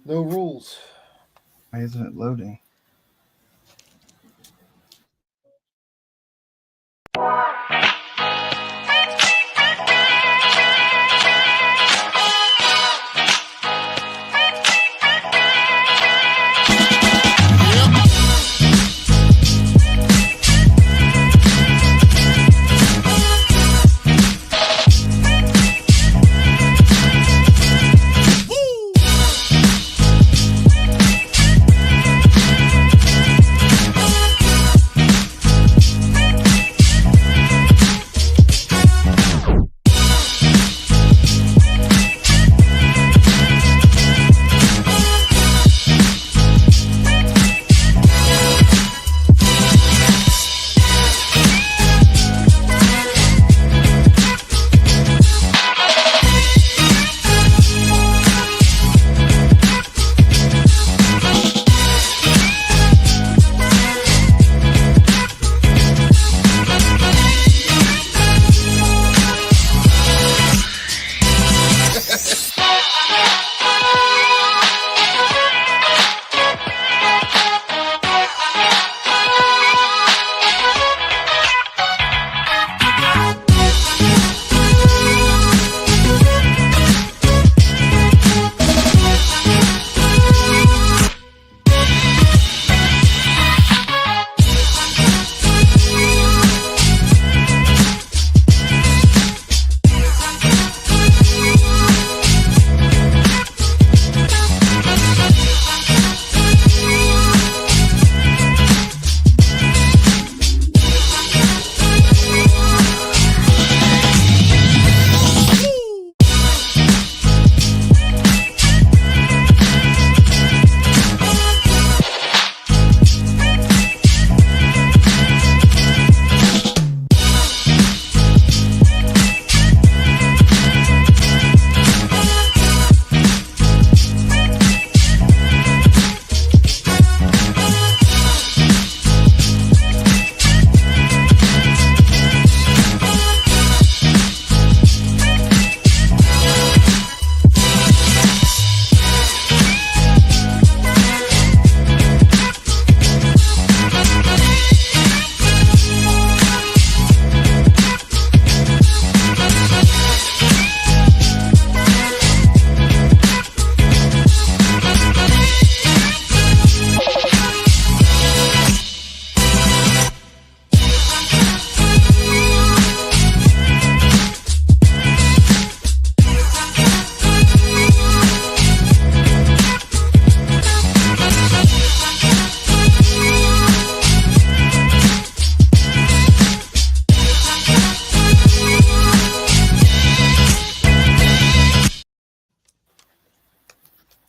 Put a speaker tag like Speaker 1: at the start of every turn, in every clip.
Speaker 1: No rules. Why isn't it loading?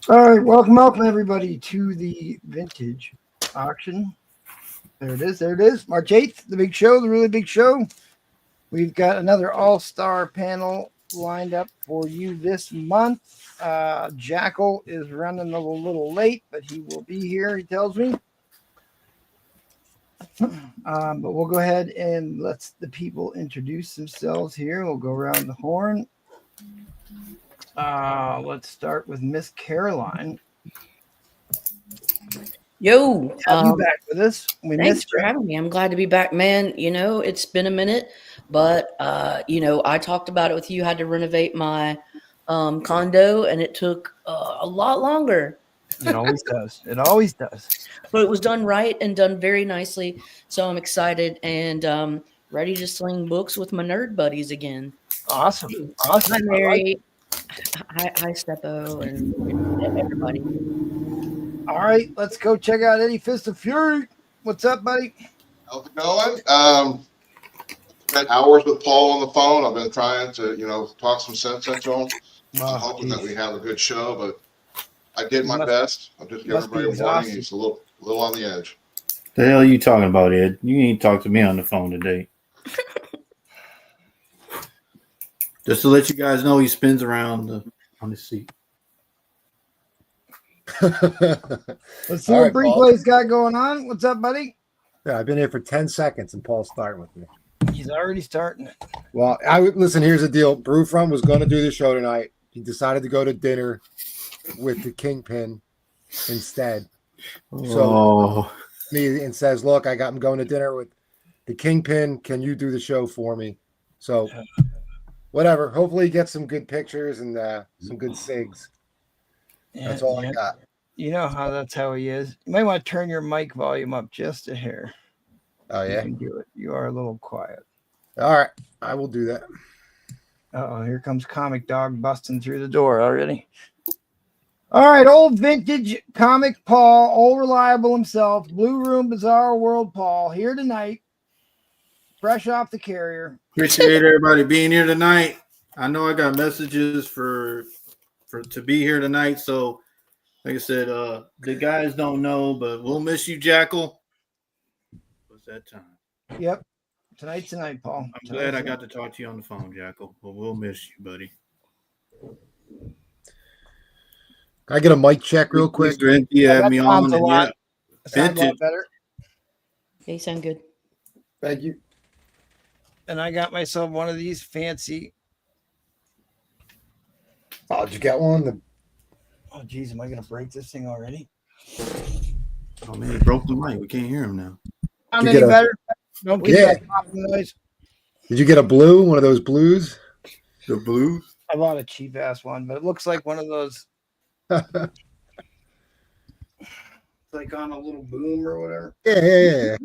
Speaker 1: All right, welcome everybody to the vintage auction. There it is. March 8th, the big show, the really big show. We've got another all-star panel lined up for you this month. Jackal is running a little late, but he will be here, he tells me. But we'll go ahead and let the people introduce themselves here. We'll go around the horn. Let's start with Miss Caroline.
Speaker 2: Yo,
Speaker 1: Have you back with us?
Speaker 2: Thanks for having me. I'm glad to be back, man. You know, it's been a minute, but you know, I talked about it with you. Had to renovate my condo, and it took a lot longer.
Speaker 1: It always does. It always does.
Speaker 2: But it was done right and done very nicely. So I'm excited and ready to sling books with my nerd buddies again.
Speaker 1: Awesome.
Speaker 2: Hi, Mary. Hi, Steppo, and everybody.
Speaker 1: All right, let's go check out Eddie Fist of Fury. What's up, buddy?
Speaker 3: How's it going? Spent hours with Paul on the phone. I've been trying to, talk some sense into him. I'm hoping that we have a good show, but I did my best. I'll just give everybody a warning. He's a little on the edge.
Speaker 4: The hell are you talking about, Ed? You need to talk to me on the phone today. Just to let you guys know, he spins around on the seat.
Speaker 1: Let's see what Brinklay's got going on. What's up, buddy?
Speaker 5: Yeah, I've been here for 10 seconds, and Paul's starting with me.
Speaker 1: He's already starting it.
Speaker 5: Well, listen, here's the deal. Brew From was going to do the show tonight. He decided to go to dinner with the Kingpin instead.
Speaker 4: Oh,
Speaker 5: Me and says, "Look, I'm going to dinner with the Kingpin. Can you do the show for me?" So, whatever. Hopefully, get some good pictures and some good sigs. That's all I got.
Speaker 1: You know that's how he is. You might want to turn your mic volume up just a hair.
Speaker 5: Oh
Speaker 1: You
Speaker 5: yeah.
Speaker 1: can do it. You are a little quiet.
Speaker 5: All right, I will do that.
Speaker 1: Oh, here comes Comic Dog busting through the door already. All right, old vintage comic Paul, old reliable himself, Blue Room Bizarre World Paul, here tonight, fresh off the carrier.
Speaker 4: appreciate everybody being here tonight. I know I got messages for to be here tonight. So, like I said, the guys don't know, but we'll miss you, Jackal. What's that time?
Speaker 1: Yep. Tonight's the night, Paul.
Speaker 4: I'm glad I got to talk to you on the phone, Jackal. But we'll miss you, buddy.
Speaker 5: Can I get a mic check real quick?
Speaker 4: Mr. NT had me on.
Speaker 1: Sounds a lot
Speaker 4: Vintage.
Speaker 1: better.
Speaker 2: They sound good.
Speaker 1: Thank you. And I got myself one of these fancy.
Speaker 5: Oh, did you get one?
Speaker 1: Oh, geez, am I going to break this thing already?
Speaker 4: Oh man, he broke the mic. We can't hear him now.
Speaker 1: Sound
Speaker 5: You
Speaker 1: any
Speaker 5: get a-
Speaker 1: better? Don't get
Speaker 5: Yeah.
Speaker 1: that popping noise.
Speaker 5: Did you get a blue? One of those blues?
Speaker 4: The blues?
Speaker 1: I bought a cheap ass one, but it looks like one of those, like on a little boom or whatever.
Speaker 5: Yeah.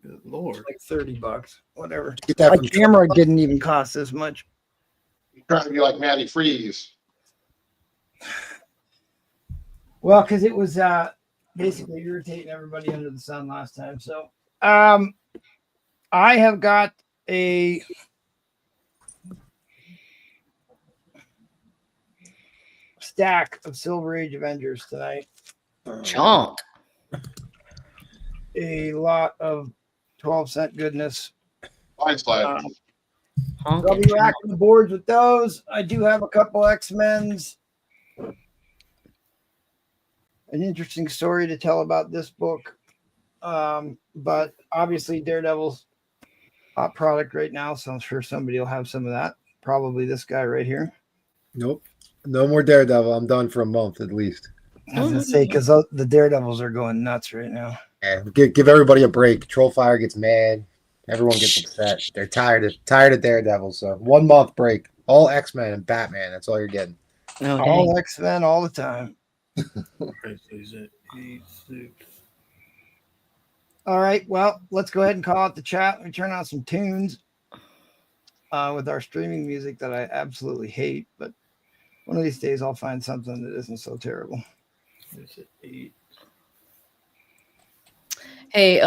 Speaker 4: Good Lord.
Speaker 1: Like $30, whatever.
Speaker 5: Get that
Speaker 1: My
Speaker 5: from
Speaker 1: camera didn't even cost this much.
Speaker 3: You're trying to be like Matty Freeze.
Speaker 1: Well, because it was basically irritating everybody under the sun last time. So I have got a stack of Silver Age Avengers tonight.
Speaker 2: Chonk.
Speaker 1: A lot of 12-cent goodness.
Speaker 3: Fine slide.
Speaker 1: I'll be racking the boards with those. I do have a couple X-Men's. An interesting story to tell about this book. But obviously Daredevil's hot product right now, so I'm sure somebody will have some of that. Probably this guy right here.
Speaker 5: Nope. No more Daredevil. I'm done for a month at least.
Speaker 1: I was gonna say, because the Daredevils are going nuts right now.
Speaker 5: Yeah, give everybody a break. Trollfire gets mad. Everyone gets upset. They're tired of Daredevil. So 1 month break. All X-Men and Batman. That's all you're getting.
Speaker 2: Oh,
Speaker 1: All
Speaker 2: dang.
Speaker 1: X-Men all the time. All right, well, let's go ahead and call out the chat. Let me turn on some tunes with our streaming music that I absolutely hate, but one of these days I'll find something that isn't so terrible.
Speaker 2: Hey,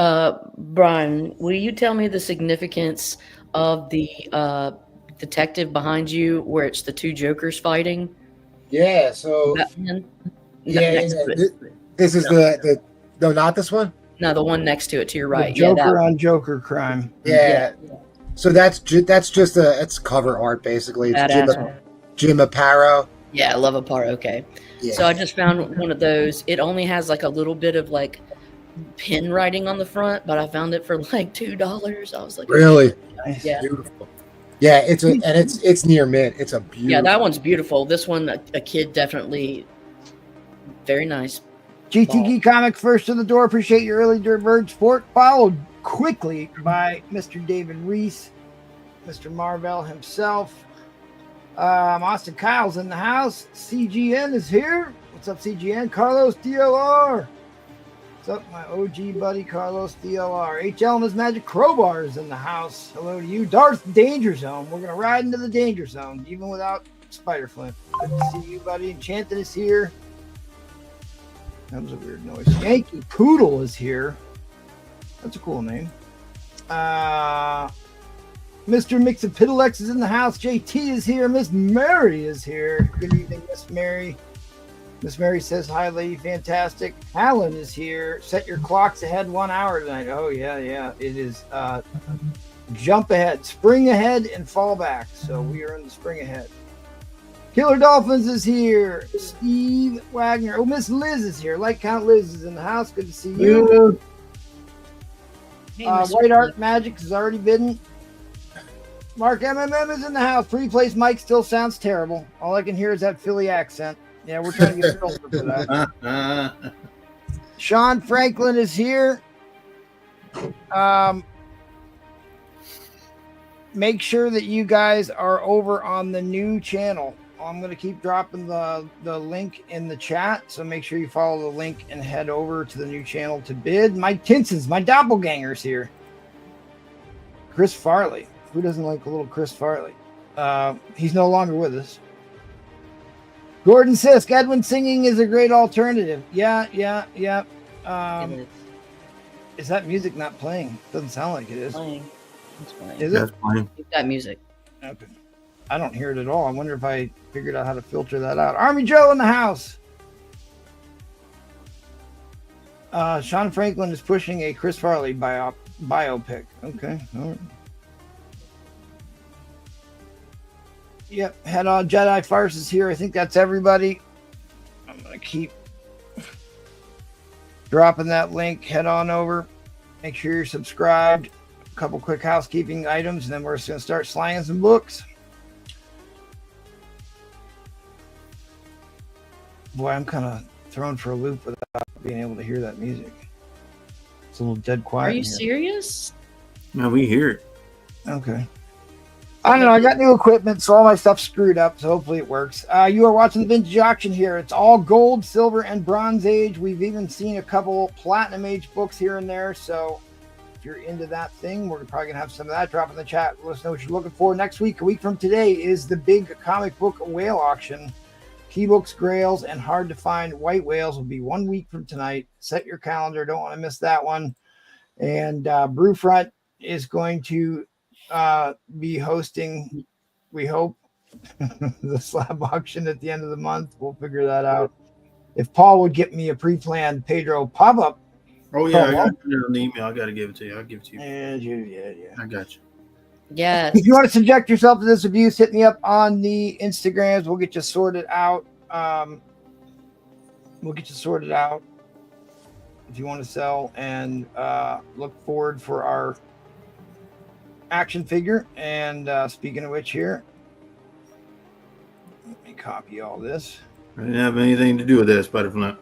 Speaker 2: Brian, will you tell me the significance of the detective behind you where it's the two Jokers fighting?
Speaker 5: Yeah. So
Speaker 2: Batman?
Speaker 5: yeah. This is no, not this one.
Speaker 2: No, the one next to it to your right.
Speaker 1: The Joker
Speaker 2: that
Speaker 1: on Joker crime.
Speaker 5: Yeah. So that's just it's cover art basically. It's
Speaker 2: Badass.
Speaker 5: Jim Aparo.
Speaker 2: Yeah, I love a part. Okay.
Speaker 5: Yeah.
Speaker 2: So I just found one of those. It only has like a little bit of like pen writing on the front, but I found it for like $2. I was like,
Speaker 5: Really?
Speaker 1: Nice.
Speaker 2: Yeah.
Speaker 5: Beautiful. Yeah, it's near mint. It's a beautiful.
Speaker 2: Yeah, that one's beautiful. This one, a kid definitely very nice.
Speaker 1: GTG Comic first to the door. Appreciate your early bird support. Followed quickly by Mr. David Reese, Mr. Marvell himself. Austin Kyle's in the house. CGN is here. What's up, CGN? Carlos DLR. What's up, my OG buddy Carlos DLR? HL and his Magic Crowbar is in the house. Hello to you. Darth Danger Zone. We're going to ride into the Danger Zone, even without Spider Flint. Good to see you, buddy. Enchanted is here. That was a weird noise. Yankee Poodle is here. That's a cool name. Mr. Mixapitalex is in the house. JT is here. Miss Mary is here. Good evening, Miss Mary. Miss Mary says, hi, lady. Fantastic. Alan is here. Set your clocks ahead 1 hour tonight. Oh, yeah. It is jump ahead, spring ahead, and fall back. So we are in the spring ahead. Killer Dolphins is here. Steve Wagner. Oh, Miss Liz is here. Light Count Liz is in the house. Good to see you.
Speaker 2: Hey, Mr.
Speaker 1: White Art Magic is already bidden. Mark MMM is in the house. Pre-place mic still sounds terrible. All I can hear is that Philly accent. Yeah, we're trying to get a filter for that. Sean Franklin is here. Make sure that you guys are over on the new channel. I'm going to keep dropping the link in the chat, so make sure you follow the link and head over to the new channel to bid. Mike Tinson's, my doppelganger's here. Chris Farley. Who doesn't like a little Chris Farley? He's no longer with us. Gordon Sisk, Edwin singing is a great alternative. Yeah. Is that music not playing? Doesn't sound like it is.
Speaker 2: Playing. It's playing.
Speaker 1: Is it?
Speaker 4: That's fine.
Speaker 2: You've got music.
Speaker 1: Okay. I don't hear it at all. I wonder if I figured out how to filter that out. Army Joe in the house. Sean Franklin is pushing a Chris Farley biopic. Okay. All right. Yep. Head on. Jedi Farce is here. I think that's everybody. I'm going to keep dropping that link. Head on over. Make sure you're subscribed. A couple quick housekeeping items, and then we're just going to start slanging some books. Boy, I'm kind of thrown for a loop without being able to hear that music. It's a little dead quiet.
Speaker 2: Are you
Speaker 1: in here.
Speaker 2: serious?
Speaker 4: No, we hear it.
Speaker 1: Okay. I don't know. I got new equipment, so all my stuff's screwed up, so hopefully it works. You are watching the vintage auction here. It's all gold, silver, and bronze age. We've even seen a couple platinum age books here and there, so if you're into that thing, we're probably going to have some of that. Drop in the chat. Let us know what you're looking for. Next week, a week from today, is the big comic book whale auction. Key books, grails, and hard to find white whales will be 1 week from tonight. Set your calendar. Don't want to miss that one. And Brewfront is going to be hosting, we hope, the slab auction at the end of the month. We'll figure that out. If Paul would get me a pre-planned Pedro pop-up.
Speaker 4: Oh, yeah. I got it on the email. I got to give it to you. I'll give it to you.
Speaker 1: Yeah.
Speaker 4: I got you.
Speaker 2: Yes.
Speaker 1: If you want to subject yourself to this abuse, hit me up on the Instagrams. We'll get you sorted out. If you want to sell, and look forward for our action figure. And speaking of which, here, let me copy all this.
Speaker 4: I didn't have anything to do with that, Spider-Flint.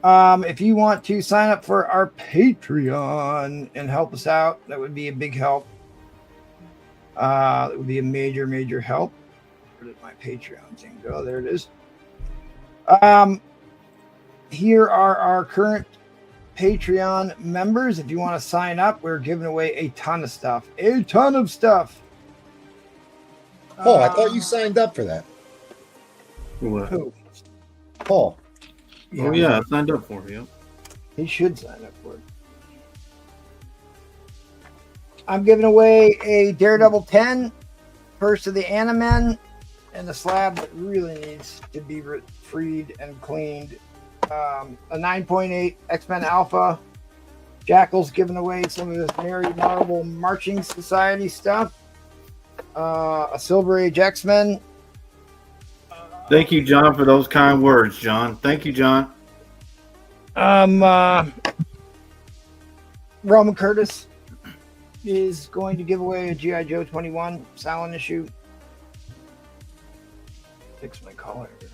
Speaker 1: If you want to sign up for our Patreon and help us out, that would be a big help. That would be a major help. Where did my Patreon thing go? There it is. Here are our current Patreon members. If you want to sign up, we're giving away a ton of stuff. A ton of stuff.
Speaker 5: Paul, I thought you signed up for that.
Speaker 4: What?
Speaker 1: Who?
Speaker 5: Paul.
Speaker 4: Oh, yeah. I signed up for it. Yeah.
Speaker 1: He should sign up for it. I'm giving away a Daredevil 10, First of the Animen, and a slab that really needs to be freed and cleaned. A 9.8 X-Men Alpha. Jackal's giving away some of this Mary Marvel Marching Society stuff. A Silver Age X-Men.
Speaker 4: Thank you, John, for those kind words, John. Thank you, John.
Speaker 1: Roman Curtis is going to give away a G.I. Joe 21 silent issue. Fix my collar here.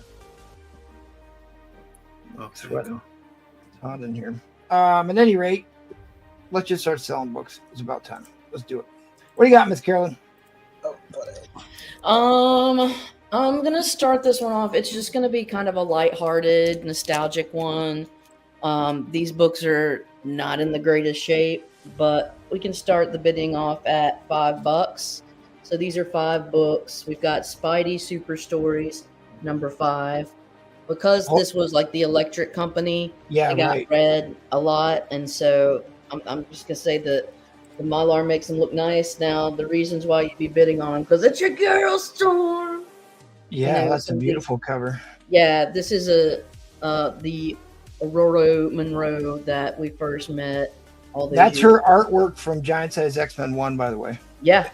Speaker 4: Okay.
Speaker 1: Sweating. It's hot in here. At any rate, let's just start selling books. It's about time. Let's do it. What do you got, Miss Carolyn?
Speaker 2: I'm gonna start this one off. It's just gonna be kind of a lighthearted, nostalgic one. These books are not in the greatest shape, but we can start the bidding off at $5. So these are 5 books. We've got Spidey Super Stories, number 5. Because this was like the Electric Company,
Speaker 1: Yeah,
Speaker 2: I got
Speaker 1: right.
Speaker 2: read a lot, and so I'm just gonna say that the Mylar makes them look nice. Now the reasons why you'd be bidding on them, because it's your girl Storm.
Speaker 1: Yeah,
Speaker 2: know,
Speaker 1: that's a beautiful cover.
Speaker 2: Yeah, this is the Aurora Monroe that we first met.
Speaker 1: That's her artwork from Giant Size X-Men 1, by the way.
Speaker 2: Yeah.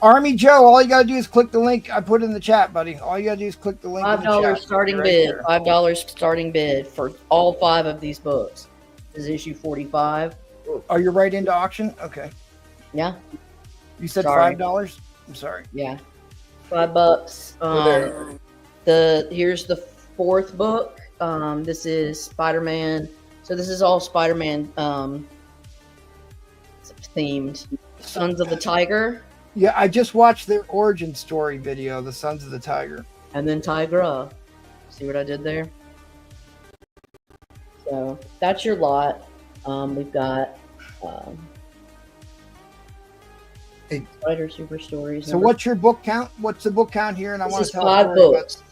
Speaker 1: Army Joe, all you gotta do is click the link I put in the chat, buddy. All you gotta do is click the link.
Speaker 2: $5 starting bid. $5 starting bid for all 5 of these books. This is issue 45.
Speaker 1: Oh, you're right into auction? Okay.
Speaker 2: Yeah.
Speaker 1: You said
Speaker 2: Sorry.
Speaker 1: $5? I'm sorry.
Speaker 2: Yeah. $5. Here's the fourth book. This is Spider-Man. So this is all Spider-Man themed. Sons of the Tiger.
Speaker 1: Yeah, I just watched their origin story video, The Sons of the Tiger.
Speaker 2: And then Tigra. See what I did there? So that's your lot. We've got Spider Super Stories.
Speaker 1: So what's your book count? What's the book count here? And I want to tell
Speaker 2: 5 books.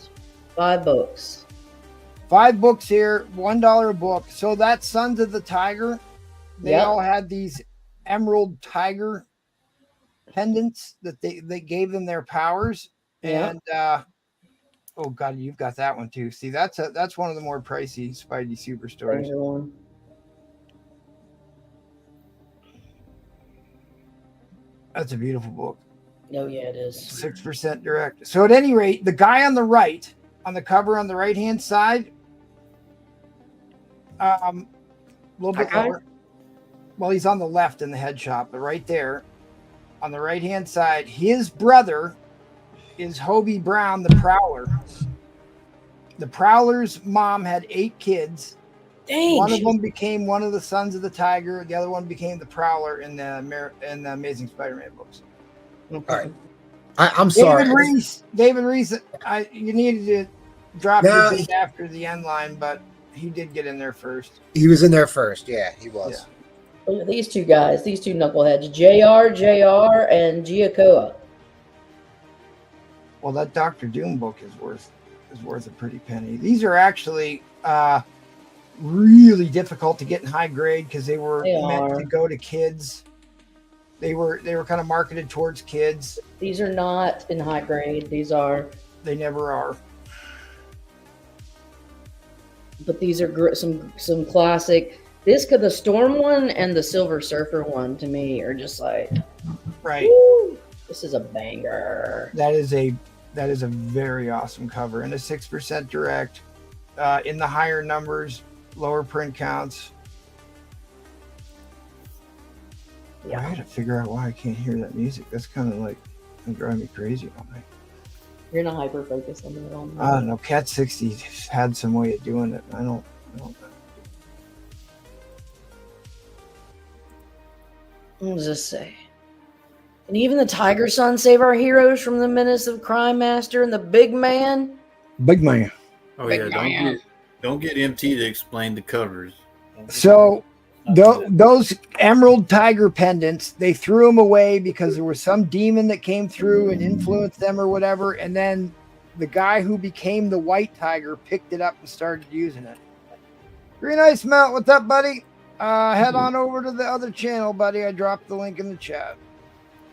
Speaker 2: 5 books.
Speaker 1: 5 books here, $1 a book. So that's Sons of the Tiger. They
Speaker 2: Yep.
Speaker 1: all had these emerald tiger pendants that they gave them their powers.
Speaker 2: Yep.
Speaker 1: And oh god, you've got that one too. See, that's one of the more pricey Spidey Super Stories.
Speaker 2: Everyone.
Speaker 1: That's a beautiful book.
Speaker 2: Oh yeah, it is.
Speaker 1: 6% direct. So at any rate, the guy on the right, on the cover on the right hand side, a little bit
Speaker 2: Okay.
Speaker 1: lower. Well, he's on the left in the head shot, but right there on the right hand side, his brother is Hobie Brown, the Prowler. The Prowler's mom had 8 kids.
Speaker 2: Dang.
Speaker 1: One of them became one of the Sons of the Tiger. The other one became the Prowler in the Amazing Spider-Man books.
Speaker 2: Okay.
Speaker 5: All right. I'm sorry.
Speaker 1: David Reese. You needed to drop
Speaker 5: No,
Speaker 1: your bid after the end line, but he did get in there first.
Speaker 5: He was in there first. Yeah, he was.
Speaker 2: Look at these two guys, these two knuckleheads, JR, and Giacoa.
Speaker 1: Well, that Doctor Doom book is worth a pretty penny. These are actually really difficult to get in high grade because they were meant to go to kids. They were kind of marketed towards kids.
Speaker 2: These are not in high grade. These are.
Speaker 1: They never are.
Speaker 2: But these are some classic. The Storm one and the Silver Surfer one to me are just like,
Speaker 1: right.
Speaker 2: Woo, this is a banger.
Speaker 1: That is a very awesome cover and a 6% direct. In the higher numbers, lower print counts.
Speaker 2: Yeah.
Speaker 1: I gotta figure out why I can't hear that music. That's kind of like driving me crazy all night.
Speaker 2: You're gonna hyper focus on it all night.
Speaker 1: I don't know. Cat 60 had some way of doing it. I don't know.
Speaker 2: What does this say? And even the Tiger Son save our heroes from the menace of Crime Master and the Big Man.
Speaker 1: Big man.
Speaker 4: Oh yeah, don't get MT to explain the covers.
Speaker 1: So those emerald tiger pendants, they threw them away because there was some demon that came through and influenced them or whatever. And then the guy who became the white tiger picked it up and started using it. Green Ice Mount, what's up, buddy? Head on over to the other channel, buddy. I dropped the link in the chat.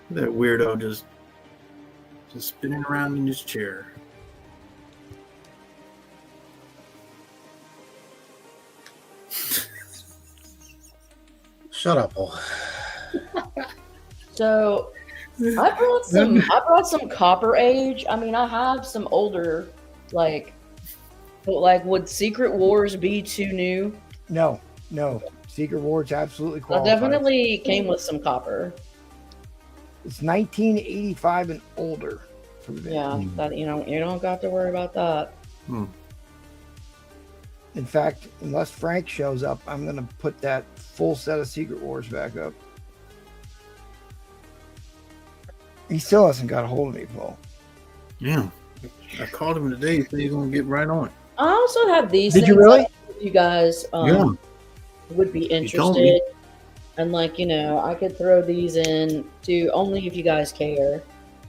Speaker 4: That weirdo just spinning around in his chair.
Speaker 5: Shut up, Paul.
Speaker 2: So I brought some Copper Age. I mean, I have some older, but would Secret Wars be too new?
Speaker 1: No. Secret Wars absolutely
Speaker 2: I
Speaker 1: qualifies.
Speaker 2: definitely came with some copper.
Speaker 1: It's 1985 and older for the
Speaker 2: Yeah, that you don't got to worry about that.
Speaker 1: In fact, unless Frank shows up, I'm going to put that full set of Secret Wars back up. He still hasn't got a hold of me, Paul.
Speaker 4: Yeah, I called him today. He said he's gonna get right on it.
Speaker 2: I also have these.
Speaker 1: Did you
Speaker 2: things
Speaker 1: really?
Speaker 2: if you guys would be
Speaker 4: told me.
Speaker 2: interested, and I could throw these in too, only if you guys care.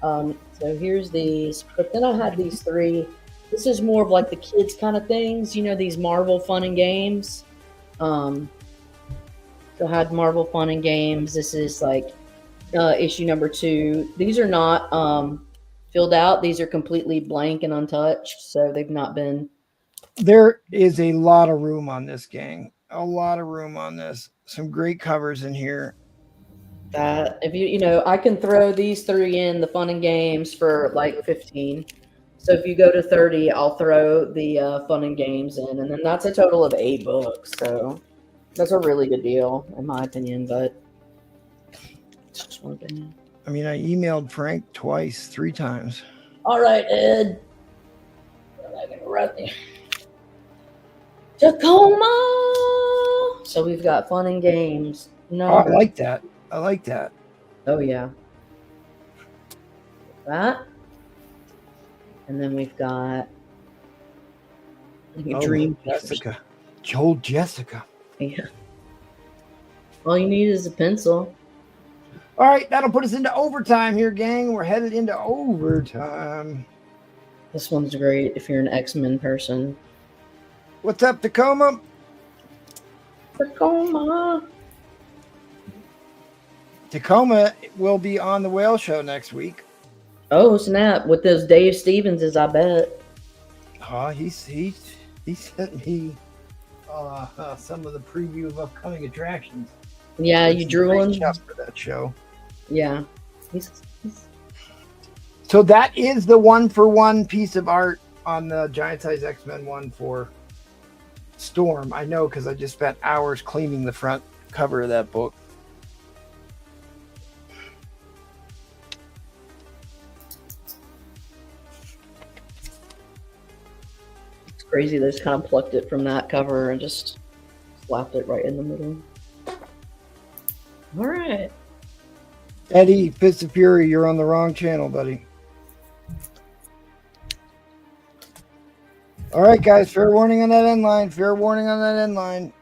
Speaker 2: So here's these, but then I had these 3. This is more of like the kids kind of things, these Marvel Fun and Games. So I had Marvel Fun and Games. This is like issue number 2. These are not filled out. These are completely blank and untouched, so they've not been.
Speaker 1: There is a lot of room on this, gang. A lot of room on this. Some great covers in here.
Speaker 2: That if I can throw these 3 in the Fun and Games for like 15. So if you go to 30, I'll throw the Fun and Games in, and then that's a total of 8 books. So that's a really good deal, in my opinion. But it's just one opinion.
Speaker 1: I mean, I emailed Frank twice, 3 times.
Speaker 2: All right, Ed. second. Right there. Tacoma. So we've got fun and games. No,
Speaker 1: Oh, I like that. I like that.
Speaker 2: oh yeah. That. And then we've got
Speaker 1: Oh,
Speaker 2: Dream
Speaker 1: Jessica. Joel Jessica.
Speaker 2: Yeah. All you need is a pencil.
Speaker 1: All right, that'll put us into overtime here, gang. We're headed into overtime.
Speaker 2: This one's great if you're an X-Men person.
Speaker 1: What's up, Tacoma?
Speaker 2: Tacoma.
Speaker 1: Tacoma will be on the Whale Show next week.
Speaker 2: Oh snap! With those Dave Stevenses, I bet.
Speaker 1: He sent me some of the preview of upcoming attractions.
Speaker 2: Yeah,
Speaker 1: There's
Speaker 2: you
Speaker 1: some
Speaker 2: drew
Speaker 1: great
Speaker 2: one.
Speaker 1: stuff for that show.
Speaker 2: Yeah. He's
Speaker 1: So that is the 1-for-1 piece of art on the Giant Size X-Men one for Storm. I know because I just spent hours cleaning the front cover of that book.
Speaker 2: It's crazy. They just kind of plucked it from that cover and just slapped it right in the middle. All right.
Speaker 1: Eddie, Fist of Fury, you're on the wrong channel, buddy. All right, guys, fair warning on that end line. Fair warning on that end line.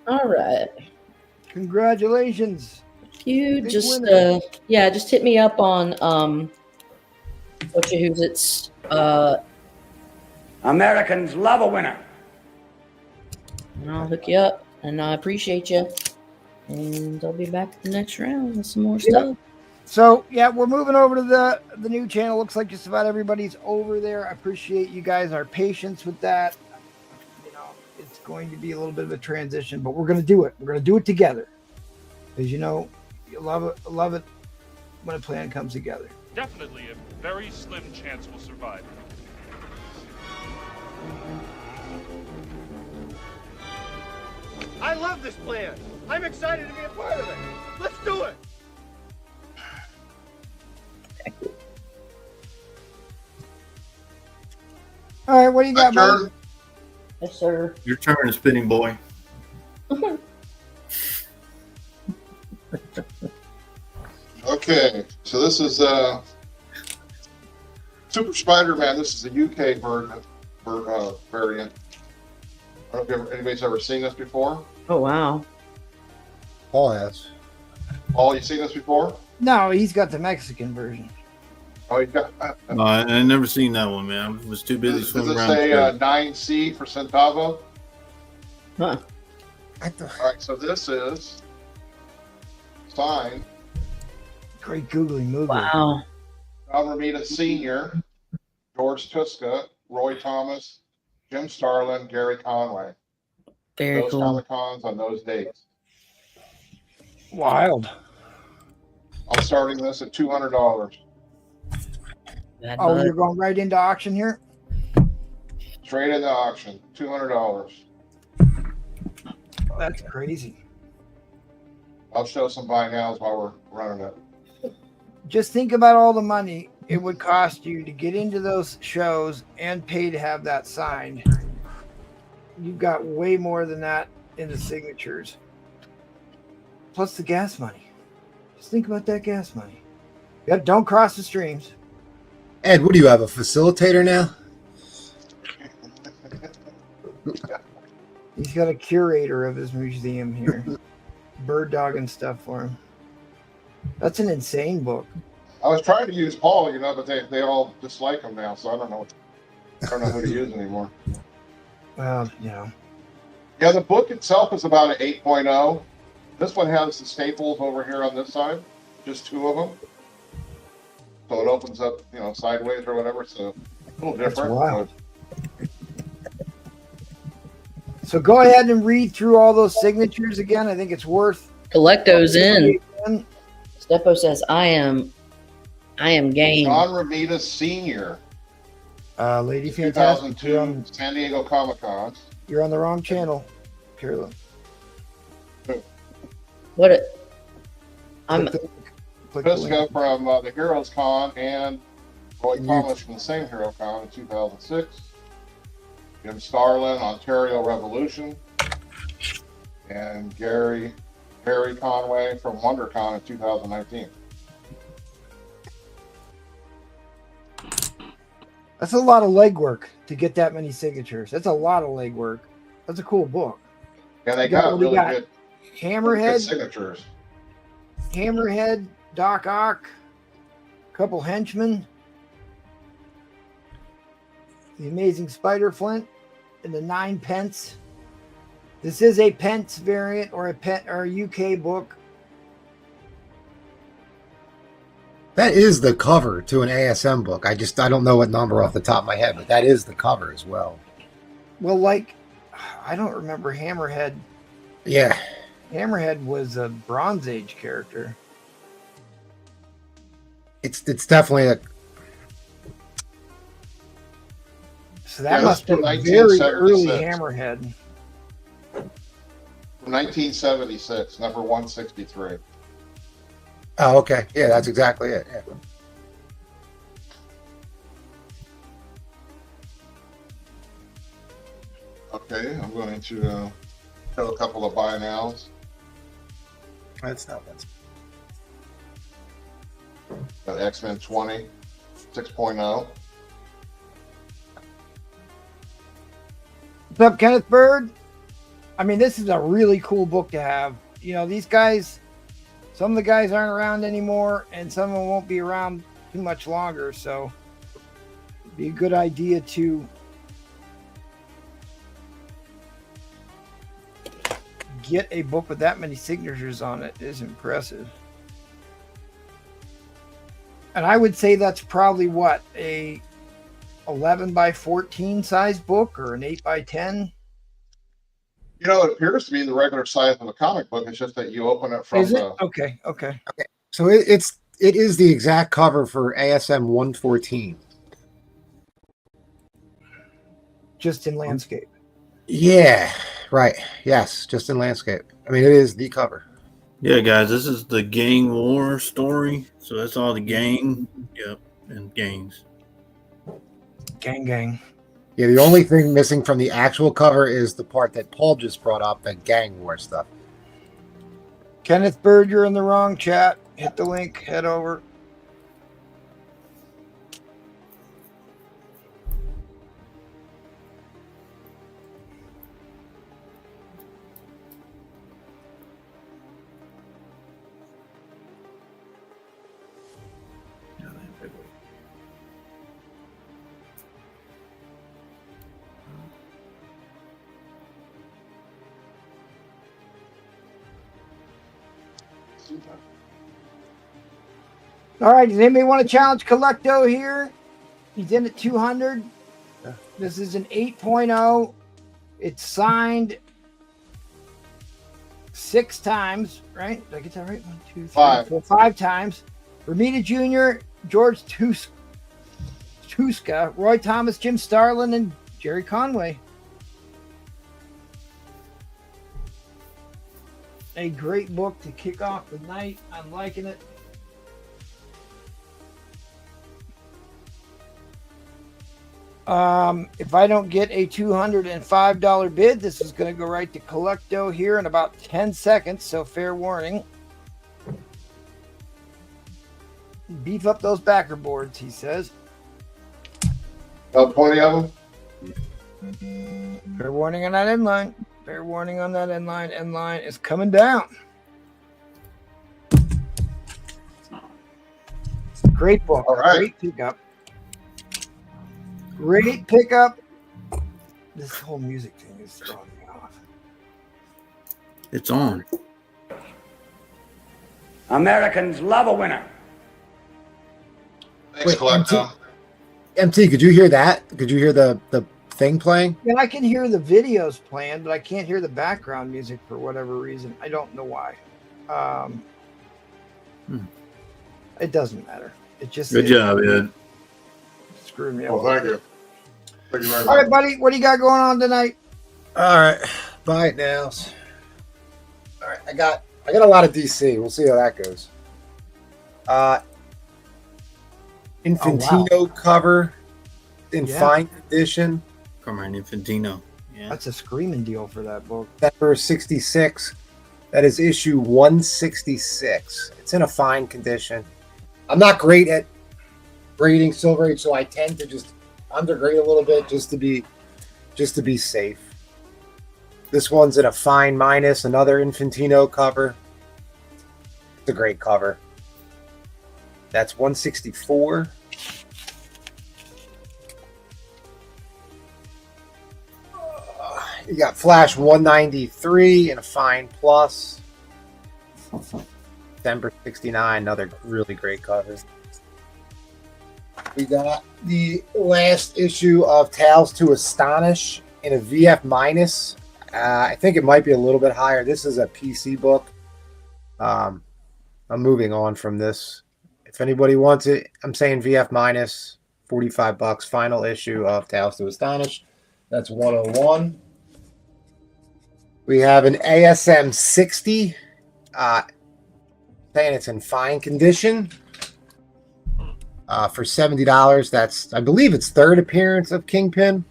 Speaker 2: All right.
Speaker 1: Congratulations.
Speaker 2: You
Speaker 1: Big
Speaker 2: just
Speaker 1: winner.
Speaker 2: just hit me up on who's it's
Speaker 6: Americans love a winner.
Speaker 2: and I'll hook you up, and I appreciate you. And I'll be back at the next round with some more stuff.
Speaker 1: So, yeah, we're moving over to the new channel. Looks like just about everybody's over there. I appreciate you guys, our patience with that. You know, it's going to be a little bit of a transition, but we're going to do it. We're going to do it together. Because, you know, you love it when a plan comes together.
Speaker 7: Definitely a very slim chance we'll survive.
Speaker 8: I love this plan. I'm excited to be a part of it. Let's do it.
Speaker 1: All right, what do you got,
Speaker 3: My
Speaker 1: buddy?
Speaker 3: turn.
Speaker 2: Yes, sir.
Speaker 4: Your turn, spinning boy.
Speaker 3: Okay, so this is Super Spider-Man. This is the UK variant. I don't know if anybody's ever seen this before.
Speaker 2: Oh wow.
Speaker 5: Paul has.
Speaker 3: Paul, you seen this before?
Speaker 1: No, he's got the Mexican version.
Speaker 3: Oh, you got.
Speaker 4: No, I never seen that one, man. I was too busy
Speaker 3: Does
Speaker 4: swimming
Speaker 3: it
Speaker 4: around.
Speaker 3: say
Speaker 4: the
Speaker 3: 9C for Centavo?
Speaker 2: Huh.
Speaker 3: All right, so this is signed
Speaker 1: Great googly movie.
Speaker 2: Wow.
Speaker 3: John Romita Sr., George Tuska, Roy Thomas, Jim Starlin, Gary Conway.
Speaker 2: Very
Speaker 3: Those
Speaker 2: cool.
Speaker 3: Comic Cons on those dates.
Speaker 1: Wild.
Speaker 3: I'm starting this at $200.
Speaker 2: Bad
Speaker 1: Oh,
Speaker 2: bud.
Speaker 1: you're going right into auction here?
Speaker 3: Straight in the auction, $200.
Speaker 1: That's crazy.
Speaker 3: I'll show some buy nows while we're running it.
Speaker 1: Just think about all the money it would cost you to get into those shows and pay to have that signed. You've got way more than that in the signatures. Plus the gas money. Just think about that gas money. Yep, don't cross the streams.
Speaker 5: Ed, what do you have? A facilitator now?
Speaker 1: He's got a curator of his museum here. Bird dog and stuff for him. That's an insane book.
Speaker 3: I was trying to use Paul, but they all dislike him now, so I don't know who to use anymore.
Speaker 1: Well,
Speaker 3: Yeah, the book itself is about an 8.0. This one has the staples over here on this side, just two of them. So it opens up, sideways or whatever. So a little
Speaker 1: That's
Speaker 3: different.
Speaker 1: wild. So go ahead and read through all those signatures again. I think it's worth.
Speaker 2: Collect those in. Steppo says, I am game.
Speaker 3: John Romita Sr.
Speaker 1: Lady Fantastic.
Speaker 3: 2002 San Diego Comic Con.
Speaker 1: You're on the wrong channel, Carolyn.
Speaker 2: What? I'm
Speaker 1: Click the
Speaker 3: Pisco
Speaker 1: link.
Speaker 3: from the Heroes Con and Roy
Speaker 5: And you-
Speaker 3: Thomas from the same Hero Con in 2006. Jim Starlin, Ontario Revolution. And Harry Conway from WonderCon in 2019.
Speaker 1: That's a lot of legwork to get that many signatures. That's a lot of legwork. That's a cool book.
Speaker 3: And they
Speaker 1: You got
Speaker 3: got
Speaker 1: what we
Speaker 3: really
Speaker 1: got?
Speaker 3: good
Speaker 1: Hammerhead,
Speaker 3: signatures.
Speaker 1: Doc Ock, couple henchmen, the Amazing Spider Flint, and the 9 pence. This is a pence variant or a UK book.
Speaker 5: That is the cover to an ASM book. I don't know what number off the top of my head, but that is the cover as well.
Speaker 1: Well, like, I don't remember Hammerhead.
Speaker 5: Yeah.
Speaker 1: Hammerhead was a Bronze Age character.
Speaker 5: It's definitely a
Speaker 1: So that
Speaker 3: Yeah,
Speaker 1: must
Speaker 3: that's
Speaker 1: be
Speaker 3: from
Speaker 1: very early
Speaker 3: 1976.
Speaker 1: Hammerhead.
Speaker 3: From 1976, number 163.
Speaker 5: Oh, okay. Yeah, that's exactly it. Yeah.
Speaker 3: Okay, I'm going to show a couple of buy nows.
Speaker 5: That's not bad.
Speaker 3: Got X-Men 20, 6.0.
Speaker 1: What's up, Kenneth Bird? I mean, this is a really cool book to have. You know, these guys, some of the guys aren't around anymore, and some of them won't be around too much longer. So it'd be a good idea to get a book with that many signatures on it. It is impressive. And I would say that's probably what, a 11 by 14 size book or an 8 by 10.
Speaker 3: You know, it appears to be the regular size of a comic book. It's just that you open it from
Speaker 1: Is it?
Speaker 3: the.
Speaker 1: Okay.
Speaker 5: So it is the exact cover for ASM 114.
Speaker 1: Just in landscape.
Speaker 5: Yeah, right. Yes, just in landscape. I mean, it is the cover.
Speaker 4: Yeah, guys, this is the gang war story. So that's all the gang. Yep, and gangs.
Speaker 1: Gang.
Speaker 5: Yeah, the only thing missing from the actual cover is the part that Paul just brought up, the gang war stuff.
Speaker 1: Kenneth Bird, you're in the wrong chat. Hit the link, head over. All right, does anybody want to challenge Collecto here? He's in at 200.
Speaker 5: Yeah.
Speaker 1: This is an 8.0. It's signed 6 times, right? Did I get that right? 1, 2, 3,
Speaker 3: 5.
Speaker 1: 4, 5 times. Romita Jr., George Tuska, Roy Thomas, Jim Starlin, and Jerry Conway. A great book to kick off the night. I'm liking it. If I don't get a $205 bid, this is going to go right to Collecto here in about 10 seconds. So fair warning. Beef up those backer boards, he says.
Speaker 3: About 20 of them.
Speaker 1: Fair warning on that end line. Fair warning on that end line. End line is coming down. Great book.
Speaker 3: All right.
Speaker 1: Great pickup. Great pickup. This whole music thing is throwing me off.
Speaker 4: It's on.
Speaker 8: Americans love a winner.
Speaker 3: Thanks,
Speaker 5: Wait,
Speaker 3: Collecto.
Speaker 5: MT, could you hear that? Could you hear the thing playing?
Speaker 1: And I can hear the videos playing, but I can't hear the background music for whatever reason. I don't know why. It doesn't matter. It just
Speaker 4: Good job, Ed.
Speaker 1: screwed me up.
Speaker 3: Well, thank you. Thank you very
Speaker 1: All
Speaker 3: much.
Speaker 1: right, buddy. What do you got going on tonight?
Speaker 5: All right, buy it now. All right, I got a lot of DC. We'll see how that goes. Infantino cover in
Speaker 1: Yeah.
Speaker 5: fine condition.
Speaker 4: Come on, Infantino. Yeah.
Speaker 1: That's a screaming deal for that book.
Speaker 5: December 66. That is issue 166. It's in a fine condition. I'm not great at grading Silver Age, so I tend to just undergrade a little bit just to be safe. This one's in a fine minus, another Infantino cover. It's a great cover. That's 164. You got Flash 193 and a fine plus. December 69, another really great cover. We got the last issue of Tales to Astonish in a VF minus. I think it might be a little bit higher. This is a PC book. I'm moving on from this. If anybody wants it, I'm saying VF minus, $45. Final issue of Tales to Astonish. That's 101. We have an ASM 60. Saying it's in fine condition. For $70. That's, I believe, its third appearance of Kingpin.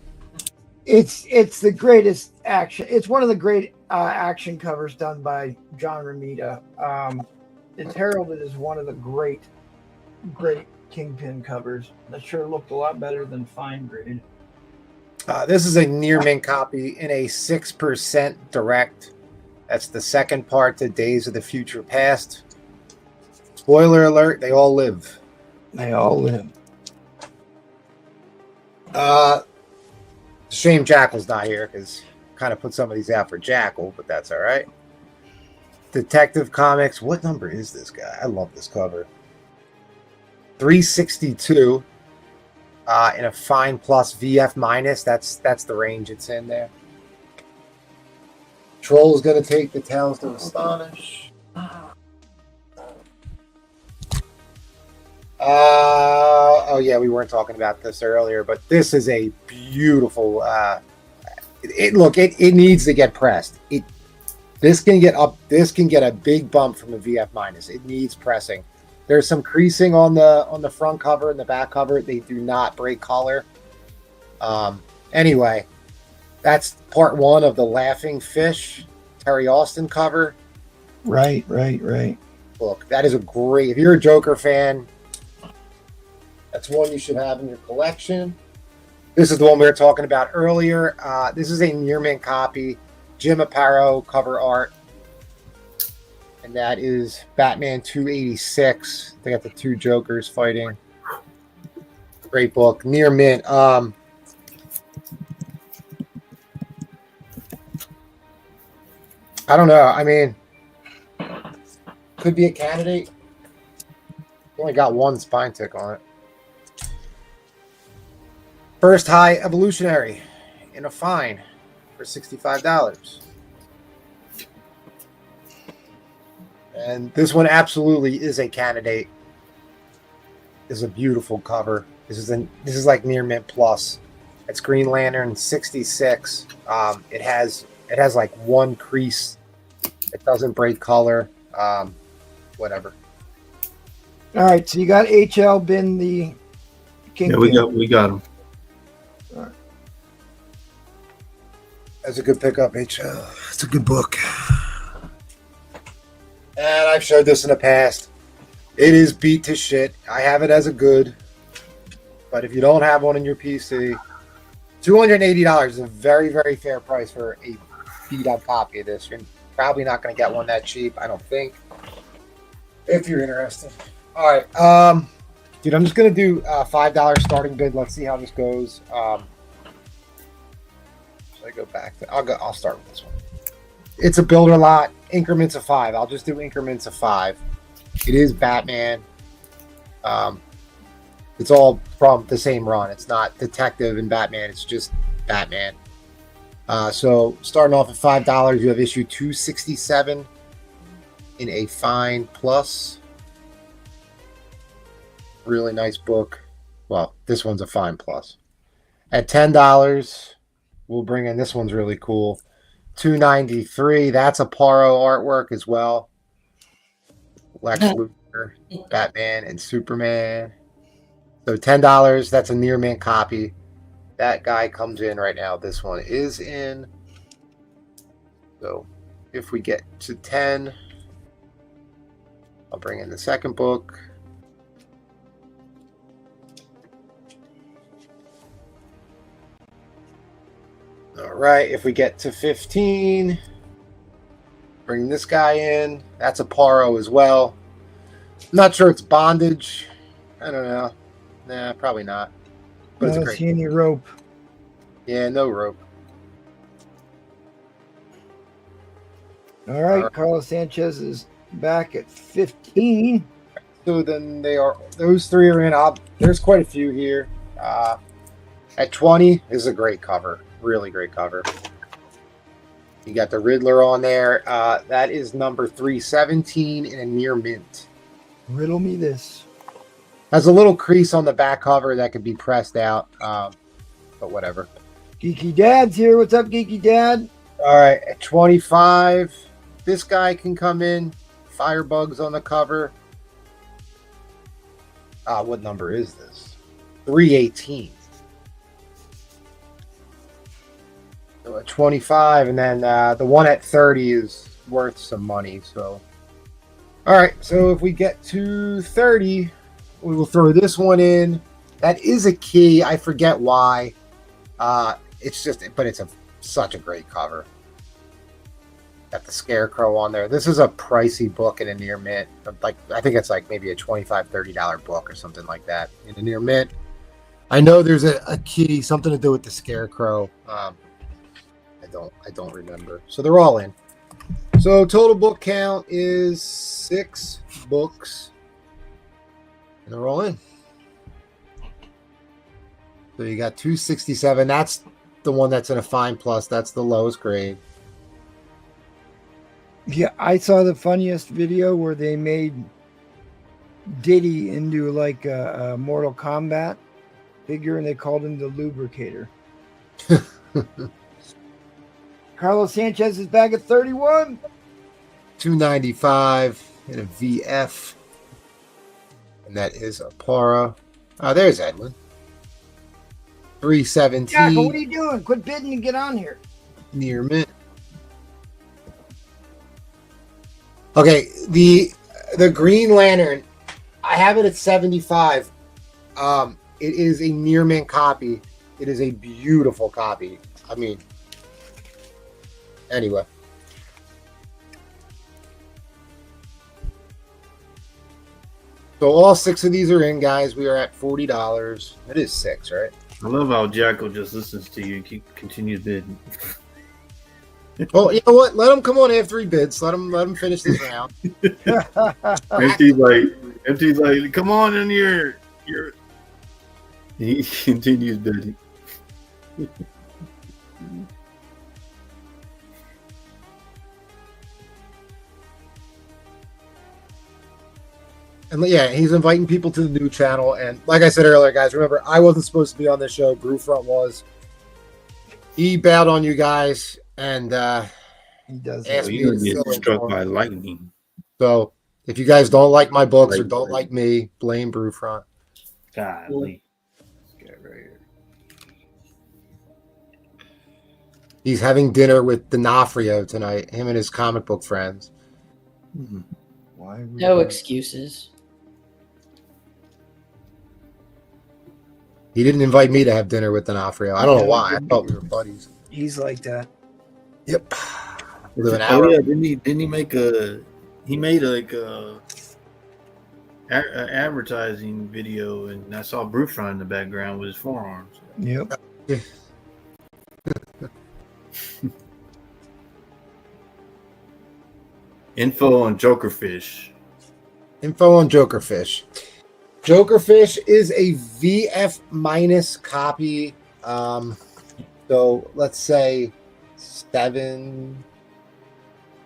Speaker 1: It's the greatest action. It's one of the great action covers done by John Romita. It's heralded as one of the great Kingpin covers. That sure looked a lot better than fine grade.
Speaker 5: This is a near mint copy in a 6% direct. That's the second part to Days of the Future Past. Spoiler alert, they all live.
Speaker 1: They all live.
Speaker 5: Shame Jackal's not here because kind of put some of these out for Jackal, but that's all right. Detective Comics. What number is this guy? I love this cover. 362 in a fine plus VF minus. That's the range it's in there. Troll's going to take the Tales to Astonish. Oh yeah, we weren't talking about this earlier, but this is a beautiful. It needs to get pressed. This can get up. This can get a big bump from a VF minus. It needs pressing. There's some creasing on the front cover and the back cover. They do not break color. Anyway, that's part one of the Laughing Fish Terry Austin cover.
Speaker 1: Right.
Speaker 5: Look, that is a great. If you're a Joker fan, that's one you should have in your collection. This is the one we were talking about earlier. This is a near mint copy. Jim Aparo cover art. And that is Batman 286. They got the two Jokers fighting. Great book. Near mint. I don't know. I mean, could be a candidate. Only got one spine tick on it. First High Evolutionary in a fine for $65. And this one absolutely is a candidate. This is a beautiful cover. This is like near mint plus. It's Green Lantern 66. It has like one crease. It doesn't break color. Whatever.
Speaker 1: All right, so you got HL bin the Kingpin.
Speaker 4: Yeah, we got him.
Speaker 5: That's a good pickup, HL. It's a good book. And I've showed this in the past. It is beat to shit. I have it as a good. But if you don't have one in your PC, $280 is a very, very fair price for a beat up copy of this. You're probably not going to get one that cheap, I don't think. If you're interested. All right. Dude, I'm just going to do a $5 starting bid. Let's see how this goes. Should I go back? I'll start with this one. It's a builder lot. Increments of 5. I'll just do increments of 5. It is Batman. It's all from the same run. It's not Detective and Batman. It's just Batman. So starting off at $5, you have issue 267 in a fine plus. Really nice book. Well, this one's a fine plus. At $10, we'll bring in this one's really cool. $293. That's a Paro artwork as well. Lex Luthor Batman and Superman. So $10. That's a near mint copy. That guy comes in right now. This one is in. So if we get to 10, I'll bring in the second book. All right, if we get to 15, bring this guy in. That's a Paro as well. Not sure it's bondage. I don't know. Nah, probably not. But
Speaker 1: I
Speaker 5: it's a
Speaker 1: don't
Speaker 5: great.
Speaker 1: see any rope.
Speaker 5: Yeah, no rope.
Speaker 1: All right, Carlos Sanchez is back at 15.
Speaker 5: So then those three are in. There's quite a few here. At 20 is a great cover. Really great cover. You got the Riddler on there. That is number 317 in a near mint.
Speaker 1: Riddle me this.
Speaker 5: Has a little crease on the back cover that could be pressed out. But whatever.
Speaker 1: Geeky Dad's here. What's up, Geeky Dad?
Speaker 5: All right, at 25, this guy can come in. Firebugs on the cover. What number is this? 318. So at 25, and then the one at 30 is worth some money. So, all right. So if we get to 30, we will throw this one in. That is a key. I forget why. It's such a great cover. Got the Scarecrow on there. This is a pricey book in a near mint. Like, I think it's like maybe a $25-$30 book or something like that in a near mint. I know there's a key, something to do with the Scarecrow. I don't remember. So they're all in. So total book count is 6 books. And they're all in. So you got 267. That's the one that's in a fine plus. That's the lowest grade.
Speaker 1: Yeah, I saw the funniest video where they made Diddy into like a Mortal Kombat figure and they called him the lubricator. Carlos Sanchez is back at 31.
Speaker 5: 295 in a VF. And that is a Para. There's Edwin. 317.
Speaker 1: Jackal, what are you doing? Quit bidding and get on here.
Speaker 5: Near mint. Okay, the Green Lantern, I have it at 75. It is a near mint copy. It is a beautiful copy. I mean, anyway. So all 6 of these are in, guys. We are at $40. It is 6, right?
Speaker 4: I love how Jackal just listens to you and continues bidding.
Speaker 5: Well, you know what? Let him come on after he bids. Let him finish this round.
Speaker 4: MT's like, come on in here. He continues bidding.
Speaker 5: And yeah, he's inviting people to the new channel. And like I said earlier, guys, remember, I wasn't supposed to be on this show. Brewfront was. He bailed on you guys, and
Speaker 1: He does.
Speaker 5: asked me
Speaker 4: You're
Speaker 5: to
Speaker 4: gonna
Speaker 5: fill
Speaker 4: get
Speaker 5: in
Speaker 4: struck
Speaker 5: for
Speaker 4: by
Speaker 5: him.
Speaker 4: lightning.
Speaker 5: So if you guys don't like my books or
Speaker 4: Right.
Speaker 5: don't like me, blame Brewfront.
Speaker 4: Golly. This guy right here.
Speaker 5: He's having dinner with D'Onofrio tonight, him and his comic book friends.
Speaker 1: Why would
Speaker 2: No
Speaker 1: you-
Speaker 2: excuses.
Speaker 5: He didn't invite me to have dinner with D'Onofrio. I don't know why. I thought we were buddies.
Speaker 1: He's like that.
Speaker 5: Yep. We live an
Speaker 4: Oh
Speaker 5: hour.
Speaker 4: yeah, didn't he make a? He made like a advertising video, and I saw Brewfront in the background with his forearms.
Speaker 1: Yep.
Speaker 4: Info on Jokerfish.
Speaker 5: Info on Jokerfish. Jokerfish is a VF minus copy. So let's say 7.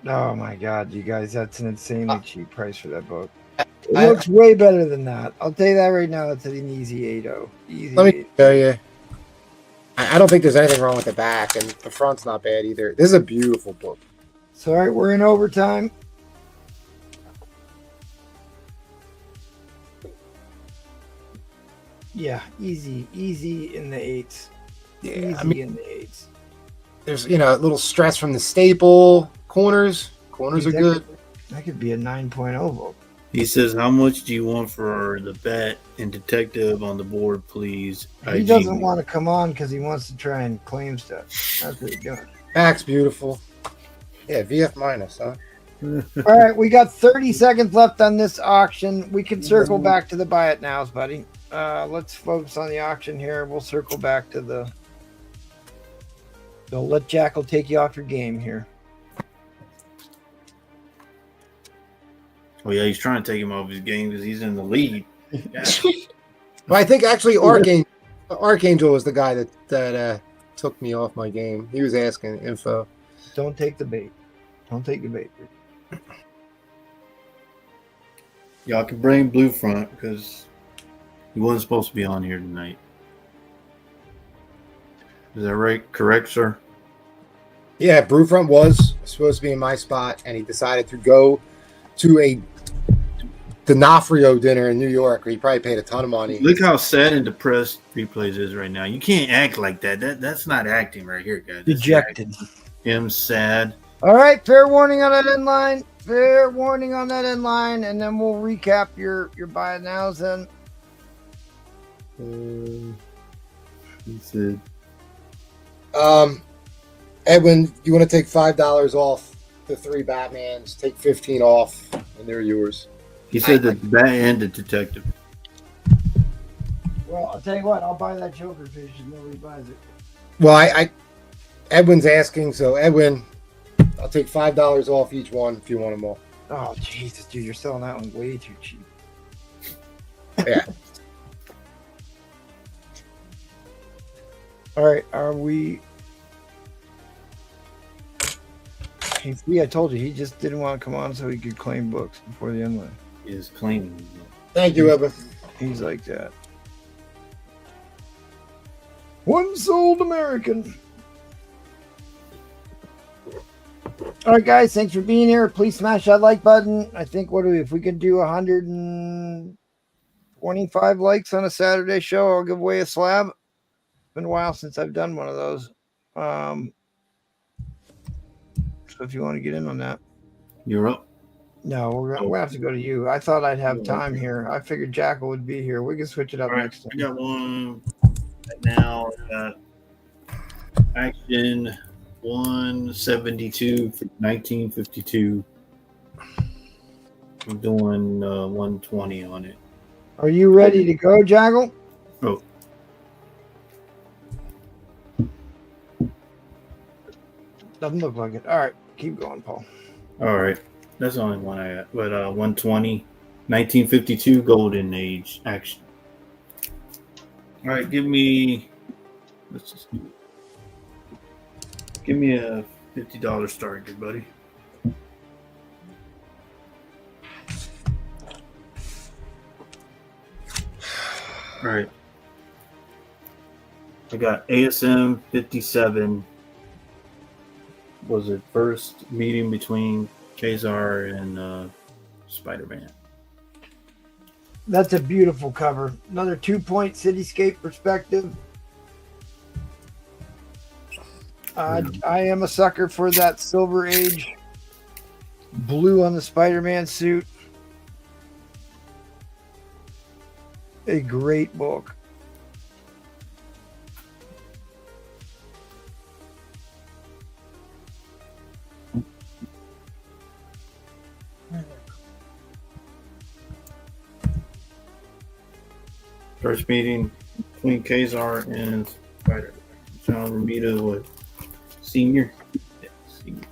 Speaker 1: Oh my God, you guys, that's an insanely cheap price for that book. It
Speaker 5: I-
Speaker 1: looks way better than that. I'll tell you that right now. It's an easy 8.0. Easy.
Speaker 5: Let me tell you. I don't think there's anything wrong with the back, and the front's not bad either. This is a beautiful book.
Speaker 1: Sorry, we're in overtime. Yeah, easy in the 8s.
Speaker 5: Yeah,
Speaker 1: Easy
Speaker 5: I mean,
Speaker 1: in the 8s.
Speaker 5: there's a little stress from the staple corners. Corners are
Speaker 1: Dude,
Speaker 5: good.
Speaker 1: That could be a 9.0 vote.
Speaker 4: He says, "How much do you want for the bet and detective on the board, please?"
Speaker 1: He
Speaker 4: IG.
Speaker 1: doesn't want to come on because he wants to try and claim stuff. That's what he's doing.
Speaker 5: Back's beautiful. Yeah, VF minus, huh?
Speaker 1: All right, we got 30 seconds left on this auction. We can circle back to the buy it nows, buddy. Let's focus on the auction here. We'll circle back to the. Don't let Jackal take you off your game here.
Speaker 4: Oh yeah, he's trying to take him off his game because he's in the lead. Yeah.
Speaker 5: Well, I think actually Archangel was the guy that took me off my game. He was asking info.
Speaker 1: Don't take the bait. Don't take the bait.
Speaker 4: Y'all can bring Blue Front because he wasn't supposed to be on here tonight. Is that right? Correct, sir?
Speaker 5: Yeah, Brewfront was supposed to be in my spot, and he decided to go to a D'Onofrio dinner in New York, where he probably paid a ton of money.
Speaker 4: Look how sad and depressed Replays is right now. You can't act like that. That's not acting right here, guys. That's
Speaker 1: Dejected.
Speaker 4: him sad.
Speaker 1: All right, fair warning on that end line. Fair warning on that end line, and then we'll recap your buy it nows then.
Speaker 4: He said,
Speaker 5: Edwin, you want to take $5 off the 3 Batmans? Take 15 off, and they're yours.
Speaker 4: he said that the bat and the detective.
Speaker 1: Well, I'll tell you what, I'll buy that Joker fish if nobody buys it.
Speaker 5: Well, I Edwin's asking, so Edwin, I'll take $5 off each one if you want them all.
Speaker 1: Oh, Jesus, dude, you're selling that one way too cheap.
Speaker 5: Yeah.
Speaker 1: All right, are we... Hey, see, I told you, he just didn't want to come on so he could claim books before the end line.
Speaker 4: He is claiming.
Speaker 5: Thank you, Edwin.
Speaker 1: He's like that. One sold American. All right, guys, thanks for being here. Please smash that like button. I think if we could do 125 likes on a Saturday show, I'll give away a slab. It's been a while since I've done one of those. So if you want to get in on that.
Speaker 4: You're up.
Speaker 1: No, we'll have to go to you. I thought I'd have time here. I figured Jackal would be here. We can switch it up
Speaker 4: All right,
Speaker 1: next time.
Speaker 4: I got one right now. Action 172 for 1952. I'm doing 120 on it.
Speaker 1: Are you ready to go, Jackal?
Speaker 4: Oh,
Speaker 1: Doesn't look like it. All right, keep going, Paul.
Speaker 4: all right. That's the only one I got. But 120, 1952 Golden Age action. All right, give me a $50 start, good buddy. All right. I got ASM 57. Was it first meeting between Kazar and Spider-Man?
Speaker 1: That's a beautiful cover. Another 2-point cityscape perspective. I am a sucker for that Silver Age blue on the Spider-Man suit. A great book.
Speaker 4: First meeting between Kazar and Spider-Man. John Romita, what? Senior? Yeah, senior.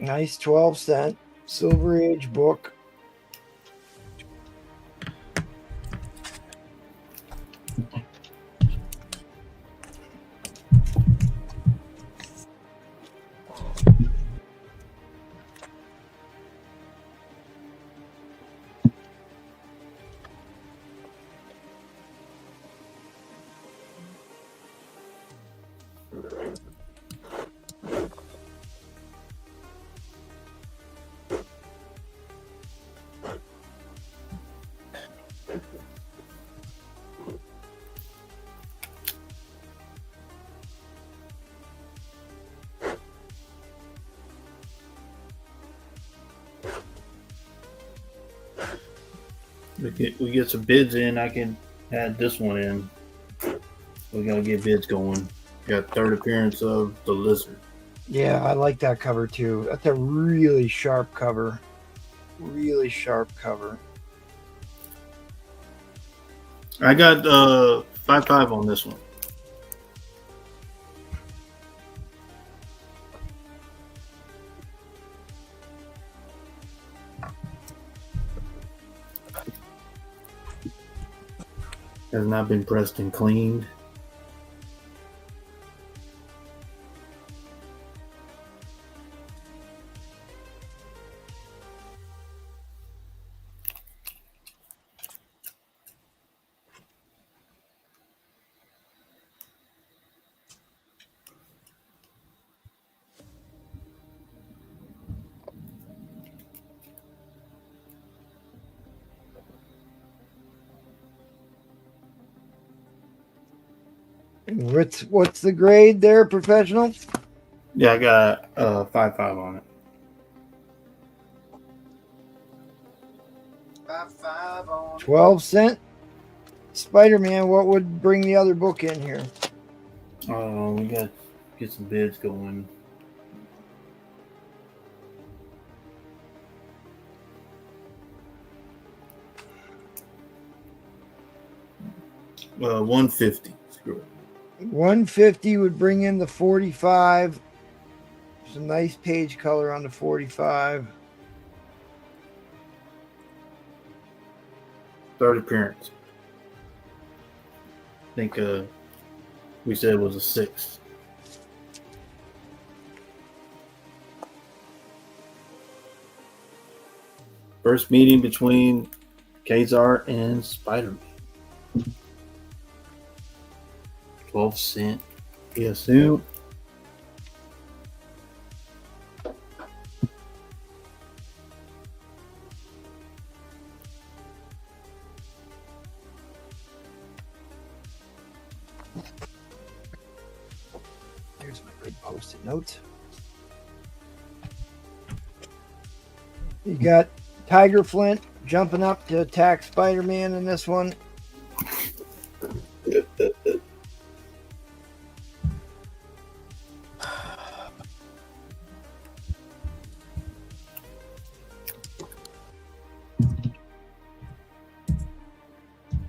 Speaker 1: Nice 12-cent Silver Age book.
Speaker 4: we get some bids in, I can add this one in. We gotta get bids going. Got third appearance of the Lizard.
Speaker 1: Yeah, I like that cover too. That's a really sharp cover. Really sharp cover.
Speaker 4: I got 5.5 on this one. Has not been pressed and cleaned.
Speaker 1: What's the grade there, professional?
Speaker 4: Yeah, I got 5.5 on it.
Speaker 5: 5.5 on
Speaker 1: 12-cent. Spider-Man, what would bring the other book in here?
Speaker 4: We got to get some bids going. $150. Screw it.
Speaker 1: 150 would bring in the 45. Some nice page color on the 45.
Speaker 4: Third appearance. I think we said it was a 6. First meeting between Kazar and Spider-Man. 12-cent. Yes, new.
Speaker 1: Here's my good post-it notes. You got Tiger Flint jumping up to attack Spider-Man in this one.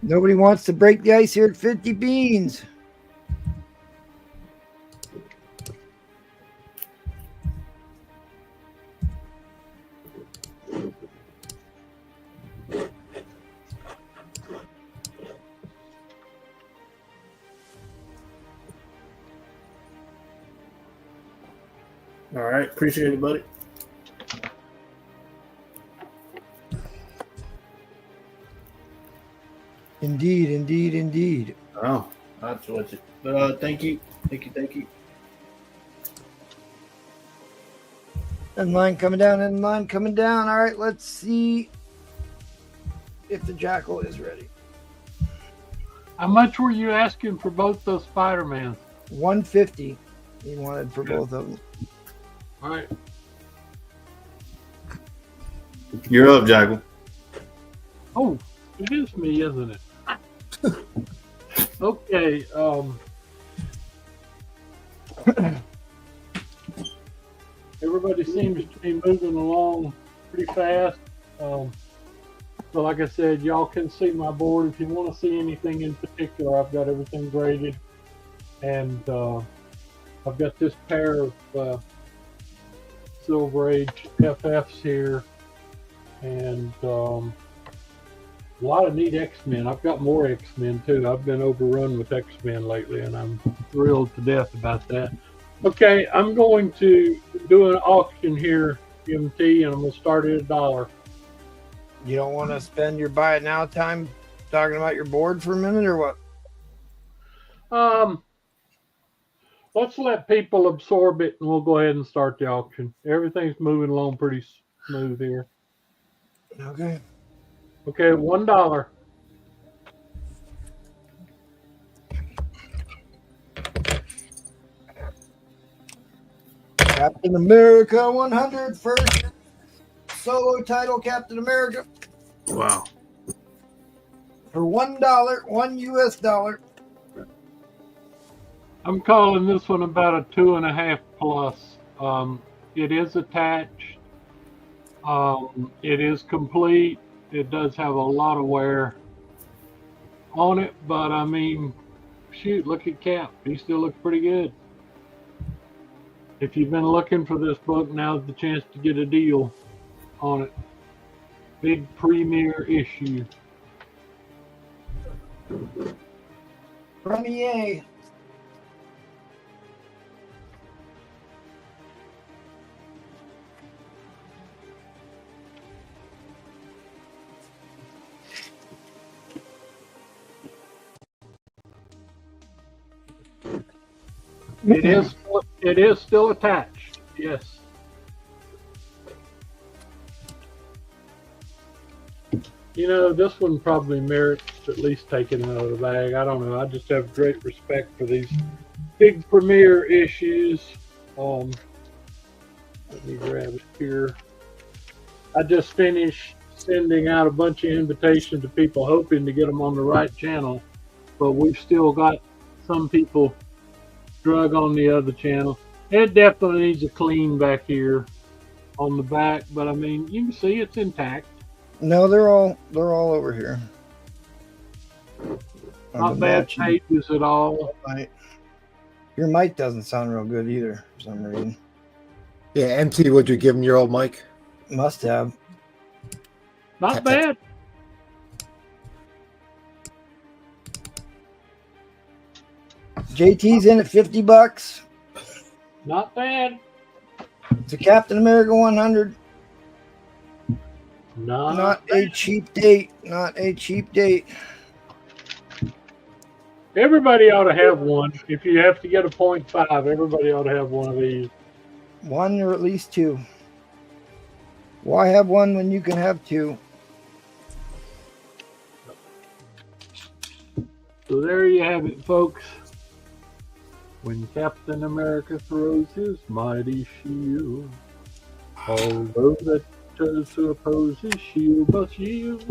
Speaker 1: Nobody wants to break the ice here at 50 beans.
Speaker 4: All right, appreciate it, buddy.
Speaker 1: Indeed, indeed, indeed.
Speaker 4: Oh, that's what it. But thank you.
Speaker 1: End line coming down, end line coming down. All right, let's see if the Jackal is ready.
Speaker 6: How much were you asking for both those Spider-Mans?
Speaker 1: 150 he wanted for both of them.
Speaker 6: All right.
Speaker 4: You're up, Jackal.
Speaker 6: Oh, it is me, isn't it? Okay. Everybody seems to be moving along pretty fast. So like I said, y'all can see my board. If you want to see anything in particular, I've got everything graded. And I've got this pair of Silver Age FFs here. And a lot of neat X-Men. I've got more X-Men too. I've been overrun with X-Men lately, and I'm thrilled to death about that. Okay, I'm going to do an auction here, MT, and I'm going to start at $1.
Speaker 1: You don't want to spend your buy it now time talking about your board for a minute or what?
Speaker 6: Let's let people absorb it, and we'll go ahead and start the auction. Everything's moving along pretty smooth here.
Speaker 1: Okay.
Speaker 6: Okay, $1.
Speaker 1: Captain America 100, first solo title, Captain America.
Speaker 4: Wow.
Speaker 1: For $1, $1 US.
Speaker 6: I'm calling this one about a 2.5 plus. It is attached. It is complete. It does have a lot of wear on it, but I mean, shoot, look at Cap. He still looks pretty good. If you've been looking for this book, now's the chance to get a deal on it. Big premiere issue.
Speaker 1: Premier.
Speaker 6: It is still attached. Yes. You know, this one probably merits at least taking it out of the bag. I don't know. I just have great respect for these big premiere issues. Let me grab it here. I just finished sending out a bunch of invitations to people hoping to get them on the right channel, but we've still got some people drug on the other channel. It definitely needs a clean back here on the back, but I mean, you can see it's intact.
Speaker 1: No, they're all over here.
Speaker 6: Not bad pages at all.
Speaker 1: Right. Your mic doesn't sound real good either for some reason.
Speaker 5: Yeah, MT, would you give him your old mic?
Speaker 1: Must have.
Speaker 6: Not bad.
Speaker 1: JT's in at $50.
Speaker 6: Not bad.
Speaker 1: It's a Captain America 100. Not a cheap date. Not a cheap date.
Speaker 6: Everybody ought to have one. If you have to get a 0.5, everybody ought to have one of these.
Speaker 1: One or at least two. Why have one when you can have two?
Speaker 6: So there you have it, folks. When Captain America throws his mighty shield, all those that turns to oppose his shield must yield.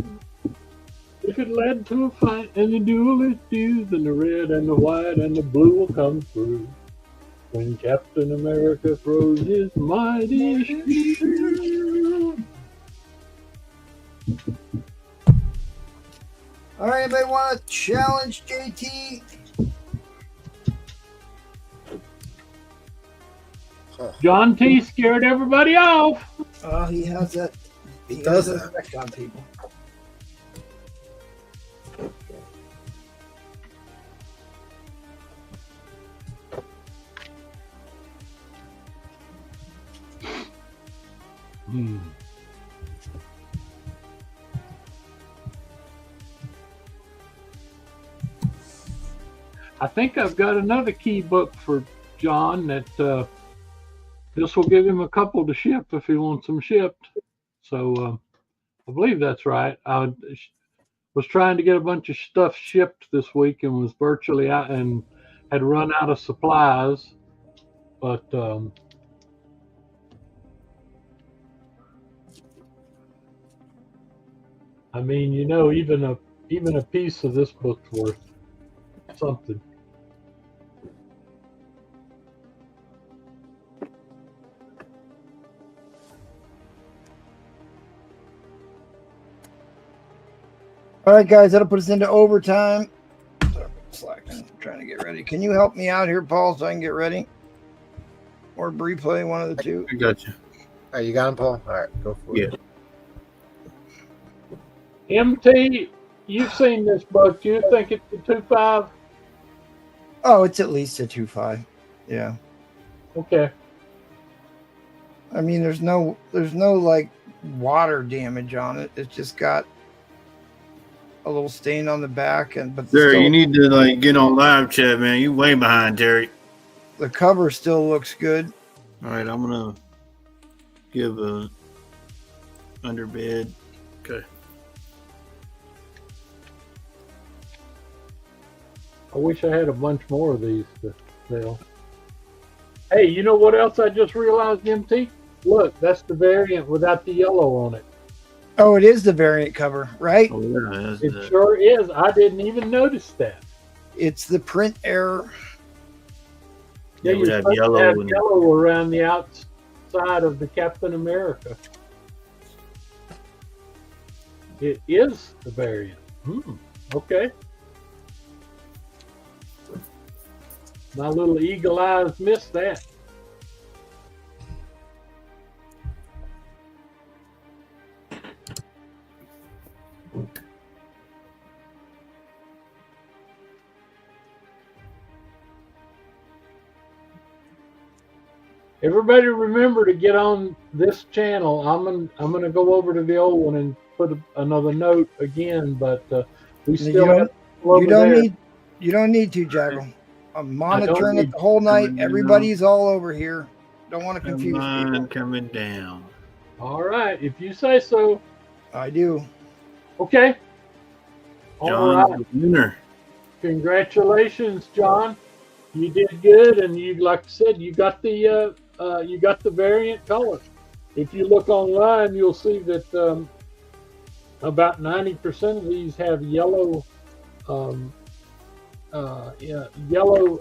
Speaker 6: If it led to a fight and the duel is due, then the red and the white and the blue will come through. When Captain America throws his mighty shield.
Speaker 1: All right, anybody want to challenge JT?
Speaker 6: John T scared everybody off.
Speaker 1: Oh, he has that. He
Speaker 5: Does
Speaker 1: has
Speaker 5: that?
Speaker 1: effect on people.
Speaker 6: I think I've got another key book for John that this will give him a couple to ship if he wants them shipped. So I believe that's right. I was trying to get a bunch of stuff shipped this week and was virtually out and had run out of supplies. But I mean, you know, even a piece of this book's worth something.
Speaker 1: All right, guys, that'll put us into overtime. I'm trying to get ready. Can you help me out here, Paul, so I can get ready? Or replay, one of the two.
Speaker 4: I got you.
Speaker 5: All right, you got him, Paul? All right, go for it.
Speaker 6: MT, you've seen this book. Do you think it's a 2.5?
Speaker 1: Oh, it's at least a 2.5. Yeah.
Speaker 6: Okay.
Speaker 1: I mean, there's no like water damage on it. It's just got a little stain on the back, but
Speaker 4: There,
Speaker 1: still,
Speaker 4: you need to like get on live chat, man. You way behind, Terry.
Speaker 1: the cover still looks good.
Speaker 4: All right, I'm gonna give a underbid. Okay.
Speaker 6: I wish I had a bunch more of these to sell. Hey, you know what else I just realized, MT? Look, that's the variant without the yellow on it.
Speaker 1: Oh, it is the variant cover, right?
Speaker 4: Oh yeah, that's
Speaker 6: It
Speaker 4: the-
Speaker 6: sure is. I didn't even notice that.
Speaker 1: It's the print error.
Speaker 4: yeah, we
Speaker 6: you're
Speaker 4: have
Speaker 6: supposed to
Speaker 4: yellow
Speaker 6: have
Speaker 4: and
Speaker 6: yellow around the outside of the Captain America. It is the variant. Okay. My little eagle eyes missed that. Everybody remember to get on this channel. I'm gonna go over to the old one and put another note again, but we still have people
Speaker 1: You
Speaker 6: over
Speaker 1: don't
Speaker 6: there.
Speaker 1: you don't need to, Jackal. I'm monitoring it
Speaker 6: need
Speaker 1: the whole night.
Speaker 4: to.
Speaker 1: Everybody's all over here. Don't want to
Speaker 4: come
Speaker 1: confuse
Speaker 4: on,
Speaker 1: people.
Speaker 4: coming down.
Speaker 6: All right, if you say so.
Speaker 1: I do.
Speaker 6: Okay. All
Speaker 4: John's
Speaker 6: right.
Speaker 4: the winner.
Speaker 6: Congratulations, John. You did good, and you, like I said, you got the variant color. If you look online, you'll see that about 90% of these have yellow, yellow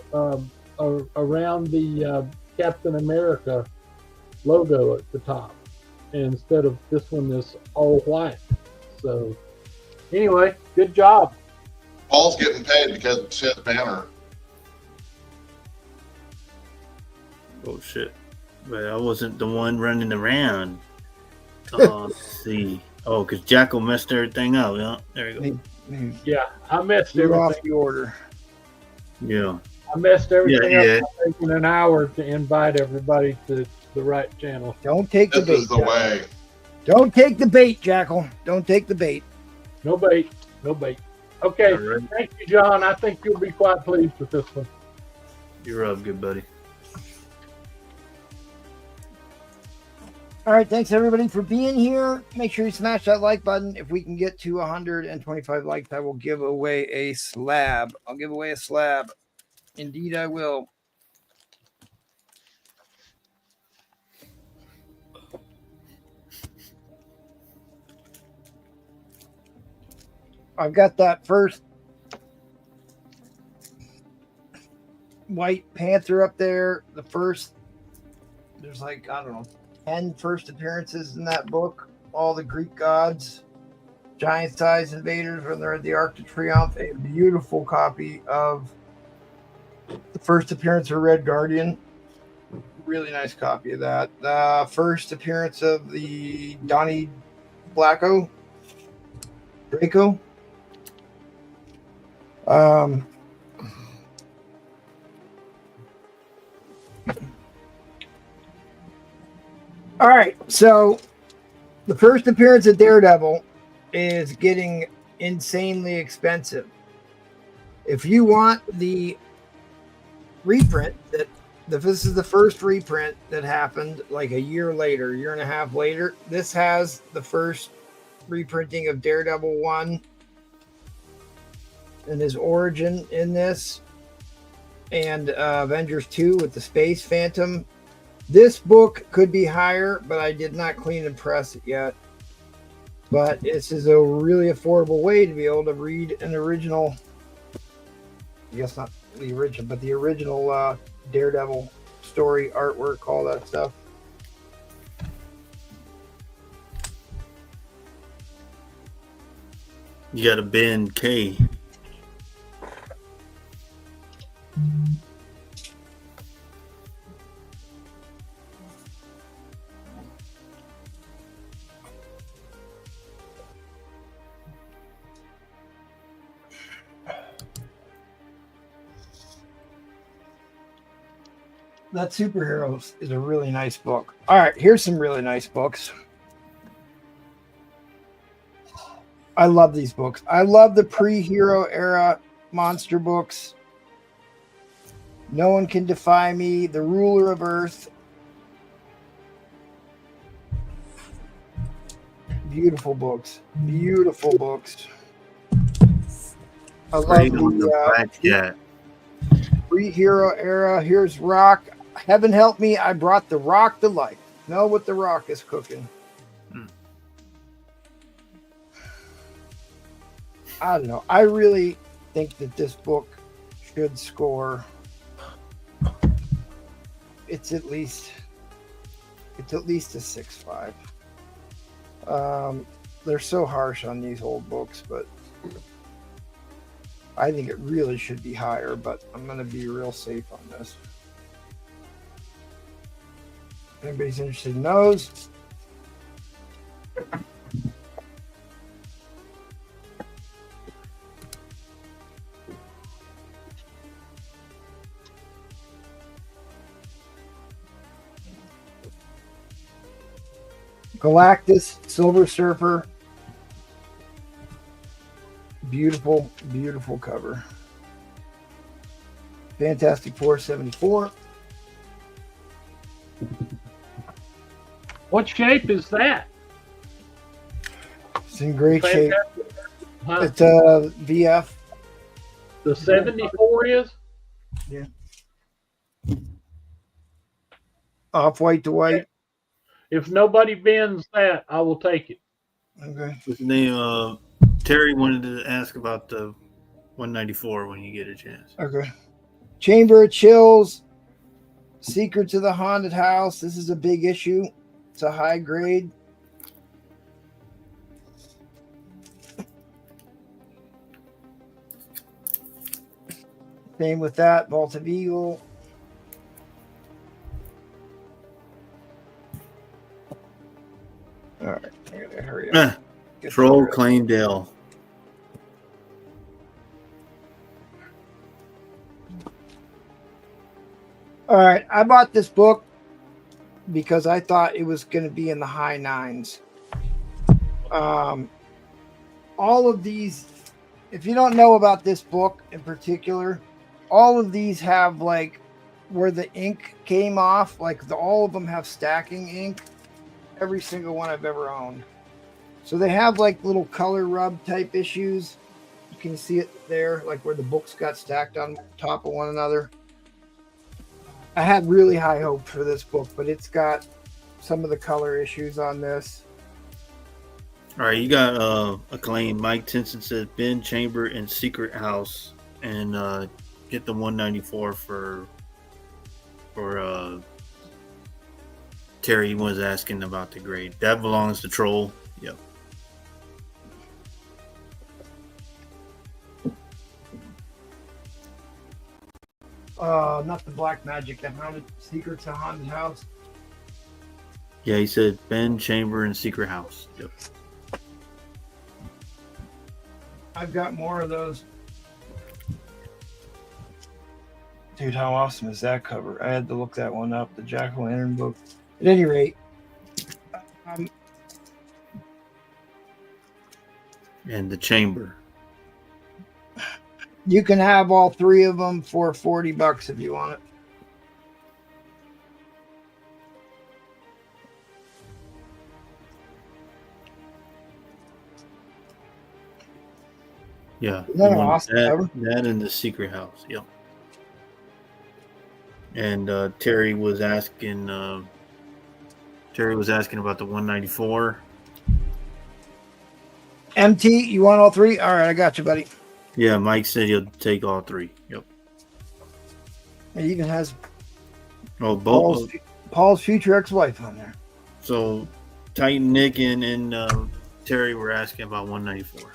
Speaker 6: around the Captain America logo at the top, instead of this one is all white. So, anyway, good job.
Speaker 3: Paul's getting paid because it's his banner.
Speaker 4: Oh shit! But I wasn't the one running around. Let's see. Oh, because Jackal messed everything up. Yeah, there you go.
Speaker 6: Yeah, I messed
Speaker 1: You're off
Speaker 6: everything.
Speaker 1: the order.
Speaker 4: Yeah.
Speaker 6: I messed everything
Speaker 4: Yeah,
Speaker 6: up by taking an hour to invite everybody to the right channel.
Speaker 1: Don't take the
Speaker 3: This
Speaker 1: bait.
Speaker 3: is the
Speaker 1: Jackal.
Speaker 3: way.
Speaker 1: Don't take the bait, Jackal. Don't take the bait.
Speaker 6: No bait, no bait. Okay,
Speaker 4: All right.
Speaker 6: thank you, John. I think you'll be quite pleased with this one.
Speaker 4: You're up, good buddy.
Speaker 1: All right, thanks everybody for being here. Make sure you smash that like button. If we can get to 125 likes, I will give away a slab. I'll give away a slab. Indeed, I will. I've got that first White Panther up there. The first, there's like, I don't know, 10 first appearances in that book. All the Greek gods, giant sized invaders when they're at the Arc de Triomphe. A beautiful copy of the first appearance of Red Guardian. Really nice copy of that. The first appearance of the Donnie Draco. All right, so the first appearance of Daredevil is getting insanely expensive. If you want the reprint this is the first reprint that happened like a year and a half later. This has the first reprinting of Daredevil 1 and his origin in this, and Avengers 2 with the Space Phantom. This book could be higher, but I did not clean and press it yet. But this is a really affordable way to be able to read an original, I guess not the original, but the original Daredevil story, artwork, all that stuff.
Speaker 4: You got a Ben K.
Speaker 1: That Superheroes is a really nice book. All right, here's some really nice books. I love these books. I love the pre-hero era monster books. No One Can Defy Me, The Ruler of Earth. Beautiful books. Beautiful books. I love
Speaker 4: Afraid on the
Speaker 1: the
Speaker 4: Black Cat.
Speaker 1: pre-hero era. Here's Rock. Heaven help me, I brought the Rock to life. Know what the Rock is cooking. I don't know. I really think that this book should score. It's at least a 6.5. They're so harsh on these old books, but I think it really should be higher, but I'm going to be real safe on this. If anybody's interested in those. Galactus, Silver Surfer. Beautiful, beautiful cover. Fantastic Four 74.
Speaker 6: What shape is that?
Speaker 1: It's in great shape.
Speaker 6: Huh?
Speaker 1: It's a VF.
Speaker 6: The 74 is?
Speaker 1: Yeah. Off-white to white.
Speaker 6: If nobody bends that, I will take it.
Speaker 1: Okay.
Speaker 4: What's the name? Terry wanted to ask about the 194 when you get a chance.
Speaker 1: Okay. Chamber of Chills. Secrets of the Haunted House. This is a big issue. It's a high grade. Same with that. Vault of Eagle. All right. I gotta hurry up. Get
Speaker 4: Troll
Speaker 1: the-
Speaker 4: Claimdale.
Speaker 1: All right. I bought this book because I thought it was going to be in the high 9s. All of these, if you don't know about this book in particular, all of these have like where the ink came off, like all of them have stacking ink. Every single one I've ever owned. So they have like little color rub type issues. You can see it there, like where the books got stacked on top of one another. I had really high hopes for this book, but it's got some of the color issues on this.
Speaker 4: All right, you got Acclaim. Mike Tinson said Ben Chamber and Secret House, and get the 194 for Terry was asking about the grade. That belongs to Troll. Yep.
Speaker 1: Not the Black Magic, the Haunted Secrets of Haunted House.
Speaker 4: Yeah, he said Ben Chamber and Secret House. Yep.
Speaker 1: I've got more of those. Dude, how awesome is that cover? I had to look that one up, the Jack-o'-lantern book. At any rate,
Speaker 4: And the Chamber.
Speaker 1: you can have all three of them for $40 if you want it.
Speaker 4: Yeah.
Speaker 1: Isn't that
Speaker 4: the
Speaker 1: an
Speaker 4: one-
Speaker 1: awesome cover?
Speaker 4: that and the Secret House. Yep. And Terry was asking about the 194.
Speaker 1: MT, you want all three? All right, I got you, buddy.
Speaker 4: Yeah, Mike said he'll take all three. Yep.
Speaker 1: It even has
Speaker 4: Oh, both.
Speaker 1: Paul's future ex-wife on there.
Speaker 4: So Titan Nick and Terry were asking about 194.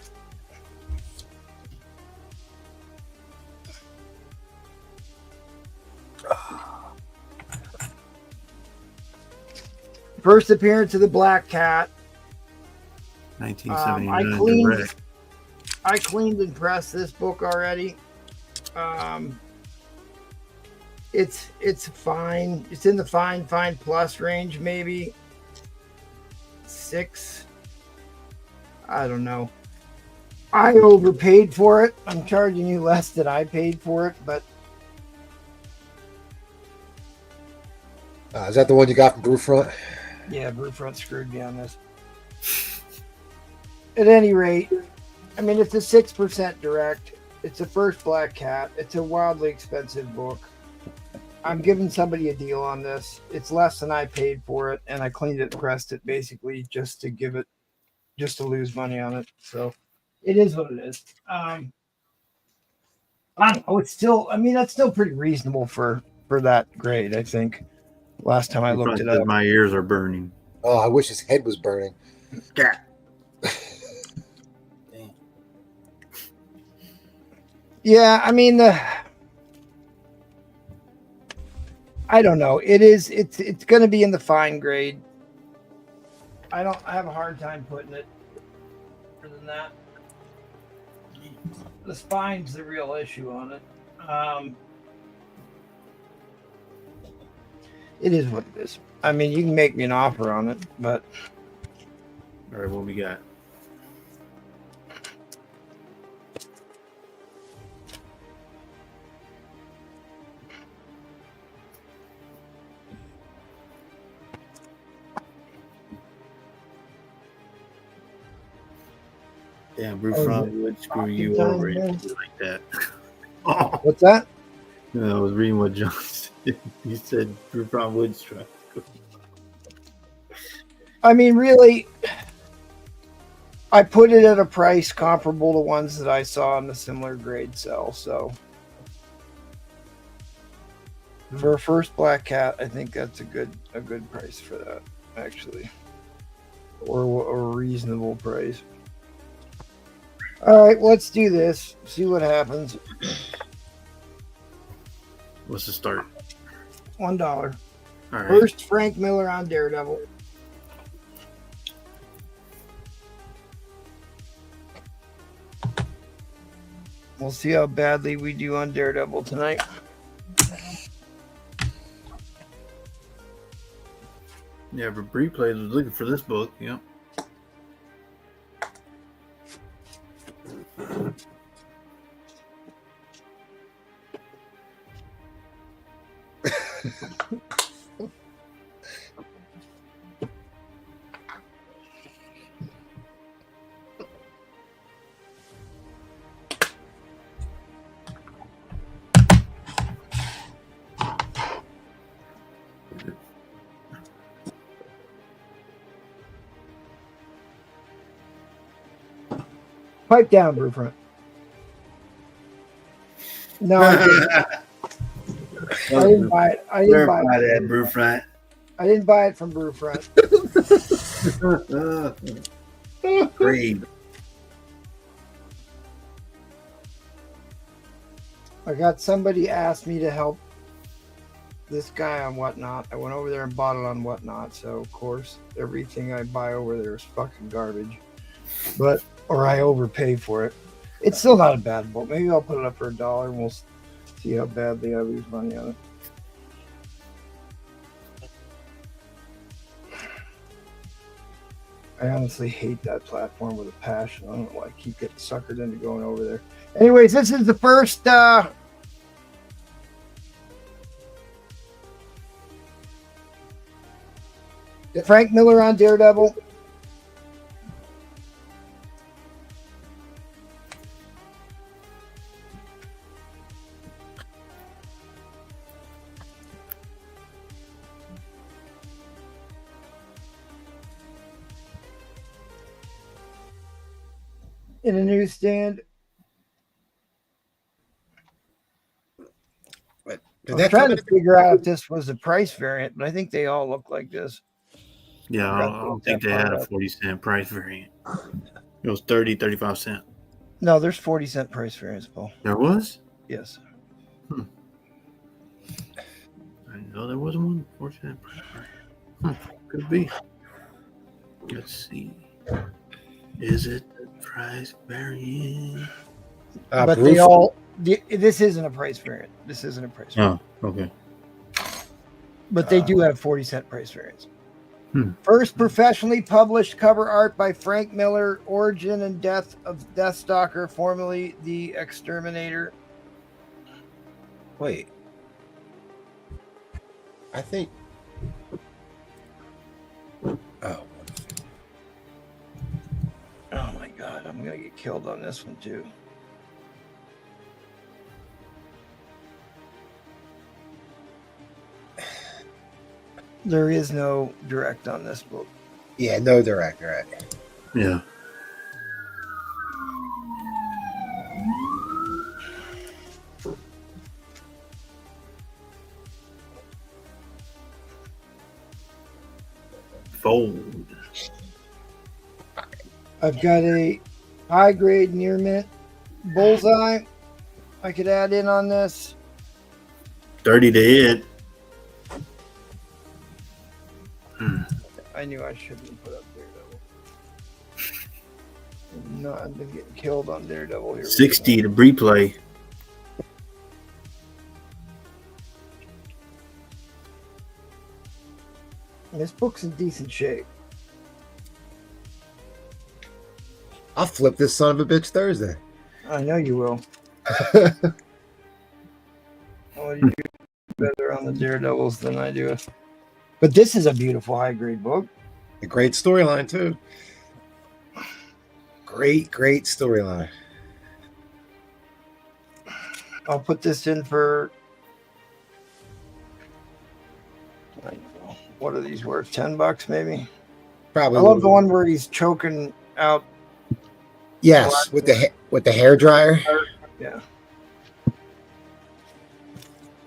Speaker 1: First appearance of the Black Cat.
Speaker 4: 1979 direct.
Speaker 1: I cleaned and pressed this book already. It's fine. It's in the fine plus range, maybe 6. I don't know. I overpaid for it. I'm charging you less than I paid for it, but
Speaker 5: Is that the one you got from Brewfront?
Speaker 1: yeah, Brewfront screwed me on this. At any rate, I mean, it's a 6% direct. It's a first Black Cat. It's a wildly expensive book. I'm giving somebody a deal on this. It's less than I paid for it, and I cleaned it and pressed it basically just to lose money on it. So It is what it is. I don't know. It's still. I mean, that's still pretty reasonable for that grade. I think. Last time I
Speaker 4: He
Speaker 1: looked
Speaker 4: probably
Speaker 1: it
Speaker 4: said
Speaker 1: up.
Speaker 4: my ears are burning.
Speaker 5: Oh, I wish his head was burning.
Speaker 4: Yeah.
Speaker 1: Yeah, I mean I don't know. It's going to be in the fine grade. I have a hard time putting it other than that. The spine's the real issue on it. It is what it is. I mean, you can make me an offer on it, but
Speaker 4: All right, what we got? Damn, Brute
Speaker 1: Oh,
Speaker 4: Front
Speaker 1: is
Speaker 4: would screw you
Speaker 1: Time,
Speaker 4: over
Speaker 1: man.
Speaker 4: if you like that. Oh,
Speaker 1: what's that?
Speaker 4: no, I was reading what John said. He said Brute Front would strike.
Speaker 1: I mean, really, I put it at a price comparable to ones that I saw in the similar grade sell. So for a first black cat, I think that's a good price for that, actually, or a reasonable price. All right, let's do this. See what happens.
Speaker 4: What's the start?
Speaker 1: $1.
Speaker 4: All right.
Speaker 1: First, Frank Miller on Daredevil. We'll see how badly we do on Daredevil tonight.
Speaker 4: Yeah, but Bree Plays was looking for this book. Yep.
Speaker 1: Pipe down, Brewfront. No, I didn't buy it. I didn't buy it.
Speaker 4: that Brute Front.
Speaker 1: I didn't buy it from Brewfront.
Speaker 4: Great.
Speaker 1: I got somebody asked me to help this guy on Whatnot. I went over there and bought it on Whatnot. So of course, everything I buy over there is fucking garbage. Or I overpay for it. It's still not a bad book. Maybe I'll put it up for $1 and we'll see how badly I lose money on it. I honestly hate that platform with a passion. I don't know why I keep getting suckered into going over there. Anyways, this is the first Frank Miller on Daredevil. In a newsstand. I was trying to figure out if this was a price variant, but I think they all look like this.
Speaker 4: Yeah, I don't think they had a 40-cent price variant. It was 35 cents.
Speaker 1: No, there's 40-cent price variants, Paul.
Speaker 4: There was?
Speaker 1: Yes.
Speaker 4: I didn't know there wasn't one 40-cent price variant. Could be. Let's see. Is it the price variant?
Speaker 1: But they all. This isn't a price variant. This isn't a price variant.
Speaker 4: Oh, okay.
Speaker 1: But they do have 40-cent price variants. First professionally published cover art by Frank Miller, Origin and Death of Deathstalker, formerly the Exterminator.
Speaker 5: Wait. I think. Oh.
Speaker 1: Oh my God, I'm going to get killed on this one too. There is no direct on this book.
Speaker 5: Yeah, no direct, right?
Speaker 4: Yeah. cold.
Speaker 1: I've got a high grade near mint bullseye I could add in on this.
Speaker 4: 30 to hit.
Speaker 1: I knew I shouldn't put up Daredevil. No, I've been getting killed on Daredevil here.
Speaker 4: 60 to replay.
Speaker 1: This book's in decent shape.
Speaker 5: I'll flip this son of a bitch Thursday.
Speaker 1: I know you will. Oh, you do better on the Daredevils than I do. But this is a beautiful high grade book.
Speaker 5: A great storyline too. Great storyline.
Speaker 1: I'll put this in for, I don't know, what are these worth? $10 maybe?
Speaker 5: Probably.
Speaker 1: I love the one where he's choking out.
Speaker 5: Yes, with the hair dryer.
Speaker 1: Yeah.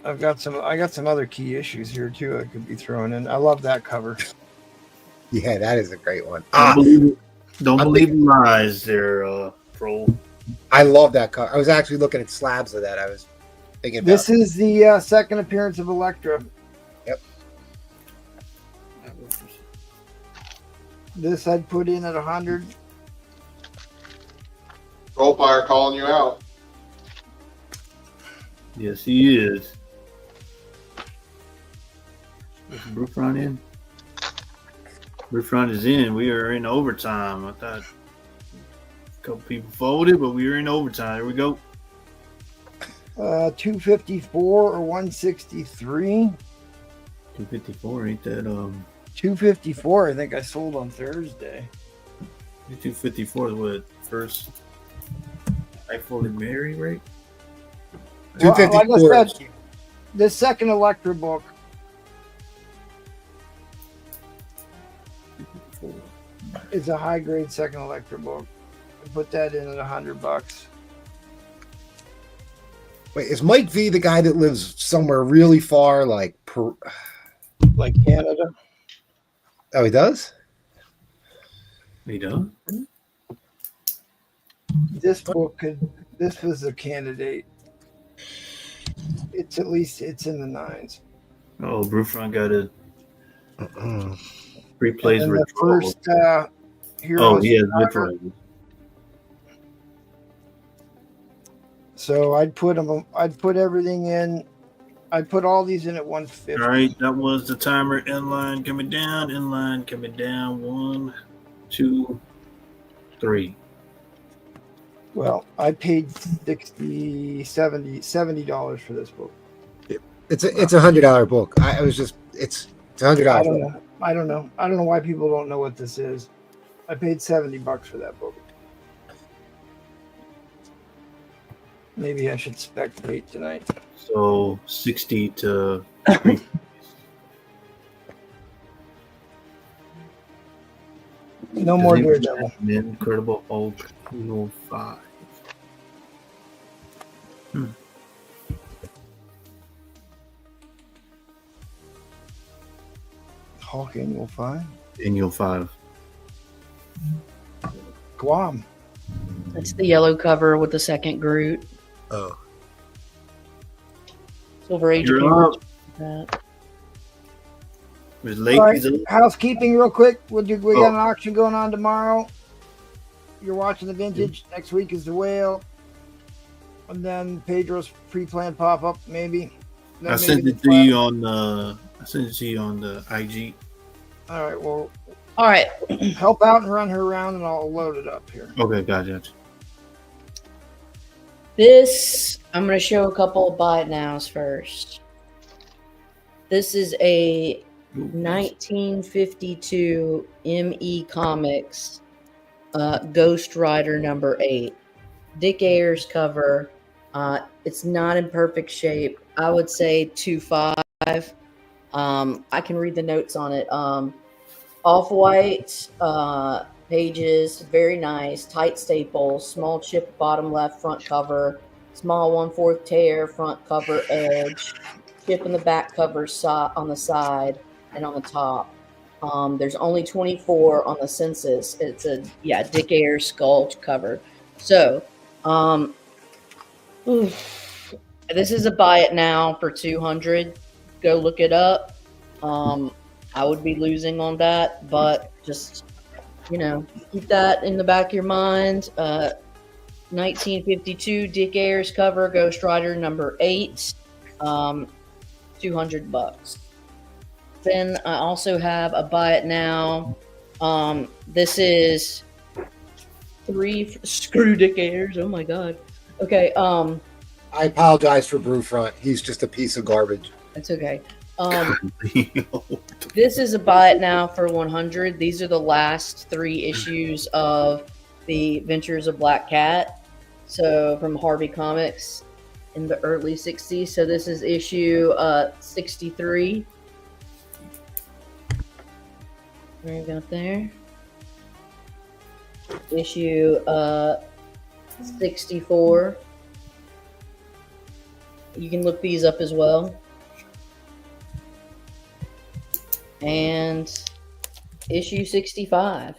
Speaker 1: I got some other key issues here too I could be throwing in. I love that cover.
Speaker 5: Yeah, that is a great one.
Speaker 4: Don't believe lies there, Troll.
Speaker 5: I love that cover. I was actually looking at slabs of that. I was thinking about
Speaker 1: This is the second appearance of Elektra.
Speaker 5: Yep.
Speaker 1: This I'd put in at 100.
Speaker 3: Trollfire calling you out.
Speaker 4: Yes, he is. Broofron in. Broofron is in. We are in overtime. I thought a couple people folded, but we are in overtime. Here we go.
Speaker 1: 254 or 163.
Speaker 4: 254 ain't that
Speaker 1: 254. I think I sold on Thursday.
Speaker 4: 254 is what first I folded Mary, right?
Speaker 1: Well, like
Speaker 5: 254.
Speaker 1: I said, the second Elektra book. It's a high grade second Elektra book. I put that in at $100.
Speaker 5: Wait, is Mike V the guy that lives somewhere really far, like
Speaker 1: Like Canada.
Speaker 5: Oh, he does?
Speaker 4: He done?
Speaker 1: This book this was a candidate. It's in the 9s.
Speaker 4: Oh, Broofron got a replays
Speaker 1: And the
Speaker 4: ritual.
Speaker 1: first Heroes.
Speaker 4: Oh, he has
Speaker 1: Survivor.
Speaker 4: ritual.
Speaker 1: So I'd put everything in. I'd put all these in at 150.
Speaker 4: All right, that was the timer. Inline coming down. Inline coming down. 1, 2, 3.
Speaker 1: Well, I paid $70 for this book.
Speaker 5: It's a $100 book. It's $100.
Speaker 1: I don't know why people don't know what this is. I paid $70 for that book. Maybe I should spectate tonight.
Speaker 4: So 60 to
Speaker 1: No more Daredevil.
Speaker 4: Incredible Hulk 205.
Speaker 1: Hulk Annual 5.
Speaker 4: Annual 5.
Speaker 1: Guam.
Speaker 2: That's the yellow cover with the second Groot.
Speaker 5: Oh.
Speaker 2: Silver Age.
Speaker 4: You're
Speaker 2: appearance.
Speaker 4: up.
Speaker 2: That.
Speaker 4: It's late.
Speaker 1: All right,
Speaker 4: He's up.
Speaker 1: housekeeping real quick. We got an auction going on tomorrow. You're watching the vintage. Next week is the whale. And then Pedro's pre-planned pop-up, maybe. Then
Speaker 4: I
Speaker 1: maybe
Speaker 4: sent
Speaker 1: the
Speaker 4: it to you on the IG.
Speaker 1: All right, well,
Speaker 2: All right.
Speaker 1: help out and run her around, and I'll load it up here.
Speaker 4: Okay, gotcha.
Speaker 2: This, I'm going to show a couple of buy it nows first. This is a 1952 ME Comics Ghost Rider number 8. Dick Ayers cover. It's not in perfect shape. I would say 2.5. I can read the notes on it. Off-white pages, very nice. Tight staples, small chip bottom left front cover, small 1/4 tear front cover edge, chip in the back cover on the side and on the top. There's only 24 on the census. It's a Dick Ayers skull cover. So, this is a buy it now for 200. Go look it up. I would be losing on that, but just keep that in the back of your mind. 1952 Dick Ayers cover, Ghost Rider number 8, $200. Then I also have a buy it now. This is 3 screw Dick Ayers. Oh my god. Okay.
Speaker 5: I apologize for Brewfront. He's just a piece of garbage.
Speaker 2: That's okay. This is a buy it now for 100. These are the last 3 issues of the Adventures of Black Cat. So from Harvey Comics in the early 60s. So this is issue 63. There you go there. Issue 64. You can look these up as well. And issue 65.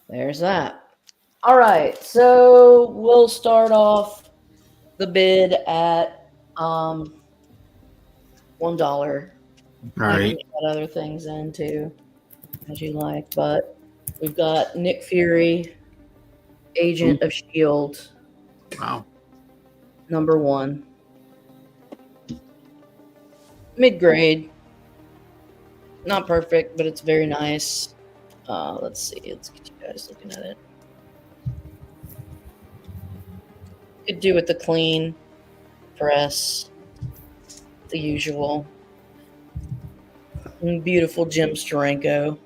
Speaker 2: There's that. All right, so we'll start off the bid at $1.
Speaker 4: All right.
Speaker 2: You can put other things in too, as you like, but we've got Nick Fury, Agent of S.H.I.E.L.D.
Speaker 4: Wow.
Speaker 2: number 1. Mid-grade. Not perfect, but it's very nice. Let's see. Let's get you guys looking at it. Could do with the clean press, the usual. And beautiful Jim Steranko.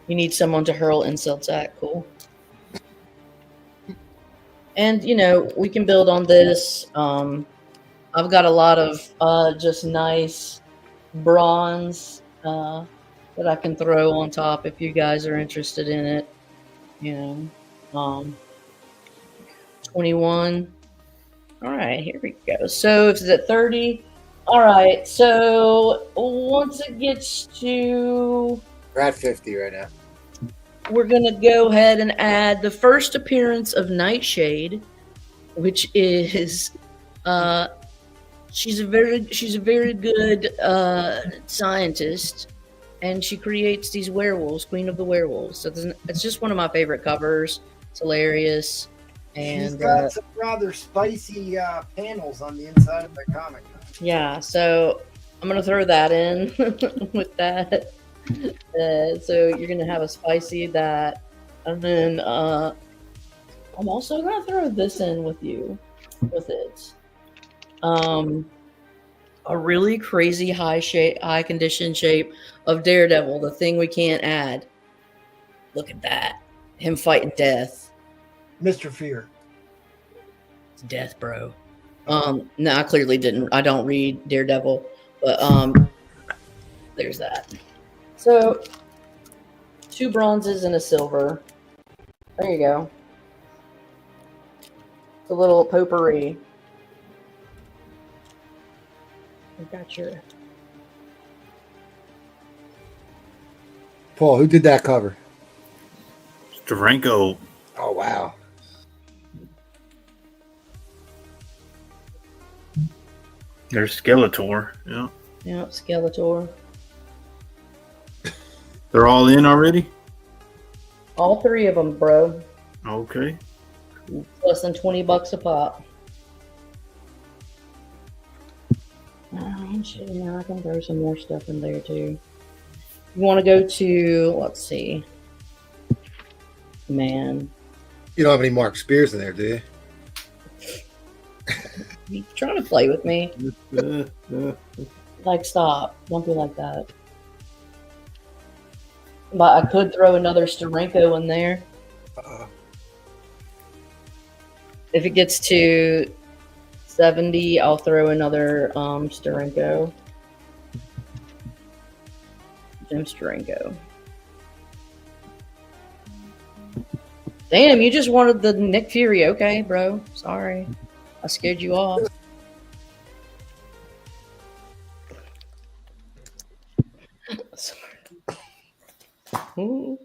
Speaker 2: You need someone to hurl insults at. Cool. And, we can build on this. I've got a lot of just nice bronze that I can throw on top if you guys are interested in it. 21. All right, here we go. So if it's at 30. All right, so once it gets to...
Speaker 5: We're at 50 right now.
Speaker 2: We're going to go ahead and add the first appearance of Nightshade, which is... she's a very good scientist, and she creates these werewolves, Queen of the Werewolves. So it's just one of my favorite covers. It's hilarious. And
Speaker 1: she's got some rather spicy panels on the inside of the comic.
Speaker 2: Yeah, so I'm going to throw that in with that. So you're going to have a spicy that. And then I'm also going to throw this in with you, with it. A really crazy high condition shape of Daredevil, the thing we can't add. Look at that. Him fighting death.
Speaker 1: Mr. Fear.
Speaker 2: It's death, bro. No, I clearly didn't. I don't read Daredevil, but there's that. So 2 bronzes and a silver. There you go. It's a little potpourri. I got your...
Speaker 5: Paul, who did that cover?
Speaker 4: Steranko.
Speaker 5: Oh, wow.
Speaker 4: There's Skeletor. Yeah.
Speaker 2: Yeah, Skeletor.
Speaker 4: They're all in already?
Speaker 2: All 3 of them, bro.
Speaker 4: Okay.
Speaker 2: Less than $20 a pop. Yeah, I can throw some more stuff in there too. You want to go to, let's see. Man.
Speaker 5: You don't have any Mark Spears in there, do you?
Speaker 2: You trying to play with me? Like, stop. Don't be like that. But I could throw another Steranko in there. If it gets to 70, I'll throw another Steranko. Jim Steranko. Damn, you just wanted the Nick Fury. Okay, bro. Sorry. I scared you off. Sorry. Ooh.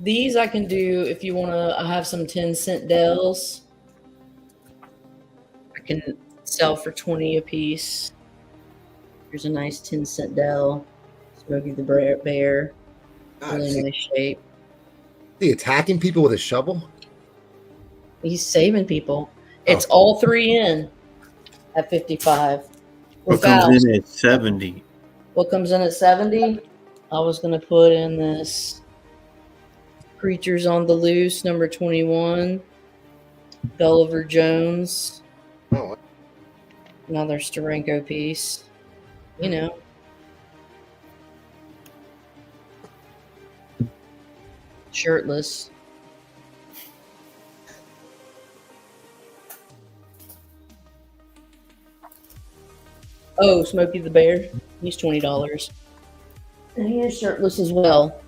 Speaker 2: These I can do if you want to. I have some 10-cent Dells. I can sell for 20 a piece. Here's a nice 10-cent Dell. Smokey the Bear. Really nice shape.
Speaker 5: Is he attacking people with a shovel?
Speaker 2: He's saving people. It's all 3 in at 55.
Speaker 4: What comes in at 70?
Speaker 2: What comes in at 70? I was going to put in this Creatures on the Loose, number 21. Gulliver Jones.
Speaker 5: Oh.
Speaker 2: Another Steranko piece. You know. Shirtless. Oh, Smokey the Bear. He's $20. And he is shirtless as well.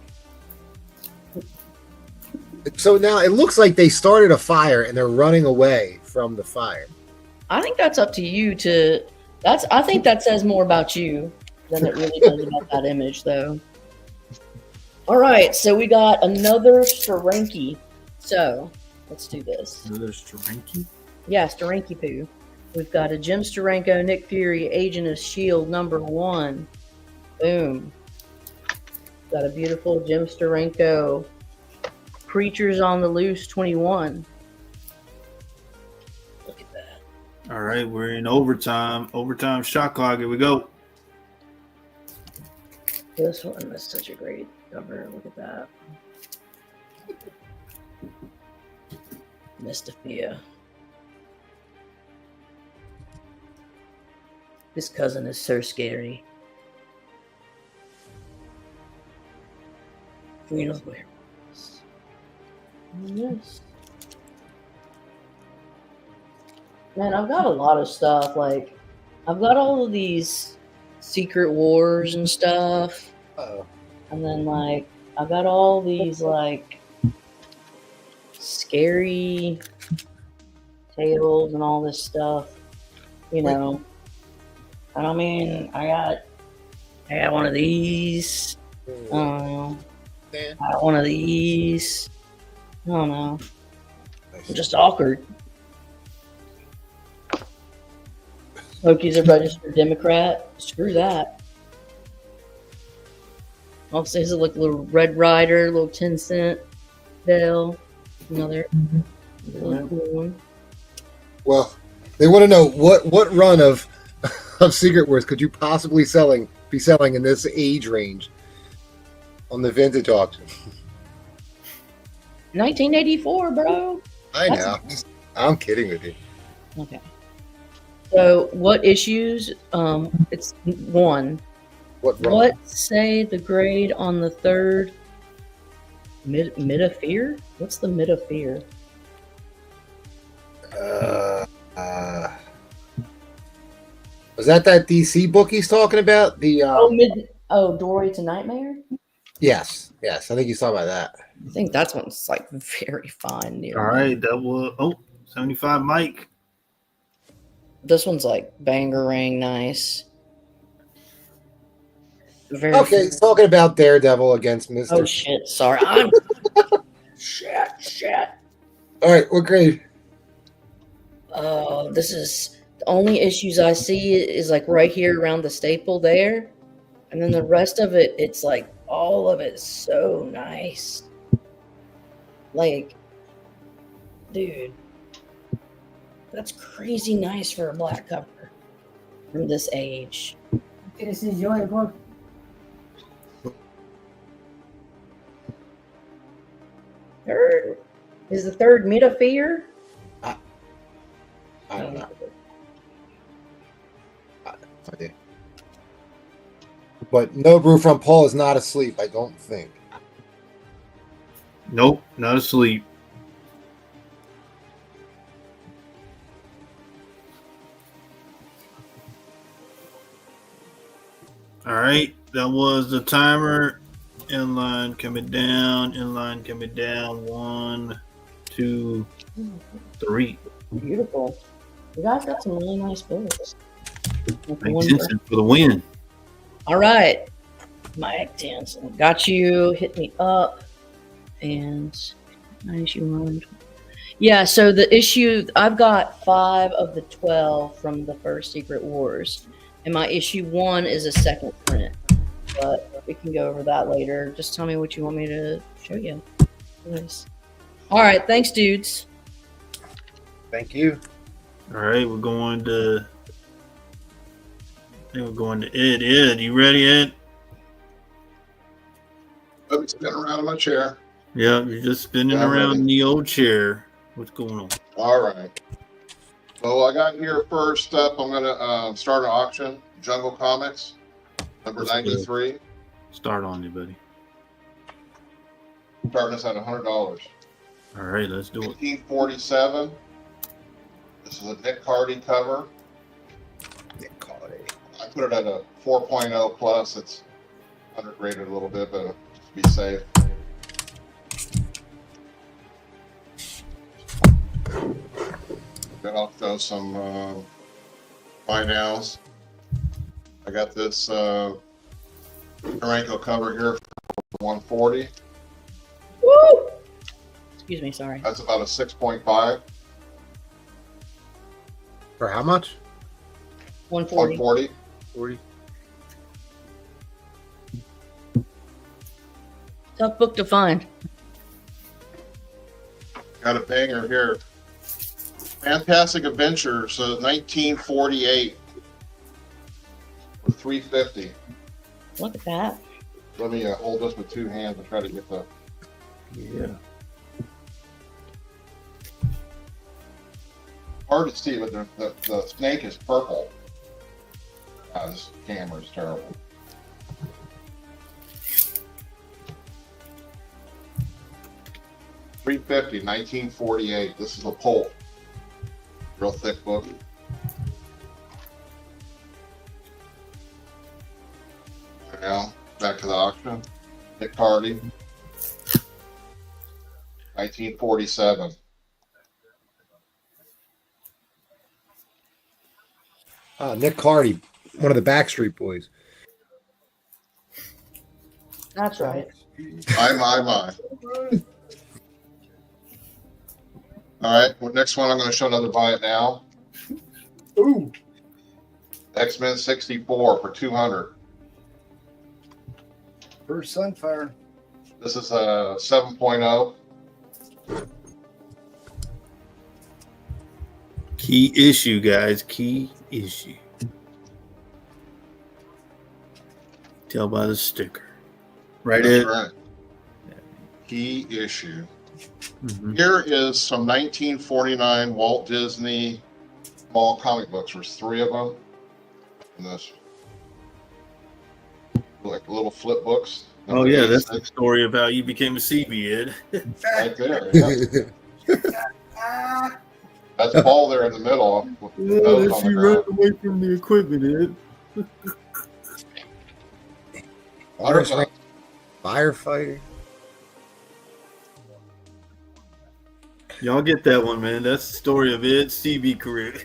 Speaker 5: So now it looks like they started a fire and they're running away from the fire.
Speaker 2: I think that's up to you to. I think that says more about you than it really does about that image, though. All right, so we got another Steranky. So let's do this.
Speaker 4: Another Steranky?
Speaker 2: Yeah, Steranky poo. We've got a Jim Steranko, Nick Fury, Agent of S.H.I.E.L.D. number 1. Boom. Got a beautiful Jim Steranko, Creatures on the Loose 21. Look at that.
Speaker 4: All right, we're in overtime. Overtime shot clock. Here we go.
Speaker 2: This one is such a great cover. Look at that. Mystifia. This cousin is so scary. Reno's werewolves. Yes. Man, I've got a lot of stuff. Like, I've got all of these Secret Wars and stuff.
Speaker 5: Uh-oh.
Speaker 2: And then, like, I've got all these, like, scary tales and all this stuff. You know. And I mean, I got one of these. I don't know. I got one of these. I don't know. I'm just awkward. Smokey's a registered Democrat. Screw that. Also, here's a little Red Rider, little 10-cent Dell. Another little cool one.
Speaker 5: Well, they want to know what run of Secret Wars could you possibly be selling in this age range on the vintage auction?
Speaker 2: 1984, bro.
Speaker 5: I know. I'm kidding with you.
Speaker 2: Okay. So, what issues? It's 1.
Speaker 5: What run?
Speaker 2: What say the grade on the 3rd? Mid-of-Fear? What's the Mid-of-Fear?
Speaker 5: Was that DC book he's talking about? The
Speaker 2: Doorway to Nightmare?
Speaker 5: Yes. I think he's talking about that.
Speaker 2: I think that's one's like very fine.
Speaker 4: All right, that was 75 Mike.
Speaker 2: This one's like bangerang nice. Very
Speaker 5: Okay, he's talking about Daredevil against Mr.
Speaker 2: Oh shit! Sorry, I'm shit.
Speaker 5: All right, what grade?
Speaker 2: This is the only issues I see is like right here around the staple there, and then the rest of it, it's like all of it is so nice. Like, dude, that's crazy nice for a black cover from this age.
Speaker 9: This is your book.
Speaker 2: Third is the 3rd Mid-of-Fear?
Speaker 5: I don't know. But no brew from Paul is not asleep, I don't think.
Speaker 4: Nope, not asleep. All right, that was the timer. Inline coming down. Inline coming down. 1, 2, 3.
Speaker 2: Beautiful. You guys got some really nice books.
Speaker 4: Mike Jensen for the win.
Speaker 2: All right, Mike Jensen, got you. Hit me up, and nice you run. Yeah. So the issue, I've got 5 of the 12 from the first Secret Wars, and my issue 1 is a second print. But we can go over that later. Just tell me what you want me to show you. Nice. All right. Thanks, dudes.
Speaker 5: Thank you.
Speaker 4: All right, we're going to. I think we're going to Ed. Ed, you ready, Ed?
Speaker 3: Let me spin around in my chair.
Speaker 4: Yeah, you're just spinning
Speaker 3: Yeah, I'm
Speaker 4: around
Speaker 3: ready.
Speaker 4: in the old chair. What's going on?
Speaker 3: All right. So I got here first up. I'm going to start an auction. Jungle Comics, number
Speaker 4: Let's go.
Speaker 3: 93.
Speaker 4: Start on you, buddy.
Speaker 3: Starting us at $100.
Speaker 4: All right, let's do it.
Speaker 3: 1947. This is a Nick Hardy cover.
Speaker 5: Nick Hardy.
Speaker 3: I put it at a 4.0 plus. It's undergraded a little bit, but to be safe. Then I'll throw some buy nows. I got this Taranko cover here for 140.
Speaker 2: Woo! Excuse me. Sorry.
Speaker 3: That's about a 6.5.
Speaker 5: For how much?
Speaker 2: 140.
Speaker 3: 140.
Speaker 5: 40.
Speaker 2: Tough book to find.
Speaker 3: Got a banger here. Fantastic Adventures, 1948 for $350.
Speaker 2: Look at that.
Speaker 3: Let me hold this with 2 hands and try to get the.
Speaker 4: Yeah.
Speaker 3: Hard to see, but the snake is purple. This camera is terrible. $350, 1948. This is a pulp. Real thick book. Now, back to the auction. Nick Hardy. 1947.
Speaker 5: Nick Hardy, one of the Backstreet Boys.
Speaker 2: That's right.
Speaker 3: My. All right, well, next one I'm going to show another buy it now.
Speaker 1: Ooh.
Speaker 3: X-Men 64 for $200.
Speaker 1: First Sunfire.
Speaker 3: This is a 7.0.
Speaker 4: Key issue, guys. Key issue. Tell by the sticker. Right,
Speaker 3: That's
Speaker 4: Ed?
Speaker 3: right. Key issue.
Speaker 4: Mhm.
Speaker 3: Here is some 1949 Walt Disney small comic books. There's 3 of them. And this, like little flip books.
Speaker 4: Oh, yeah, that's the story of how you became a CB, Ed.
Speaker 3: Right there. Yeah. That's Paul there in the middle. With the nose on the ground.
Speaker 4: away from the equipment, Ed.
Speaker 5: Firefighter.
Speaker 4: Y'all get that one, man. That's the story of Ed's CB career.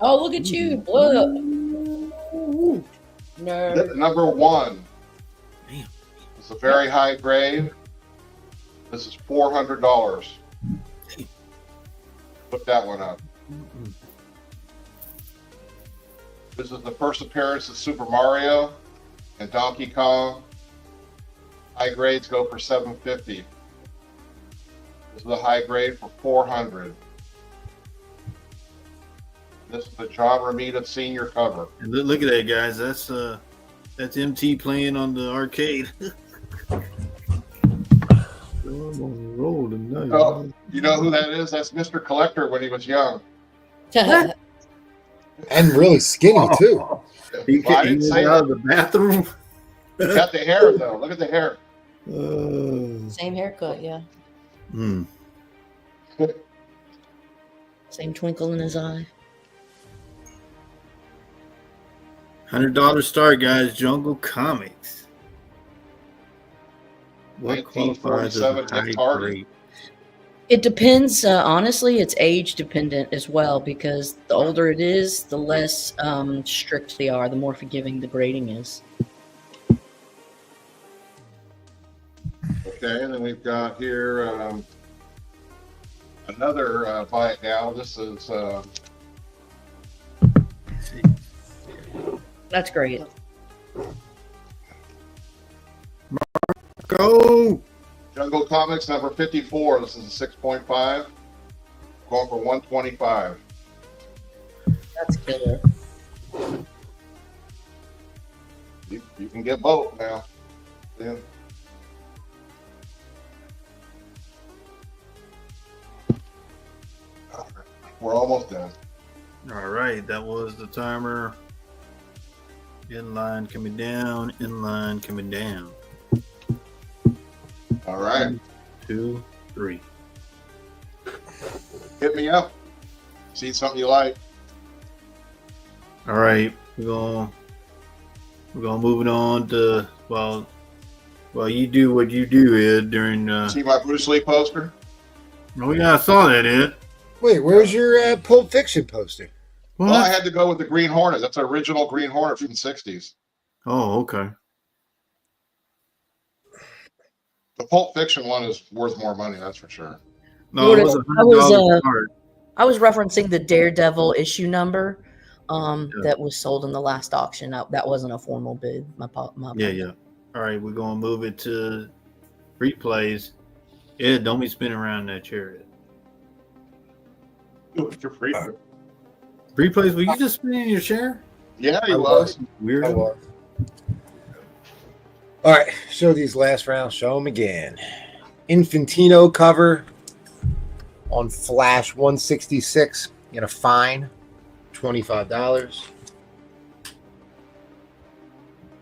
Speaker 2: Oh, look at you. Look. Nerd.
Speaker 3: Number 1.
Speaker 4: Damn.
Speaker 3: It's a very high grade. This is $400. Look that one up. This is the first appearance of Super Mario and Donkey Kong. High grades go for $750. This is a high grade for $400. This is the John Romita Senior cover.
Speaker 4: And look at that, guys. That's MT playing on the arcade. I'm on a roll tonight.
Speaker 3: Oh, you know who that is? That's Mr. Collector when he was young.
Speaker 5: And really skinny, too.
Speaker 4: He
Speaker 3: Well, I
Speaker 4: came
Speaker 3: didn't say
Speaker 4: out of
Speaker 3: that.
Speaker 4: the bathroom.
Speaker 3: Got the hair though. Look at the hair.
Speaker 2: Same haircut, yeah.
Speaker 4: Hmm.
Speaker 2: Same twinkle in his eye.
Speaker 4: $100 start, guys. Jungle Comics. What qualifies as a
Speaker 3: 1947
Speaker 4: high
Speaker 3: Nick Hardy.
Speaker 4: grade?
Speaker 2: It depends. Honestly, it's age dependent as well because the older it is, the less strict they are, the more forgiving the grading is.
Speaker 3: Okay, and then we've got here another buy it now. This is
Speaker 2: That's great.
Speaker 4: Go!
Speaker 3: Jungle Comics number 54. This is a 6.5. Going for 125.
Speaker 2: That's killer.
Speaker 3: You can get both now. Yeah. We're almost done.
Speaker 4: All right, that was the timer. Inline coming down, inline coming down.
Speaker 3: All right.
Speaker 4: 1, 2, 3.
Speaker 3: Hit me up. See something you like.
Speaker 4: All right, we're gonna move it on to while you do what you do, Ed. During
Speaker 3: See my Bruce Lee poster?
Speaker 4: oh yeah, I saw that, Ed.
Speaker 5: Wait, where's your Pulp Fiction poster?
Speaker 4: What?
Speaker 3: Well, I had to go with the Green Hornet. That's an original Green Hornet from the 60s.
Speaker 4: Oh, okay.
Speaker 3: The Pulp Fiction one is worth more money, that's for sure.
Speaker 4: No, it was $100 start.
Speaker 2: I was referencing the Daredevil issue number that was sold in the last auction. That wasn't a formal bid.
Speaker 4: Yeah. All right, we're gonna move it to replays. Ed, don't be spinning around that chair, Ed. Replays, were you just spinning your chair?
Speaker 3: Yeah, he was.
Speaker 4: Weird.
Speaker 5: All right, show these last rounds. Show them again. Infantino cover on Flash 166 in a fine, $25.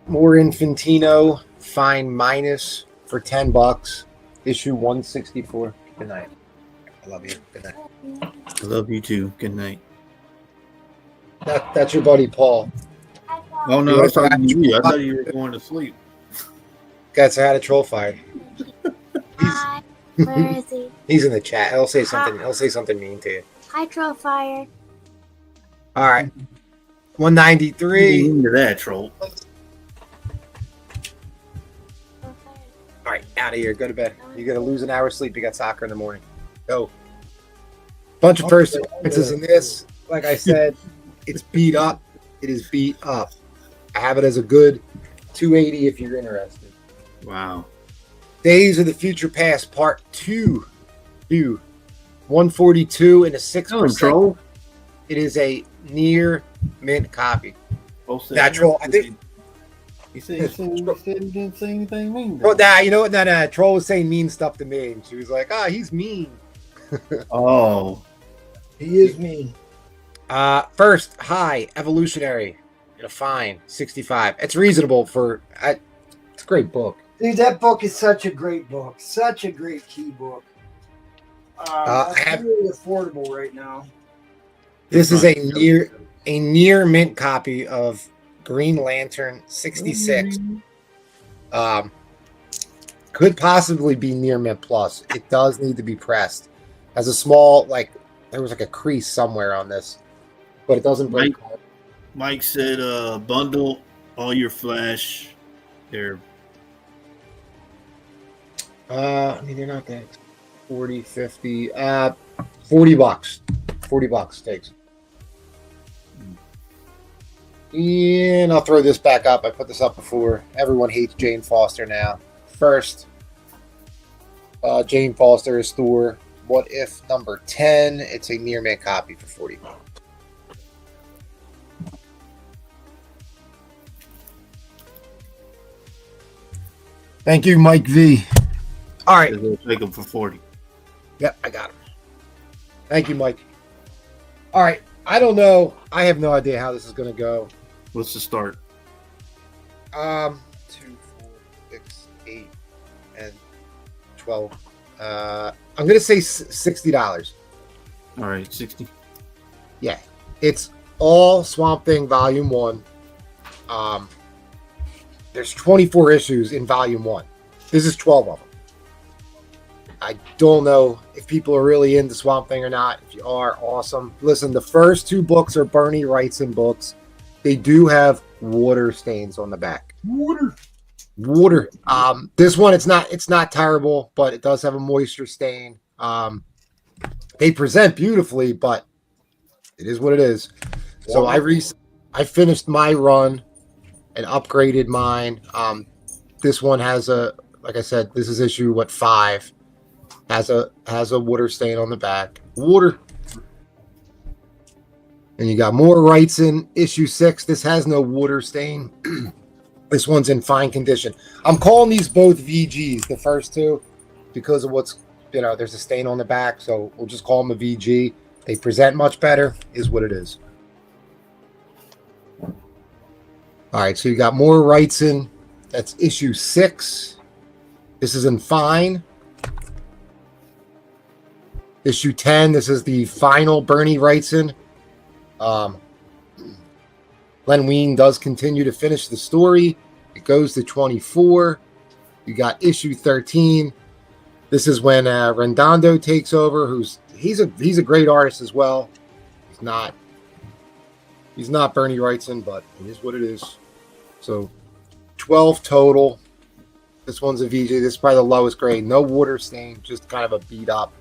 Speaker 5: More Infantino fine minus for $10. Issue 164. Good night. I love you. Good night.
Speaker 4: I love you too. Good night.
Speaker 5: That's your buddy Paul.
Speaker 4: Oh no, I thought you were going to sleep.
Speaker 5: Guys, I had a troll fire.
Speaker 10: Hi. Where is he?
Speaker 5: He's in the chat. He'll say something. He'll say something mean to you.
Speaker 10: Hi, Troll Fire.
Speaker 5: All right. 193.
Speaker 4: Into that troll.
Speaker 5: All right, out of here. Go to bed. You're gonna lose an hour's sleep. You got soccer in the morning. Go. Bunch of first appearances in this. Like I said, it's beat up. It is beat up. I have it as a good 280 if you're interested.
Speaker 4: Wow.
Speaker 5: Days of the Future Past Part 2. 142 and a 6%.
Speaker 4: Troll.
Speaker 5: It is a near mint copy.
Speaker 4: Both
Speaker 5: Natural. I think.
Speaker 4: He said he didn't say anything mean.
Speaker 5: Well, nah, you know what? Nah. Troll was saying mean stuff to me, and she was like, he's mean.
Speaker 4: Oh.
Speaker 1: He is mean.
Speaker 5: First, High Evolutionary in a fine 65. It's reasonable for. It's a great book.
Speaker 1: Dude, that book is such a great book. Such a great key book. It's really affordable right now.
Speaker 5: This is a near mint copy of Green Lantern 66. Could possibly be near mint plus. It does need to be pressed. Has a small, there was a crease somewhere on this, but it doesn't break.
Speaker 4: Mike said, bundle all your Flash. They're
Speaker 5: they're not that 40, 50, $40. $40 takes. And I'll throw this back up. I put this up before. Everyone hates Jane Foster now. First, Jane Foster is Thor. What If number 10. It's a near mint copy for $40. Thank you, Mike V. All right.
Speaker 4: They'll take them for 40.
Speaker 5: Yep, I got him. Thank you, Mike. All right. I don't know. I have no idea how this is going to go.
Speaker 4: What's the start?
Speaker 5: 2, 4, 6, 8, and 12. I'm gonna say $60.
Speaker 4: All right, 60.
Speaker 5: Yeah, it's all Swamp Thing Volume 1. There's 24 issues in Volume 1. This is 12 of them. I don't know if people are really into Swamp Thing or not. If you are, awesome. Listen, the first 2 books are Bernie Wrightson books. They do have water stains on the back. Water. This one, it's not terrible, but it does have a moisture stain. They present beautifully, but it is what it is. So I finished my run and upgraded mine. This one has like I said, this is issue 5. Has a water stain on the back. Water. And you got more Wrightson issue 6. This has no water stain. This one's in fine condition. I'm calling these both VGs, the first 2, because of what's, there's a stain on the back. So we'll just call them a VG. They present much better, is what it is. All right, so you got more Wrightson. That's issue 6. This is in fine. Issue 10, this is the final Bernie Wrightson. Len Wein does continue to finish the story. It goes to 24. You got issue 13. This is when Rendondo takes over. He's a great artist as well. He's not Bernie Wrightson, but it is what it is. So 12 total. This one's a VJ. This is probably the lowest grade. No water stain, just kind of a beat up.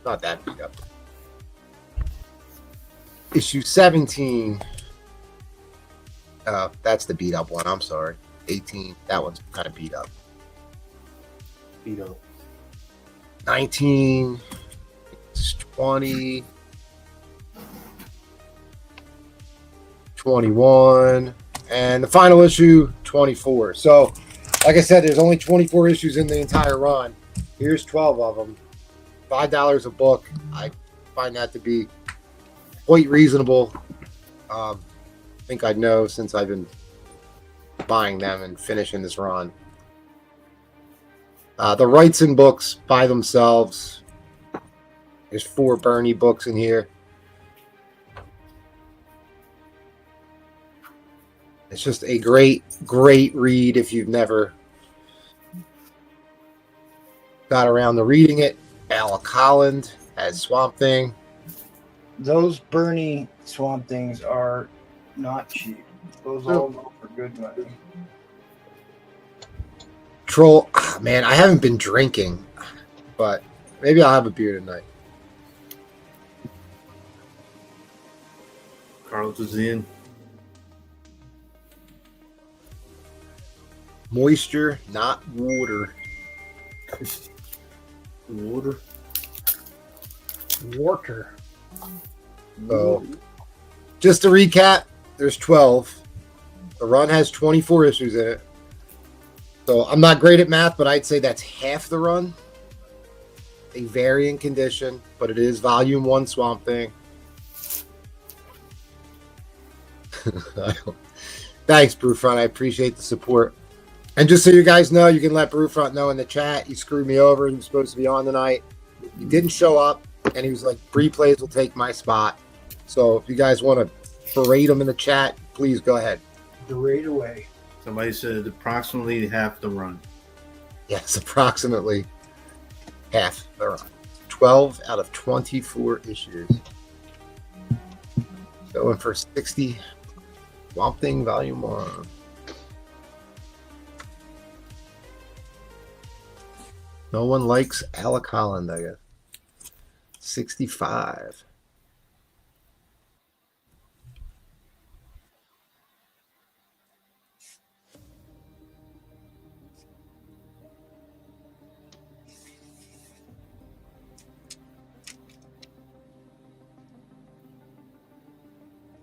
Speaker 5: Not that beat up. Issue 17. That's the beat up one. I'm sorry. 18. That one's kind of beat up. 19. 20. 21. And the final issue, 24. So, like I said, there's only 24 issues in the entire run. Here's 12 of them. $5 a book. I find that to be quite reasonable. I think I know since I've been buying them and finishing this run. The Wrightson books by themselves. There's 4 Bernie books in here. It's just a great, great read if you've never got around to reading it. Alec Holland as Swamp Thing.
Speaker 1: Those Bernie Swamp Things are not cheap. Those all go for good money.
Speaker 5: Troll, man, I haven't been drinking, but maybe I'll have a beer tonight.
Speaker 4: Carlos is in.
Speaker 5: Moisture, not water.
Speaker 4: Water.
Speaker 6: Water.
Speaker 5: So, just to recap, there's 12. The run has 24 issues in it. So I'm not great at math, but I'd say that's half the run. A varying condition, but it is volume 1 Swamp Thing. Thanks, Brewfront. I appreciate the support. And just so you guys know, you can let Brewfront know in the chat. He screwed me over. He was supposed to be on tonight. He didn't show up, and he was like, replays will take my spot. So if you guys want to berate him in the chat, please go ahead.
Speaker 1: Berate away.
Speaker 4: Somebody said approximately half the run.
Speaker 5: Yes, approximately half the run. 12 out of 24 issues. Going for 60. Swamp Thing Volume 1. No one likes Alec Holland, I guess. 65.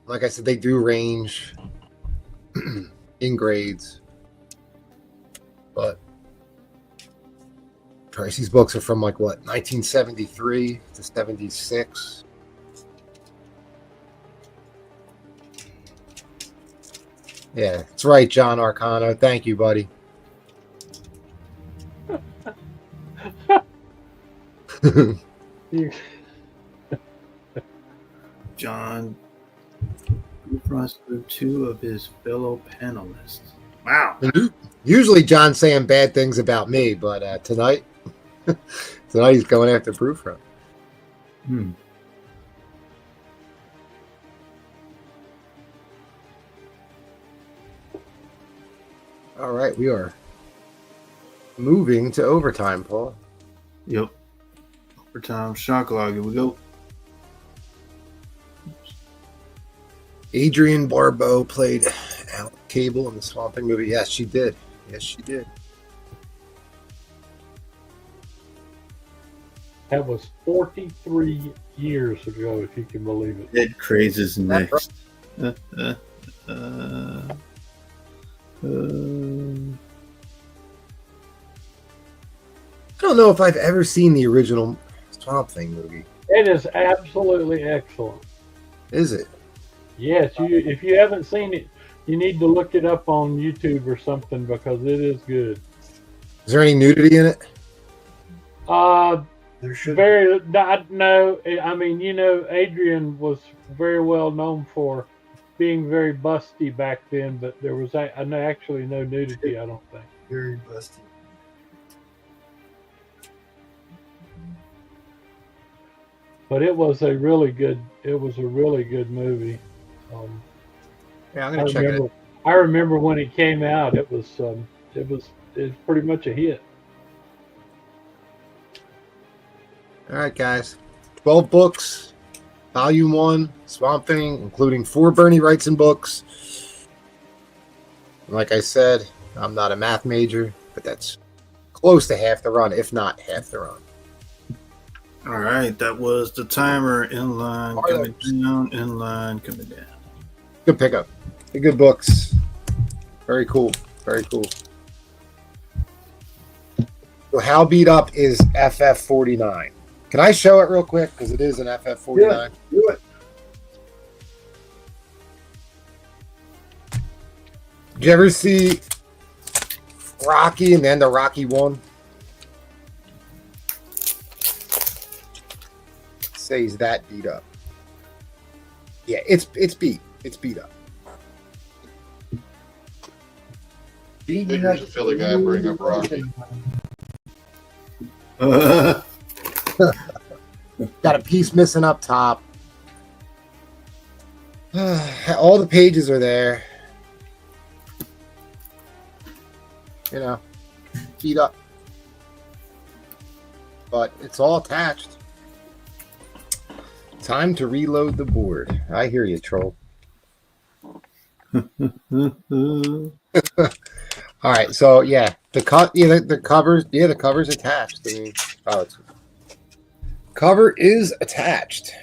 Speaker 5: Like I said, they do range in grades, but these books are from like what, 1973 to 76. Yeah, that's right, John Arcano. Thank you, buddy.
Speaker 4: John confronts with two of his fellow panelists. Wow.
Speaker 5: Usually John's saying bad things about me, but tonight he's going after Proofread. All right, we are moving to overtime, Paul.
Speaker 4: Yep. Overtime shock log. Here we go.
Speaker 5: Adrienne Barbeau played Al Cable in the Swamp Thing movie. Yes, she did. Yes, she did.
Speaker 6: That was 43 years ago, if you can believe it.
Speaker 4: Ed Crazes next.
Speaker 5: I don't know if I've ever seen the original Swamp Thing movie.
Speaker 6: It is absolutely excellent.
Speaker 5: Is it?
Speaker 6: Yes, if you haven't seen it, you need to look it up on YouTube or something because it is good.
Speaker 5: Is there any nudity in it?
Speaker 1: There should
Speaker 6: No. I mean, Adrian was very well known for being very busty back then, but there was actually no nudity, I don't think.
Speaker 1: very busty.
Speaker 6: But it was a really good movie.
Speaker 5: Yeah, I'm gonna check it.
Speaker 6: I remember when it came out, it was pretty much a hit.
Speaker 5: All right, guys. 12 books, Volume 1, Swamp Thing, including 4 Bernie Wrightson books. And like I said, I'm not a math major, but that's close to half the run, if not half the run.
Speaker 4: All right, that was the timer. Inline coming down, inline coming down.
Speaker 5: Good pickup. Good books. Very cool. Very cool. So how beat up is FF49? Can I show it real quick? Because it is an FF49.
Speaker 1: Do it.
Speaker 5: Did you ever see Rocky and then the Rocky 1? Says that beat up. Yeah, it's beat. It's beat up.
Speaker 3: Figures a Philly guy bring up Rocky.
Speaker 5: Got a piece missing up top. All the pages are there. Beat up. But it's all attached. Time to reload the board. I hear you, troll. All right, so yeah, the cover's attached. I mean, cover is attached.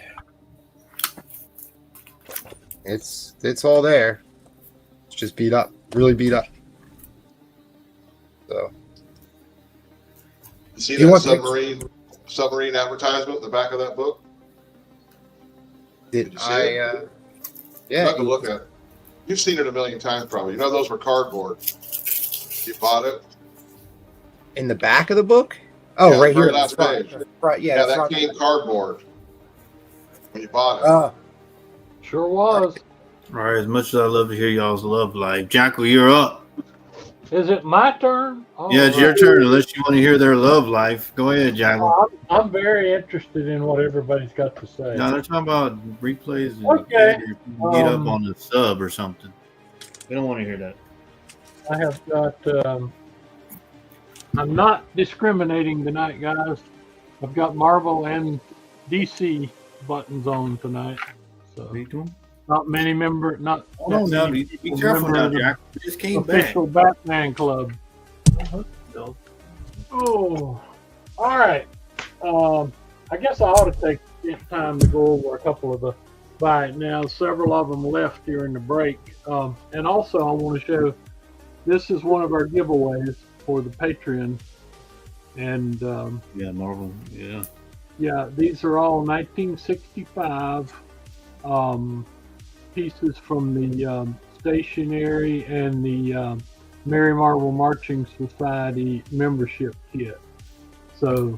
Speaker 5: It's all there. It's just beat up, really beat up. So
Speaker 3: You see that submarine advertisement in the back of that book?
Speaker 5: Did
Speaker 3: you see it?
Speaker 5: Yeah.
Speaker 3: Have to look at it. You've seen it a million times probably. You know those were cardboard. You bought it?
Speaker 5: In the back of the book? Oh,
Speaker 3: Yeah,
Speaker 5: right here.
Speaker 3: very last page.
Speaker 5: Right,
Speaker 3: Yeah, that
Speaker 5: front.
Speaker 3: came cardboard when you bought it.
Speaker 5: Oh,
Speaker 6: Sure was.
Speaker 4: All right, as much as I love to hear y'all's love life, Jackal, you're up.
Speaker 6: Is it my turn? All
Speaker 4: Yeah, it's your
Speaker 6: right.
Speaker 4: turn. Unless you want to hear their love life, go ahead, Jackal.
Speaker 6: I'm very interested in what everybody's got to say.
Speaker 4: No, they're talking about replays. And
Speaker 6: Okay.
Speaker 4: Get up on the sub or something. We don't want to hear that.
Speaker 6: I have got. I'm not discriminating tonight, guys. I've got Marvel and DC buttons on tonight. So
Speaker 4: Read to 'em.
Speaker 6: not many member. Not.
Speaker 4: Hold on now. Be careful now, Jack. We just came back.
Speaker 6: Official Batman Club.
Speaker 4: No.
Speaker 6: Oh, all right. I guess I ought to take time to go over a couple of the by now. Several of them left during the break, and also I want to show. This is one of our giveaways for the Patreon, and
Speaker 4: Yeah, Marvel. Yeah.
Speaker 6: yeah, these are all 1965 pieces from the stationery and the Mary Marvel Marching Society membership kit. So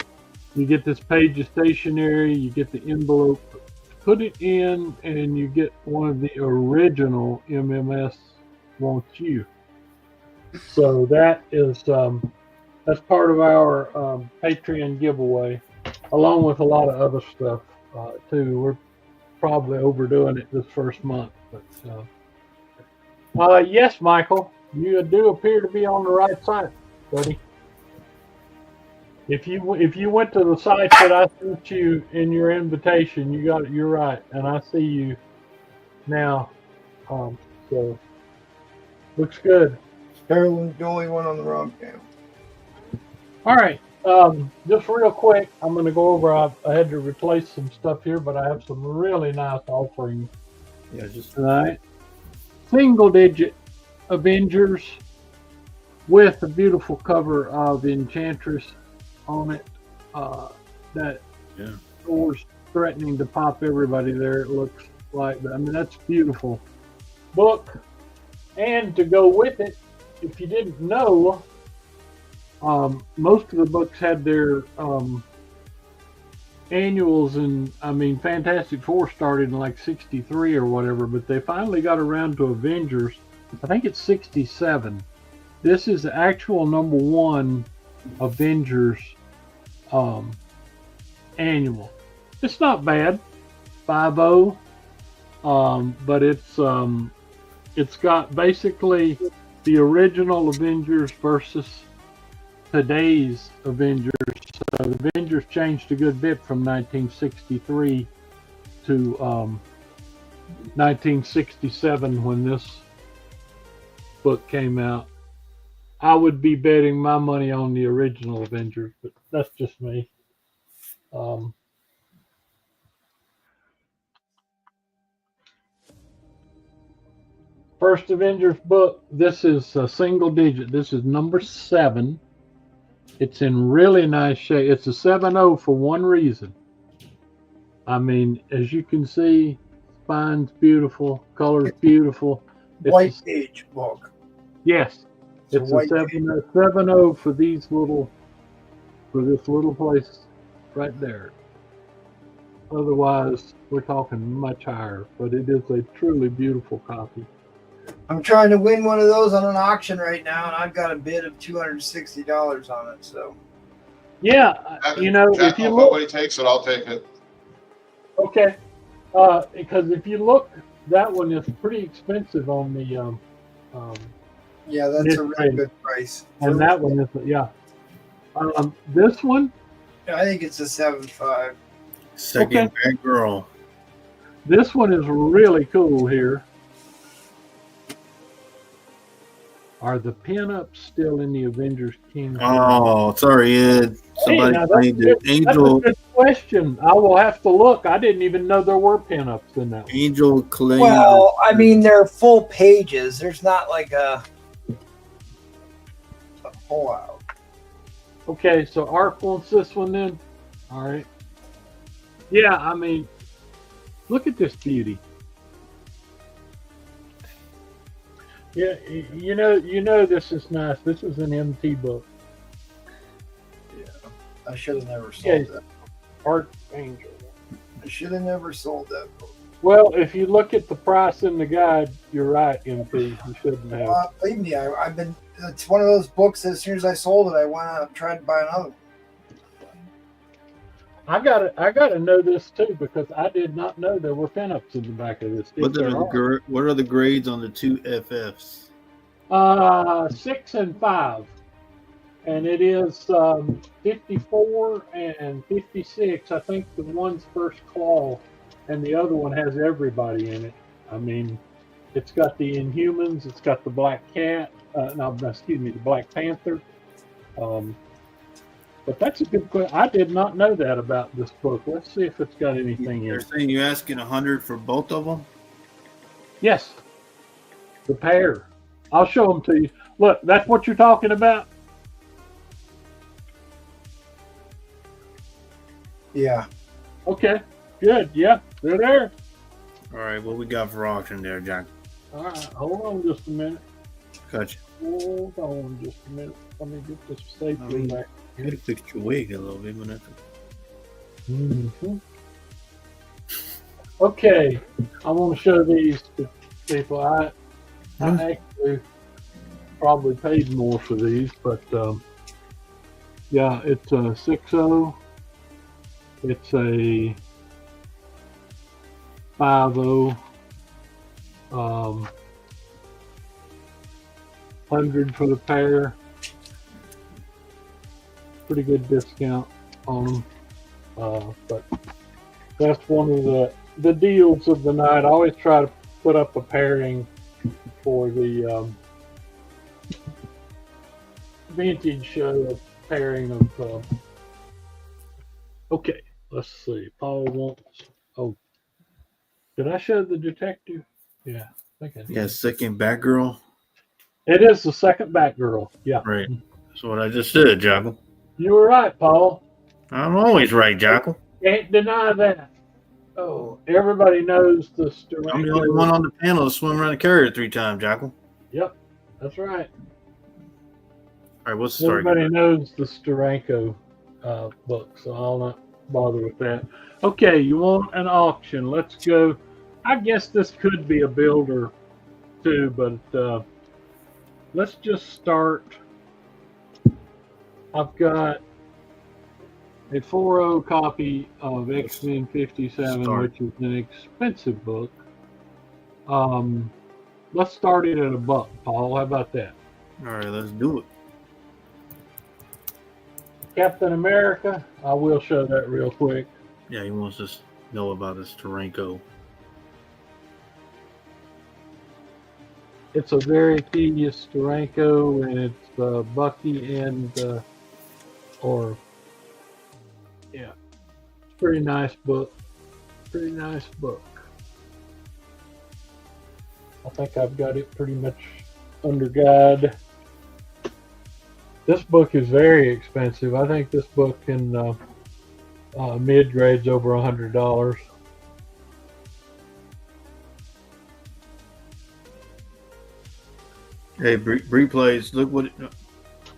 Speaker 6: you get this page of stationery, you get the envelope, put it in, and you get one of the original MMS Wants You. So that is that's part of our Patreon giveaway, along with a lot of other stuff too. We're probably overdoing it this first month, but yes, Michael, you do appear to be on the right site, buddy. If you went to the site that I sent you in your invitation, you got it. You're right, and I see you now. So looks good.
Speaker 1: Carolyn's the only one on the wrong channel.
Speaker 6: All right. Just real quick, I'm going to go over. I had to replace some stuff here, but I have some really nice offerings.
Speaker 4: Yeah, just
Speaker 6: tonight. Single-digit Avengers with a beautiful cover of Enchantress on it. That Thor's threatening to pop everybody there. It looks like, I mean, that's beautiful book. And to go with it, if you didn't know, most of the books had their annuals, and I mean, Fantastic Four started in like 63 or whatever, but they finally got around to Avengers. I think it's 67. This is the actual #1 Avengers annual. It's not bad, 5.0, but it's got basically the original Avengers versus today's Avengers. So the Avengers changed a good bit from 1963 to 1967 when this book came out. I would be betting my money on the original Avengers, but that's just me. First Avengers book, this is a single digit. This is #7. It's in really nice shape. It's a 7.0 for one reason. I mean, as you can see, spine's beautiful, color's beautiful.
Speaker 1: White page book.
Speaker 6: Yes. It's a 7.0 for these little, for this little place right there. Otherwise, we're talking much higher, but it is a truly beautiful copy.
Speaker 1: I'm trying to win one of those on an auction right now, and I've got a bid of $260 on it. So,
Speaker 6: yeah, you know,
Speaker 3: Jack,
Speaker 6: if you
Speaker 3: if
Speaker 6: look,
Speaker 3: nobody takes it, I'll take it.
Speaker 6: okay, because if you look, that one is pretty expensive on the.
Speaker 1: Yeah, that's a really good price.
Speaker 6: And that one is, yeah. This one,
Speaker 1: I think it's a 7.5.
Speaker 4: Second bad girl.
Speaker 6: This one is really cool here. Are the pinups still in the Avengers King?
Speaker 4: Oh, sorry, Ed. Somebody claimed it. Angel.
Speaker 6: That's a good question. I will have to look. I didn't even know there were pinups in that one.
Speaker 4: Angel claimed.
Speaker 1: Well, I mean, they're full pages. There's not like a pullout.
Speaker 6: Okay, so Arc wants this one then. All right. Yeah, I mean, look at this beauty. Yeah, you know this is nice. This is an MT book.
Speaker 1: Yeah, I should have never sold that.
Speaker 6: Archangel.
Speaker 1: I should have never sold that book.
Speaker 6: Well, if you look at the price in the guide, you're right, MP. You shouldn't have.
Speaker 1: Believe me, I've been. It's one of those books that as soon as I sold it, I went out and tried to buy another one.
Speaker 6: I gotta know this too, because I did not know there were pinups in the back of this.
Speaker 4: What are the grades on the two FFs?
Speaker 6: 6 and 5, and it is 54 and 56. I think the one's first claw, and the other one has everybody in it. I mean, it's got the Inhumans, it's got the Black Cat. The Black Panther. But that's a good question. I did not know that about this book. Let's see if it's got anything
Speaker 4: You're
Speaker 6: in it.
Speaker 4: saying you're asking 100 for both of them?
Speaker 6: Yes, the pair. I'll show them to you. Look, that's what you're talking about.
Speaker 1: Yeah.
Speaker 6: Okay, good. Yeah, they're there.
Speaker 4: All right, what we got for auction there, Jack?
Speaker 6: All right, hold on just a minute.
Speaker 4: Gotcha.
Speaker 6: Hold on just a minute. Let me get this safely back.
Speaker 4: You gotta fix your wig a little bit, but that's
Speaker 6: Mm-hmm. Okay, I want to show these to people. I actually probably paid more for these, but yeah, it's a 6.0. It's a 5.0. 100 for the pair. Pretty good discount on them. But that's one of the deals of the night. I always try to put up a pairing for the vintage show, a pairing of okay, let's see. Paul wants, oh, did I show the detective? Yeah, I think I did.
Speaker 4: yeah, second Batgirl.
Speaker 6: It is the second Batgirl. Yeah.
Speaker 4: Right. That's what I just said, Jackal.
Speaker 6: You were right, Paul.
Speaker 4: I'm always right, Jackal.
Speaker 6: Can't deny that. Oh, everybody knows the story.
Speaker 4: I'm the only one on the panel to swim around the carrier 3 times, Jackal.
Speaker 6: Yep, that's right.
Speaker 4: All right, what's the story?
Speaker 6: Everybody knows the Steranko book, so I'll not bother with that. Okay, you want an auction. Let's go. I guess this could be a builder too, but let's just start. I've got a 4.0 copy of X-Men 57, which is an expensive book. Let's start it at $1, Paul. How about that?
Speaker 4: All right, let's do it.
Speaker 6: Captain America, I will show that real quick.
Speaker 4: Yeah, he wants us to know about his Steranko.
Speaker 6: It's a very tedious Steranko, and it's Bucky and yeah, it's a pretty nice book. Pretty nice book. I think I've got it pretty much under guide. This book is very expensive. I think this book in mid grade's over $100.
Speaker 4: Hey, Bree plays. Look what.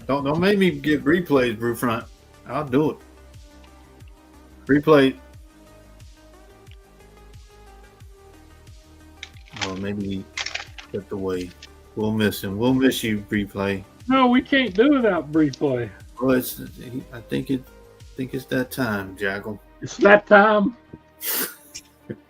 Speaker 4: Don't make me get Bree plays, Brew Front. I'll do it. Bree play. Oh, maybe he stepped away. We'll miss him. We'll miss you, Bree play.
Speaker 6: No, we can't do without replay.
Speaker 4: Well, I think it's that time, Jackal.
Speaker 6: It's that time.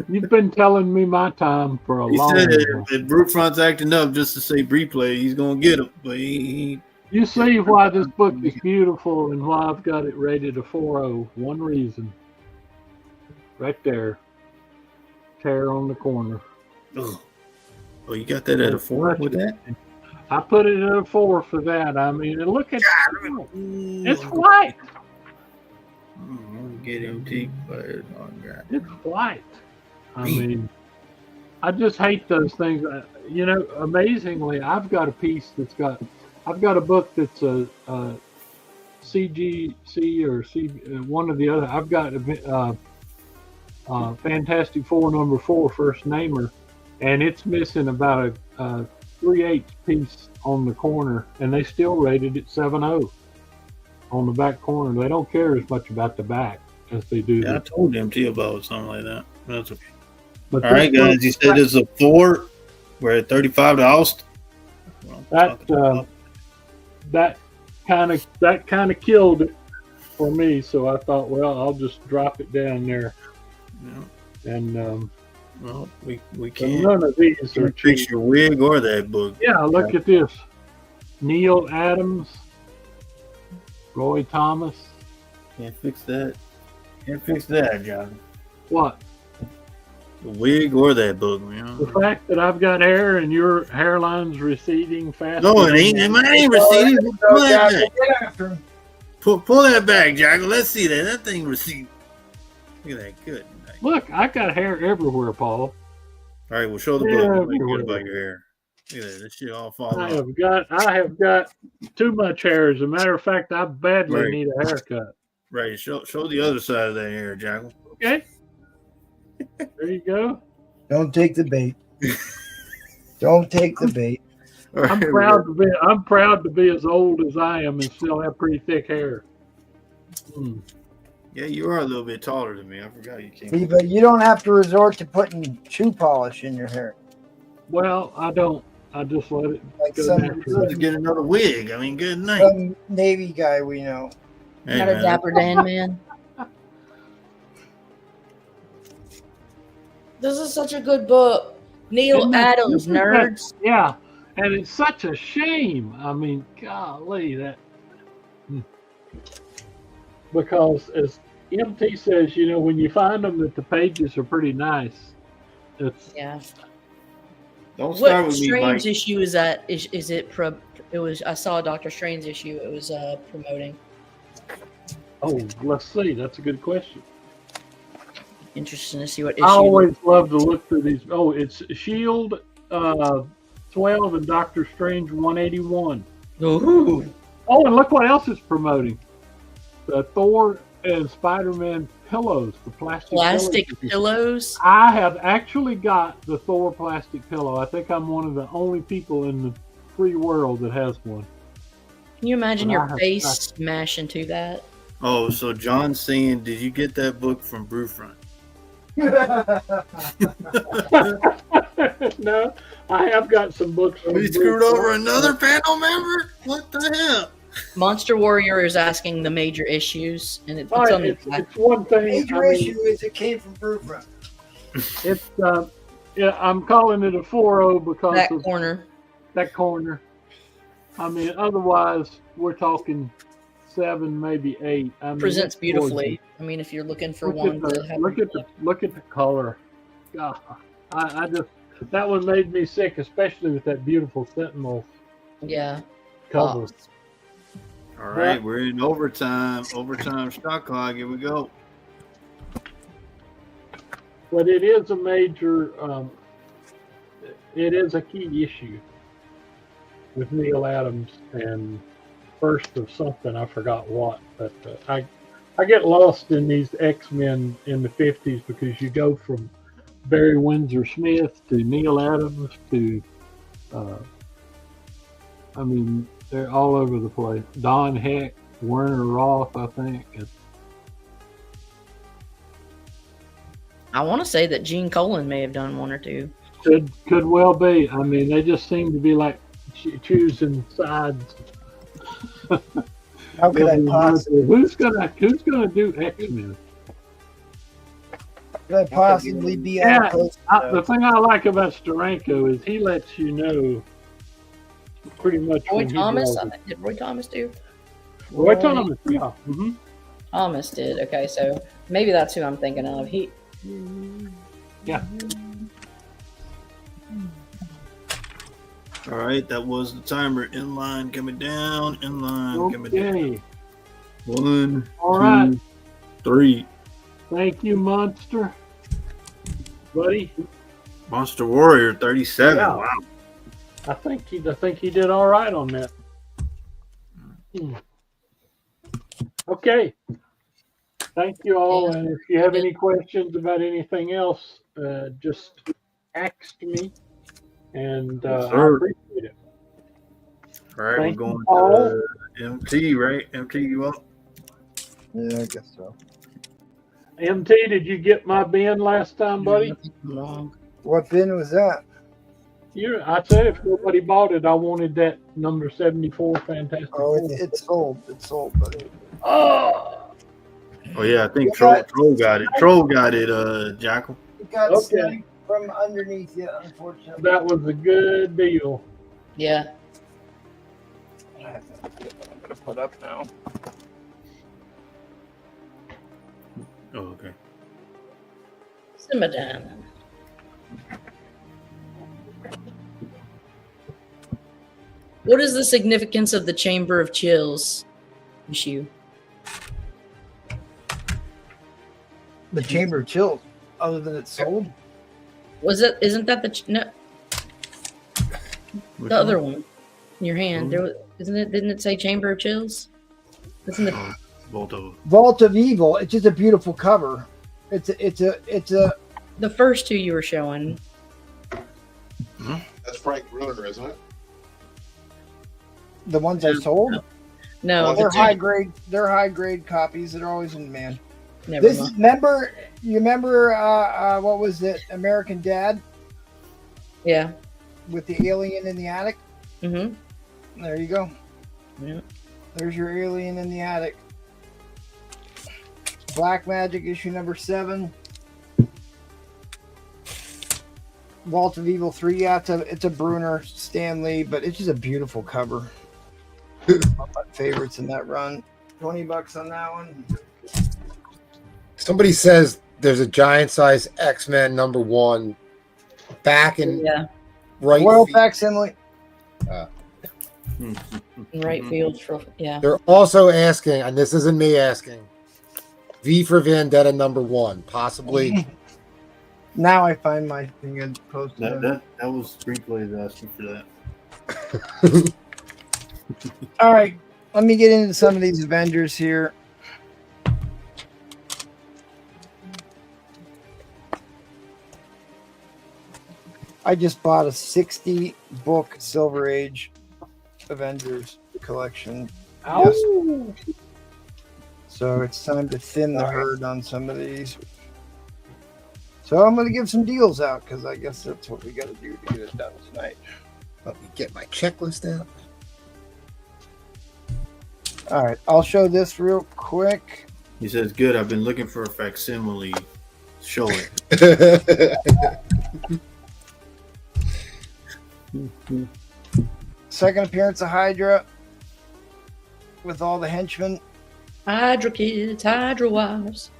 Speaker 6: You've been telling me my time for a long time.
Speaker 4: He said if Brookfront's acting up just to say replay, he's gonna get him. But he
Speaker 6: You see why this book is beautiful and why I've got it rated a 4.0. One reason. Right there. Tear on the corner.
Speaker 4: Oh, you got that at a 4 with that?
Speaker 6: I put it at a 4 for that. I mean, and look at it. It's white.
Speaker 4: Get him deep, but
Speaker 6: it's white. I mean, I just hate those things. You know, amazingly, I've got a piece that's got. I've got a book that's a CGC or C one or the other. I've got Fantastic Four #4 first namer, and it's missing about a 3/8 piece on the corner, and they still rated it 7.0 on the back corner. They don't care as much about the back as they do.
Speaker 4: Yeah, I told MT about something like that. That's okay.
Speaker 6: But
Speaker 4: all right, guys. You said it's a 4. We're at $35.
Speaker 6: That kind of killed it for me. So I thought, well, I'll just drop it down there.
Speaker 4: Yeah.
Speaker 6: And
Speaker 4: well, we can't.
Speaker 6: None of these are
Speaker 4: fix your wig or that book.
Speaker 6: Yeah, look at this. Neil Adams, Roy Thomas.
Speaker 4: Can't fix that. Can't fix that, John.
Speaker 6: What?
Speaker 4: The wig or that book, man.
Speaker 6: The fact that I've got hair and your hairline's receding faster.
Speaker 4: No, it ain't. Mine ain't receding. Pull that back, Jackal. Let's see that. That thing receding. Look at that. Good.
Speaker 6: Look, I got hair everywhere, Paul.
Speaker 4: All right, we'll show the book. What about your hair? Look at that. This shit all falling off.
Speaker 6: I have got too much hair. As a matter of fact, I badly need a haircut.
Speaker 4: Right. Show the other side of that hair, Jackal.
Speaker 6: Okay. There you go.
Speaker 1: Don't take the bait. Don't take the bait.
Speaker 4: All
Speaker 6: I'm
Speaker 4: right,
Speaker 6: proud to be as old as I am and still have pretty thick hair.
Speaker 4: Yeah, you are a little bit taller than me. I forgot you came.
Speaker 1: See, but you don't have to resort to putting shoe polish in your hair.
Speaker 6: Well, I don't. I just let it
Speaker 1: Like
Speaker 6: go
Speaker 1: some,
Speaker 6: naturally.
Speaker 4: Let's get another wig. I mean, good night.
Speaker 1: some Navy guy we know.
Speaker 4: Hey,
Speaker 2: Not a
Speaker 4: man.
Speaker 2: Dapper Dan man. This is such a good book. Neil
Speaker 6: Isn't it?
Speaker 2: Adams, nerds.
Speaker 6: Yeah, and it's such a shame. I mean, golly, that because as MT says, you know, when you find them, that the pages are pretty nice. It's
Speaker 2: Yeah.
Speaker 4: Don't start
Speaker 2: What
Speaker 4: with me,
Speaker 2: Strange
Speaker 4: Mike.
Speaker 2: issue is that? Is it? It was. I saw a Doctor Strange issue. It was promoting.
Speaker 6: let's see. That's a good question.
Speaker 2: Interesting to see what issue.
Speaker 6: I always love to look through these. Oh, it's Shield 12 and Doctor Strange 181.
Speaker 2: Ooh.
Speaker 6: Oh, and look what else it's promoting. The Thor and Spider-Man pillows, the plastic
Speaker 2: pillows.
Speaker 6: I have actually got the Thor plastic pillow. I think I'm one of the only people in the free world that has one.
Speaker 2: Can you imagine
Speaker 6: I
Speaker 2: your
Speaker 6: have-
Speaker 2: face smash into that?
Speaker 4: Oh, so John's saying, did you get that book from Brewfront?
Speaker 6: No, I have got some books. from
Speaker 4: We screwed
Speaker 6: Blue
Speaker 4: over
Speaker 6: Thor.
Speaker 4: another panel member? What the hell?
Speaker 2: Monster Warrior is asking the major issues, and it's
Speaker 6: All right,
Speaker 2: on the
Speaker 6: it's one thing.
Speaker 1: Major
Speaker 6: I mean,
Speaker 1: issue is it came from Brewfront.
Speaker 6: it's yeah, I'm calling it a 4-0 because
Speaker 2: that
Speaker 6: of
Speaker 2: corner.
Speaker 6: that corner. I mean, otherwise we're talking 7, maybe 8. I mean,
Speaker 2: Presents
Speaker 6: it's
Speaker 2: beautifully. I mean, if you're looking for
Speaker 6: gorgeous.
Speaker 2: one to have.
Speaker 6: Look at the color. God, I just that one made me sick, especially with that beautiful Sentinel
Speaker 2: Yeah.
Speaker 6: cover.
Speaker 4: All right, we're in overtime. Overtime shot clock. Here we go.
Speaker 6: But it is a major. It is a key issue with Neil Adams and first of something, I forgot what, but I get lost in these X-Men in the 50s because you go from Barry Windsor Smith to Neil Adams to I mean, they're all over the place. Don Heck, Werner Roth, I think.
Speaker 2: I want to say that Gene Colan may have done one or two.
Speaker 6: Could well be. I mean, they just seem to be like choosing sides.
Speaker 1: How could I possibly?
Speaker 6: Who's gonna do X-Men?
Speaker 1: Could I possibly be on
Speaker 6: Yeah,
Speaker 1: a post?
Speaker 6: the thing I like about Steranko is he lets you know pretty much.
Speaker 2: Roy
Speaker 6: when he
Speaker 2: Thomas?
Speaker 6: draws it.
Speaker 2: Did Roy Thomas do?
Speaker 6: Roy Thomas, yeah. Mm-hmm.
Speaker 2: Thomas did. Okay, so maybe that's who I'm thinking of.
Speaker 6: Yeah.
Speaker 4: All right, that was the timer. In line coming down. In line coming down.
Speaker 6: Okay.
Speaker 4: 1,
Speaker 6: All
Speaker 4: 2,
Speaker 6: right.
Speaker 4: 3.
Speaker 6: Thank you, Monster. Buddy.
Speaker 4: Monster Warrior 37.
Speaker 6: Yeah.
Speaker 4: Wow.
Speaker 6: I think he did all right on that. Okay. Thank you all.
Speaker 2: Yeah.
Speaker 6: And if you have any questions about anything else, just ask me. And
Speaker 4: Yes,
Speaker 6: I
Speaker 4: sir.
Speaker 6: appreciate it.
Speaker 4: All right,
Speaker 6: Thank
Speaker 4: we're
Speaker 6: you,
Speaker 4: going
Speaker 6: Paul.
Speaker 4: to MT, right? MT, you up?
Speaker 1: Yeah, I guess so.
Speaker 6: MT, did you get my bin last time, buddy?
Speaker 2: Wrong.
Speaker 1: What bin was that?
Speaker 6: I said if nobody bought it, I wanted that number 74 Fantastic
Speaker 1: Oh,
Speaker 6: Four.
Speaker 1: it's sold. It's sold, buddy.
Speaker 6: Oh,
Speaker 4: Oh, yeah, I think
Speaker 1: Yeah.
Speaker 4: Troll got it. Troll got it, Jackal.
Speaker 1: It got
Speaker 6: Okay.
Speaker 1: sniped from underneath you, unfortunately.
Speaker 6: that was a good deal.
Speaker 2: Yeah.
Speaker 1: I'm gonna put up now.
Speaker 4: Oh, okay.
Speaker 2: Simmer down. What is the significance of the Chamber of Chills issue?
Speaker 1: The Chamber of Chills. Other than it's sold.
Speaker 2: Was it? Isn't that no?
Speaker 4: Which
Speaker 2: The other
Speaker 4: one?
Speaker 2: one in your hand. There was, isn't it? Didn't it say Chamber of Chills? Isn't it?
Speaker 4: Oh, both of them.
Speaker 1: Vault of Evil. It's just a beautiful cover. It's a
Speaker 2: The first two you were showing.
Speaker 3: That's Frank Bruner, isn't it?
Speaker 1: The ones I sold,
Speaker 2: No,
Speaker 1: they're
Speaker 2: the
Speaker 1: high grade. They're high grade copies. They're always in demand.
Speaker 2: Never
Speaker 1: This
Speaker 2: mind.
Speaker 1: you remember what was it? American Dad
Speaker 2: Yeah.
Speaker 1: with the alien in the attic.
Speaker 2: Mm-hmm.
Speaker 1: There you go.
Speaker 2: Yeah.
Speaker 1: There's your alien in the attic. Black Magic issue number 7. Vault of Evil 3. Yeah, it's a Bruner Stanley, but it's just a beautiful cover. One of my favorites in that run. $20 on that one.
Speaker 5: Somebody says there's a giant size X-Men #1 back in right
Speaker 1: Royal
Speaker 5: field.
Speaker 1: facsimile.
Speaker 2: Right field for
Speaker 5: They're also asking, and this isn't me asking, V for Vendetta #1, possibly.
Speaker 1: Now I find my thing and post it.
Speaker 4: That was Screenplays asking for that.
Speaker 1: All right, let me get into some of these Avengers here. I just bought a 60-book Silver Age Avengers collection. Yes. So it's time to thin the herd on some of these. So I'm going to give some deals out because I guess that's what we got to do to get it done tonight.
Speaker 5: Let me get my checklist out.
Speaker 1: All right, I'll show this real quick.
Speaker 4: He says, "Good. I've been looking for a facsimile. Show it."
Speaker 1: Second appearance of Hydra with all the henchmen.
Speaker 2: Hydra kids, Hydra wives.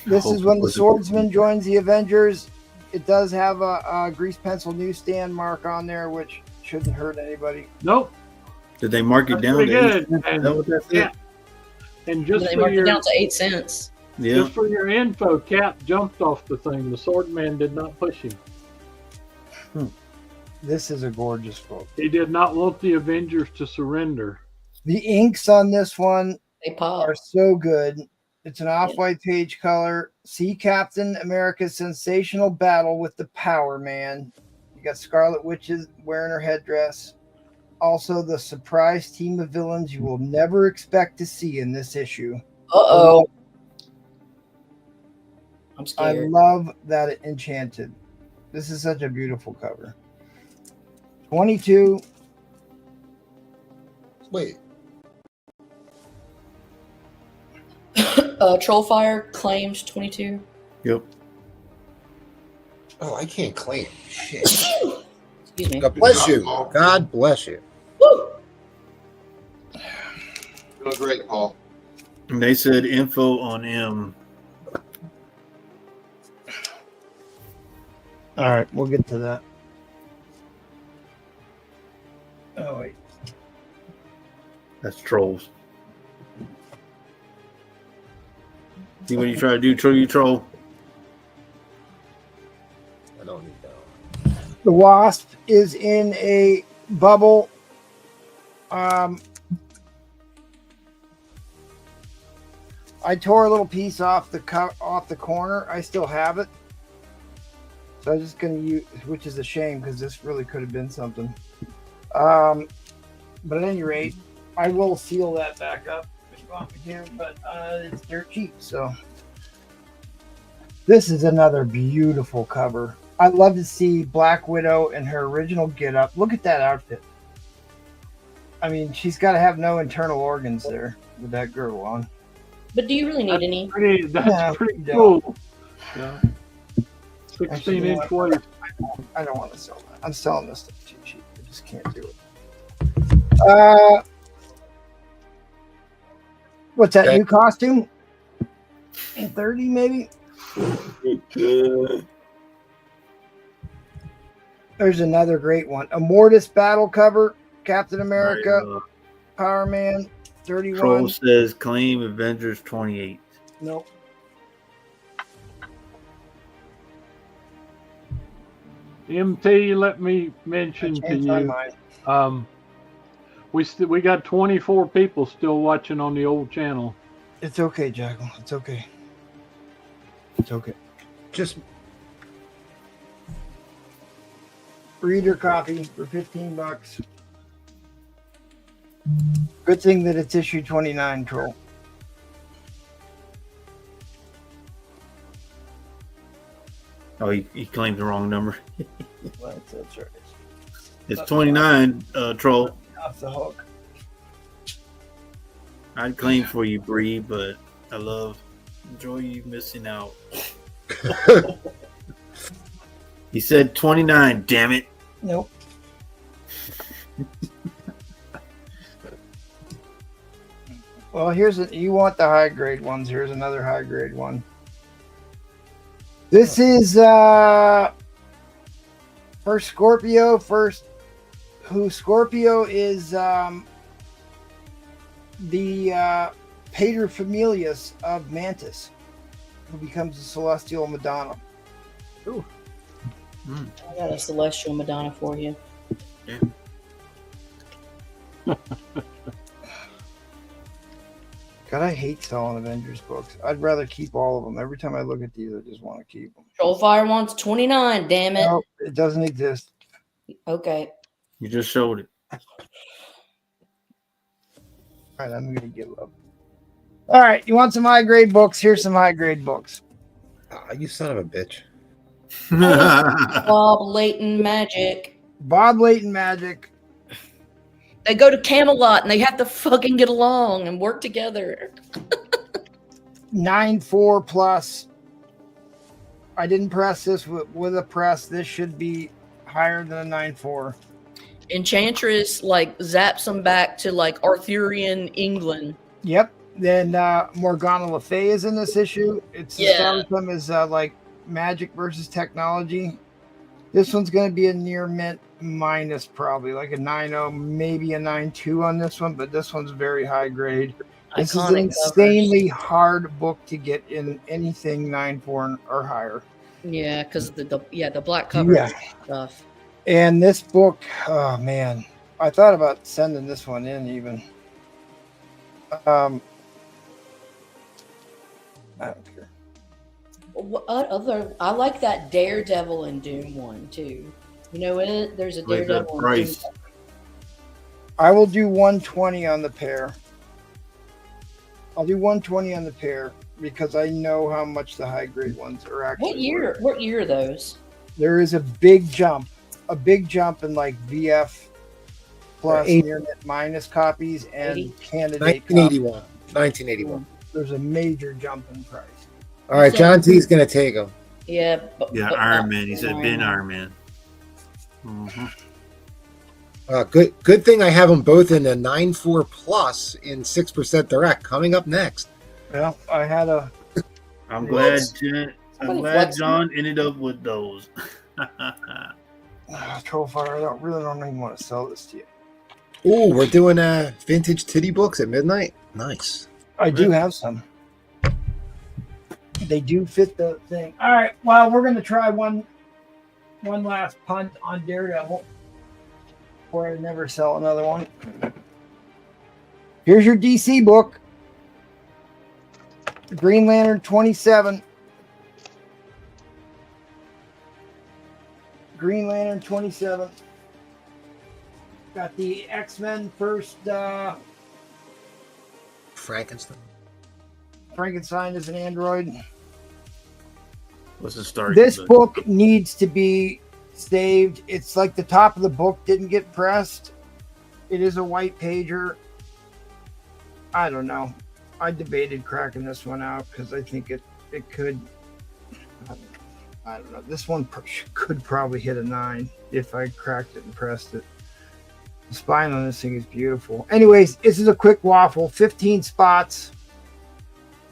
Speaker 1: This is when the Swordsman joins the Avengers. It does have a grease pencil newsstand mark on there, which shouldn't hurt anybody.
Speaker 6: Nope.
Speaker 4: Did they mark it down?
Speaker 6: Pretty
Speaker 4: To
Speaker 6: good.
Speaker 4: 8? Is that what that said?
Speaker 6: Yeah. And just
Speaker 2: They
Speaker 6: for
Speaker 2: marked it
Speaker 6: your
Speaker 2: down to 8 cents.
Speaker 4: Yeah.
Speaker 6: just for your info, Cap jumped off the thing. The Swordman did not push him.
Speaker 1: This is a gorgeous book.
Speaker 6: He did not want the Avengers to surrender.
Speaker 1: The inks on this one
Speaker 2: They pop.
Speaker 1: are so good. It's an off-white page color. See Captain America's sensational battle with the Power Man. You got Scarlet Witch wearing her headdress. Also, the surprise team of villains you will never expect to see in this issue.
Speaker 2: Uh-oh. I'm
Speaker 1: I
Speaker 2: scared.
Speaker 1: love that it enchanted. This is such a beautiful cover. 22.
Speaker 5: Wait.
Speaker 2: Trollfire claims 22.
Speaker 4: Yep.
Speaker 5: Oh, I can't claim. Shit.
Speaker 2: Excuse me.
Speaker 5: God bless you. God bless you.
Speaker 2: Woo!
Speaker 3: Doing great, Paul.
Speaker 4: And they said info on M.
Speaker 1: All right, we'll get to that. Oh, wait.
Speaker 4: That's trolls. See what you try to do, troll.
Speaker 5: I don't need that.
Speaker 1: The Wasp is in a bubble. I tore a little piece off the corner. I still have it. So I'm just going to use, which is a shame because this really could have been something. But at any rate, I will seal that back up if you want me to, but it's dirt cheap. So this is another beautiful cover. I love to see Black Widow in her original getup. Look at that outfit. I mean, she's got to have no internal organs there with that girdle on.
Speaker 2: But do you really need any?
Speaker 6: That's pretty
Speaker 1: you
Speaker 6: cool. Yeah.
Speaker 1: Actually,
Speaker 6: 16-inch waist.
Speaker 1: I don't want to sell that. I'm selling this stuff too cheap. I just can't do it. What's that new costume? 30 maybe? There's another great one. A Mortis battle cover. Captain America. Power Man. 31.
Speaker 4: Troll says claim Avengers 28.
Speaker 1: Nope.
Speaker 6: MT, let me mention to
Speaker 1: Changed my
Speaker 6: you,
Speaker 1: mind.
Speaker 6: we got 24 people still watching on the old channel.
Speaker 1: It's okay, Jackal. It's okay. It's okay.
Speaker 5: Just
Speaker 1: Reader copy for $15. Good thing that it's issue 29, Troll.
Speaker 4: Oh, he claimed the wrong number.
Speaker 1: That's right.
Speaker 4: It's 29, Troll.
Speaker 1: Off the hook.
Speaker 4: I'd claim for you, Bree, but enjoy you missing out. He said 29, damn it.
Speaker 1: Nope. Well, you want the high grade ones. Here's another high grade one. This is for Scorpio. Scorpio is the paterfamilias of Mantis, who becomes a celestial Madonna.
Speaker 5: ooh,
Speaker 2: I got a celestial Madonna for you.
Speaker 4: Yeah.
Speaker 1: God, I hate selling Avengers books. I'd rather keep all of them. Every time I look at these, I just want to keep them.
Speaker 2: Trollfire wants 29, damn it.
Speaker 1: No, it doesn't exist.
Speaker 2: Okay.
Speaker 4: You just showed it.
Speaker 1: All right, I'm going to give up. All right, you want some high grade books? Here's some high grade books.
Speaker 5: you son of a bitch.
Speaker 2: Bob Layton Magic.
Speaker 1: Bob Layton Magic.
Speaker 2: They go to Camelot and they have to fucking get along and work together.
Speaker 1: 9.4 plus. I didn't press this with a press. This should be higher than a 9.4.
Speaker 2: Enchantress like zaps them back to like Arthurian England.
Speaker 1: Yep. Then Morgana Le Fay is in this issue. It's established them as like magic versus technology. This one's going to be a near mint minus, probably like a 9.0, maybe a 9.2 on this one, but this one's very high grade. This is an insanely hard book to get in anything 9.4 or higher.
Speaker 2: Yeah, because the black cover stuff.
Speaker 1: And this book, oh man, I thought about sending this one in even. I don't care.
Speaker 2: What other? I like that Daredevil and Doom one too. You know it. There's a
Speaker 4: Like that
Speaker 2: Daredevil.
Speaker 4: price.
Speaker 2: And Doom.
Speaker 1: I will do 120 on the pair. I'll do 120 on the pair because I know how much the high grade ones are actually.
Speaker 2: What year?
Speaker 1: worth.
Speaker 2: What year are those?
Speaker 1: There is a big jump in like VF plus near net minus copies and
Speaker 2: 80?
Speaker 1: candidate
Speaker 5: 1981.
Speaker 1: copies.
Speaker 5: 1981.
Speaker 1: There's a major jump in price.
Speaker 5: All right, John T's going to take him.
Speaker 2: Yeah.
Speaker 4: Yeah, Iron Man. He said Ben Iron Man. Mm-hmm.
Speaker 5: Good thing I have them both in a 9.4 plus in 6% direct coming up next.
Speaker 1: Well, I had a.
Speaker 4: I'm glad
Speaker 2: Somebody
Speaker 4: John ended up with those.
Speaker 1: Trollfire. I don't even want to sell this to you.
Speaker 5: Ooh, we're doing vintage titty books at midnight. Nice.
Speaker 1: I do have some. They do fit the thing. All right. Well, we're going to try one last punt on Daredevil before I never sell another one. Here's your DC book. Green Lantern 27. Green Lantern 27. Got the X-Men first.
Speaker 5: Frankenstein.
Speaker 1: Frankenstein is an android.
Speaker 4: What's the story?
Speaker 1: This book needs to be saved. It's like the top of the book didn't get pressed. It is a white pager. I don't know. I debated cracking this one out because I think it could. I don't know. This one could probably hit a 9 if I cracked it and pressed it. The spine on this thing is beautiful. Anyways, this is a quick waffle. 15 spots.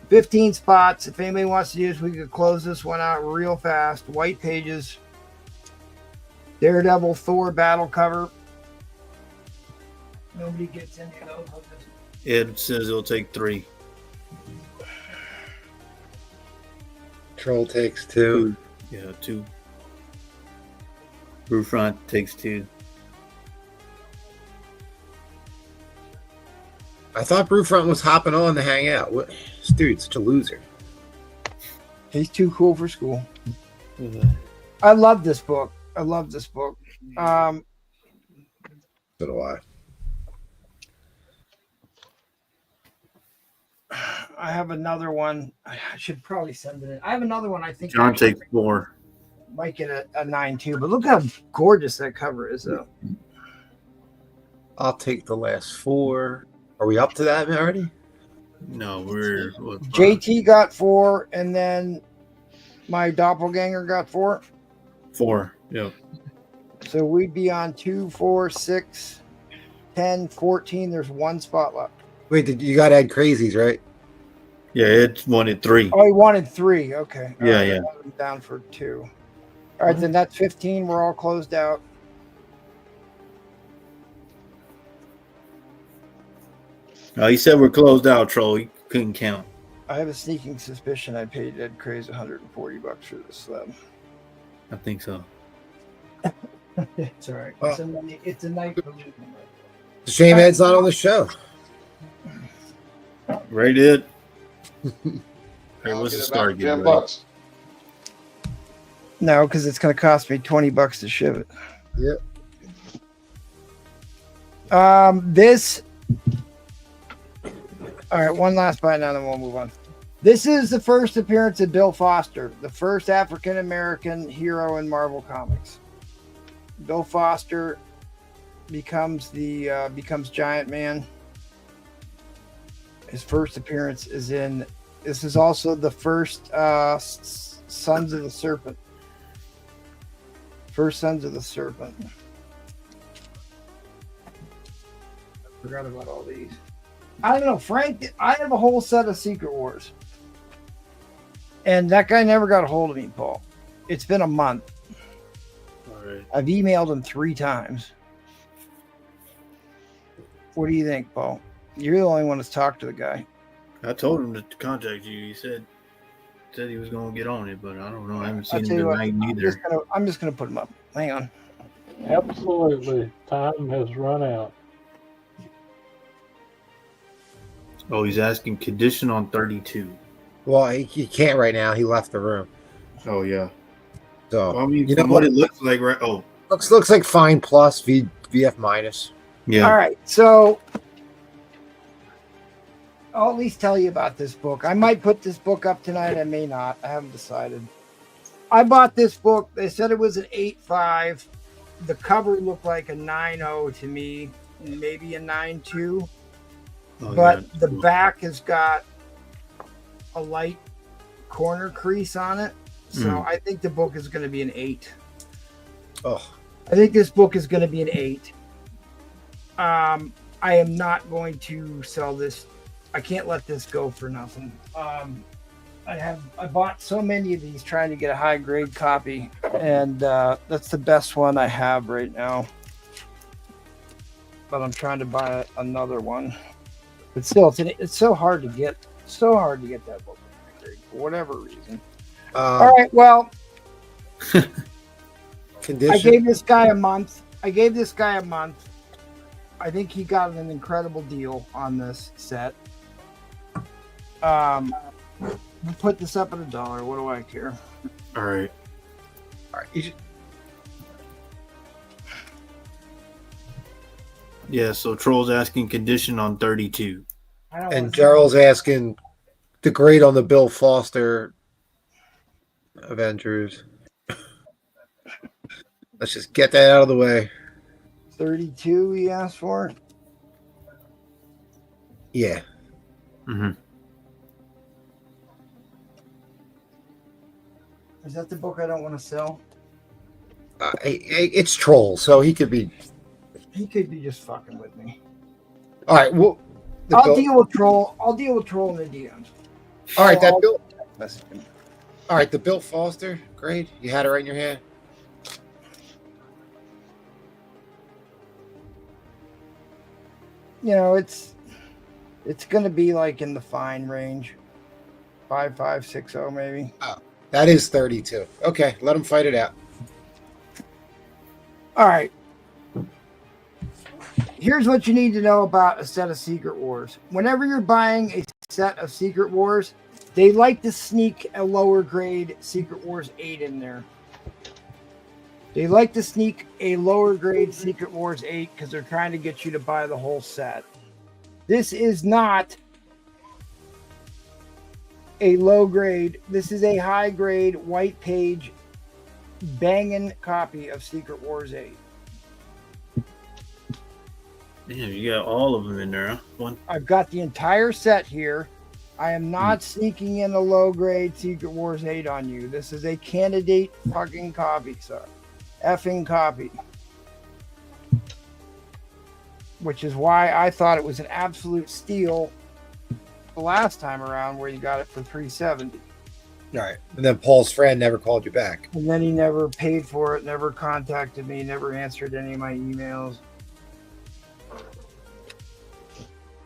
Speaker 1: 15 spots. If anybody wants to use, we could close this one out real fast. White pages. Daredevil, Thor battle cover. Nobody gets any of those.
Speaker 4: Ed says it'll take 3.
Speaker 5: Troll takes 2.
Speaker 4: Yeah, 2. Brufront takes 2.
Speaker 5: I thought Brufront was hopping on to hang out. What? This dude's such a loser.
Speaker 1: He's too cool for school. I love this book. I love this book.
Speaker 5: So do I.
Speaker 1: I have another one. I should probably send it in. I have another one. I think
Speaker 4: John
Speaker 1: actually
Speaker 4: takes 4.
Speaker 1: might get a 9 too. But look how gorgeous that cover is, though.
Speaker 5: I'll take the last 4. Are we up to that already?
Speaker 4: No, we're what,
Speaker 1: JT got 4, and then my doppelganger got 4.
Speaker 4: 4. Yep.
Speaker 1: So we'd be on 2, 4, 6, 10, 14. There's one spot left.
Speaker 5: Wait, you got to add crazies, right?
Speaker 4: Yeah, it wanted 3.
Speaker 1: Oh, he wanted 3. Okay. All
Speaker 4: Yeah,
Speaker 1: right,
Speaker 4: yeah.
Speaker 1: I'm down for 2. All right, then that's 15. We're all closed out.
Speaker 4: He said we're closed out, Troll. He couldn't count.
Speaker 1: I have a sneaking suspicion I paid Ed Craze $140 for this slab.
Speaker 4: I think so.
Speaker 1: It's all right.
Speaker 5: Well,
Speaker 1: It's a night.
Speaker 5: It's a shame Ed's not on the show.
Speaker 4: Right, Ed? Hey,
Speaker 3: I'll
Speaker 4: what's
Speaker 3: get
Speaker 4: the
Speaker 3: it
Speaker 4: start
Speaker 3: back for
Speaker 4: getting
Speaker 3: $10.
Speaker 4: ready?
Speaker 1: No, because it's going to cost me $20 to ship it.
Speaker 5: Yep.
Speaker 1: This. All right, one last bite now, then we'll move on. This is the first appearance of Bill Foster, the first African American hero in Marvel Comics. Bill Foster becomes Giant Man. His first appearance is in. This is also the first Sons of the Serpent. First Sons of the Serpent. I forgot about all these. I don't know, Frank. I have a whole set of Secret Wars. And that guy never got a hold of me, Paul. It's been a month.
Speaker 4: All right.
Speaker 1: I've emailed him 3 times. What do you think, Paul? You're the only one that's talked to the guy.
Speaker 4: I told him to contact you. He said he was going to get on it, but I don't know. I haven't
Speaker 1: I'll
Speaker 4: seen
Speaker 1: tell
Speaker 4: him
Speaker 1: you what,
Speaker 4: tonight either.
Speaker 1: I'm just gonna put him up. Hang on.
Speaker 6: Absolutely. Time has run out.
Speaker 4: Oh, he's asking condition on 32.
Speaker 5: Well, he can't right now. He left the room.
Speaker 4: Oh, yeah.
Speaker 5: So,
Speaker 4: Well, I mean,
Speaker 5: you know
Speaker 4: from what it looks like, right? Oh,
Speaker 5: looks like fine plus, VF minus.
Speaker 4: yeah.
Speaker 1: All right, so I'll at least tell you about this book. I might put this book up tonight. I may not. I haven't decided. I bought this book. They said it was an 8.5. The cover looked like a 9.0 to me, maybe a 9.2.
Speaker 4: Oh,
Speaker 1: But
Speaker 4: yeah.
Speaker 1: the back has got a light corner crease on it. So I think the book is going to be an 8.
Speaker 5: Oh,
Speaker 1: I think this book is going to be an 8. I am not going to sell this. I can't let this go for nothing. I bought so many of these trying to get a high grade copy, and that's the best one I have right now. But I'm trying to buy another one. But still, it's so hard to get. So hard to get that book for whatever reason. All right, well,
Speaker 5: condition.
Speaker 1: I gave this guy a month. I think he got an incredible deal on this set. We'll put this up at $1. What do I care?
Speaker 4: All right.
Speaker 5: All right.
Speaker 4: Yeah, so Troll's asking condition on 32.
Speaker 5: And Gerald's asking the grade on the Bill Foster Avengers. Let's just get that out of the way.
Speaker 1: 32 he asked for.
Speaker 5: Yeah.
Speaker 4: Mm-hmm.
Speaker 1: Is that the book I don't want to sell?
Speaker 5: It's Troll, so he could be.
Speaker 1: He could be just fucking with me.
Speaker 5: All right. Well,
Speaker 1: I'll deal with Troll. I'll deal with Troll in the DMs.
Speaker 5: All right, that
Speaker 1: I'll
Speaker 5: Bill.
Speaker 1: message him.
Speaker 5: All right, the Bill Foster grade. You had it right in your hand.
Speaker 1: You know, it's gonna be like in the fine range. 5.5, 6.0 maybe.
Speaker 5: That is 32. Okay, let him fight it out.
Speaker 1: All right. Here's what you need to know about a set of Secret Wars. Whenever you're buying a set of Secret Wars, They like to sneak a lower grade Secret Wars 8 in there. They like to sneak a lower grade Secret Wars 8 because they're trying to get you to buy the whole set. This is not a low grade. This is a high grade white page banging copy of Secret Wars 8.
Speaker 4: Damn, you got all of them in there, huh? One.
Speaker 1: I've got the entire set here. I am not sneaking in a low grade Secret Wars 8 on you. This is a candidate fucking copy, sir. Effing copy. Which is why I thought it was an absolute steal the last time around where you got it for $370.
Speaker 5: All right. And then Paul's friend never called you back.
Speaker 1: And then he never paid for it, never contacted me, never answered any of my emails.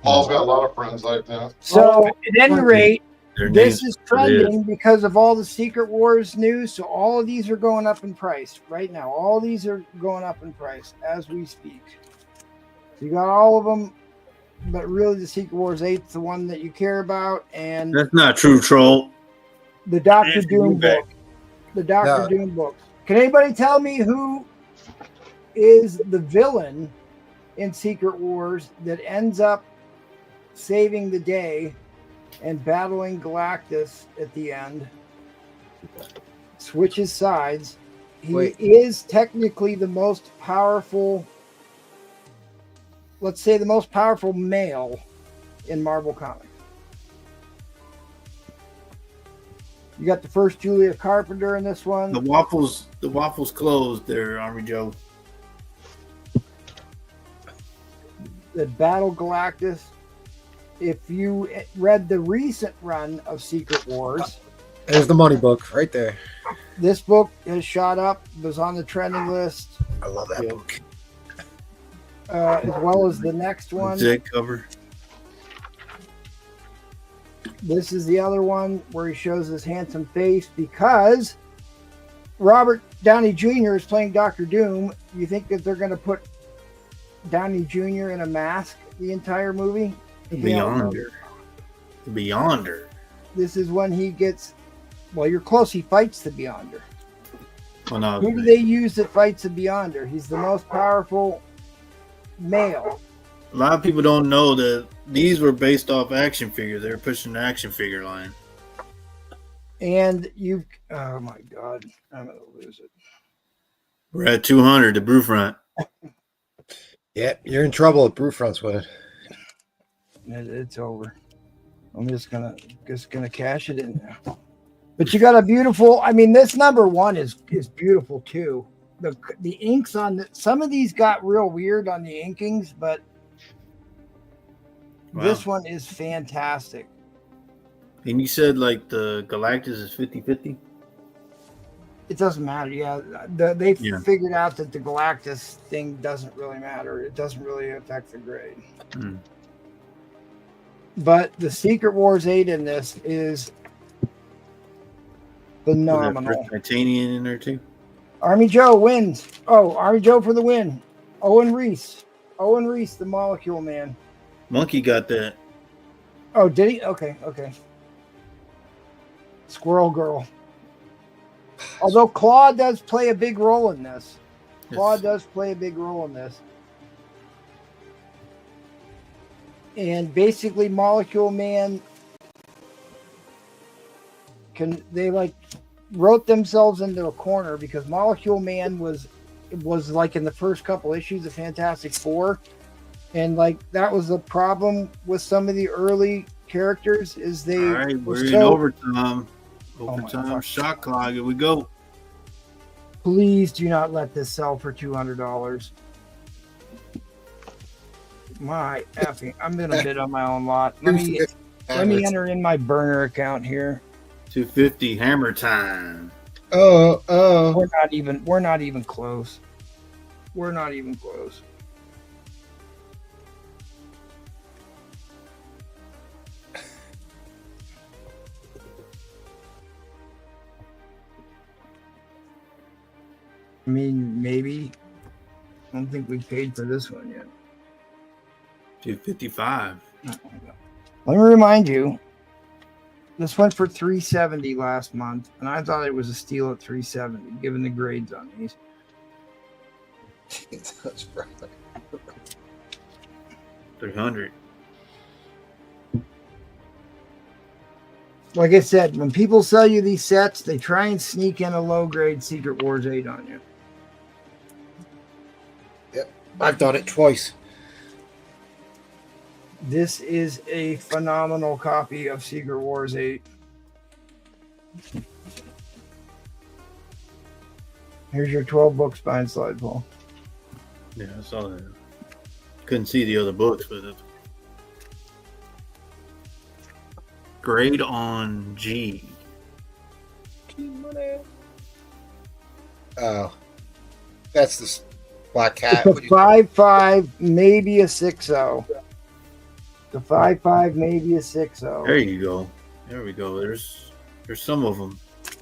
Speaker 3: Paul's got a lot of friends like that.
Speaker 1: So at any rate,
Speaker 4: Their
Speaker 1: this
Speaker 4: names
Speaker 1: is trending because of all the Secret Wars news. So all of these are going up in price right now. All these are going up in price as we speak. So you got all of them, but really the Secret Wars 8 is the one that you care about. And
Speaker 4: That's not true, troll.
Speaker 1: the Doctor
Speaker 4: Answer
Speaker 1: Doom
Speaker 4: you back.
Speaker 1: book. The Doctor Doom book. Can anybody tell me who is the villain in Secret Wars that ends up saving the day and battling Galactus at the end? Switches sides. He is technically the most powerful, let's say the most powerful male in Marvel Comics. You got the first Julia Carpenter in this one.
Speaker 4: The waffles closed there, Army Joe.
Speaker 1: The Battle Galactus. If you read the recent run of Secret Wars,
Speaker 5: There's the money book right there.
Speaker 1: this book has shot up, was on the trending list,
Speaker 5: I love that book.
Speaker 1: as well as the next one.
Speaker 4: Zed cover.
Speaker 1: This is the other one where he shows his handsome face because Robert Downey Jr. is playing Doctor Doom. You think that they're going to put Downey Jr. in a mask the entire movie?
Speaker 4: Beyonder. Beyonder.
Speaker 1: This is when he gets, well, you're close. He fights the Beyonder.
Speaker 4: Well, no,
Speaker 1: Who do they use that fights the Beyonder? He's the most powerful male.
Speaker 4: a lot of people don't know that these were based off action figures. They were pushing the action figure line.
Speaker 1: And you, oh my God, I'm going to lose it.
Speaker 4: We're at 200, the brew front.
Speaker 5: Yeah, you're in trouble at Brewfront's with it.
Speaker 1: It's over. I'm just gonna cash it in now. But you got a beautiful. I mean, this number one is beautiful too. The inks on some of these got real weird on the inkings, but this one is fantastic.
Speaker 4: And you said like the Galactus is 50-50?
Speaker 1: It doesn't matter. Yeah, they figured out that the Galactus thing doesn't really matter. It doesn't really affect the grade. But the Secret Wars 8 in this is phenomenal.
Speaker 4: Titanium in there too.
Speaker 1: Army Joe wins. Oh, Army Joe for the win. Owen Reese, the Molecule Man.
Speaker 4: Monkey got that.
Speaker 1: Oh, did he? Okay. Squirrel Girl. Although Claw does play a big role in this. And basically Molecule Man wrote themselves into a corner because Molecule Man was like in the first couple issues of Fantastic Four, and like that was the problem with some of the early characters is they
Speaker 4: all right, we're in overtime. Shot clock, here we go.
Speaker 1: Please do not let this sell for $200. My effing, I'm gonna bid on my own lot. Let me enter in my burner account here.
Speaker 4: 250 hammer time.
Speaker 5: Oh.
Speaker 1: We're not even close. We're not even close. I mean, maybe. I don't think we paid for this one yet.
Speaker 4: 255.
Speaker 1: Let me remind you, This went for $370 last month, and I thought it was a steal at $370, given the grades on these.
Speaker 5: That's right.
Speaker 4: 300.
Speaker 1: Like I said, when people sell you these sets, they try and sneak in a low-grade Secret Wars 8 on you.
Speaker 5: Yep, I've done it twice.
Speaker 1: This is a phenomenal copy of Secret Wars 8. Here's your 12 book spine slide, Paul.
Speaker 4: Yeah, I saw that. Couldn't see the other books, but it's grade on G.
Speaker 5: Oh, that's the Black Cat.
Speaker 1: It's a 5.5, maybe a 6.0. The 5.5, maybe a 6.0.
Speaker 4: There you go. There we go. There's some of them,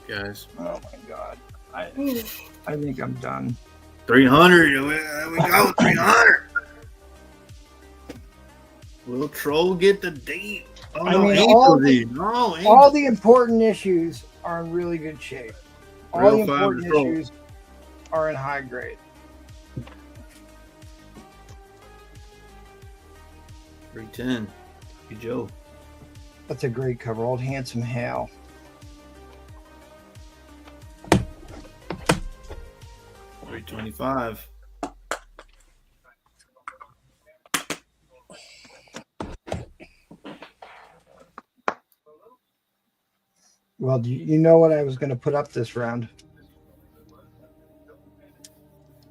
Speaker 4: guys.
Speaker 1: Oh my god. I think I'm done.
Speaker 4: 300. There we go. 300. Will Troll get the date? Oh,
Speaker 1: I
Speaker 4: no,
Speaker 1: mean,
Speaker 4: Angel
Speaker 1: all
Speaker 4: did. No, Angel.
Speaker 1: All the important issues are in really good shape. All
Speaker 4: Real
Speaker 1: the
Speaker 4: five
Speaker 1: important
Speaker 4: control.
Speaker 1: issues are in high grade.
Speaker 4: 310. Hey, Joe.
Speaker 1: That's a great cover. Old Handsome Hal.
Speaker 4: $325.
Speaker 1: Well, do you know what I was going to put up this round?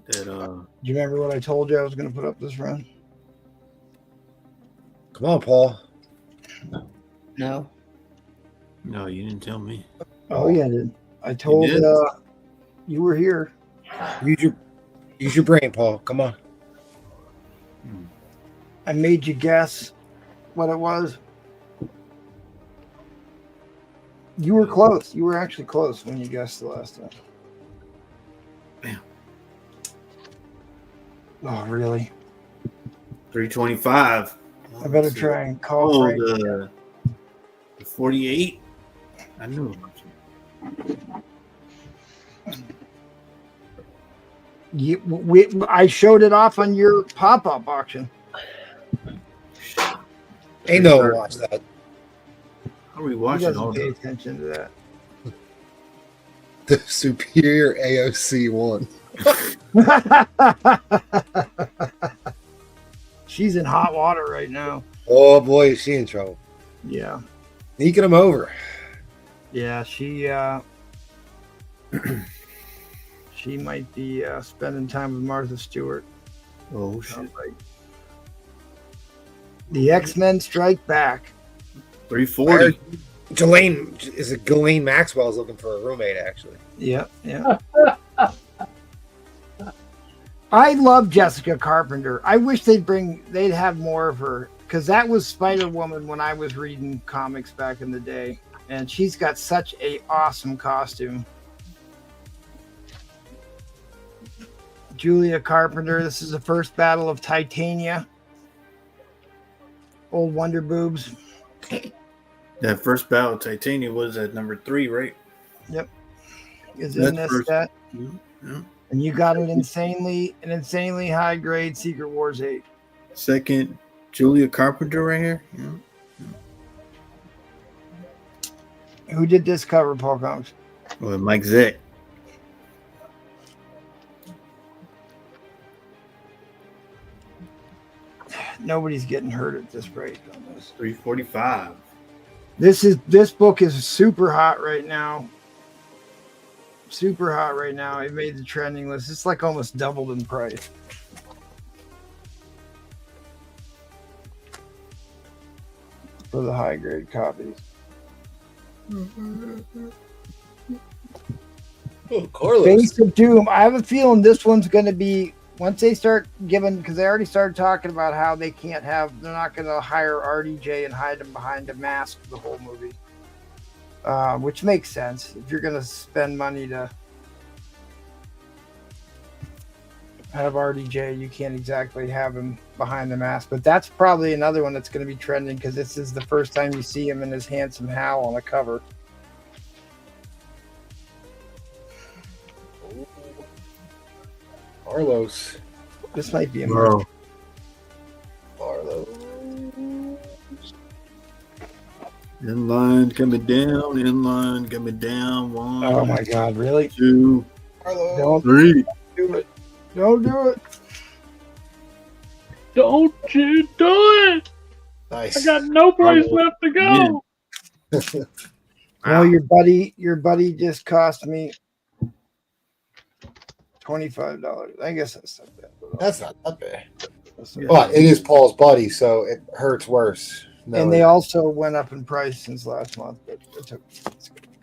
Speaker 4: That
Speaker 1: Do you remember what I told you I was going to put up this round?
Speaker 5: Come on, Paul.
Speaker 2: No.
Speaker 4: no, you didn't tell me.
Speaker 1: Oh, yeah, I did. I told
Speaker 4: did?
Speaker 1: you were here.
Speaker 5: Use your brain, Paul. Come on.
Speaker 1: I made you guess what it was. You were close. You were actually close when you guessed the last time.
Speaker 4: Bam.
Speaker 1: Oh, really?
Speaker 4: 325.
Speaker 1: I better try and call Frank.
Speaker 4: The 48. I knew it.
Speaker 1: I showed it off on your pop-up auction.
Speaker 5: Ain't no one watch that.
Speaker 4: How are we
Speaker 1: He
Speaker 4: watching
Speaker 1: doesn't
Speaker 4: all
Speaker 1: pay
Speaker 4: that?
Speaker 1: attention to that.
Speaker 5: The superior AOC one.
Speaker 1: She's in hot water right now.
Speaker 5: Oh boy, is she in trouble.
Speaker 1: Yeah.
Speaker 5: Sneaking him over.
Speaker 1: Yeah, she she might be spending time with Martha Stewart.
Speaker 4: Oh, shit.
Speaker 1: Sounds like. The X-Men Strike Back.
Speaker 4: 340.
Speaker 5: Ghislaine Maxwell's looking for a roommate, actually.
Speaker 1: Yeah. I love Jessica Carpenter. I wish they'd have more of her, because that was Spider-Woman when I was reading comics back in the day, and she's got such a awesome costume. Julia Carpenter. This is the first battle of Titania. Old Wonder Boobs.
Speaker 4: That first battle of Titania was at number 3, right?
Speaker 1: Yep. Is in
Speaker 4: That's
Speaker 1: this
Speaker 4: first.
Speaker 1: set.
Speaker 4: Yeah.
Speaker 1: And you got an insanely high grade Secret Wars 8.
Speaker 4: Second, Julia Carpenter right here. Yeah.
Speaker 1: Who did this cover, Paul Combs?
Speaker 4: Well, Mike Zeck.
Speaker 1: Nobody's getting hurt at this rate on this.
Speaker 4: 345.
Speaker 1: This book is super hot right now. Super hot right now. It made the trending list. It's like almost doubled in price. For the high grade copies.
Speaker 5: Oh, Carlos.
Speaker 1: Face of Doom. I have a feeling this one's going to be, once they start giving, because they already started talking about how they're not going to hire RDJ and hide him behind a mask the whole movie. Which makes sense if you're going to spend money to have RDJ, you can't exactly have him behind the mask. But that's probably another one that's going to be trending because this is the first time you see him in his handsome Hal on the cover.
Speaker 5: Carlos.
Speaker 1: This might be a
Speaker 4: Bro.
Speaker 1: Arlo.
Speaker 4: Inline coming down. Inline coming down. 1,
Speaker 1: Oh my God! Really?
Speaker 4: 2,
Speaker 1: Arlo, don't
Speaker 4: 3.
Speaker 1: do it! Don't do it!
Speaker 6: Don't you do it!
Speaker 5: Nice.
Speaker 6: I got no place
Speaker 4: Arlo.
Speaker 6: left to go.
Speaker 1: Well, your buddy just cost me $25. I guess that's not bad.
Speaker 5: That's not that bad.
Speaker 1: That's not
Speaker 4: Yeah.
Speaker 5: But it is Paul's buddy, so it hurts worse. No,
Speaker 1: And they also went up in price since last month. But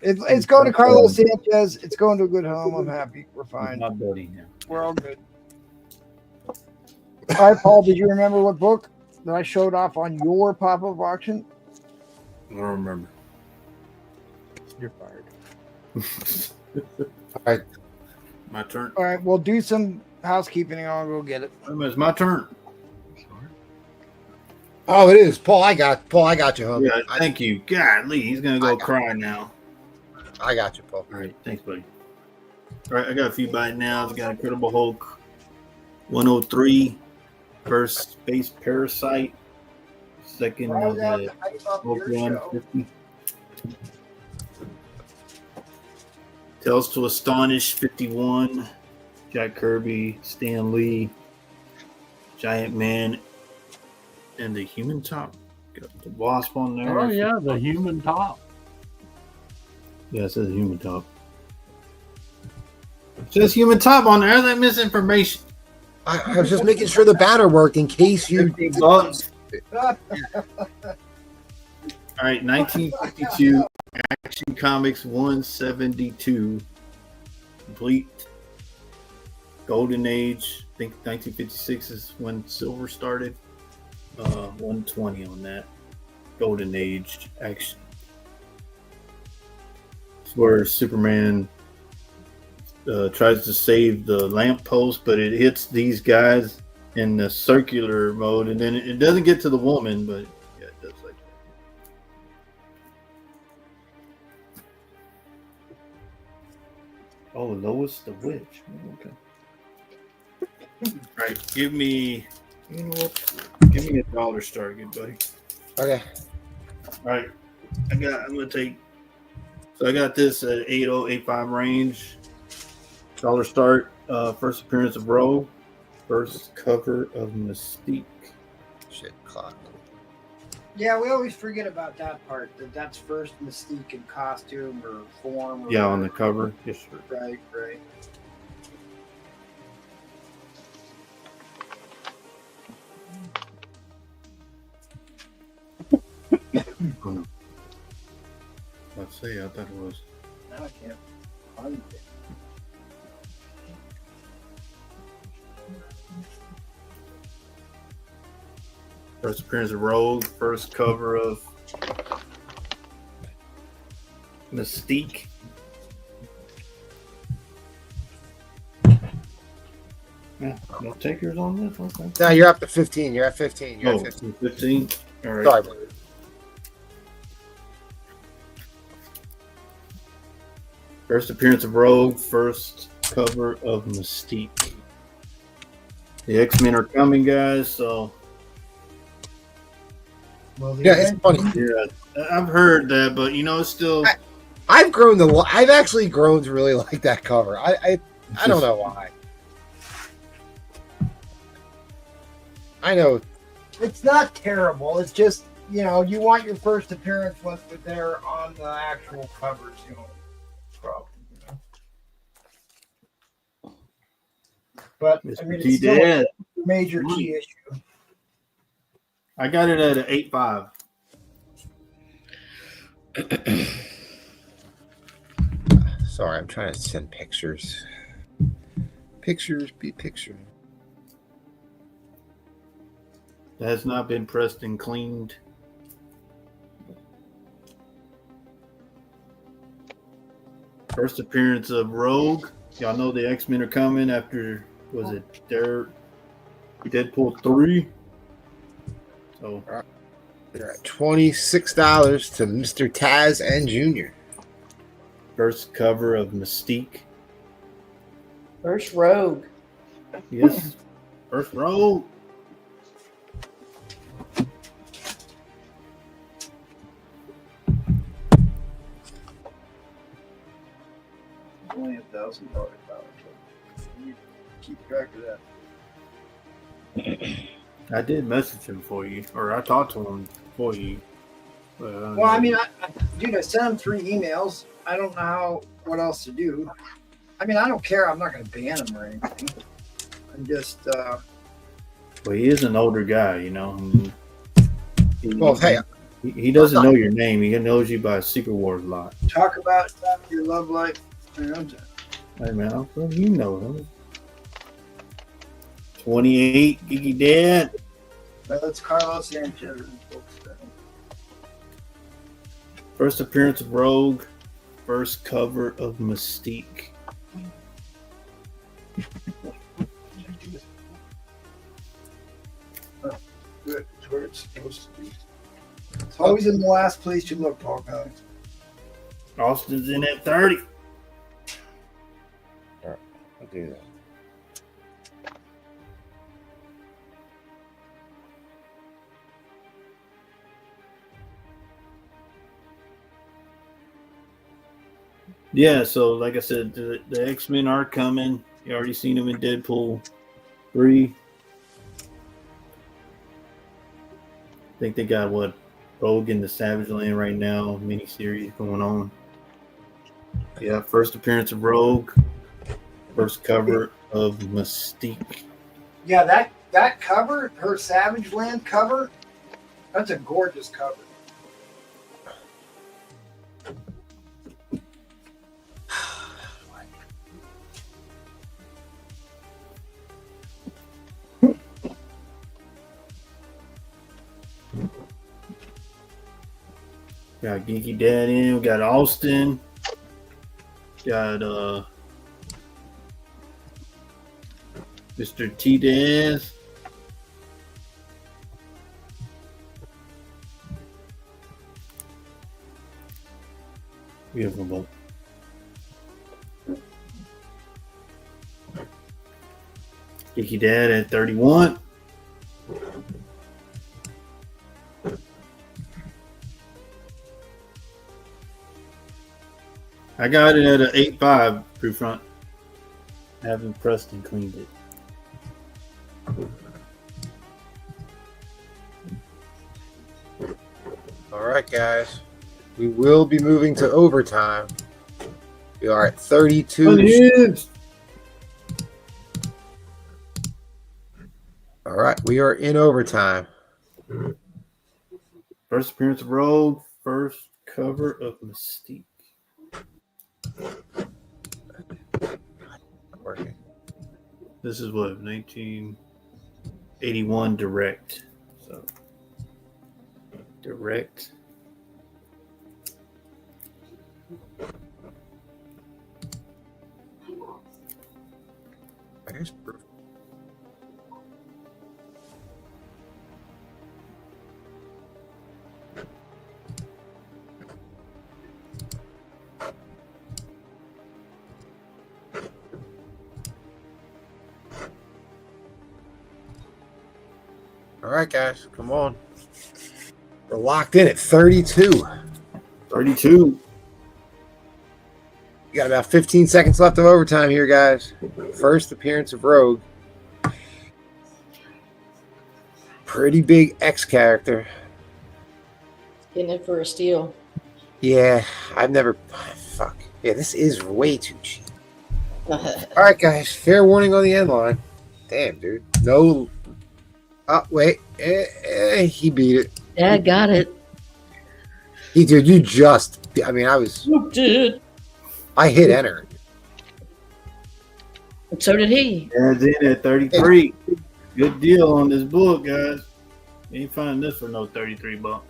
Speaker 1: it's going to Carlos Sanchez. It's going to a good home. I'm happy. We're fine.
Speaker 4: My buddy now.
Speaker 1: We're all good. All right, Paul, did you remember what book that I showed off on your pop-up auction?
Speaker 4: I don't remember.
Speaker 1: You're fired.
Speaker 5: all right.
Speaker 4: My turn.
Speaker 1: All right, we'll do some housekeeping and I'll go get it.
Speaker 4: It's my turn.
Speaker 5: Oh, it is. Paul, I got you, homie.
Speaker 4: Yeah, thank you. Golly, he's gonna go cry now.
Speaker 5: I got you, Paul.
Speaker 4: All right, thanks, buddy. All right, I got a few by now. I got Incredible Hulk 103, first Space Parasite, second Hulk 150. Tales to Astonish 51, Jack Kirby, Stan Lee, Giant Man, and the Human Top. Got the Wasp on there.
Speaker 6: Oh yeah, the Human Top.
Speaker 4: Yeah, it says Human Top. It says Human Top on there. How's that misinformation?
Speaker 5: I was just making sure the banner worked in case you.
Speaker 4: $15. All right, 1952 Action Comics 172 complete. Golden Age, I think 1956 is when Silver started. 120 on that. Golden Age action. It's where Superman tries to save the lamppost, but it hits these guys in the circular mode, and then it doesn't get to the woman, but yeah, it does like that. Oh, Lois the Witch. Okay. All right, give me. You know what? Give me $1 start, good buddy.
Speaker 5: Okay.
Speaker 4: All right, I'm gonna take. So I got this at 8085 range. $1 start. First appearance of Rogue. First cover of Mystique.
Speaker 5: Shit, clock.
Speaker 1: Yeah, we always forget about that part. That's first Mystique in costume or form. Or
Speaker 4: Yeah, on the cover. Yes, sir.
Speaker 1: Right, right.
Speaker 4: Oh, no. Let's see. I thought it was.
Speaker 1: Now I can't find it.
Speaker 4: First appearance of Rogue. First cover of Mystique. Yeah, no takers on this. Okay.
Speaker 5: No, you're up to 15. You're at 15. You're at 15.
Speaker 4: 15. All right.
Speaker 5: Sorry, brother.
Speaker 4: First appearance of Rogue. First cover of Mystique. The X-Men are coming, guys. So
Speaker 1: Well,
Speaker 5: Yeah, it's funny.
Speaker 4: yeah, I've heard that, but you know, it's still.
Speaker 5: I've grown to. I've actually grown to really like that cover. I don't know why. I know.
Speaker 1: it's not terrible. It's just, you know, you want your first appearance listed there on the actual covers, you know. Problem, you know. But I mean,
Speaker 4: Mr.
Speaker 1: it's still
Speaker 4: T-Dad.
Speaker 1: a major key issue.
Speaker 4: I got it at an 8.5.
Speaker 5: Sorry, I'm trying to send pictures. Pictures be picture.
Speaker 4: It has not been pressed and cleaned. First appearance of Rogue. Y'all know the X-Men are coming after was it Deadpool 3. So
Speaker 5: You're at $26 to Mr. Taz and Junior.
Speaker 4: first cover of Mystique.
Speaker 2: First Rogue.
Speaker 4: Yes. First row.
Speaker 1: Only $1,000 balance. You keep track of that.
Speaker 4: I did message him for you, or I talked to him for you.
Speaker 1: Well, I mean, dude, I sent him 3 emails. I don't know what else to do. I mean, I don't care. I'm not going to ban him or anything. I'm just.
Speaker 4: Well, he is an older guy, you know.
Speaker 5: Well, hey,
Speaker 4: he doesn't know your name. He knows you by Secret Wars a lot.
Speaker 1: Talk about your love life.
Speaker 4: Hey man, how come you know him? 28, Geeky Dad.
Speaker 1: That's Carlos Sanchez.
Speaker 4: First appearance of Rogue. First cover of Mystique.
Speaker 1: Good. It's where it's supposed to be. It's always in the last place you look, Paul guys.
Speaker 4: Austin's in at 30.
Speaker 5: I'll do that.
Speaker 4: Yeah, so like I said, the X-Men are coming. You already seen them in Deadpool 3. I think they got what? Rogue in the Savage Land right now, miniseries going on. Yeah, first appearance of Rogue. First cover of Mystique.
Speaker 1: Yeah, that cover, her Savage Land cover, that's a gorgeous cover.
Speaker 4: Got Geeky Dad in. We got Austin. Got Mr. T Daz. Beautiful book. Geeky Dad at 31. I got it at an 8.5 through front. Haven't pressed and cleaned it.
Speaker 5: All right, guys. We will be moving to overtime. We are at 32. All right, we are in overtime.
Speaker 4: First appearance of Rogue. First cover of Mystique.
Speaker 5: Working.
Speaker 4: This is what 1981 direct. So direct.
Speaker 5: There's proof. All right, guys, come on. We're locked in at 32.
Speaker 4: 32.
Speaker 5: You got about 15 seconds left of overtime here, guys. First appearance of Rogue. Pretty big X character.
Speaker 2: Getting it for a steal.
Speaker 5: Yeah, I've never... Fuck. Yeah, this is way too cheap. All right, guys. Fair warning on the end line. Damn, dude. No... Oh, wait. He beat it.
Speaker 2: Yeah, got it.
Speaker 5: He did. You just... I mean, I was...
Speaker 2: Dude.
Speaker 5: I hit enter.
Speaker 2: And so did he.
Speaker 4: Dad's in at 33. Good deal on this book, guys. You ain't finding this for no 33 bucks.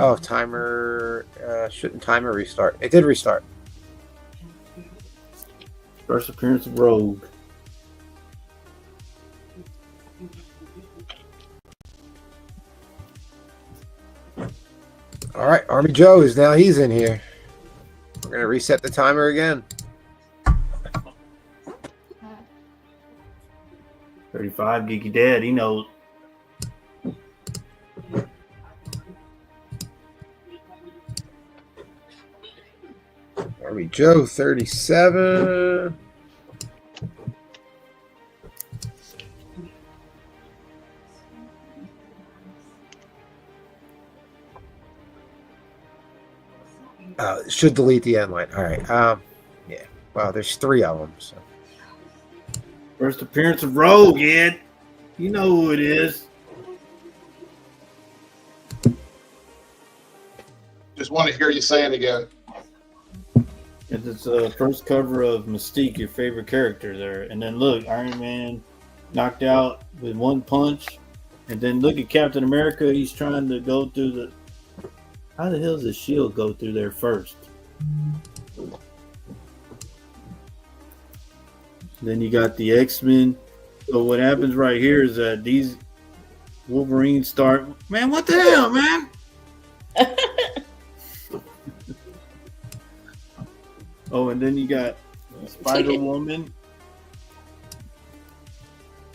Speaker 5: Oh, timer. Shouldn't timer restart? It did restart.
Speaker 4: First appearance of Rogue.
Speaker 5: All right, Army Joe is now. He's in here. We're gonna reset the timer again.
Speaker 4: 35 Geeky Dad. He knows.
Speaker 5: Army Joe 37. It should delete the end line. All right. Yeah. Wow, there's 3 of them. So.
Speaker 4: First appearance of Rogue, Ed. You know who it is.
Speaker 3: Just want to hear you say it again.
Speaker 4: It's the first cover of Mystique, your favorite character there. And then look, Iron Man knocked out with 1 punch. And then look at Captain America. He's trying to go through the... How the hell does the shield go through there first? Then you got the X-Men. So what happens right here is that these Wolverines start... Man, what the hell, man? Oh, and then you got Spider-Woman.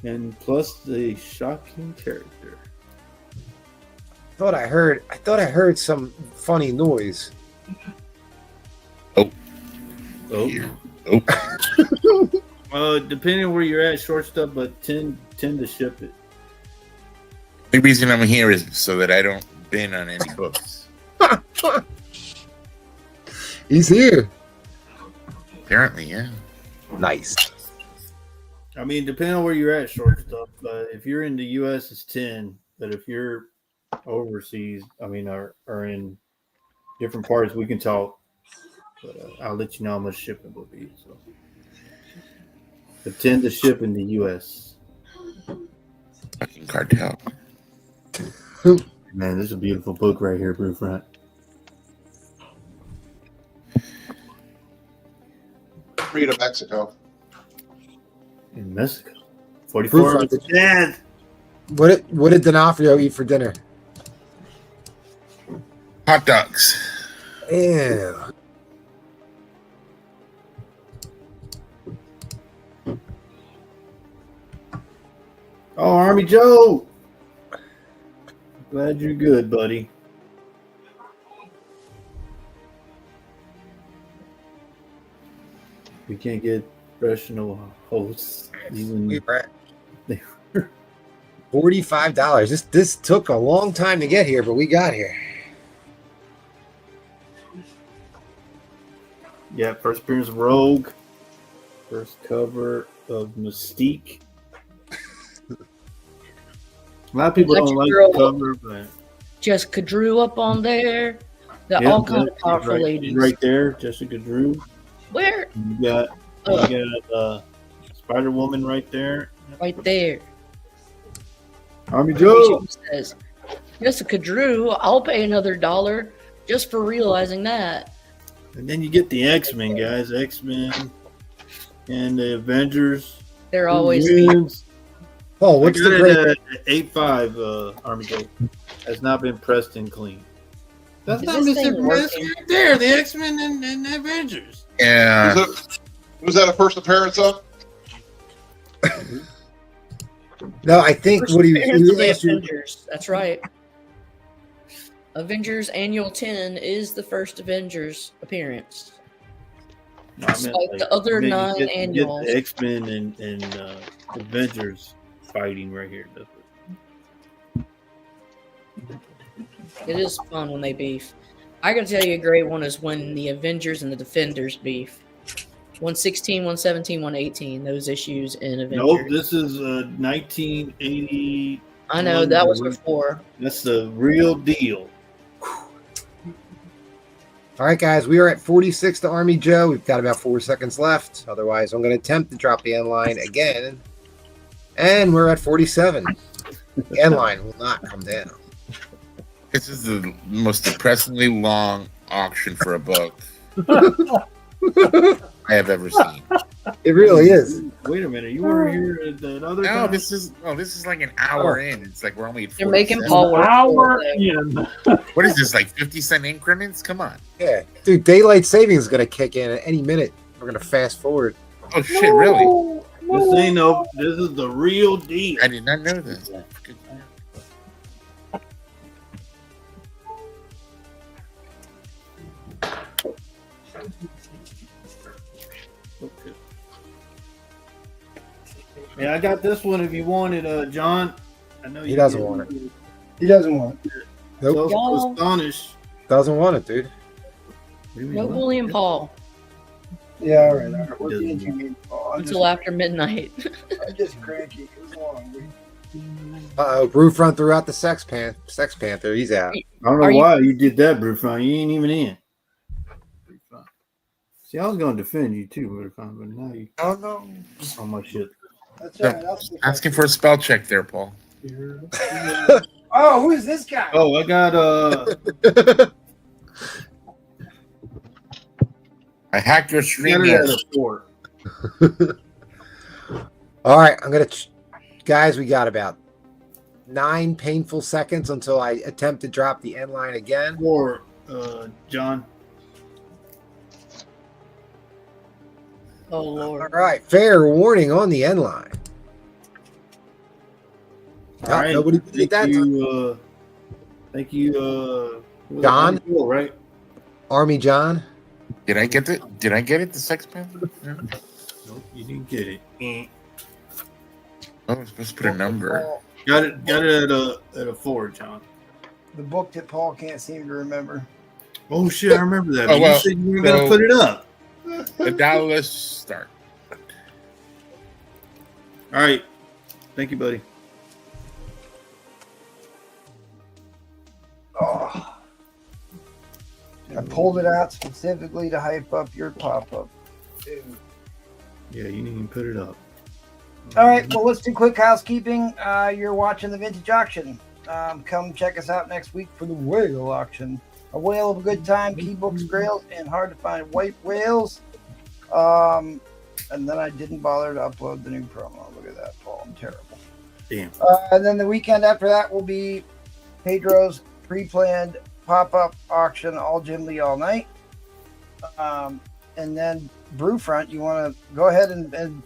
Speaker 4: And plus the shocking character.
Speaker 5: I thought I heard some funny noise.
Speaker 4: Oh. Depending on where you're at, short stuff, but tend to ship it.
Speaker 11: The reason I'm here is so that I don't bin on any books.
Speaker 5: He's here.
Speaker 11: Apparently, yeah.
Speaker 5: Nice.
Speaker 4: I mean, depending on where you're at, short stuff. But if you're in the U.S., it's 10. But if you're overseas, I mean, are in different parts, we can talk. But I'll let you know how much shipping will be. So, but 10 to ship in the U.S.
Speaker 11: Fucking cartel.
Speaker 4: Man, this is a beautiful book right here, Blue Front.
Speaker 3: Freedom, Mexico.
Speaker 4: In Mexico. 44 of the dead.
Speaker 5: What did D'Onofrio eat for dinner?
Speaker 11: Hot dogs.
Speaker 5: Ew.
Speaker 4: Oh, Army Joe. Glad you're good, buddy. We can't get professional hosts. Even
Speaker 5: $45. This took a long time to get here, but we got here.
Speaker 4: Yeah, first appearance of Rogue. First cover of Mystique. A lot of people don't like the cover, but
Speaker 2: Jessica Drew up on there. Got all kind of powerful ladies.
Speaker 4: Right there, Jessica Drew.
Speaker 2: Where?
Speaker 4: You got Spider-Woman right there.
Speaker 2: Right there.
Speaker 4: Army Joe
Speaker 2: says, Jessica Drew, I'll pay another $1 just for realizing that.
Speaker 4: And then you get the X-Men, guys. X-Men and the Avengers.
Speaker 2: They're always
Speaker 4: wins.
Speaker 5: Oh, what's the great
Speaker 4: 8.5 Army Joe has not been pressed and clean. That's
Speaker 2: Is
Speaker 4: not
Speaker 2: this
Speaker 4: missing
Speaker 2: thing working?
Speaker 4: right there. The X-Men and the Avengers.
Speaker 11: Yeah.
Speaker 3: Was that a first appearance of?
Speaker 5: No, I think
Speaker 2: First
Speaker 5: what he
Speaker 2: appearance of the
Speaker 5: asked you.
Speaker 2: Avengers. That's right. Avengers Annual 10 is the first Avengers appearance.
Speaker 4: No, I meant,
Speaker 2: Despite the other
Speaker 4: you
Speaker 2: 9
Speaker 4: get
Speaker 2: annuals.
Speaker 4: the X-Men and Avengers fighting right here.
Speaker 2: It is fun when they beef. I gotta tell you, a great one is when the Avengers and the Defenders beef. 116, 117, 118, those issues in Avengers.
Speaker 4: Nope, this is 1980.
Speaker 2: I know, that was before.
Speaker 4: That's the real deal.
Speaker 5: All right, guys, we are at 46 to Army Joe. We've got about 4 seconds left. Otherwise, I'm going to attempt to drop the end line again. And we're at 47. The end line will not come down.
Speaker 11: This is the most depressingly long auction for a book I have ever seen.
Speaker 5: It really is.
Speaker 4: Wait a minute, you were here at that other
Speaker 11: No,
Speaker 4: time?
Speaker 11: this is like an hour in. It's like we're only at
Speaker 2: They're making
Speaker 11: 47.
Speaker 2: Paul work.
Speaker 6: Hour
Speaker 2: for it.
Speaker 6: in.
Speaker 11: What is this, like 50-cent increments? Come on.
Speaker 5: Yeah, dude, daylight savings is gonna kick in at any minute. We're gonna fast forward.
Speaker 11: Oh shit, really?
Speaker 4: This ain't no. This is the real deal.
Speaker 11: I did not know this. Good.
Speaker 4: Okay. Yeah, I got this one if you want it, John. I know
Speaker 5: He doesn't want it.
Speaker 1: He doesn't want it.
Speaker 5: Nope.
Speaker 4: So astonished.
Speaker 5: Doesn't want it, dude.
Speaker 2: No bullying Paul
Speaker 1: Yeah, all right. What do you mean? Oh,
Speaker 2: until after midnight.
Speaker 1: I'm just cranky. It was a long week.
Speaker 5: Roof run throughout the Sex Panther. He's out.
Speaker 4: I don't know why you did that, Brufon. You ain't even in. See, I was going to defend you too, Brufon, but now you.
Speaker 11: Oh no.
Speaker 4: Oh my shit.
Speaker 1: That's all right.
Speaker 11: Asking for a spell check there, Paul.
Speaker 1: Oh, who's this guy?
Speaker 4: Oh, I got
Speaker 11: I hacked your stream. Yes.
Speaker 5: All right, I'm gonna, guys. We got about 9 painful seconds until I attempt to drop the end line again.
Speaker 4: Or John.
Speaker 2: Oh Lord!
Speaker 5: All right, fair warning on the end line.
Speaker 4: All right.
Speaker 5: Nobody did that.
Speaker 4: Thank you,
Speaker 5: John?
Speaker 4: Right?
Speaker 5: Army John.
Speaker 11: Did I get it? The Sex Panther? Yeah.
Speaker 4: Nope, you didn't get it.
Speaker 11: Oh, let's put a number.
Speaker 4: Got it at a 4, John.
Speaker 1: The book that Paul can't seem to remember.
Speaker 4: Oh shit, I remember that.
Speaker 11: Oh, well,
Speaker 4: you said you were gonna put it up.
Speaker 11: $1, let's start.
Speaker 4: All right. Thank you, buddy.
Speaker 1: Oh. I pulled it out specifically to hype up your pop-up.
Speaker 4: Yeah, you didn't even put it up.
Speaker 1: All right, well, let's do quick housekeeping. You're watching the Vintage Auction. Come check us out next week for the whale auction. A whale of a good time, key books, grails, and hard to find white whales. And then I didn't bother to upload the new promo. Look at that, Paul. I'm terrible.
Speaker 4: Damn.
Speaker 1: And then the weekend after that will be Pedro's pre-planned pop-up auction, all Jim Lee all night. And then Brewfront, you want to go ahead and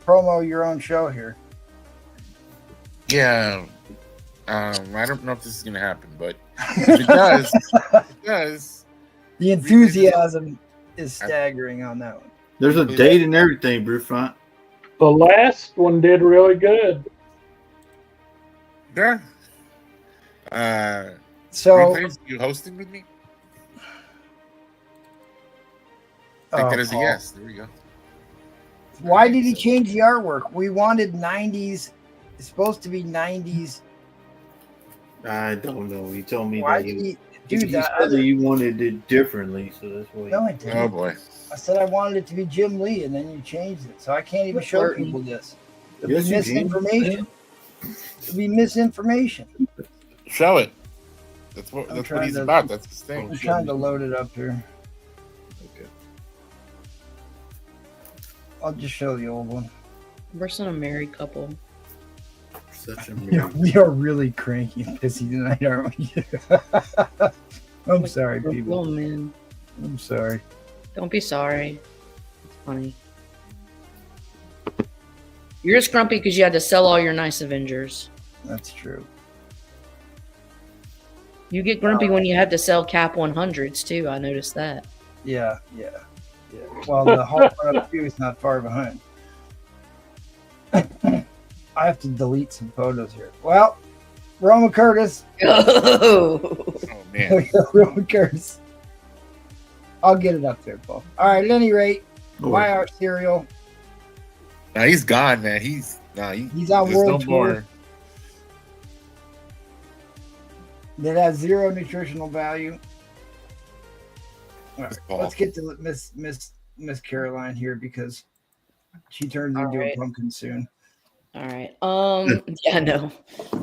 Speaker 1: promo your own show here.
Speaker 11: Yeah. I don't know if this is gonna happen, but if it does, it does.
Speaker 1: The enthusiasm is staggering on that one.
Speaker 4: There's a date and everything, Brewfront.
Speaker 6: The last one did really good.
Speaker 11: Sure.
Speaker 1: So
Speaker 11: Replays, you hosting with me? Take that as a
Speaker 1: Paul.
Speaker 11: yes. There we go.
Speaker 1: Why did he change the artwork? We wanted 90s. It's supposed to be 90s.
Speaker 4: I don't know. He told me
Speaker 1: Why
Speaker 4: that
Speaker 1: did he
Speaker 4: he
Speaker 1: do that?
Speaker 4: said that you wanted it differently, so that's why.
Speaker 1: No, I didn't.
Speaker 11: Oh boy.
Speaker 1: I said I wanted it to be Jim Lee, and then you changed it. So I can't even show people this. It'll
Speaker 4: Yes,
Speaker 1: be
Speaker 4: you
Speaker 1: misinformation. It'll be misinformation.
Speaker 11: Show it. That's what
Speaker 1: trying
Speaker 11: he's
Speaker 1: to-
Speaker 11: about. That's his thing.
Speaker 1: I'm trying to load it up here.
Speaker 4: Okay.
Speaker 1: I'll just show the old one.
Speaker 2: We're such a married couple.
Speaker 4: Such a
Speaker 1: Yeah, we are really cranky and pissy tonight, aren't we? I'm sorry,
Speaker 2: Oh
Speaker 1: people.
Speaker 2: man,
Speaker 1: I'm sorry.
Speaker 2: don't be sorry. It's funny. You're just grumpy because you had to sell all your nice Avengers.
Speaker 1: That's true.
Speaker 2: You get grumpy when you have to sell Cap 100s too. I noticed that.
Speaker 1: Yeah. Well, the Hulk few is not far behind. I have to delete some photos here. Well, Roma Curtis.
Speaker 2: Oh,
Speaker 11: Oh man.
Speaker 1: Roma Curtis. I'll get it up there, Paul. All right. At any rate, buy our cereal.
Speaker 11: No, he's gone, man. He's
Speaker 1: He's on
Speaker 11: there's
Speaker 1: world
Speaker 11: no
Speaker 1: tour.
Speaker 11: more.
Speaker 1: That has zero nutritional value. All right,
Speaker 11: Paul.
Speaker 1: let's get to Miss Caroline here because she turns
Speaker 2: All
Speaker 1: into
Speaker 2: right.
Speaker 1: a pumpkin soon.
Speaker 2: all right. Yeah, no.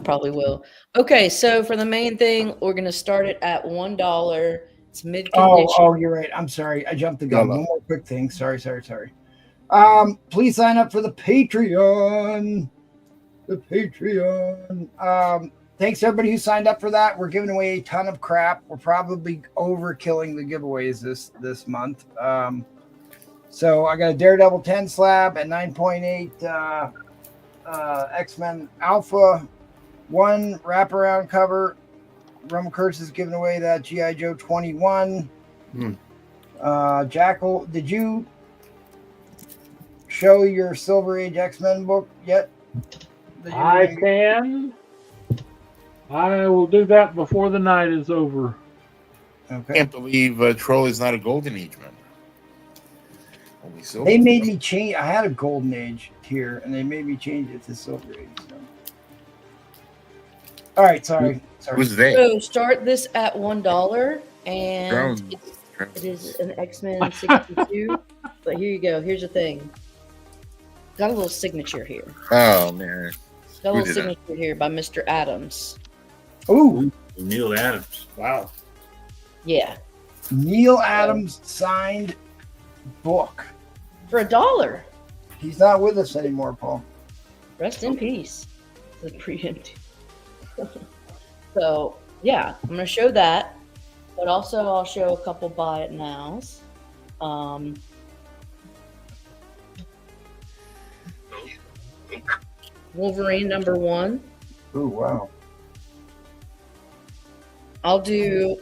Speaker 2: probably will. Okay, so for the main thing, we're gonna start it at $1. It's mid condition.
Speaker 1: Oh, you're right. I'm sorry. I jumped the gun.
Speaker 11: No.
Speaker 1: One more quick thing. Sorry. Please sign up for the Patreon. The Patreon. Thanks to everybody who signed up for that. We're giving away a ton of crap. We're probably overkilling the giveaways this month. So I got a Daredevil 10 slab at 9.8 X-Men Alpha 1 wraparound cover. Rum Curse is giving away that G.I. Joe 21. Jackal, did you show your Silver Age X-Men book yet?
Speaker 6: I can. I will do that before the night is over.
Speaker 1: Okay.
Speaker 11: Can't believe Troll is not a Golden Age member. Only Silver.
Speaker 1: They made me change. I had a Golden Age here, and they made me change it to Silver Age. So. All right, sorry.
Speaker 11: Who's they?
Speaker 2: So start this at $1, and
Speaker 11: Drones.
Speaker 2: it is an X-Men 62. But here you go. Here's the thing. Got a little signature here.
Speaker 11: Oh man.
Speaker 2: Got a
Speaker 11: Who
Speaker 2: little
Speaker 11: did that?
Speaker 2: signature here by Mr. Adams.
Speaker 1: Ooh,
Speaker 4: Neil Adams. Wow.
Speaker 2: Yeah,
Speaker 1: Neil Adams signed book.
Speaker 2: for $1.
Speaker 1: He's not with us anymore, Paul.
Speaker 2: Rest in peace. The preemptive. So yeah, I'm gonna show that, but also I'll show a couple buy it nows. Wolverine #1.
Speaker 1: Ooh, wow.
Speaker 2: I'll do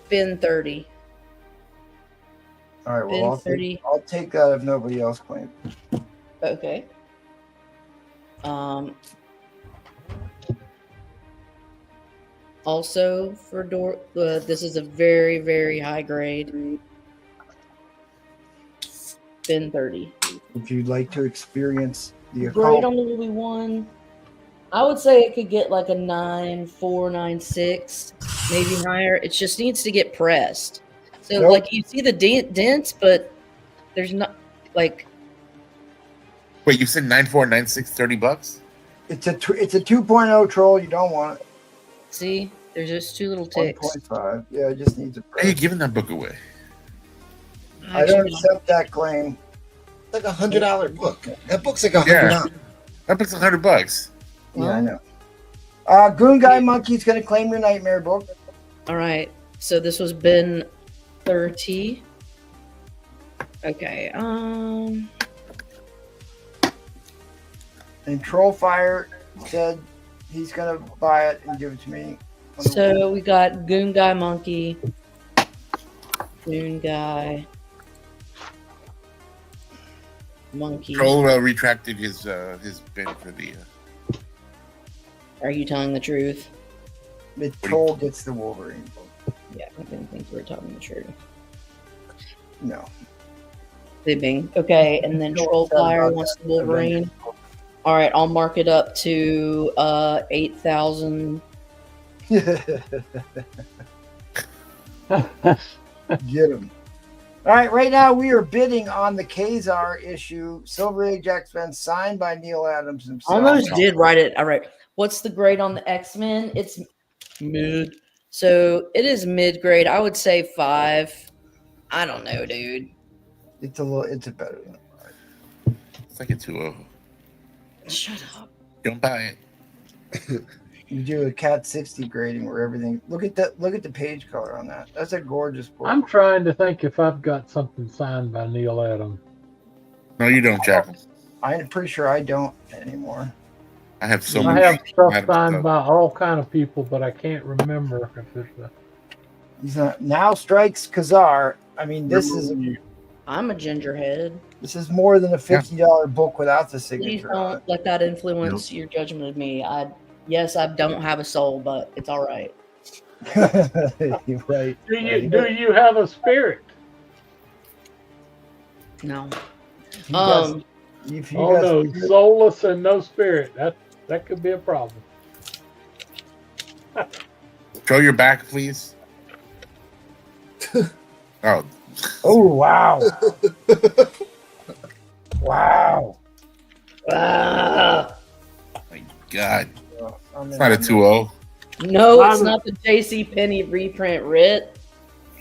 Speaker 2: bin 30.
Speaker 1: All right,
Speaker 2: Bin
Speaker 1: well,
Speaker 2: 30.
Speaker 1: I'll take that if nobody else claims.
Speaker 2: Okay. Also for this is a very, very high grade. Bin 30.
Speaker 1: If you'd like to experience the
Speaker 2: Grade
Speaker 1: occult,
Speaker 2: on the Louis 1. I would say it could get like a 9.4, 9.6, maybe higher. It just needs to get pressed. So
Speaker 1: Nope.
Speaker 2: like you see the dents, but there's not like
Speaker 11: Wait, you said 9.4, 9.6, $30?
Speaker 1: it's a 2.0 troll. You don't want it.
Speaker 2: see, there's just two little ticks.
Speaker 1: 1.5. Yeah, it just needs a
Speaker 11: Why are you
Speaker 1: press.
Speaker 11: giving that book away?
Speaker 1: I don't accept that claim.
Speaker 5: Like $100 book. That book's like $100.
Speaker 11: That book's $100.
Speaker 1: Yeah, I know. Goon Guy Monkey's gonna claim your nightmare book.
Speaker 2: All right. So this was bin 30. Okay.
Speaker 1: And Trollfire said he's gonna buy it and give it to me.
Speaker 2: So we got Goon Guy Monkey. Goon Guy Monkey.
Speaker 11: Troll retracted his bid for the.
Speaker 2: Are you telling the truth?
Speaker 1: The troll gets the Wolverine book.
Speaker 2: Yeah, I didn't think you were telling the truth.
Speaker 1: No.
Speaker 2: Fibbing. Okay, and then Trollfire wants the Wolverine. All right, I'll mark it up to 8,000.
Speaker 1: Get him. All right, right now we are bidding on the Kazar issue, Silver Age X-Men, signed by Neil Adams himself.
Speaker 2: Almost did write it. All right. What's the grade on the X-Men? It's mid. So it is mid grade. I would say 5. I don't know, dude.
Speaker 1: It's a better than
Speaker 11: It's like a 2.0.
Speaker 2: Shut up.
Speaker 11: Don't buy it.
Speaker 1: you do a Cat 60 grading where everything. Look at the page color on that. That's a gorgeous book.
Speaker 6: I'm trying to think if I've got something signed by Neil Adams.
Speaker 11: No, you don't, Jackal.
Speaker 1: I'm pretty sure I don't anymore.
Speaker 11: I have so
Speaker 6: I
Speaker 11: much.
Speaker 6: have stuff
Speaker 11: Adams
Speaker 6: signed
Speaker 11: stuff.
Speaker 6: by all kind of people, but I can't remember if it's
Speaker 1: He's not now strikes Kazar. I mean, this is
Speaker 2: I'm a gingerhead.
Speaker 1: this is more than a $50 book without the
Speaker 2: Please
Speaker 1: signature on
Speaker 2: don't let that influence your judgment of me. Yes, I don't have a soul, but it's all right.
Speaker 1: it. Right.
Speaker 6: Do you have a spirit?
Speaker 2: No.
Speaker 1: If you guys- if you
Speaker 6: Oh
Speaker 1: guys-
Speaker 6: no, soulless and no spirit. That could be a problem.
Speaker 11: Show your back, please. Oh,
Speaker 1: Oh wow! Wow!
Speaker 2: Ah,
Speaker 11: God.
Speaker 1: I'm
Speaker 11: It's
Speaker 1: in
Speaker 11: not a
Speaker 1: on
Speaker 11: 2-0.
Speaker 2: No, it's
Speaker 6: Bye.
Speaker 2: not the J.C. Penney reprint writ.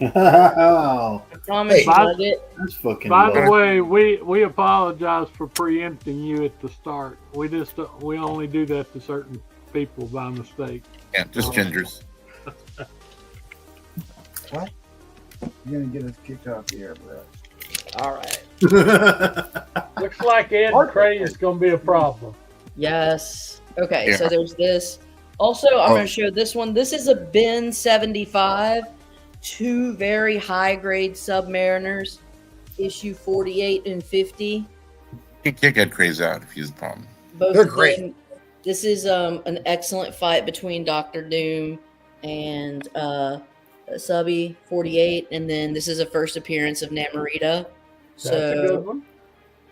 Speaker 4: Oh,
Speaker 2: I promise you,
Speaker 6: Bye.
Speaker 2: Nugget.
Speaker 4: that's fucking
Speaker 6: By the
Speaker 4: low.
Speaker 6: way, we apologize for preempting you at the start. We only do that to certain people by mistake.
Speaker 11: Yeah, just gingers.
Speaker 1: What? You're gonna get us kicked off the air, bro.
Speaker 2: All right.
Speaker 6: Looks like Ed Cray is going to be a problem.
Speaker 2: Yes. Okay,
Speaker 11: Yeah.
Speaker 2: so there's this. Also, I'm going to show this one. This is a bin 75. Two very high-grade Submariners, issue 48 and 50.
Speaker 11: You can kick Ed Craze out if he's the problem.
Speaker 2: Both
Speaker 5: They're
Speaker 2: of
Speaker 5: great.
Speaker 2: them. This is an excellent fight between Doctor Doom and Subby 48, and then this is a first appearance of Namorita.
Speaker 6: That's a good
Speaker 2: So
Speaker 6: one.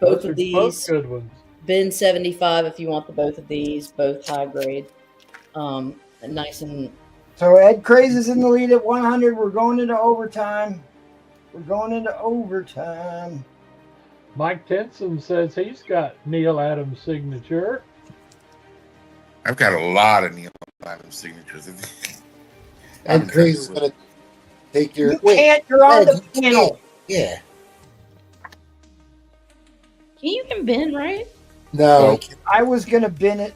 Speaker 2: both
Speaker 6: Those are
Speaker 2: of these,
Speaker 6: both good ones.
Speaker 2: bin 75 if you want the both of these, both high grade. Nice and
Speaker 1: So Ed Craze is in the lead at 100. We're going into overtime.
Speaker 6: Mike Tenson says he's got Neil Adams' signature.
Speaker 11: I've got a lot of Neil Adams signatures.
Speaker 5: And Craze is going to take your.
Speaker 1: You can't. You're on the
Speaker 5: you
Speaker 1: panel.
Speaker 5: can't. Yeah.
Speaker 2: you can bin, right?
Speaker 5: No. I can't.
Speaker 1: I was gonna bin it.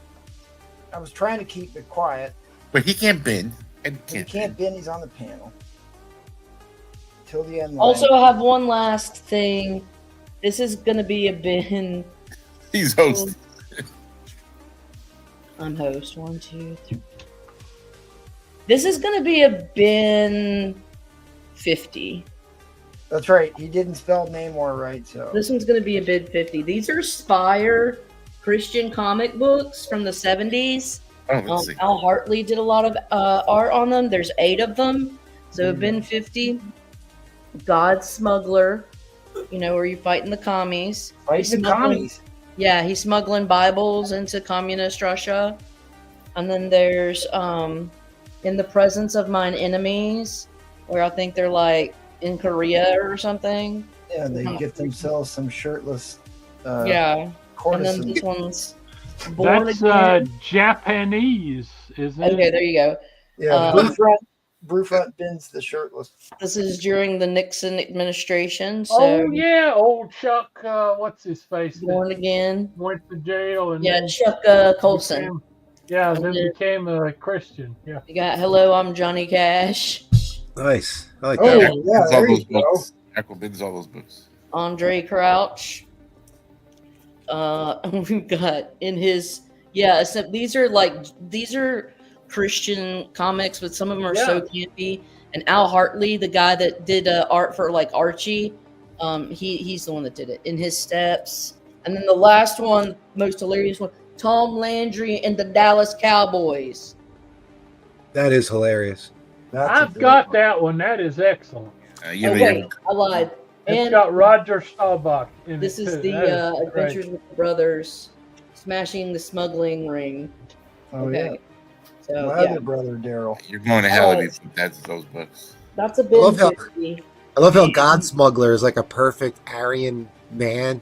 Speaker 1: I was trying to keep it quiet.
Speaker 11: But he can't bin. Ed
Speaker 1: He
Speaker 11: can't
Speaker 1: can't
Speaker 11: bin.
Speaker 1: bin. He's on the panel till the end.
Speaker 2: Also, I have one last thing. This is gonna be a bin.
Speaker 11: He's host.
Speaker 2: I'm host. 1, 2, 3. This is gonna be a bin 50.
Speaker 1: That's right. He didn't spell Namor right, so
Speaker 2: This one's gonna be a bin 50. These are Spire Christian comic books from the 70s.
Speaker 11: Oh, let's see.
Speaker 2: Al Hartley did a lot of art on them. There's 8 of them. So bin 50. God Smuggler. You know, where you fighting the commies.
Speaker 1: fight the commies.
Speaker 2: Yeah, he's smuggling Bibles into communist Russia. And then there's In the Presence of Mine Enemies, where I think they're like in Korea or something.
Speaker 1: Yeah, they get themselves some shirtless.
Speaker 2: Yeah. And then
Speaker 1: Courtesans.
Speaker 2: this one's Born
Speaker 6: That's
Speaker 2: Again.
Speaker 6: Japanese, isn't it?
Speaker 2: Okay, there you go.
Speaker 1: Yeah, Brewfront bins the shirtless.
Speaker 2: This is during the Nixon administration. So
Speaker 6: Oh yeah, old Chuck. What's his face? that
Speaker 2: Born Again.
Speaker 6: Went to jail and
Speaker 2: Yeah,
Speaker 6: then
Speaker 2: Chuck Colson.
Speaker 6: became- yeah, then
Speaker 2: then-
Speaker 6: became a Christian. Yeah.
Speaker 2: You got Hello, I'm Johnny Cash.
Speaker 5: Nice. I like
Speaker 1: Oh,
Speaker 5: that.
Speaker 1: yeah,
Speaker 11: Bins all
Speaker 1: there
Speaker 11: those
Speaker 1: you go.
Speaker 11: books. Jackal bins all those books.
Speaker 2: Andre Crouch. We've got in his so these are Christian comics, but some of them are so campy. And Al Hartley, the guy that did art for like Archie, he's the one that did it. In His Steps. And then the last one, most hilarious one, Tom Landry and the Dallas Cowboys.
Speaker 5: That is hilarious.
Speaker 1: That's a
Speaker 6: I've
Speaker 1: good
Speaker 6: got
Speaker 1: one.
Speaker 6: that one. That is excellent.
Speaker 11: You
Speaker 2: Oh
Speaker 11: know,
Speaker 2: wait, I lied.
Speaker 6: It's
Speaker 2: And
Speaker 6: got Roger Staubach in
Speaker 2: this
Speaker 6: it
Speaker 2: is
Speaker 6: too.
Speaker 2: the
Speaker 6: That is great.
Speaker 2: Adventures with the Brothers, smashing the smuggling ring.
Speaker 1: Oh
Speaker 2: Okay.
Speaker 1: yeah,
Speaker 2: So
Speaker 1: my
Speaker 2: yeah,
Speaker 1: other brother Daryl.
Speaker 11: you're going to hell if you put those books.
Speaker 2: that's a
Speaker 5: I love
Speaker 2: bin
Speaker 5: how-
Speaker 2: 50.
Speaker 5: I love how God Smuggler is like a perfect Aryan man.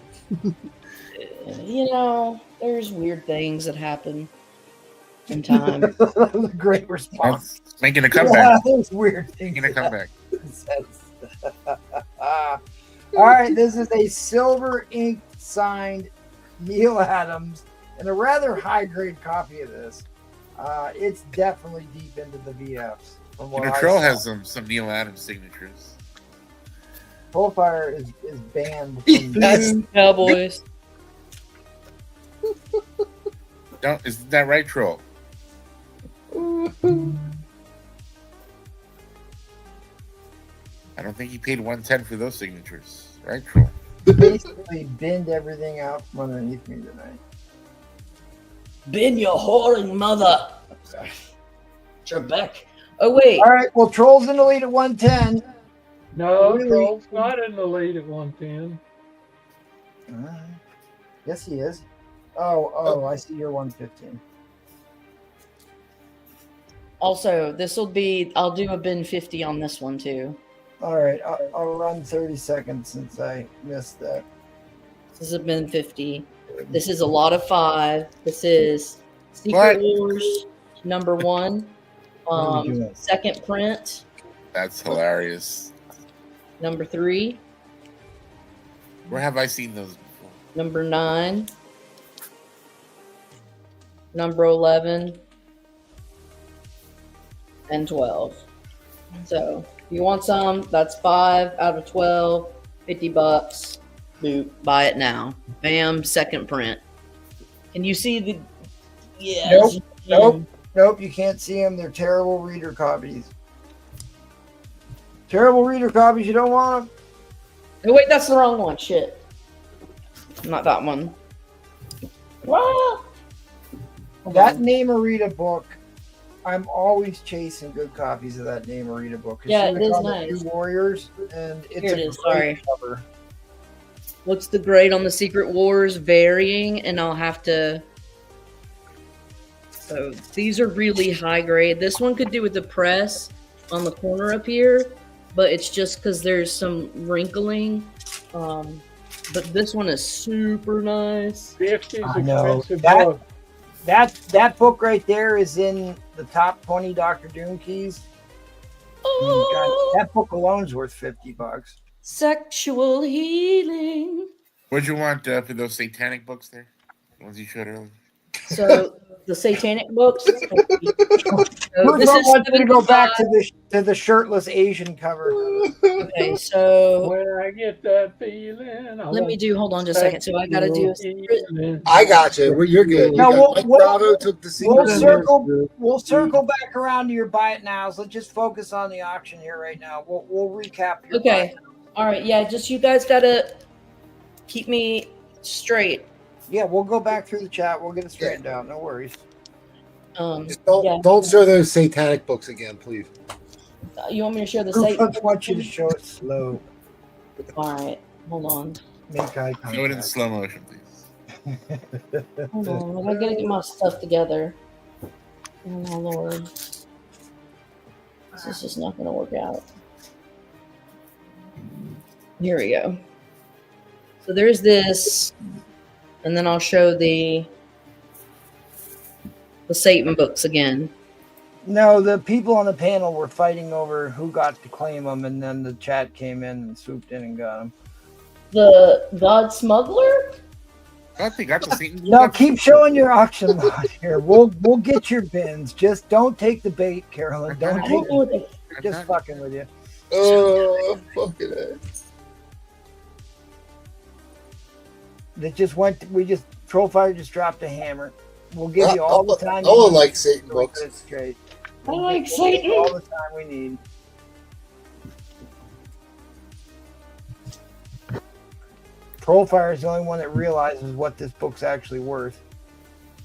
Speaker 2: You know, there's weird things that happen in time.
Speaker 1: That was a great response.
Speaker 11: It's making a
Speaker 1: Yeah,
Speaker 11: comeback.
Speaker 1: there's weird things.
Speaker 11: Making a comeback.
Speaker 1: All right, this is a silver ink signed Neil Adams and a rather high grade copy of this. It's definitely deep into the VFs. From
Speaker 11: You
Speaker 1: what
Speaker 11: know,
Speaker 1: I
Speaker 11: Troll
Speaker 1: saw.
Speaker 11: has some Neil Adams signatures.
Speaker 1: Bullfire is banned. From
Speaker 2: That's Cowboys.
Speaker 11: Isn't that right, Troll? I don't think he paid $110 for those signatures, right, Troll?
Speaker 1: basically binned everything out from underneath me tonight.
Speaker 2: Bin your whoring mother. Trebek. Oh wait.
Speaker 1: All right, well, Troll's in the lead at 110.
Speaker 6: No,
Speaker 1: Really?
Speaker 6: Troll's not in the lead at 110.
Speaker 1: Yes, he is. Oh, I see you're 115.
Speaker 2: Also, I'll do a bin 50 on this one too.
Speaker 1: All right, I'll run 30 seconds since I missed that.
Speaker 2: This is a bin 50. This is a lot of 5. This is Secret Wars #1.
Speaker 1: What are we doing?
Speaker 2: Second print,
Speaker 11: That's hilarious.
Speaker 2: #3.
Speaker 11: Where have I seen those before?
Speaker 2: #9. #11. And 12. So if you want some, that's 5 out of 12, $50. Boop, buy it now. Bam, second print. Can you see the? Yeah.
Speaker 1: Nope, you can't see them. They're terrible reader copies. Terrible reader copies. You don't want them.
Speaker 2: Oh, wait, that's the wrong one. Shit. Not that one. Wow.
Speaker 1: That Name-A-Rita book, I'm always chasing good copies of that Name-A-Rita book.
Speaker 2: Yeah,
Speaker 1: It's
Speaker 2: it is
Speaker 1: on the
Speaker 2: nice.
Speaker 1: New Warriors, and it's
Speaker 2: Here it
Speaker 1: a
Speaker 2: is,
Speaker 1: great
Speaker 2: sorry.
Speaker 1: cover.
Speaker 2: What's the grade on the Secret Wars? Varying, and I'll have to. So these are really high grade. This one could do with the press on the corner up here, but it's just because there's some wrinkling. But this one is super nice.
Speaker 6: 50's
Speaker 1: I know.
Speaker 6: expensive
Speaker 1: That-
Speaker 6: book.
Speaker 1: That book right there is in the top 20 Dr. Doom keys.
Speaker 2: Oh,
Speaker 1: God, that book alone is worth $50.
Speaker 2: sexual healing.
Speaker 11: What'd you want for those satanic books there? The ones you showed earlier?
Speaker 2: So the satanic books. So
Speaker 1: Who's
Speaker 2: this
Speaker 1: not
Speaker 2: is
Speaker 1: wanting to go back
Speaker 2: 75.
Speaker 1: to the shirtless Asian cover?
Speaker 2: Okay, so
Speaker 6: When I get that feeling,
Speaker 2: let me do. Hold on just a second. So I gotta do a secret.
Speaker 5: I got you. You're good.
Speaker 1: No,
Speaker 5: Mike Bravo took the
Speaker 1: We'll
Speaker 5: secret.
Speaker 1: we'll circle back around to your buy it nows. Let's just focus on the auction here right now. We'll recap your buy
Speaker 2: Okay.
Speaker 1: it now.
Speaker 2: All right. Yeah. Just you guys gotta keep me straight.
Speaker 1: Yeah, we'll go back through the chat. We'll get it straightened out. No worries.
Speaker 5: Just don't show those satanic books again, please.
Speaker 2: You want me to show the
Speaker 1: I
Speaker 2: Satan?
Speaker 1: want you to show it slow.
Speaker 2: All right. Hold on.
Speaker 1: Make eye contact.
Speaker 11: Show it in slow motion, please.
Speaker 2: Hold on. I gotta get my stuff together. Oh my lord. This is just not gonna work out. Here we go. So there's this, and then I'll show the Satan books again.
Speaker 1: No, the people on the panel were fighting over who got to claim them, and then the chat came in and swooped in and got them.
Speaker 2: The God Smuggler?
Speaker 11: I think got the Satan.
Speaker 1: No, keep showing your auction lot here. We'll get your bins. Just don't take the bait, Carolyn. Don't
Speaker 2: I
Speaker 1: take
Speaker 2: don't know what they.
Speaker 1: just fucking with you.
Speaker 5: Oh, fucking it.
Speaker 1: They just went. We just Trollfire just dropped a hammer. We'll give you all the time.
Speaker 5: I would like Satan books.
Speaker 1: That's great.
Speaker 2: I like
Speaker 1: We'll give you
Speaker 2: Satan.
Speaker 1: all the time we need. Trollfire is the only one that realizes what this book's actually worth.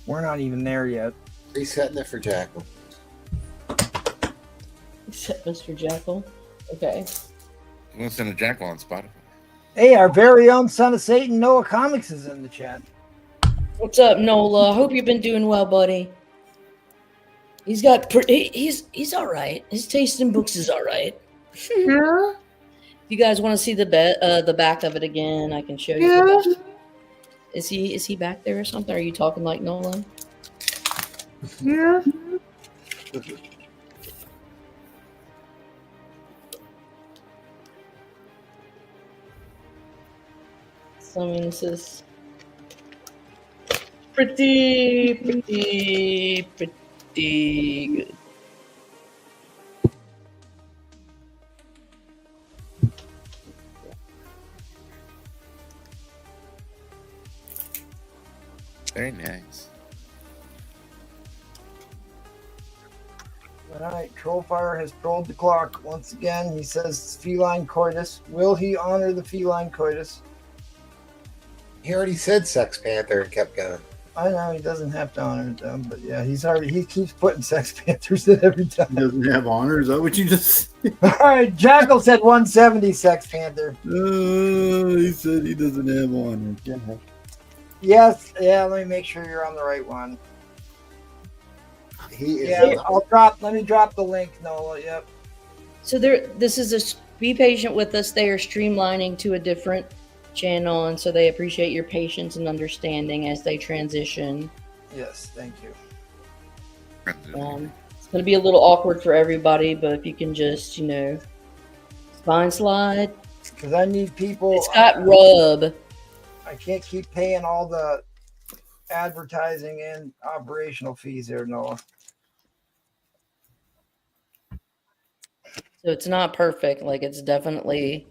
Speaker 1: We're not even there yet.
Speaker 5: He's setting it for Jackal.
Speaker 2: Except Mr. Jackal. Okay.
Speaker 11: I'm gonna send a Jackal on Spotify.
Speaker 1: Hey, our very own son of Satan, Noah Comics, is in the chat.
Speaker 2: What's up, Nola? Hope you've been doing well, buddy. He's got he's all right. His taste in books is all right.
Speaker 10: Yeah.
Speaker 2: If you guys want to see the back of it again, I can show you.
Speaker 10: Yeah.
Speaker 2: Is he back there or something? Are you talking like Nola?
Speaker 10: Yeah.
Speaker 2: So I mean, this is pretty good.
Speaker 11: Very nice.
Speaker 1: All right, Trollfire has trolled the clock once again. He says feline coitus. Will he honor the feline coitus?
Speaker 5: He already said Sex Panther and kept going.
Speaker 1: I know he doesn't have to honor it, though, but yeah, he keeps putting Sex Panthers in every time.
Speaker 4: He doesn't have honor. Is that what you just said?
Speaker 1: All right, Jackal said 170 Sex Panther.
Speaker 4: He said he doesn't have honor.
Speaker 1: Yes, yeah. Let me make sure you're on the right one.
Speaker 5: He is.
Speaker 1: Yeah, let me drop the link, Nola. Yep.
Speaker 2: So this is be patient with us. They are streamlining to a different channel, and so they appreciate your patience and understanding as they transition.
Speaker 1: Yes, thank you.
Speaker 2: It's going to be a little awkward for everybody, but if you can just, spine slide.
Speaker 1: Because I need people.
Speaker 2: It's got rub.
Speaker 1: I can't keep paying all the advertising and operational fees there, Noah.
Speaker 2: So it's not perfect. Like, it's definitely,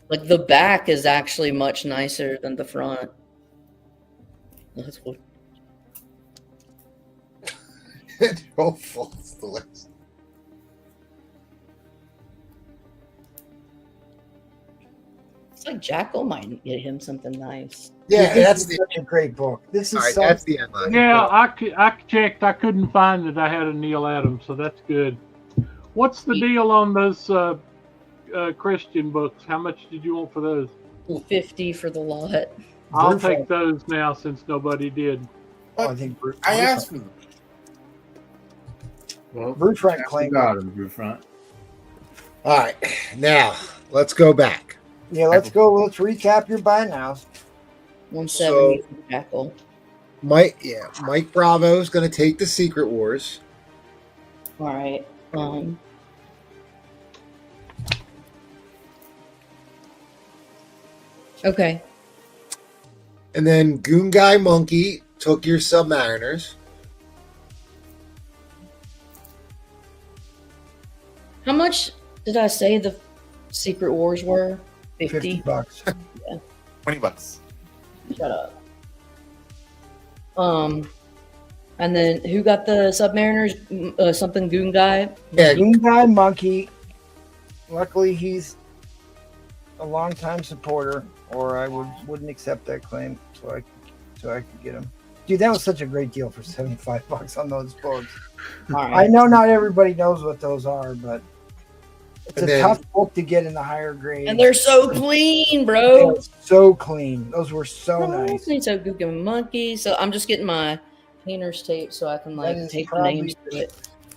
Speaker 2: like, the back is actually much nicer than the front. That's what.
Speaker 5: Oh, false delicious.
Speaker 2: It's like Jackal might get him something nice.
Speaker 5: Yeah,
Speaker 1: This is such a great book. This is
Speaker 5: All right,
Speaker 1: so
Speaker 5: that's the end line.
Speaker 6: Yeah, I checked. I couldn't find that I had a Neil Adams, so that's good. What's the deal on those Christian books? How much did you want for those?
Speaker 2: $50 for the lot.
Speaker 6: I'll take those now since nobody did.
Speaker 1: I think
Speaker 11: I asked for them.
Speaker 4: Well,
Speaker 1: Brewfront claimed.
Speaker 4: got him, Brewfront.
Speaker 5: All right, now let's go back.
Speaker 1: Yeah, let's go. Let's recap your buy nows.
Speaker 2: 170 for Jackal.
Speaker 5: Mike Bravo is going to take the Secret Wars.
Speaker 2: All right. Okay.
Speaker 5: And then Goon Guy Monkey took your Submariners.
Speaker 2: How much did I say the Secret Wars were? 50
Speaker 1: $50.
Speaker 2: Yeah.
Speaker 11: $20.
Speaker 2: Shut up. And then who got the Submariners? Something Goon Guy?
Speaker 5: Yeah,
Speaker 1: Green Guy Monkey. Luckily, he's a longtime supporter, or I wouldn't accept that claim, so I could get him. Dude, that was such a great deal for $75 on those books.
Speaker 2: All right.
Speaker 1: I know not everybody knows what those are, but it's
Speaker 5: And
Speaker 1: a
Speaker 5: then-
Speaker 1: tough book to get in the higher grade.
Speaker 2: And they're so clean,
Speaker 1: They
Speaker 2: bro.
Speaker 1: are so clean. Those were so nice.
Speaker 2: So Goon Guy Monkey. So I'm just getting my painter's tape so I can
Speaker 1: That
Speaker 2: like
Speaker 1: is
Speaker 2: take the
Speaker 1: probably
Speaker 2: names to it.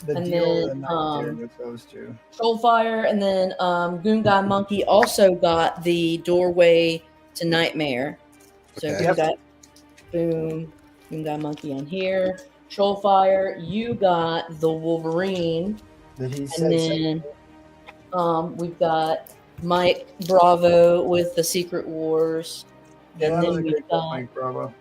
Speaker 1: The
Speaker 2: And
Speaker 1: deal of the
Speaker 2: then,
Speaker 1: night there with those two.
Speaker 2: Soulfire, and then Goon Guy Monkey also got the Doorway to Nightmare. So
Speaker 5: Okay.
Speaker 2: we got boom, Goon Guy Monkey on here. Soulfire, you got the Wolverine,
Speaker 1: That he
Speaker 2: and
Speaker 1: said
Speaker 2: then we've got Mike Bravo with the Secret Wars,
Speaker 1: yeah,
Speaker 2: and
Speaker 1: that was
Speaker 2: then
Speaker 1: a
Speaker 2: we've
Speaker 1: great book,
Speaker 2: got
Speaker 1: Mike Bravo.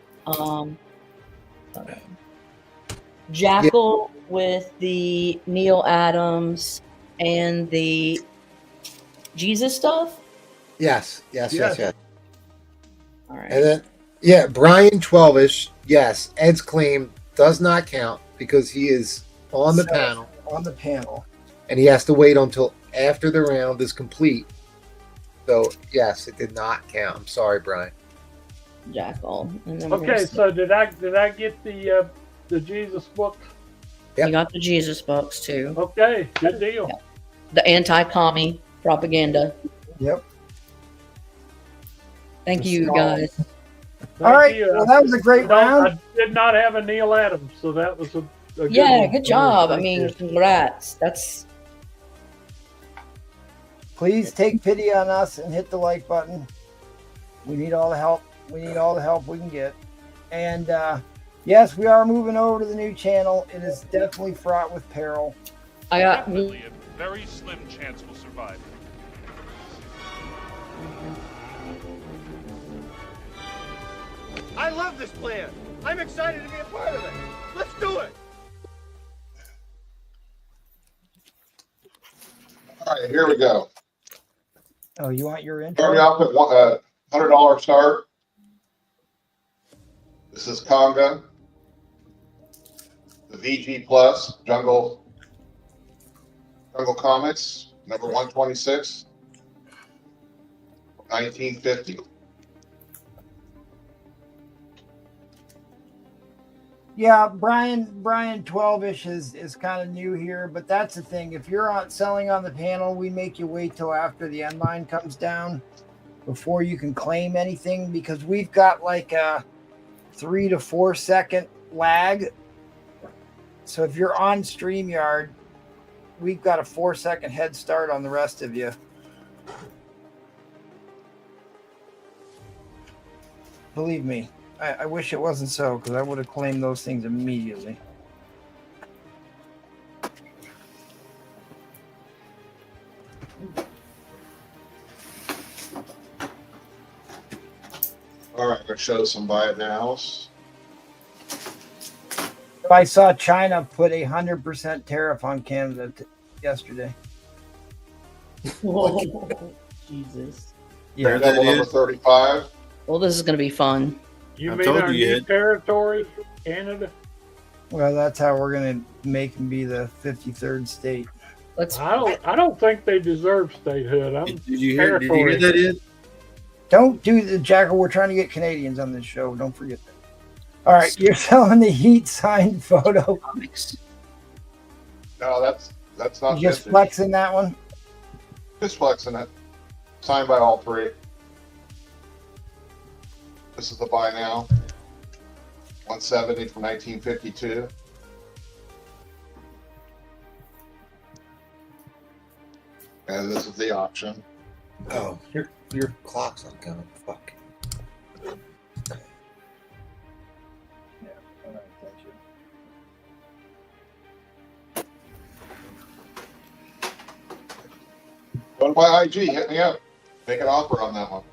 Speaker 2: Jackal with the Neil Adams and the Jesus stuff.
Speaker 5: yes.
Speaker 2: All right.
Speaker 5: And then, yeah, Brian 12ish. Yes, Ed's claim does not count because he is on the panel
Speaker 1: On the panel.
Speaker 5: and he has to wait until after the round is complete. So, yes, it did not count. I'm sorry, Brian.
Speaker 2: Jackal. And then
Speaker 6: Okay, so did I get the Jesus book?
Speaker 5: Yep.
Speaker 2: you got the Jesus books too.
Speaker 6: Okay, good deal.
Speaker 2: The anti-commie propaganda.
Speaker 1: Yep.
Speaker 2: Thank
Speaker 1: The
Speaker 2: you
Speaker 1: skull.
Speaker 2: guys.
Speaker 1: All right.
Speaker 6: Thank you.
Speaker 1: Well, that was a great round.
Speaker 6: I did not have a Neil Adams, so that was a good
Speaker 2: Yeah,
Speaker 6: one.
Speaker 2: good job. I
Speaker 6: Thank
Speaker 2: mean,
Speaker 6: you.
Speaker 2: congrats. That's
Speaker 1: Please take pity on us and hit the like button. We need all the help. We need all the help we can get. And yes, we are moving over to the new channel. It is definitely fraught with peril.
Speaker 2: I got
Speaker 7: Definitely a very slim chance we'll survive.
Speaker 8: I love this plan. I'm excited to be a part of it. Let's do it.
Speaker 3: All right, here we go.
Speaker 1: Oh, you want your
Speaker 3: Starting
Speaker 1: intro?
Speaker 3: off at $100 start. This is Conga, the VG Plus Jungle Comics, number 126, 1950.
Speaker 1: Yeah, Brian 12ish is kind of new here, but that's the thing. If you're out selling on the panel, we make you wait till after the end line comes down before you can claim anything, because we've got like a 3 to 4 second lag. So if you're on StreamYard, we've got a 4-second head start on the rest of you. Believe me. I wish it wasn't so, because I would have claimed those things immediately.
Speaker 3: show some buy it nows.
Speaker 1: I saw China put 100% tariff on Canada yesterday.
Speaker 2: Whoa. Jesus.
Speaker 1: Yeah.
Speaker 3: Devil number 35.
Speaker 2: Well, this is going to be fun.
Speaker 6: You
Speaker 4: I
Speaker 6: mean
Speaker 4: told
Speaker 6: our
Speaker 4: you
Speaker 6: new
Speaker 4: it.
Speaker 6: territory, Canada?
Speaker 1: Well, that's how we're going to make them be the 53rd state.
Speaker 2: Let's.
Speaker 6: I don't think they deserve statehood.
Speaker 4: Did you hear that, Ed?
Speaker 1: Don't do the Jackal. We're trying to get Canadians on this show. Don't forget that. All right, you're selling the Heat signed photo.
Speaker 3: No, that's not
Speaker 1: You just
Speaker 3: vintage.
Speaker 1: flexing that one.
Speaker 3: Just flexing it. Signed by all three. This is the buy now. 170 from 1952. And this is the auction.
Speaker 5: Oh, your clock's not coming. Fuck.
Speaker 3: Run by IG, hit me up. Make an offer on that one.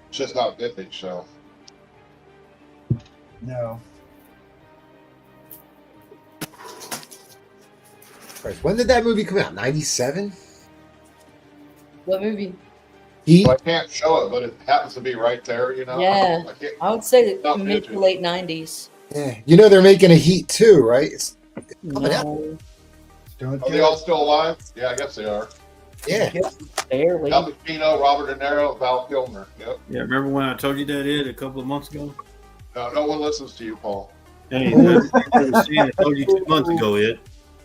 Speaker 3: It's just not vintage, so.
Speaker 1: No.
Speaker 5: Christ, when did that movie come out? 97?
Speaker 2: What movie?
Speaker 5: Heat?
Speaker 3: Well, I can't show it, but it happens to be right there, you know?
Speaker 2: Yeah.
Speaker 3: I can't-
Speaker 2: I would say
Speaker 3: Not
Speaker 2: mid to
Speaker 3: vintage.
Speaker 2: late 90s.
Speaker 5: Yeah. You know they're making a Heat too, right? coming out.
Speaker 2: No,
Speaker 1: Don't
Speaker 3: Are
Speaker 1: do
Speaker 3: they all
Speaker 1: it.
Speaker 3: still alive? Yeah, I guess they are.
Speaker 5: Yeah.
Speaker 2: barely.
Speaker 3: Al Pacino, Robert De Niro, Val Kilmer. Yep.
Speaker 4: Yeah, remember when I told you that, Ed, a couple of months ago?
Speaker 3: No one listens to you, Paul.
Speaker 4: Hey, that's what I was saying. I told you 2 months ago, Ed.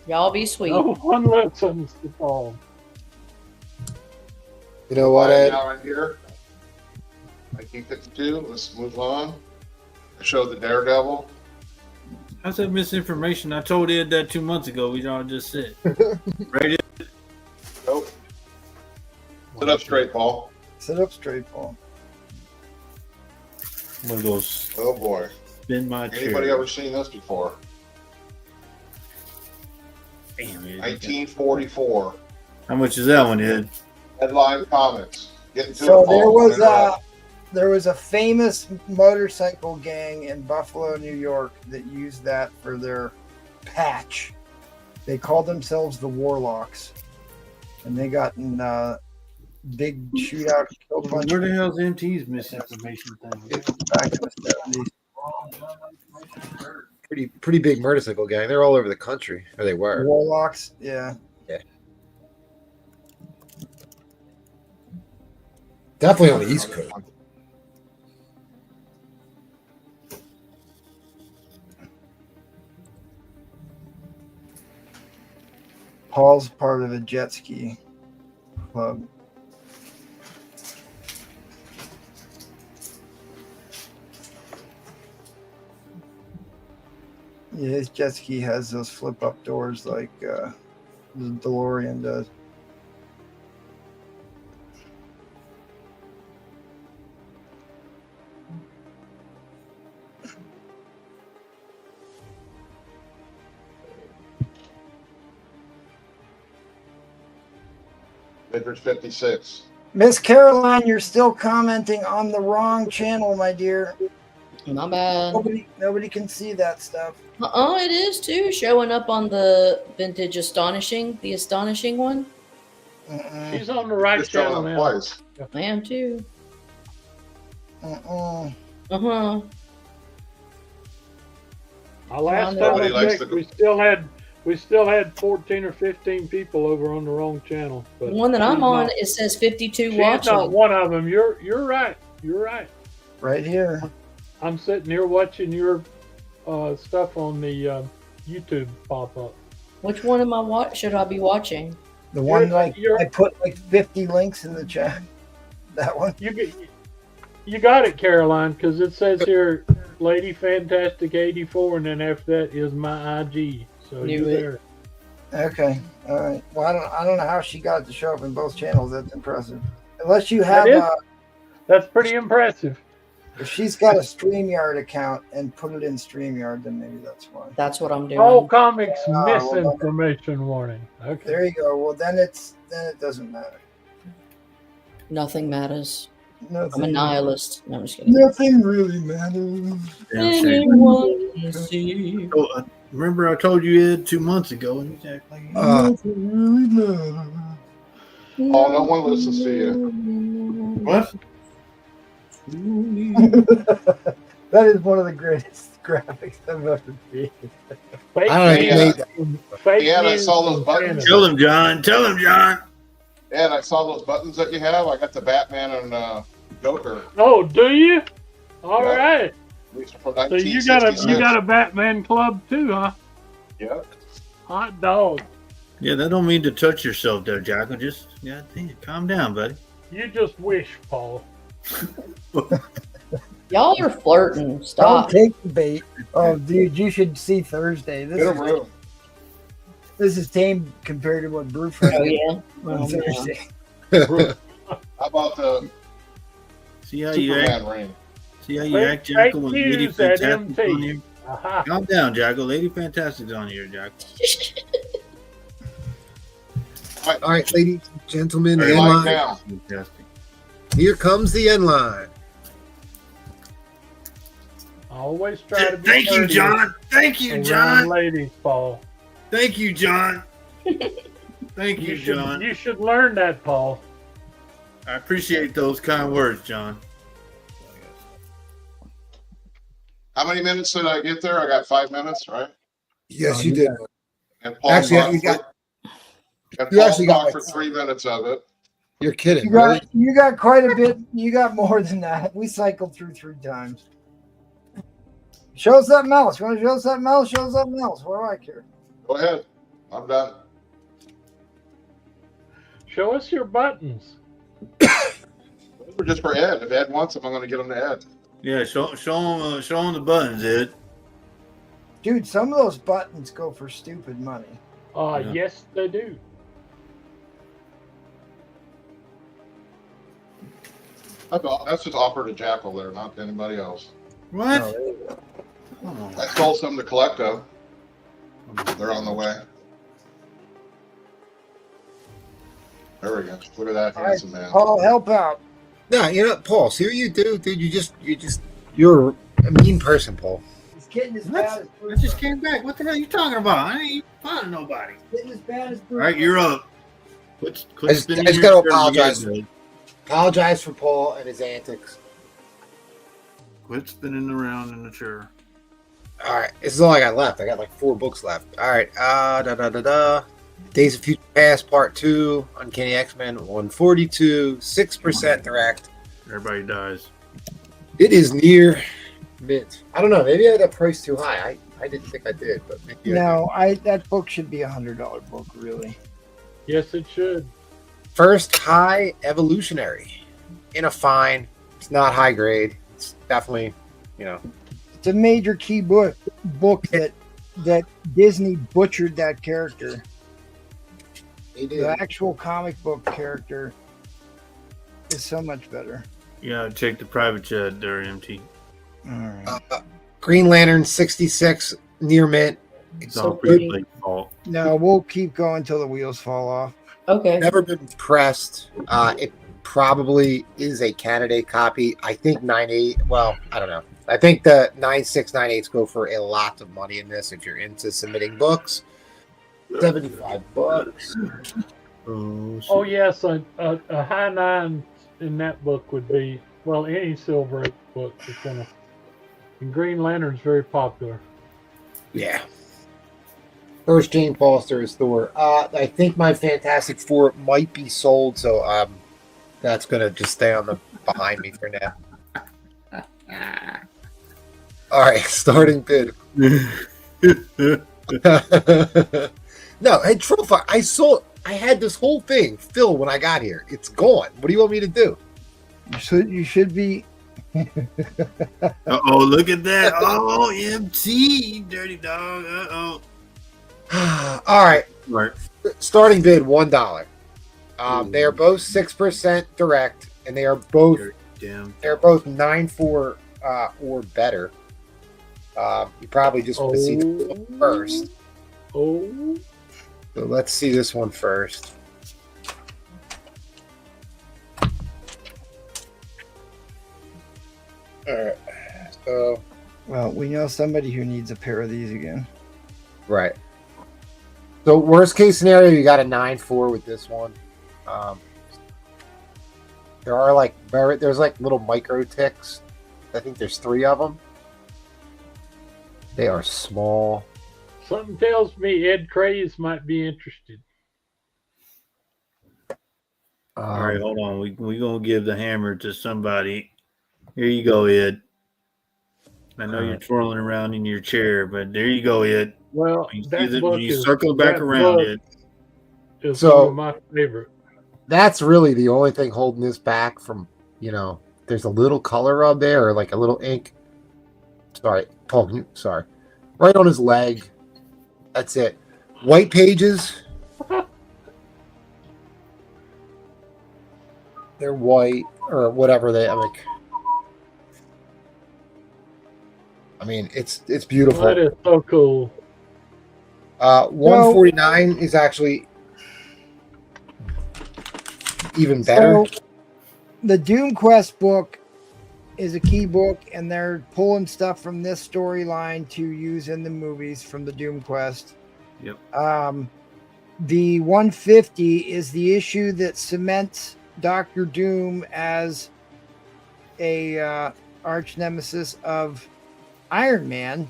Speaker 2: Y'all be sweet.
Speaker 6: No one listens to Paul.
Speaker 5: You know what,
Speaker 3: Buy it
Speaker 5: Ed?
Speaker 3: now right here. 1952. Let's move on. I showed the Daredevil.
Speaker 4: How's that misinformation? I told Ed that 2 months ago. We all just said. Right, Ed?
Speaker 3: Nope. Sit up straight, Paul.
Speaker 1: Sit up straight, Paul.
Speaker 4: One of those
Speaker 3: Oh boy.
Speaker 4: spin my chair.
Speaker 3: Anybody ever seen this before?
Speaker 4: Damn, Ed.
Speaker 3: 1944.
Speaker 4: How much is that one, Ed?
Speaker 3: Headline Comics. Getting to
Speaker 1: So
Speaker 3: it, Paul.
Speaker 1: there was a famous motorcycle gang in Buffalo, New York that used that for their patch. They called themselves the Warlocks, and they got in big shootout, killed a bunch
Speaker 4: Where
Speaker 1: of
Speaker 4: the hell's MT's misinformation thing?
Speaker 1: people back in the 70s.
Speaker 5: Pretty big motorcycle gang. They're all over the country. Or they were.
Speaker 1: Warlocks, yeah.
Speaker 5: Definitely on the East Coast.
Speaker 1: Paul's part of a jet ski club. Yeah, his jet ski has those flip up doors like the DeLorean does.
Speaker 3: Vintage 56.
Speaker 1: Miss Caroline, you're still commenting on the wrong channel, my dear.
Speaker 2: My bad.
Speaker 1: Nobody can see that stuff.
Speaker 2: It is too. Showing up on the vintage Astonishing, the Astonishing one.
Speaker 6: She's on the right
Speaker 3: Just showing
Speaker 6: channel
Speaker 3: up
Speaker 6: now.
Speaker 3: twice.
Speaker 2: I am too.
Speaker 1: Uh-uh.
Speaker 2: Uh-huh.
Speaker 6: Last
Speaker 2: Nobody
Speaker 6: time I
Speaker 3: likes
Speaker 6: checked,
Speaker 3: the-
Speaker 6: we still had 14 or 15 people over on the wrong channel. But
Speaker 2: The one that I'm
Speaker 6: she's
Speaker 2: on,
Speaker 6: not-
Speaker 2: it says 52
Speaker 6: she's
Speaker 2: watching.
Speaker 6: not one of them. You're right. You're right.
Speaker 1: Right here.
Speaker 6: I'm sitting here watching your stuff on the YouTube pop up.
Speaker 2: Which one am I should I be watching?
Speaker 1: The one
Speaker 6: You're-
Speaker 1: I put like 50 links in the chat. That one.
Speaker 6: You got it, Caroline, because it says here, Lady Fantastic 84, and then after that is my IG. So
Speaker 2: Knew
Speaker 6: you're
Speaker 2: it.
Speaker 6: there.
Speaker 1: Okay. All right. Well, I don't know how she got it to show up in both channels. That's impressive. Unless you have
Speaker 6: That is- That's pretty impressive.
Speaker 1: if she's got a StreamYard account and put it in StreamYard, then maybe that's why.
Speaker 2: That's what I'm doing.
Speaker 6: All comics
Speaker 1: well,
Speaker 6: misinformation warning. Okay.
Speaker 1: There you go. Well, then it doesn't matter.
Speaker 2: Nothing matters. I'm a
Speaker 1: Nothing,
Speaker 2: nihilist. No, I'm just kidding.
Speaker 1: nothing really matters.
Speaker 4: Damn shame.
Speaker 2: Anyone can see.
Speaker 4: Oh, remember I told you Ed 2 months ago, and you act like
Speaker 1: Nothing really matters.
Speaker 3: Oh, no one listens to you.
Speaker 4: what?
Speaker 1: That is one of the greatest graphics I've ever seen.
Speaker 6: Fake
Speaker 5: I don't
Speaker 6: news.
Speaker 5: know.
Speaker 6: Fake
Speaker 3: Yeah, I
Speaker 6: news
Speaker 3: saw those
Speaker 6: from
Speaker 3: buttons.
Speaker 6: Canada.
Speaker 4: Tell him, John. Tell him, John.
Speaker 3: And I saw those buttons that you have. I got the Batman and Joker.
Speaker 6: Oh, do you? All
Speaker 3: Yeah.
Speaker 6: right.
Speaker 3: These are from
Speaker 6: So you got
Speaker 3: 1966.
Speaker 6: a Batman club too, huh?
Speaker 3: Yeah.
Speaker 6: Hot dog.
Speaker 4: Yeah, that don't mean to touch yourself there, Jackal. Just, yeah, calm down, buddy.
Speaker 6: You just wish, Paul.
Speaker 2: Y'all are flirting.
Speaker 1: Don't
Speaker 2: Stop.
Speaker 1: take the bait. Oh, dude, you should see Thursday.
Speaker 3: Get a room.
Speaker 1: This is tame compared to what Brew Friend
Speaker 2: Oh
Speaker 1: did
Speaker 2: yeah.
Speaker 1: on
Speaker 2: Oh, man.
Speaker 1: Thursday.
Speaker 3: How about the
Speaker 4: See how you act?
Speaker 3: Superman ring?
Speaker 4: See how you act, Jackal? When Lady
Speaker 6: news at
Speaker 4: Fantastic's
Speaker 6: MT.
Speaker 4: on here?
Speaker 6: Aha.
Speaker 4: Calm down, Jackal. Lady Fantastic's on here, Jackal.
Speaker 5: All right, ladies and gentlemen, the
Speaker 3: Very
Speaker 5: end
Speaker 3: light
Speaker 5: line.
Speaker 3: down.
Speaker 4: Fantastic.
Speaker 5: Here comes the end line.
Speaker 6: I always try to be
Speaker 4: Thank you,
Speaker 6: courteous
Speaker 4: John. Thank you,
Speaker 6: around
Speaker 4: John.
Speaker 6: ladies, Paul.
Speaker 4: Thank you, John. Thank you,
Speaker 6: should
Speaker 4: John.
Speaker 6: you should learn that, Paul.
Speaker 4: I appreciate those kind words, John.
Speaker 3: How many minutes did I get there? I got 5 minutes, right?
Speaker 5: Yes,
Speaker 1: Oh,
Speaker 5: you
Speaker 1: you
Speaker 5: did.
Speaker 3: And Paul
Speaker 5: Actually,
Speaker 3: talked
Speaker 5: you got.
Speaker 3: and
Speaker 5: you
Speaker 3: Paul
Speaker 5: actually got
Speaker 3: talked
Speaker 5: like-
Speaker 3: for 3 minutes of it.
Speaker 5: You're kidding,
Speaker 1: You
Speaker 5: really?
Speaker 1: got quite a bit. You got more than that. We cycled through 3 times. Show us something else. You want to show us something else? Show us something else. What do I care?
Speaker 3: Go ahead. I'm done.
Speaker 6: Show us your buttons.
Speaker 3: Those were just for Ed. If Ed wants them, I'm going to get them to Ed.
Speaker 4: Yeah, show him the buttons, Ed.
Speaker 1: Dude, some of those buttons go for stupid money.
Speaker 4: Yeah.
Speaker 6: Yes, they do.
Speaker 3: That's just offered to Jackal there, not to anybody else.
Speaker 4: What?
Speaker 1: Oh, there you go.
Speaker 4: Oh.
Speaker 3: I sold some to Collecto. They're on the way. There we go. Look at that
Speaker 1: All right,
Speaker 3: handsome man.
Speaker 1: Paul, help out.
Speaker 5: No, you know, Paul. See what you do, dude. You're a mean person, Paul.
Speaker 1: He's getting as
Speaker 4: What?
Speaker 1: bad as
Speaker 4: I just came back. What the hell are you talking about? I ain't finding nobody.
Speaker 1: Getting as bad as
Speaker 4: All right, you're up. Quit
Speaker 5: I just
Speaker 4: spinning
Speaker 5: gotta
Speaker 4: your-
Speaker 5: apologize. Apologize for Paul and his antics.
Speaker 4: Quit spinning around in the chair.
Speaker 5: All right, this is all I got left. I got like 4 books left. All right, Days of Future Past Part 2, Uncanny X-Men 142, 6% direct.
Speaker 4: Everybody dies.
Speaker 5: It is near mint. I don't know. Maybe I had that price too high. I didn't think I did, but maybe I did.
Speaker 1: No, that book should be $100 book, really.
Speaker 6: Yes, it should.
Speaker 5: First High Evolutionary in a fine. It's not high grade. It's definitely,
Speaker 1: It's a major key book that Disney butchered that character.
Speaker 5: they did.
Speaker 1: The actual comic book character is so much better.
Speaker 4: Yeah, check the private chat there, MT.
Speaker 1: All right.
Speaker 5: Green Lantern 66 near mint.
Speaker 4: It's
Speaker 2: So
Speaker 4: all pretty
Speaker 2: pretty.
Speaker 4: late fault.
Speaker 1: No, we'll keep going until the wheels fall off.
Speaker 2: Okay.
Speaker 5: Never been pressed. It probably is a candidate copy. I think 9.8. Well, I don't know. I think the 9.6, 9.8s go for a lot of money in this if you're into submitting books. $75.
Speaker 6: Oh yes, a high 9 in that book would be, well, any Silver Age book is gonna. And Green Lantern's very popular.
Speaker 5: Yeah. First Jane Foster is Thor. I think my Fantastic Four might be sold, so that's gonna just stay on the behind me for now. All right, starting bid. No, hey, Trollfire, I had this whole thing filled when I got here. It's gone. What do you want me to do?
Speaker 1: You should be.
Speaker 4: Uh-oh, look at that. Oh, MT, dirty dog. Uh-oh.
Speaker 5: All right,
Speaker 4: Right.
Speaker 5: starting bid $1. They are both 6% direct, and they are both
Speaker 4: Damn.
Speaker 5: 9.4 or better. You probably just want to see this one first.
Speaker 6: Oh,
Speaker 5: So let's see this one first. All right. So,
Speaker 1: Well, we know somebody who needs a pair of these again.
Speaker 5: right. So worst case scenario, you got a 9-4 with this one. There are like there's like little micro ticks. I think there's 3 of them. They are small.
Speaker 6: Something tells me Ed Craze might be interested.
Speaker 4: All right, hold on. We gonna give the hammer to somebody. Here you go, Ed. I know you're twirling around in your chair, but there you go, Ed.
Speaker 6: Well,
Speaker 4: When you circle back around, Ed.
Speaker 6: Is
Speaker 5: So-
Speaker 6: one of my favorite.
Speaker 5: That's really the only thing holding this back from, there's a little color rub there or like a little ink. Sorry, Paul, sorry. Right on his leg. That's it. White pages. They're white or whatever it's beautiful.
Speaker 6: That is so cool.
Speaker 5: 149 is actually even better.
Speaker 1: So, the Doom Quest book is a key book, and they're pulling stuff from this storyline to use in the movies from the Doom Quest.
Speaker 4: Yep.
Speaker 1: The 150 is the issue that cements Doctor Doom as a arch nemesis of Iron Man,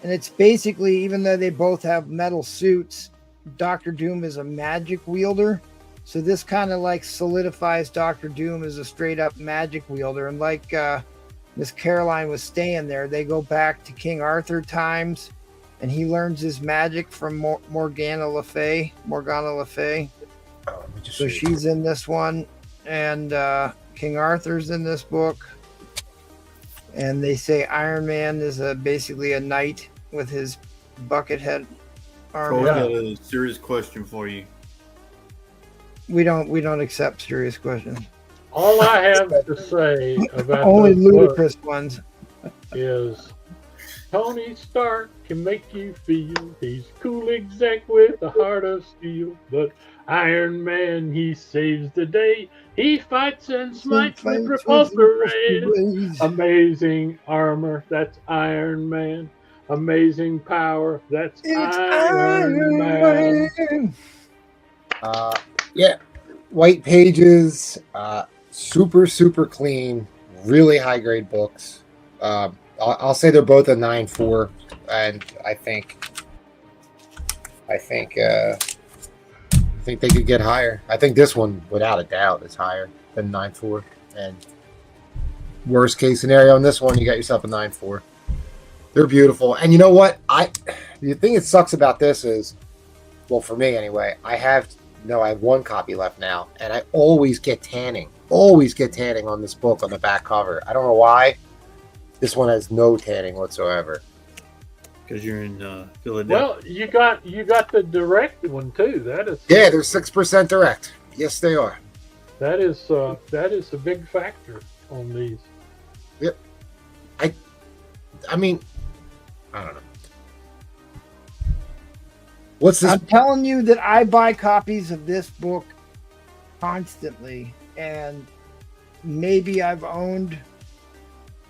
Speaker 1: and it's basically, even though they both have metal suits, Doctor Doom is a magic wielder. So this kind of like solidifies Doctor Doom as a straight up magic wielder. And like Miss Caroline was saying there, they go back to King Arthur times, and he learns his magic from Morgana Le Fay. So she's in this one, and King Arthur's in this book. And they say Iron Man is basically a knight with his bucket head armor.
Speaker 4: I got a serious question for you.
Speaker 1: We don't accept serious questions.
Speaker 6: All I have to say about
Speaker 1: Only
Speaker 6: those
Speaker 1: ludicrous
Speaker 6: books
Speaker 1: ones.
Speaker 6: is Tony Stark can make you feel he's cool exec with a heart of steel, but Iron Man, he saves the day. He fights and smites with repulsor rays. Amazing armor, that's Iron Man. Amazing power, that's Iron Man.
Speaker 5: Yeah, white pages, super clean, really high grade books. I'll say they're both a 9.4, and I think they could get higher. I think this one, without a doubt, is higher than 9.4. And worst case scenario on this one, you got yourself a 9.4. They're beautiful, and you know what? The thing that sucks about this is, well, for me anyway, I have 1 copy left now, and I always get tanning on this book on the back cover. I don't know why. This one has no tanning whatsoever.
Speaker 4: Because you're in Philadelphia.
Speaker 6: Well, you got the direct one too. That is
Speaker 5: Yeah, they're 6% direct. Yes, they are.
Speaker 6: that is a big factor on these.
Speaker 5: Yep. I mean, I don't know. What's this?
Speaker 1: I'm telling you that I buy copies of this book constantly, and maybe I've owned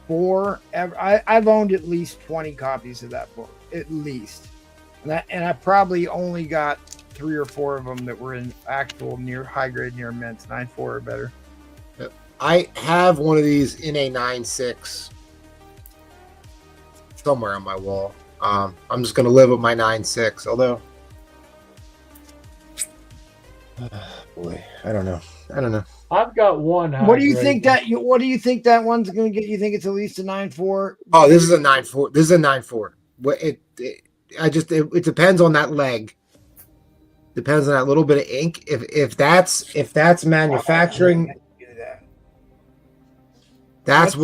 Speaker 1: 4. I've owned at least 20 copies of that book, at least, and I probably only got 3 or 4 of them that were in actual near high grade near mints, 9.4 or better.
Speaker 5: Yep. I have one of these in a 9.6 somewhere on my wall. I'm just gonna live with my 9.6, although. Boy, I don't know.
Speaker 6: I've got one.
Speaker 1: What do you think that one's going to get? You think it's at least a 9.4?
Speaker 5: Oh, this is a 9.4. This is a 9.4. It depends on that leg. Depends on that little bit of ink. If that's manufacturing, that's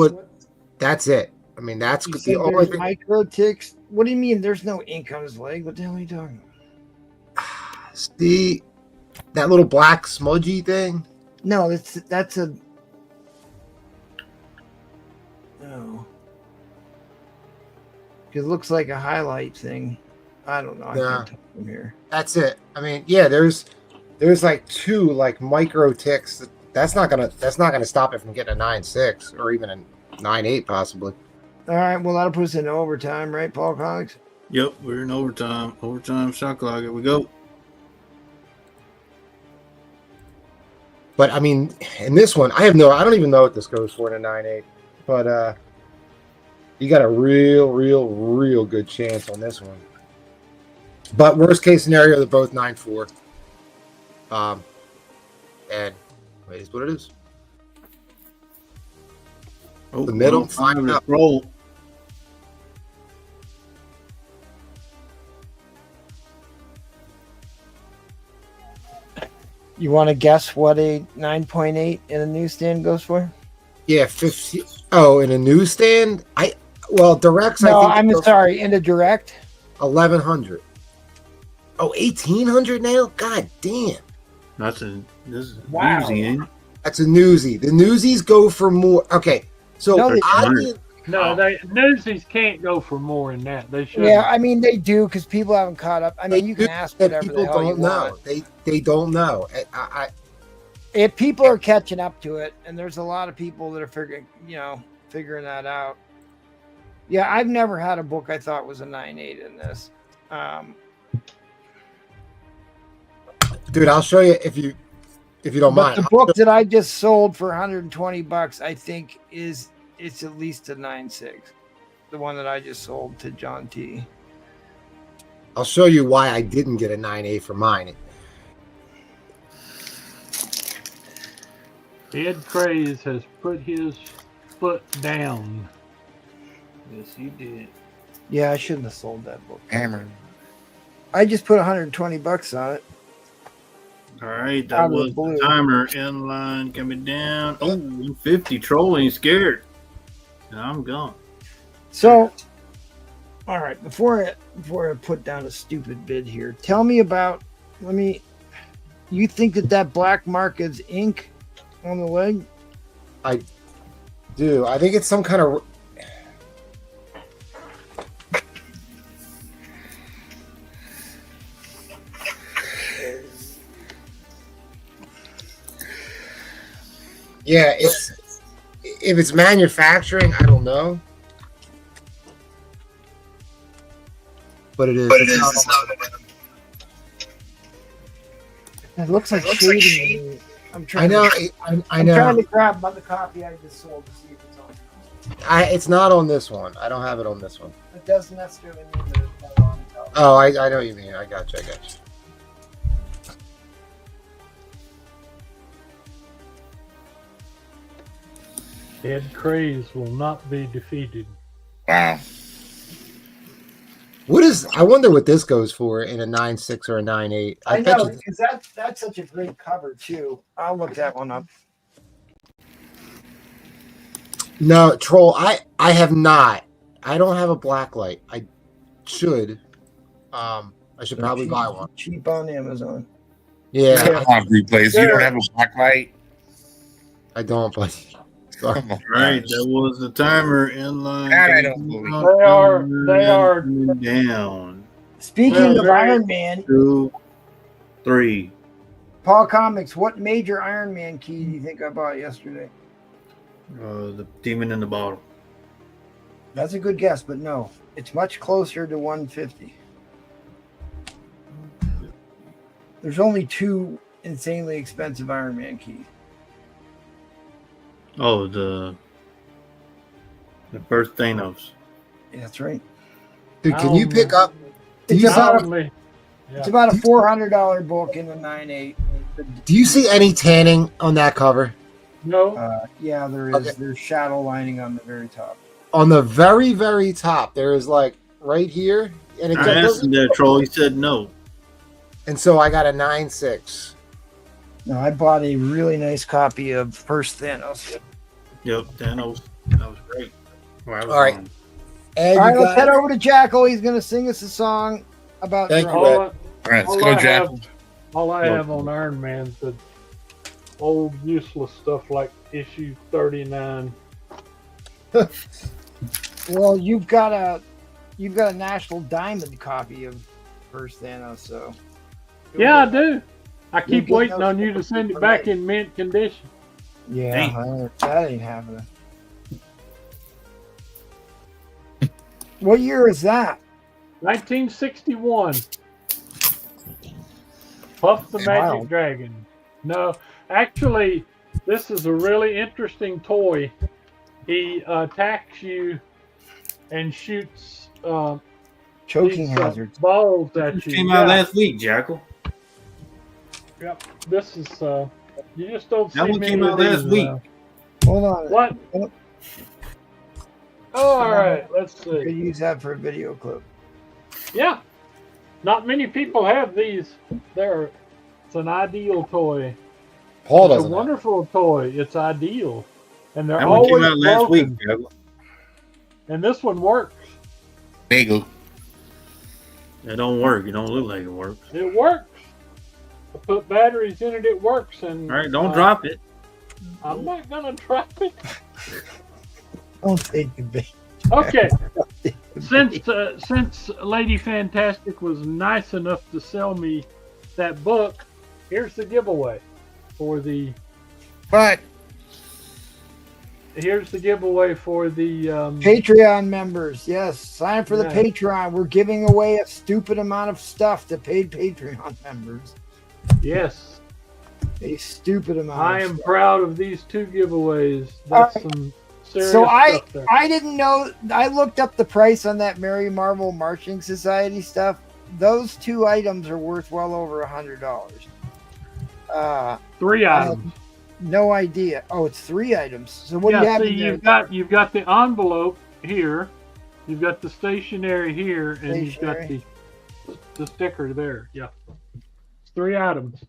Speaker 5: it. I mean, that's the only thing.
Speaker 1: Micro ticks. What do you mean? There's no ink on his leg. What the hell are you talking about?
Speaker 5: See that little black smudgy thing?
Speaker 1: No, that's a. No. It looks like a highlight thing. I don't know. I can't tell from here.
Speaker 5: That's it. I mean, yeah, there's like 2 like micro ticks. That's not gonna stop it from getting a 9.6 or even 9-8 possibly.
Speaker 1: All right, well, that'll put us in overtime, right, Paul Comics?
Speaker 4: Yep, we're in overtime. Overtime shot clock. Here we go.
Speaker 5: But I mean, in this one, I don't even know what this goes for in a 9-8. But you got a real good chance on this one. But worst case scenario, they're both 9-4. And it is what it is.
Speaker 4: Oh,
Speaker 5: The middle,
Speaker 4: well,
Speaker 5: find out.
Speaker 4: roll.
Speaker 1: You want to guess what a 9.8 in a newsstand goes for?
Speaker 5: Yeah, 50. Oh, in a newsstand? Directs.
Speaker 1: No,
Speaker 5: I think
Speaker 1: I'm
Speaker 5: it goes
Speaker 1: sorry, in a direct.
Speaker 5: 1,100. Oh, 1,800 now? God damn.
Speaker 4: This is
Speaker 1: Wow.
Speaker 4: easy, ain't it?
Speaker 5: That's a newsie. The newsies go for more. Okay, so
Speaker 1: No, they
Speaker 6: No, newsies can't go for more than that. They should.
Speaker 1: Yeah, I mean they do because people haven't caught up. I mean, you can ask
Speaker 5: and
Speaker 1: whatever
Speaker 5: people
Speaker 1: the hell you
Speaker 5: don't know.
Speaker 1: want.
Speaker 5: They don't know.
Speaker 1: If people are catching up to it, and there's a lot of people that are figuring that out. Yeah, I've never had a book I thought was a 9.8 in this.
Speaker 5: Dude, I'll show you if you don't
Speaker 1: But
Speaker 5: mind.
Speaker 1: the book that I just sold for $120, I think it's at least a 9.6. The one that I just sold to John T.
Speaker 5: I'll show you why I didn't get a 9A for mine.
Speaker 6: Ed Craze has put his foot down.
Speaker 4: Yes, you did.
Speaker 1: Yeah, I shouldn't have sold that book.
Speaker 11: Hammer.
Speaker 1: I just put $120 on it.
Speaker 4: All right,
Speaker 1: Out
Speaker 4: that
Speaker 1: of the
Speaker 4: was
Speaker 1: blue.
Speaker 4: the timer. In line coming down. Oh, 150. Troll ain't scared. And I'm gone.
Speaker 1: So, all right, before I put down a stupid bid here, tell me about. You think that black mark is ink on the leg?
Speaker 5: I do. I think it's some kind of. Yeah, if it's manufacturing, I don't know. But it is.
Speaker 1: It looks like shading. I'm
Speaker 5: I
Speaker 1: trying.
Speaker 5: know.
Speaker 1: I'm
Speaker 5: I know.
Speaker 1: trying to grab the copy I just sold to see if it's on.
Speaker 5: It's not on this one. I don't have it on this one.
Speaker 1: It doesn't necessarily mean that it's not on.
Speaker 5: Oh, I know what you mean. I got you.
Speaker 6: Ed Craze will not be defeated.
Speaker 11: Wow.
Speaker 5: I wonder what this goes for in a 9.6 or a 9.8.
Speaker 1: I
Speaker 5: bet
Speaker 1: know
Speaker 5: you-
Speaker 1: because that's such a great cover too. I'll look that one up.
Speaker 5: No, Troll, I have not. I don't have a black light. I should. I should probably buy one.
Speaker 1: Cheap on Amazon.
Speaker 5: Yeah,
Speaker 11: Come on, replays. You don't have a black light?
Speaker 5: I don't, but
Speaker 11: Come on.
Speaker 4: Right, that was the timer. In line.
Speaker 11: That I don't believe.
Speaker 6: They are
Speaker 4: down.
Speaker 1: Speaking of
Speaker 6: Right.
Speaker 1: Iron Man,
Speaker 4: 2, 3.
Speaker 1: Paul Comics, what major Iron Man key do you think I bought yesterday?
Speaker 4: The demon in the bottle.
Speaker 1: That's a good guess, but no. It's much closer to 150. There's only 2 insanely expensive Iron Man keys.
Speaker 4: Oh, the first Thanos.
Speaker 1: Yeah, that's right.
Speaker 5: dude, can you pick up? Do
Speaker 1: It's
Speaker 5: you,
Speaker 1: about,
Speaker 6: probably.
Speaker 1: it's about a $400 book in the 9.8.
Speaker 5: do you see any tanning on that cover?
Speaker 6: No.
Speaker 1: Yeah, there is.
Speaker 5: Okay.
Speaker 1: There's shadow lining on the very top.
Speaker 5: On the very, very top, there is like right here, and it
Speaker 4: I asked
Speaker 5: doesn't.
Speaker 4: him that, Troll. He said no.
Speaker 5: And so I got a 9.6.
Speaker 1: No, I bought a really nice copy of First Thanos.
Speaker 4: Yep, Thanos. That was great.
Speaker 5: All right. And
Speaker 1: All right,
Speaker 5: you
Speaker 1: let's
Speaker 5: got-
Speaker 1: head over to Jackal. He's going to sing us a song about
Speaker 5: Thank you,
Speaker 1: drama.
Speaker 5: Ed.
Speaker 6: All,
Speaker 11: All right, let's
Speaker 6: all
Speaker 11: go,
Speaker 6: I
Speaker 11: Jack.
Speaker 6: all I have on Iron Man's the old useless stuff like issue 39.
Speaker 1: Well, you've got a National Diamond copy of First Thanos, so
Speaker 6: Yeah, I do. I keep
Speaker 1: get
Speaker 6: waiting
Speaker 1: those
Speaker 6: on you to send it back in mint condition.
Speaker 1: yeah, that ain't happening. What year is that?
Speaker 6: 1961. Puff the Magic
Speaker 1: Wow.
Speaker 6: Dragon. No, actually, this is a really interesting toy. He attacks you and shoots
Speaker 1: Choking
Speaker 6: these
Speaker 1: hazards.
Speaker 6: balls at you.
Speaker 4: Came out last week, Jackal.
Speaker 6: Yep. This is you just don't see
Speaker 4: That one
Speaker 6: many
Speaker 4: came
Speaker 6: of
Speaker 4: out last
Speaker 6: these,
Speaker 4: week.
Speaker 1: Hold on.
Speaker 6: What? Oh, all right, let's
Speaker 1: I could
Speaker 6: see.
Speaker 1: use that for a video clip.
Speaker 6: Yeah, not many people have these. It's an ideal toy.
Speaker 5: Paul
Speaker 6: It's a
Speaker 5: doesn't. have
Speaker 6: wonderful toy. It's ideal, and they're
Speaker 4: That one came
Speaker 6: always
Speaker 4: out last week,
Speaker 6: broken.
Speaker 4: Jackal.
Speaker 6: And this one works.
Speaker 11: Bagel.
Speaker 4: It don't work. It don't look like it works.
Speaker 6: It works. I put batteries in it. It works. And
Speaker 4: All right, don't drop it.
Speaker 6: I'm not gonna drop it.
Speaker 1: Don't take the bait.
Speaker 6: Okay. Since Lady Fantastic was nice enough to sell me that book, here's the giveaway for the.
Speaker 11: But
Speaker 6: Here's the giveaway for the.
Speaker 1: Patreon members, yes, sign up for the
Speaker 6: Yeah.
Speaker 1: Patreon. We're giving away a stupid amount of stuff to paid Patreon members.
Speaker 6: Yes,
Speaker 1: A stupid amount.
Speaker 6: I
Speaker 1: of
Speaker 6: am
Speaker 1: stuff.
Speaker 6: proud of these 2 giveaways. That's
Speaker 1: All right.
Speaker 6: some serious
Speaker 1: So
Speaker 6: stuff there.
Speaker 1: I didn't know. I looked up the price on that Mary Marvel Marching Society stuff. Those 2 items are worth well over $100.
Speaker 6: 3
Speaker 1: I
Speaker 6: items.
Speaker 1: had no idea. Oh, it's 3 items. So what do you
Speaker 6: Yeah,
Speaker 1: have
Speaker 6: see,
Speaker 1: in there?
Speaker 6: you've got the envelope here, you've got the stationery here, and you've got the sticker there. Yeah, it's 3 items.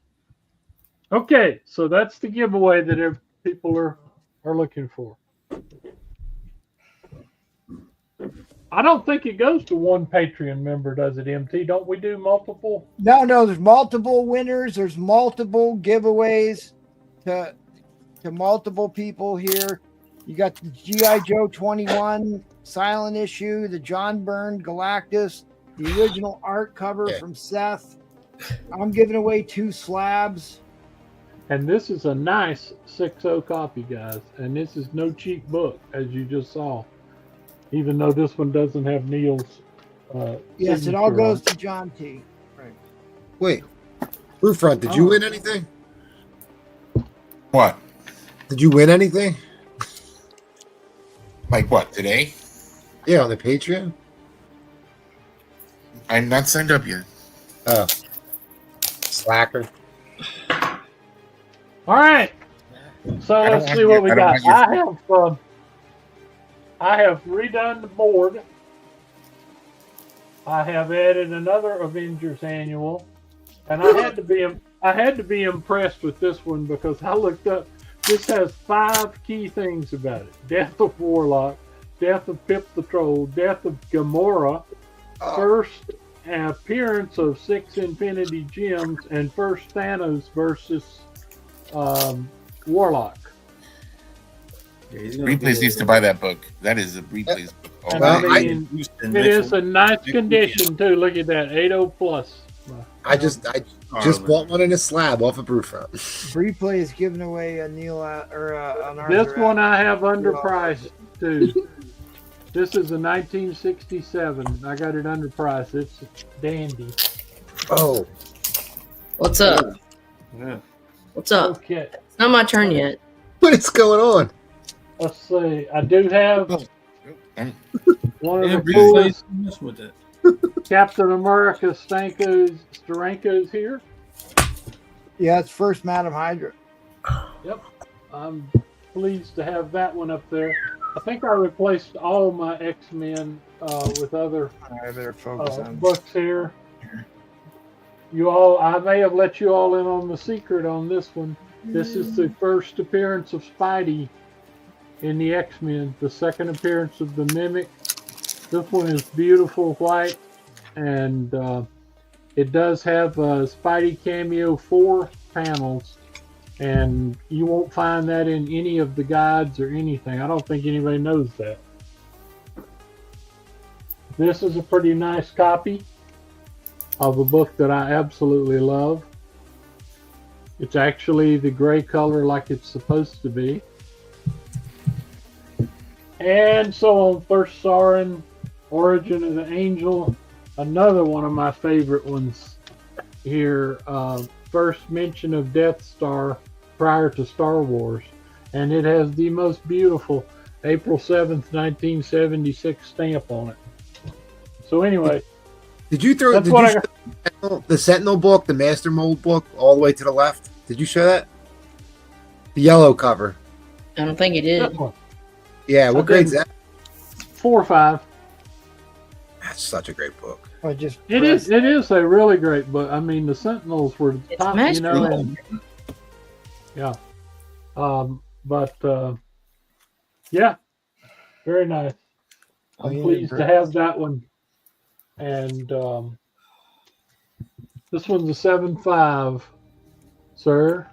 Speaker 6: Okay, so that's the giveaway that people are looking for. I don't think it goes to one Patreon member, does it, MT? Don't we do multiple?
Speaker 1: No, there's multiple winners. There's multiple giveaways to multiple people here. You got the G.I. Joe 21 silent issue, the John Byrne Galactus, the original art cover from Seth. I'm giving away 2 slabs.
Speaker 6: And this is a nice 6.0 copy, guys. And this is no cheap book, as you just saw. Even though this one doesn't have Neil's.
Speaker 1: Yes, it all
Speaker 6: signature
Speaker 1: goes
Speaker 6: on
Speaker 1: to John T. Right.
Speaker 5: Wait, Brewfront, did you win anything?
Speaker 11: what?
Speaker 5: Did you win anything?
Speaker 11: Like what? Today?
Speaker 5: Yeah, on the Patreon.
Speaker 11: I'm not signed up yet.
Speaker 5: Oh, slacker.
Speaker 6: All right. So
Speaker 11: I don't
Speaker 6: let's
Speaker 11: want
Speaker 6: see what
Speaker 11: your-
Speaker 6: we
Speaker 11: I don't
Speaker 6: got.
Speaker 11: want
Speaker 6: I have redone the board. I have added another Avengers annual, and I had to be impressed with this one because I looked up. This has 5 key things about it: death of Warlock, death of Pip the Troll, death of Gamora, first appearance of 6 Infinity Gems, and first Thanos versus Warlock.
Speaker 11: Replays needs to buy that book. That is a replays book. Oh,
Speaker 6: And
Speaker 5: Well,
Speaker 6: I mean, it is a nice condition too. Look at that, 8.0 plus.
Speaker 5: I just bought one in a slab off of Brewfront.
Speaker 1: Replay is giving away a Neil or an
Speaker 6: This
Speaker 1: Arthur
Speaker 6: one I have underpriced too. This is a 1967. I got it underpriced. It's dandy.
Speaker 5: Oh,
Speaker 2: What's up?
Speaker 4: Yeah.
Speaker 2: What's up?
Speaker 6: Okay,
Speaker 2: It's not my turn yet.
Speaker 5: what is going on?
Speaker 6: let's see. I do have one of
Speaker 4: Yeah,
Speaker 6: the
Speaker 4: replays
Speaker 6: coolest
Speaker 4: mess with it.
Speaker 6: Captain America Steranko's here.
Speaker 1: Yeah, it's first Madam Hydra.
Speaker 6: Yep, I'm pleased to have that one up there. I think I replaced all my X-Men with other
Speaker 1: I better focus on
Speaker 6: books here. I may have let you all in on the secret on this one. This is the first appearance of Spidey in the X-Men, the second appearance of the Mimic. This one is beautiful white, and it does have a Spidey cameo 4 panels, and you won't find that in any of the guides or anything. I don't think anybody knows that. This is a pretty nice copy of a book that I absolutely love. It's actually the gray color like it's supposed to be. And so on, first Sauron Origin of the Angel, another one of my favorite ones here. First mention of Death Star prior to Star Wars, and it has the most beautiful April 7th, 1976 stamp on it. So anyway,
Speaker 5: Did you throw
Speaker 6: that's
Speaker 5: did
Speaker 6: what
Speaker 5: you
Speaker 6: I
Speaker 5: show
Speaker 6: got.
Speaker 5: the Sentinel book, the Master Mold book, all the way to the left? Did you show that? The yellow cover.
Speaker 2: I don't think he did.
Speaker 6: That one.
Speaker 5: Yeah, what grade's
Speaker 6: didn't.
Speaker 5: that?
Speaker 6: 4 or 5.
Speaker 5: That's such a great book.
Speaker 1: I just
Speaker 6: It is a really great book. I mean, the Sentinels were
Speaker 2: It's
Speaker 6: top,
Speaker 2: Master
Speaker 6: you know,
Speaker 2: Mold.
Speaker 6: and yeah. But yeah, very nice.
Speaker 1: Oh,
Speaker 6: I'm
Speaker 1: yeah,
Speaker 6: pleased to
Speaker 1: great.
Speaker 6: have that one. And this one's a 7.5, sir.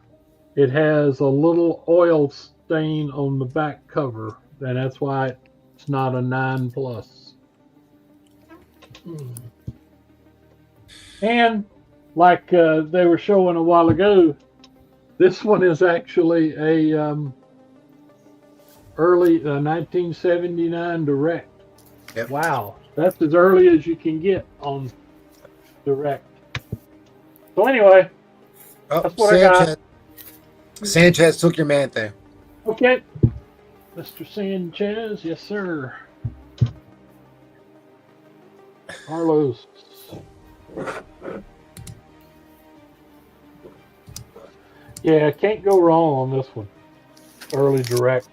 Speaker 6: It has a little oil stain on the back cover, and that's why it's not a 9+. And like they were showing a while ago, this one is actually a early 1979 direct.
Speaker 5: Yep.
Speaker 6: Wow, that's as early as you can get on direct. So anyway,
Speaker 5: Oh,
Speaker 6: that's what I got.
Speaker 5: Sanchez took your man thing.
Speaker 6: Okay, Mr. Sanchez, yes sir. Carlos. Yeah, can't go wrong on this one. Early direct.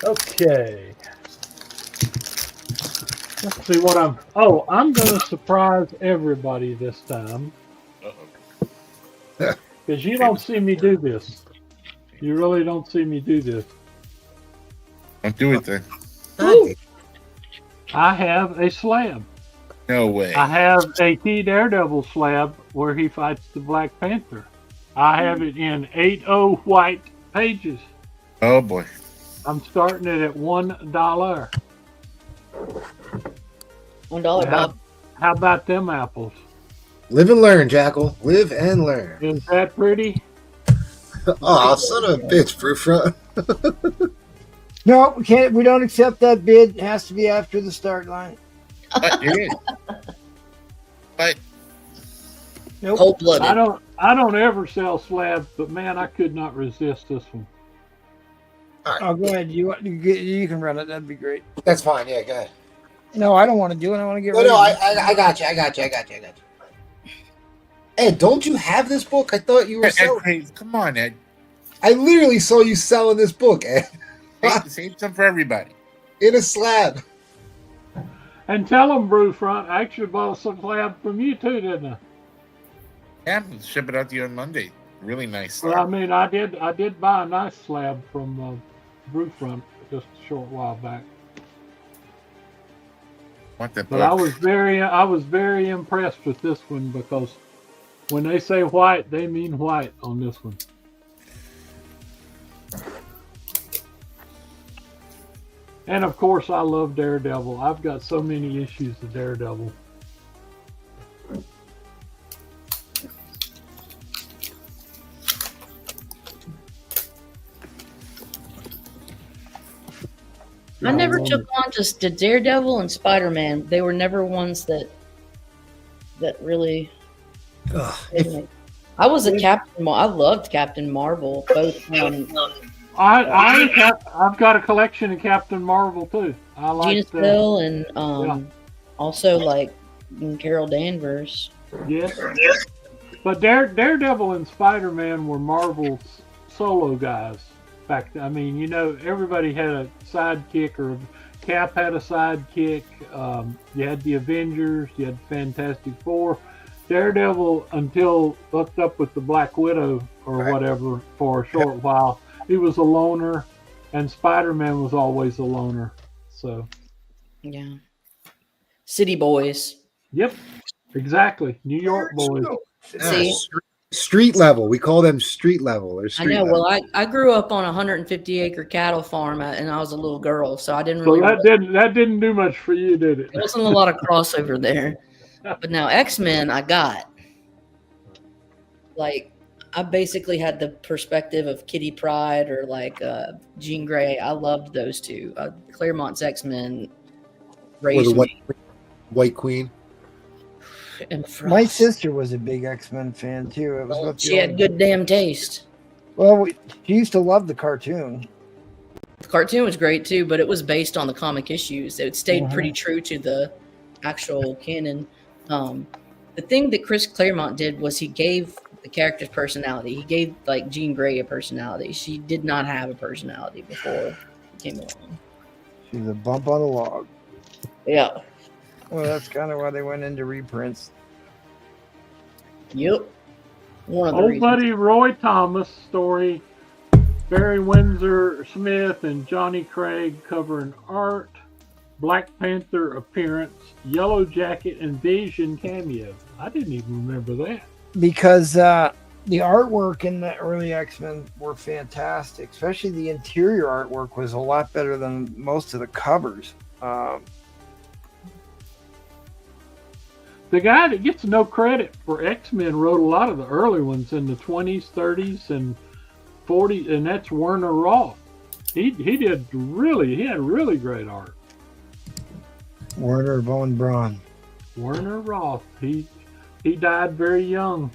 Speaker 6: Okay. Let's see what I'm going to surprise everybody this time.
Speaker 11: Uh-oh.
Speaker 6: Because you don't see me do this. You really don't see me do this.
Speaker 11: Don't do it then.
Speaker 6: I have a slab.
Speaker 11: No way.
Speaker 6: I have a T Daredevil slab where he fights the Black Panther. I have it in 8.0 white pages.
Speaker 11: Oh boy.
Speaker 6: I'm starting it at $1.
Speaker 2: $1, Bob.
Speaker 6: How about them apples?
Speaker 5: Live and learn, Jackal. Live and learn.
Speaker 6: Is that pretty?
Speaker 5: Oh, son of a bitch, Fruit Front.
Speaker 1: No, we can't. We don't accept that bid. It has to be after the start line.
Speaker 11: But you're in. But
Speaker 1: Nope.
Speaker 2: Cold blooded.
Speaker 6: I don't ever sell slabs, but man, I could not resist this one.
Speaker 1: Oh, go ahead. You can run it. That'd be great.
Speaker 5: That's fine. Yeah, go ahead.
Speaker 1: No, I don't want to do it. I want to get
Speaker 5: No,
Speaker 1: ready.
Speaker 5: no, I got you. Ed, don't you have this book? I thought you were
Speaker 11: Ed,
Speaker 5: selling.
Speaker 11: come on, Ed.
Speaker 5: I literally saw you selling this book, Ed.
Speaker 11: Save some for everybody.
Speaker 5: In a slab.
Speaker 6: And tell them, Brew Front, I actually bought some slab from you too, didn't I?
Speaker 11: Yeah, we'll ship it out to you on Monday. Really nice
Speaker 6: Well,
Speaker 11: stuff.
Speaker 6: I mean, I did buy a nice slab from Brew Front just a short while back.
Speaker 11: Want that
Speaker 6: But
Speaker 11: book?
Speaker 6: I was very impressed with this one because when they say white, they mean white on this one. And of course, I love Daredevil. I've got so many issues of Daredevil.
Speaker 2: I never took on just the Daredevil and Spider-Man. They were never ones that really. I was a Captain. I loved Captain Marvel. Both.
Speaker 6: I've got a collection of Captain Marvel too. I like
Speaker 2: Gina Spill and also like Carol Danvers.
Speaker 6: Yes. But Daredevil and Spider-Man were Marvel's solo guys back then. I mean, you know, everybody had a sidekick, or Cap had a sidekick. You had the Avengers, you had the Fantastic Four. Daredevil, until hooked up with the Black Widow or whatever for a short while, he was a loner, and Spider-Man was always a loner. So,
Speaker 2: yeah, City Boys.
Speaker 6: Yep, exactly. New York boys.
Speaker 2: See,
Speaker 5: street level. We call them street level. Or
Speaker 2: I
Speaker 5: street
Speaker 2: know.
Speaker 5: level.
Speaker 2: Well, I grew up on a 150-acre cattle farm, and I was a little girl, so I didn't
Speaker 6: So
Speaker 2: really.
Speaker 6: that didn't do much for you, did it?
Speaker 2: There wasn't a lot of crossover there. But now X-Men, I got. Like, I basically had the perspective of Kitty Pryde or like Jean Grey. I loved those two. Claremont's X-Men.
Speaker 5: Or the
Speaker 2: raised
Speaker 5: White Queen.
Speaker 2: me. And
Speaker 1: My
Speaker 2: Frost.
Speaker 1: sister was a big X-Men fan too. It was about the
Speaker 2: She had
Speaker 1: only-
Speaker 2: good damn taste.
Speaker 1: Well, she used to love the cartoon.
Speaker 2: The cartoon was great too, but it was based on the comic issues. It stayed
Speaker 1: Mhm.
Speaker 2: pretty true to the actual canon. The thing that Chris Claremont did was he gave the character's personality. He gave like Jean Grey a personality. She did not have a personality before he came along.
Speaker 1: She's a bump on a log.
Speaker 2: Yeah.
Speaker 1: Well, that's kind of why they went into reprints.
Speaker 2: Yep. One of the
Speaker 6: Old
Speaker 2: reasons.
Speaker 6: buddy Roy Thomas story. Barry Windsor Smith and Johnny Craig covering art. Black Panther appearance. Yellow Jacket and Vision cameo. I didn't even remember that.
Speaker 1: Because the artwork in the early X-Men were fantastic, especially the interior artwork was a lot better than most of the covers.
Speaker 6: The guy that gets no credit for X-Men wrote a lot of the early ones in the 20s, 30s, and 40s, and that's Werner Roth. He had really great art.
Speaker 1: Werner von Braun.
Speaker 6: Werner Roth. He died very young.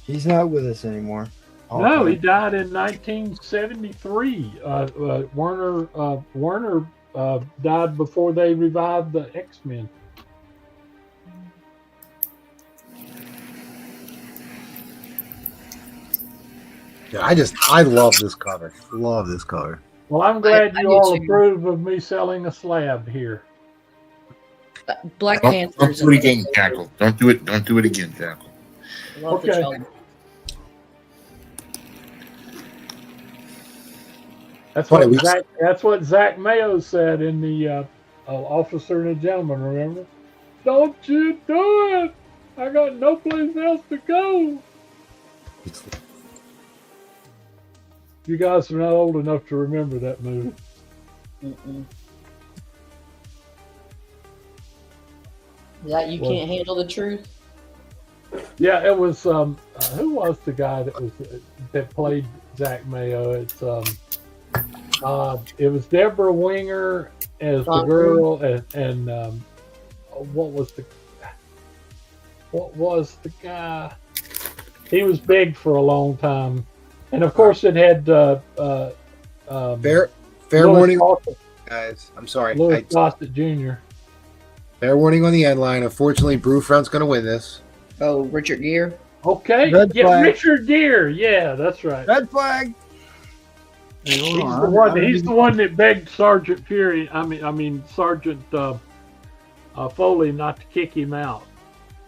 Speaker 1: He's not with us anymore.
Speaker 6: No, he died in 1973. Werner died before they revived the X-Men.
Speaker 5: Yeah, I love this cover. Love this cover.
Speaker 6: Well, I'm glad
Speaker 2: I
Speaker 6: you
Speaker 2: do
Speaker 6: all
Speaker 2: too.
Speaker 6: approve of me selling a slab here.
Speaker 2: Black
Speaker 11: Don't
Speaker 2: Panthers.
Speaker 11: do it again, Jackal. Don't do it. Don't do it again, Jackal.
Speaker 2: Love the
Speaker 6: Okay.
Speaker 2: child.
Speaker 6: That's
Speaker 5: Funny,
Speaker 6: what Zach Mayo said in the Officer and a Gentleman. Remember? Don't you do it! I got no place else to go. You guys are not old enough to remember that movie.
Speaker 2: Mm-mm. That you
Speaker 6: Well-
Speaker 2: can't handle the truth.
Speaker 6: Yeah, it was. Who was the guy that played Zach Mayo? It was Deborah Winger as the
Speaker 2: Tom
Speaker 6: girl, and what was the guy? He was big for a long time, and of course it had
Speaker 5: Fair
Speaker 6: Louis
Speaker 5: warning,
Speaker 6: Gossett,
Speaker 5: guys. I'm sorry.
Speaker 6: Louis Gossett Jr.
Speaker 5: Fair warning on the end line. Unfortunately, Brewfront's going to win this.
Speaker 2: Oh, Richard Gere.
Speaker 6: Okay,
Speaker 1: Red
Speaker 6: yeah,
Speaker 1: flag.
Speaker 6: Richard Gere. Yeah, that's right.
Speaker 1: Red flag.
Speaker 6: He's the one that begged Sergeant Fury. Sergeant Foley not to kick him out.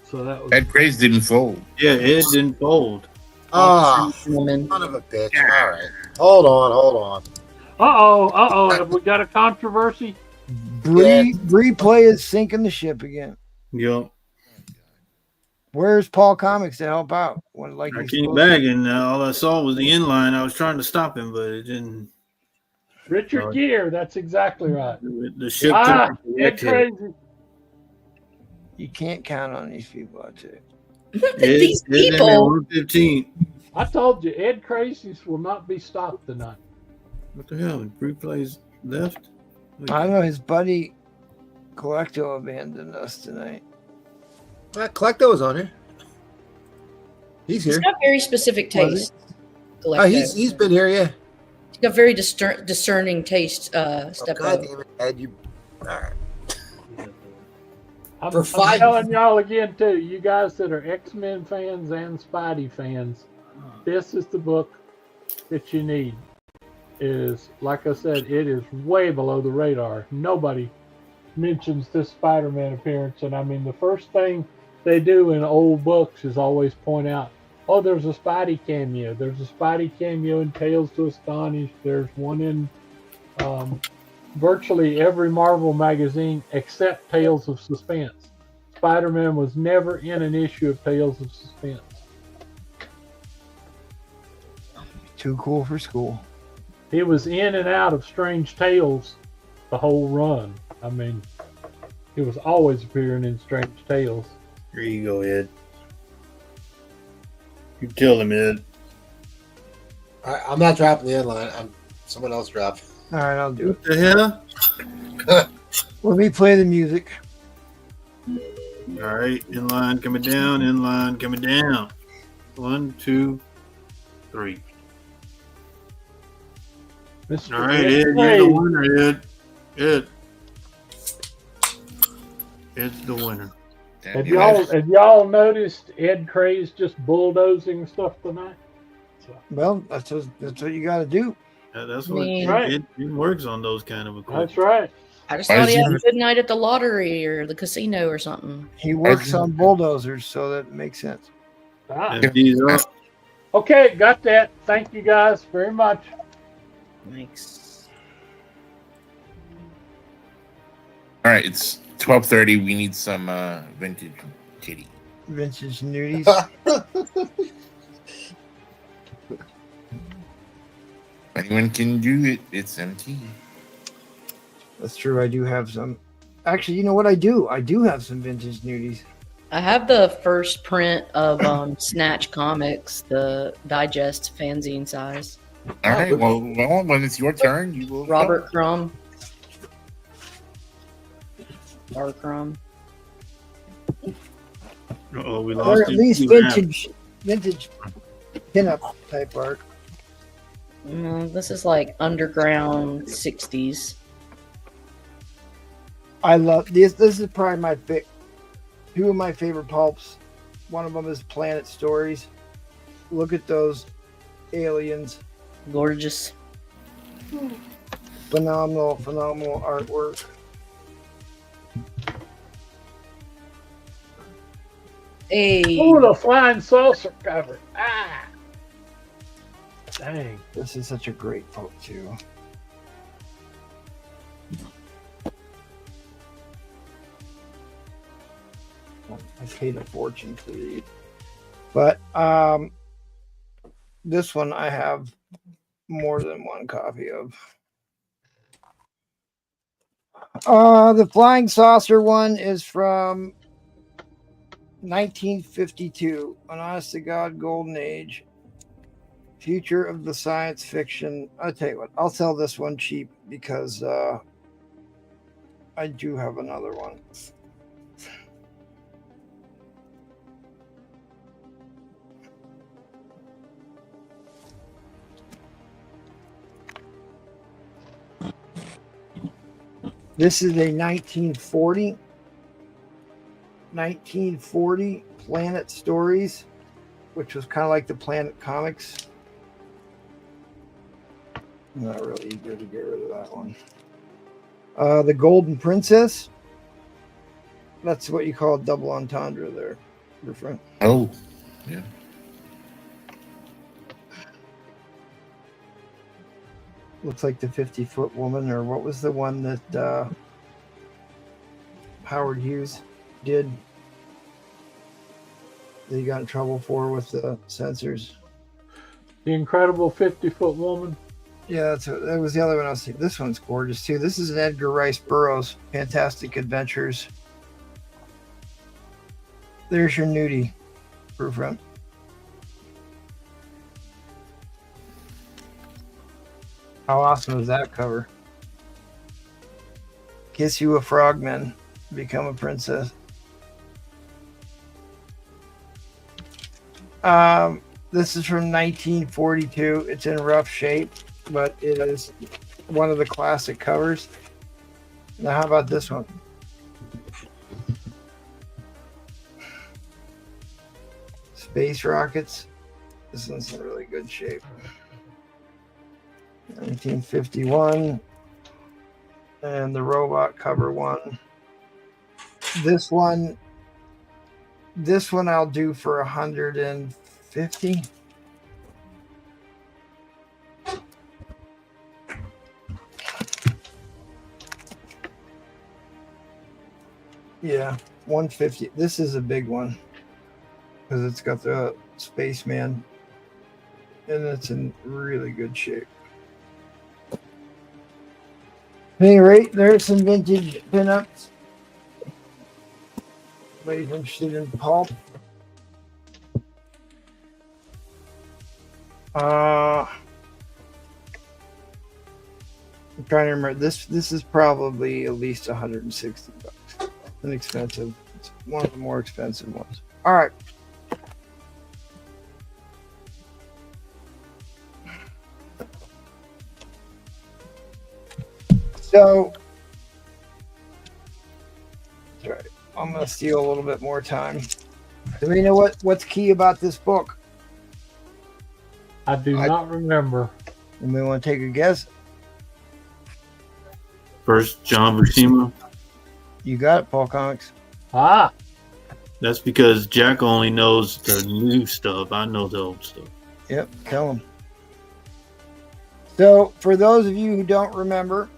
Speaker 6: So that was.
Speaker 11: Ed Grace didn't fold.
Speaker 4: Yeah, it didn't fold.
Speaker 5: Ah,
Speaker 2: Woman.
Speaker 5: son of a bitch. All right. Hold on.
Speaker 6: Uh oh. Have we got a controversy?
Speaker 1: Bree Play is sinking the ship again.
Speaker 4: Yep.
Speaker 1: Where's Paul Comics to help out? When, like
Speaker 4: I
Speaker 1: he's
Speaker 4: came
Speaker 1: supposed
Speaker 4: back and all I saw was the inline. I was trying to stop him, but it didn't.
Speaker 6: Richard Gere. That's exactly right.
Speaker 4: The ship.
Speaker 6: Ed
Speaker 4: took
Speaker 6: Crazy.
Speaker 1: You can't count on these people, I tell you.
Speaker 2: These people.
Speaker 4: 115.
Speaker 6: I told you, Ed Crazies will not be stopped tonight.
Speaker 4: What the hell? Replays left.
Speaker 1: I know his buddy Collecto abandoned us tonight.
Speaker 5: Collecto is on here. He's
Speaker 2: He's
Speaker 5: here.
Speaker 2: got very specific
Speaker 1: Was he?
Speaker 2: taste.
Speaker 5: Oh, he's been here, yeah.
Speaker 2: He's got very discerning taste. Step
Speaker 5: God
Speaker 2: up.
Speaker 5: damn it, Ed, you. All right.
Speaker 6: I'm
Speaker 5: For five-
Speaker 6: telling y'all again too, you guys that are X-Men fans and Spidey fans, this is the book that you need. It is, like I said, it is way below the radar. Nobody mentions this Spider-Man appearance, and I mean the first thing they do in old books is always point out, oh, there's a Spidey cameo. There's a Spidey cameo in Tales to Astonish. There's one in virtually every Marvel magazine except Tales of Suspense. Spider-Man was never in an issue of Tales of Suspense.
Speaker 1: Too cool for school.
Speaker 6: He was in and out of Strange Tales the whole run. I mean, he was always appearing in Strange Tales.
Speaker 4: Here you go, Ed. You tell him, Ed.
Speaker 5: I'm not dropping the end line. Someone else dropped.
Speaker 1: All right, I'll do it.
Speaker 4: What the hell?
Speaker 1: Let me play the music.
Speaker 4: All right, in line coming down, in line coming down. 1, 2, 3.
Speaker 6: Mr.
Speaker 4: All right,
Speaker 6: Ed
Speaker 4: Ed, you're the
Speaker 6: Craze.
Speaker 4: winner, Ed. Ed. Ed's the winner.
Speaker 11: Damn
Speaker 6: Have
Speaker 11: you, Ed.
Speaker 6: y'all noticed Ed Craze just bulldozing stuff tonight?
Speaker 1: Well, that's what you got to do.
Speaker 4: That's
Speaker 2: I
Speaker 4: what
Speaker 2: mean-
Speaker 6: Right.
Speaker 4: Ed works on, those kind of equipment.
Speaker 6: That's right.
Speaker 2: I just
Speaker 11: Why
Speaker 2: thought
Speaker 11: is
Speaker 2: he
Speaker 11: he-
Speaker 2: had a good night at the lottery or the casino or something.
Speaker 1: He works on bulldozers, so that makes sense.
Speaker 6: Ah.
Speaker 4: FD's up.
Speaker 6: Okay, got that. Thank you guys very much.
Speaker 2: Thanks.
Speaker 11: All right, it's 12:30. We need some vintage kitty.
Speaker 1: Vintage nudies.
Speaker 11: If anyone can do it, it's MT.
Speaker 1: That's true. I do have some. Actually, you know what I do? I do have some vintage nudies.
Speaker 2: I have the first print of Snatch Comics, the digest fanzine size.
Speaker 11: All right, well, when it's your turn, you will.
Speaker 2: Robert Crumb. Robert Crumb.
Speaker 4: Oh, we
Speaker 1: Or
Speaker 4: lost
Speaker 1: at
Speaker 4: him.
Speaker 1: least
Speaker 4: He ran.
Speaker 1: vintage pinup type art.
Speaker 2: This is like underground 60s.
Speaker 1: I love this. This is probably my two of my favorite pulps. One of them is Planet Stories. Look at those aliens.
Speaker 2: Gorgeous.
Speaker 1: Phenomenal artwork.
Speaker 2: Hey.
Speaker 6: Oh, the flying saucer cover. Ah. Dang.
Speaker 1: This is such a great pulp too. I paid a fortune for these. But this one I have more than one copy of. The Flying Saucer one is from 1952, an honest to God golden age. Future of the science fiction. I'll tell you what, I'll sell this one cheap because I do have another one. This is a 1940 Planet Stories, which was kind of like the Planet Comics. Not really eager to get rid of that one. The Golden Princess. That's what you call a double entendre there, your friend.
Speaker 11: Oh, yeah.
Speaker 1: Looks like the 50-foot woman, or what was the one that Howard Hughes did that he got in trouble for with the censors?
Speaker 6: The Incredible 50-Foot Woman.
Speaker 1: Yeah, that was the other one I was seeing. This one's gorgeous too. This is an Edgar Rice Burroughs Fantastic Adventures. There's your nudie, friend. How awesome is that cover? Kiss you a frogman, become a princess. This is from 1942. It's in rough shape, but it is one of the classic covers. Now, how about this one? Space rockets. This one's in really good shape. 1951. And the robot cover one. This one I'll do for 150. Yeah, 150. This is a big one because it's got the spaceman and it's in really good shape. At any rate, there's some vintage pinups. Anybody's interested in pulp? I'm trying to remember. This is probably at least $160. An expensive. It's one of the more expensive ones. All right. So, that's right. I'm going to steal a little bit more time. Do we know what's key about this book?
Speaker 6: I do not remember.
Speaker 1: Anybody want to take a guess?
Speaker 4: First, John Buscema.
Speaker 1: You got it, Paul Comics.
Speaker 6: Ah,
Speaker 4: That's because Jack only knows the new stuff. I know the old stuff.
Speaker 1: Yep, tell him. So, for those of you who don't remember,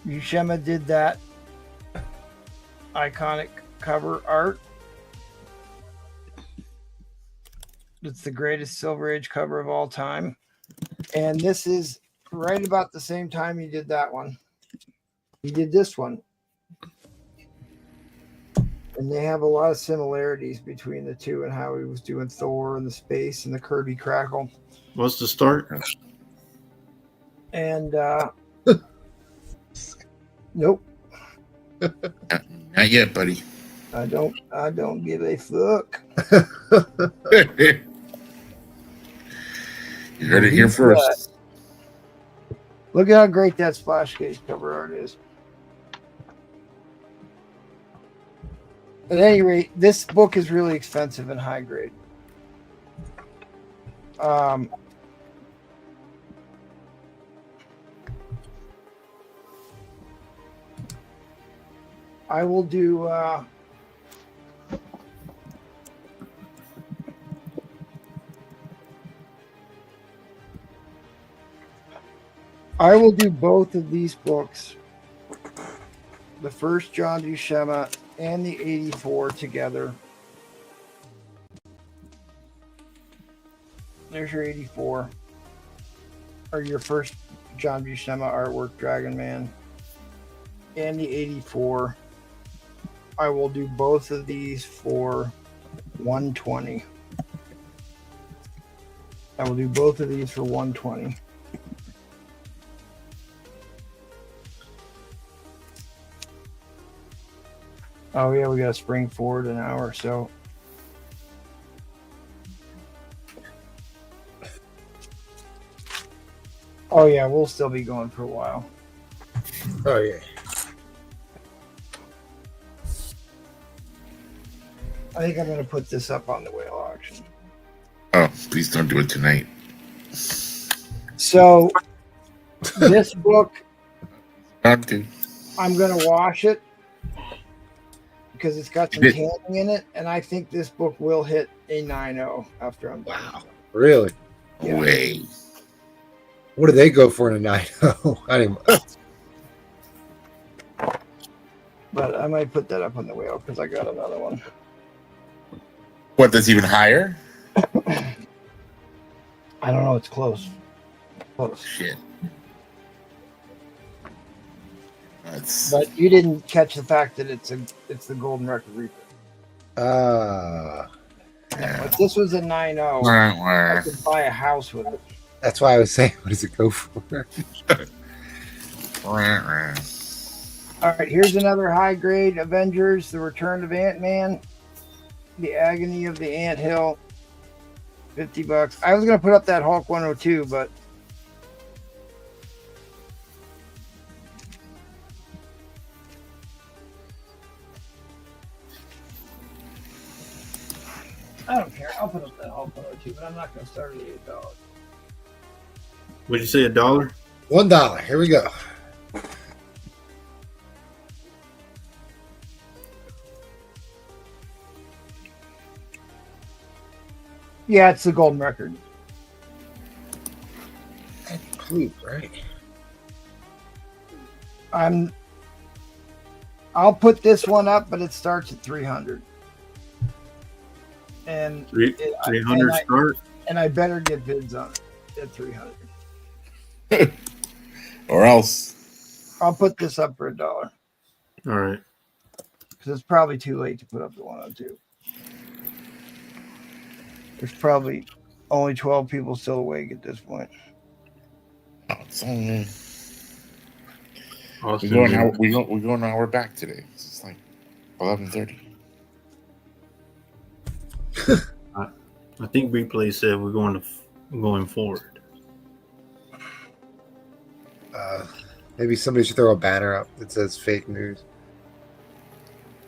Speaker 1: Buscema did that iconic cover art. It's the greatest Silver Age cover of all time. And this is right about the same time he did that one. He did this one. And they have a lot of similarities between the two and how he was doing Thor and the space and the Kirby crackle.
Speaker 4: What's the start?
Speaker 1: And nope.
Speaker 11: Not yet, buddy.
Speaker 1: I don't give a fuck.
Speaker 11: You heard it here first.
Speaker 1: Look at how great that splash page cover art is. At any rate, this book is really expensive and high grade. I will do both of these books, the first John Buscema and the 84 together. There's your 84, or your first John Buscema artwork, Dragon Man, and the 84. I will do both of these for $120. I will do both of these for $120. Oh yeah, we got to spring forward an hour or so. Oh yeah, we'll still be going for a while.
Speaker 5: Oh yeah.
Speaker 1: I think I'm going to put this up on the whale auction.
Speaker 11: Oh, please don't do it tonight.
Speaker 1: So this book,
Speaker 11: Not to.
Speaker 1: I'm going to wash it because it's got some tanning in it, and I think this book will hit a 9.0 after I'm done.
Speaker 5: Wow. Really?
Speaker 1: Yeah.
Speaker 11: Way.
Speaker 5: What do they go for in a 9.0? I didn't.
Speaker 1: But I might put that up on the whale because I got another one.
Speaker 11: What, that's even higher?
Speaker 1: I don't know. It's close. Close.
Speaker 11: Shit. That's
Speaker 1: But you didn't catch the fact that it's the Golden Record Reaper. If this was a 9.0, I could buy a house with it.
Speaker 5: That's why I was saying, what does it go for?
Speaker 1: All right, here's another high grade Avengers: The Return of Ant-Man, The Agony of the Anthill, $50. I was gonna put up that Hulk 102, but I don't care. I'll put up that Hulk 102, but I'm not gonna start at $8.
Speaker 4: Would you say $1?
Speaker 5: $1. Here we go.
Speaker 1: Yeah, it's the Golden Record.
Speaker 5: Clue, right?
Speaker 1: I'll put this one up, but it starts at 300. And
Speaker 4: 300 start?
Speaker 1: And I better get bids on it at 300.
Speaker 11: or else.
Speaker 1: I'll put this up for $1.
Speaker 4: All right.
Speaker 1: Because it's probably too late to put up the 102. There's probably only 12 people still awake at this point.
Speaker 11: It's only,
Speaker 4: Austin,
Speaker 11: we go an hour back today. It's like 11:30.
Speaker 4: I think replay said we're going forward.
Speaker 5: Maybe somebody should throw a banner up that says fake news.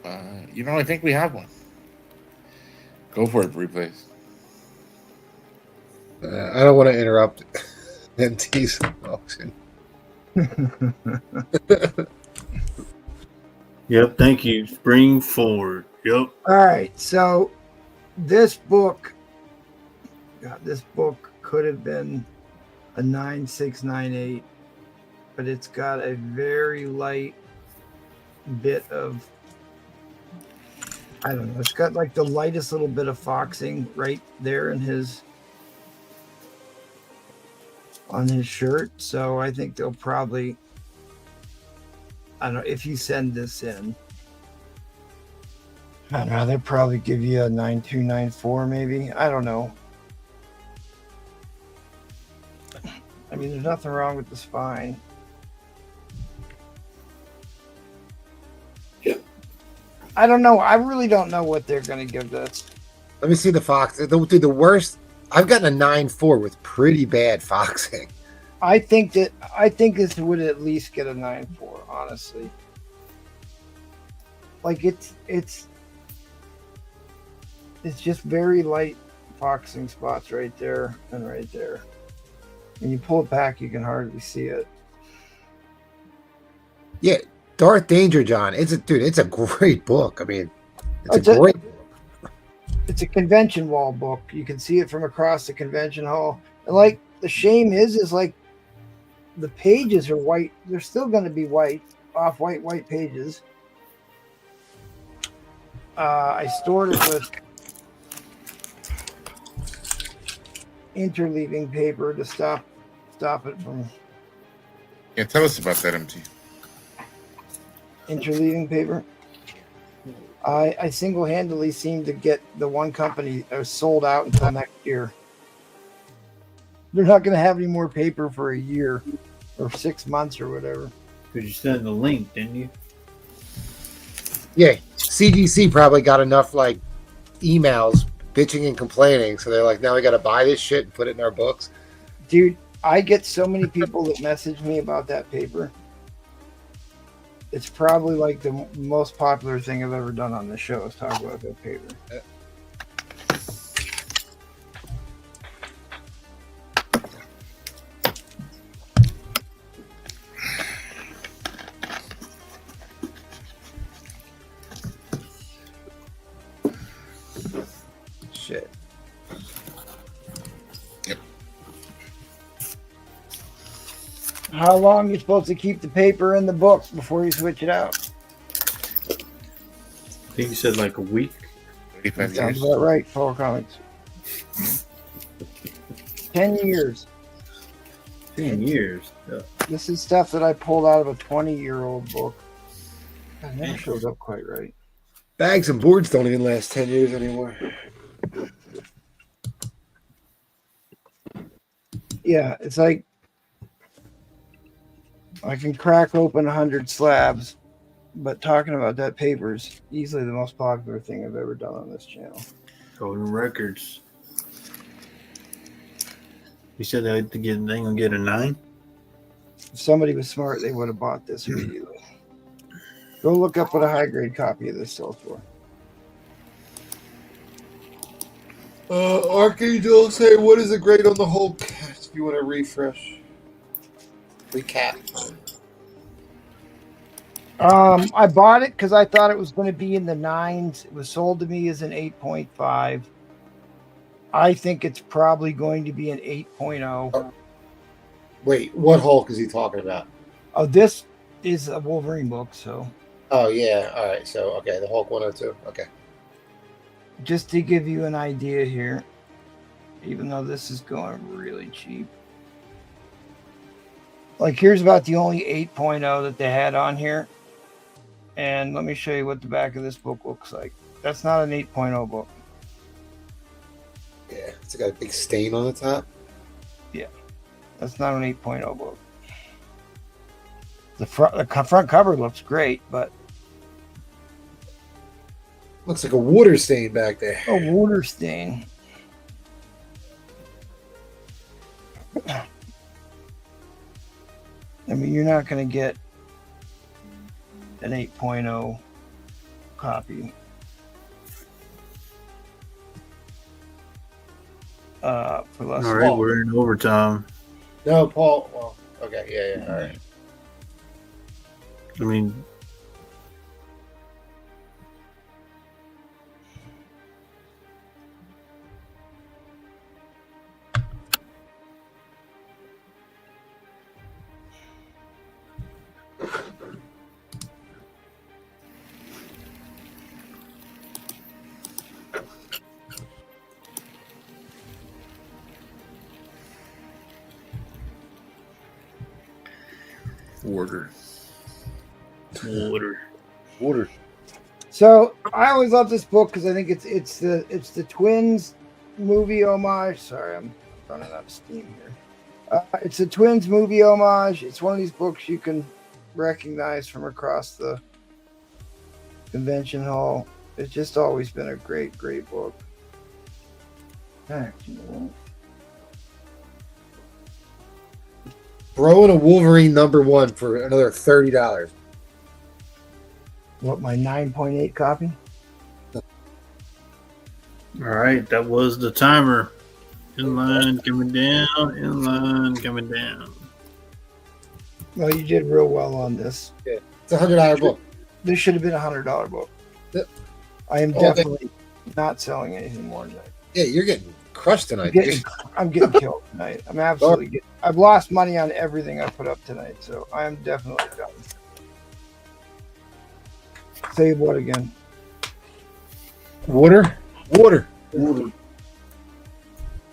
Speaker 11: I think we have one. Go for it, replays.
Speaker 5: I don't want to interrupt NT's auction.
Speaker 4: Yep, thank you. Spring forward. Yep.
Speaker 1: All right, so this book could have been a 9698, but it's got a very light bit of, I don't know, it's got like the lightest little bit of foxing right there on his shirt. So I think they'll probably, I don't know, if you send this in, I don't know, they'll probably give you a 9294 maybe. I don't know. I mean, there's nothing wrong with the spine. I don't know. I really don't know what they're going to give this.
Speaker 5: Let me see the fox. The worst. I've gotten a 9.4 with pretty bad foxing.
Speaker 1: I think this would at least get a 9.4, honestly. Like it's just very light foxing spots right there and right there. When you pull it back, you can hardly see it.
Speaker 5: Yeah, Darth Danger John. It's a great book. I mean, it's a great book.
Speaker 1: It's a convention wall book. You can see it from across the convention hall. And like the shame is like the pages are white. They're still going to be white, white pages. I stored it with interleaving paper to stop it from.
Speaker 11: Yeah, tell us about that, MT.
Speaker 1: Interleaving paper. I single-handedly seem to get the one company sold out until next year. They're not going to have any more paper for a year or 6 months or whatever.
Speaker 4: Because you sent the link, didn't you?
Speaker 5: Yeah, CGC probably got enough like emails bitching and complaining, so they're like, now we got to buy this shit and put it in our books.
Speaker 1: Dude, I get so many people that message me about that paper. It's probably like the most popular thing I've ever done on the show is talk about that paper.
Speaker 5: Shit.
Speaker 1: How long are you supposed to keep the paper in the book before you switch it out?
Speaker 4: I think you said like a week.
Speaker 11: 35
Speaker 1: Sounds
Speaker 11: years.
Speaker 1: about right, Full Comics. 10 years.
Speaker 4: 10 years. Yeah.
Speaker 1: This is stuff that I pulled out of a 20-year-old book. That never shows up quite right.
Speaker 5: Bags and boards don't even last 10 years anymore.
Speaker 1: Yeah, it's like I can crack open 100 slabs, but talking about that paper is easily the most popular thing I've ever done on this channel.
Speaker 4: Golden records. You said they gonna get a 9?
Speaker 1: If somebody was smart, they would have bought this immediately. Go look up what a high-grade copy of this sells for.
Speaker 5: Archangel, say what is the grade on the Hulk? If you want to refresh. Recap.
Speaker 1: I bought it because I thought it was going to be in the 9s. It was sold to me as an 8.5. I think it's probably going to be an 8.0.
Speaker 5: Wait, what Hulk is he talking about?
Speaker 1: Oh, this is a Wolverine book, so.
Speaker 5: Oh, yeah. All right. So, okay, the Hulk 102. Okay.
Speaker 1: Just to give you an idea here, even though this is going really cheap. Like, here's about the only 8.0 that they had on here. And let me show you what the back of this book looks like. That's not an 8.0 book.
Speaker 5: Yeah. It's got a big stain on the top.
Speaker 1: That's not an 8.0 book. The front cover looks great, but
Speaker 5: Looks like a water stain back there.
Speaker 1: a water stain. I mean, you're not going to get an 8.0 copy. For less.
Speaker 4: All right, we're in overtime.
Speaker 5: No, Paul. Well, okay, yeah, all right.
Speaker 4: I mean,
Speaker 11: Order.
Speaker 4: water.
Speaker 1: So I always love this book because I think it's the Twins movie homage. Sorry, I'm running out of steam here. It's a Twins movie homage. It's one of these books you can recognize from across the convention hall. It's just always been a great book. Actually,
Speaker 5: Bro and a Wolverine #1 for another $30.
Speaker 1: what, my 9.8 copy?
Speaker 4: All right, that was the timer. Inline coming down, inline coming down.
Speaker 1: Well, you did real well on this.
Speaker 5: It's a $100 book.
Speaker 1: This should have been a $100 book.
Speaker 5: Yep.
Speaker 1: I am
Speaker 5: Okay.
Speaker 1: definitely not selling anything more tonight.
Speaker 5: Yeah, you're getting crushed tonight.
Speaker 1: I'm getting killed tonight. I'm absolutely getting. I've lost money on everything I put up tonight, so I am definitely done. Save what again?
Speaker 5: Water.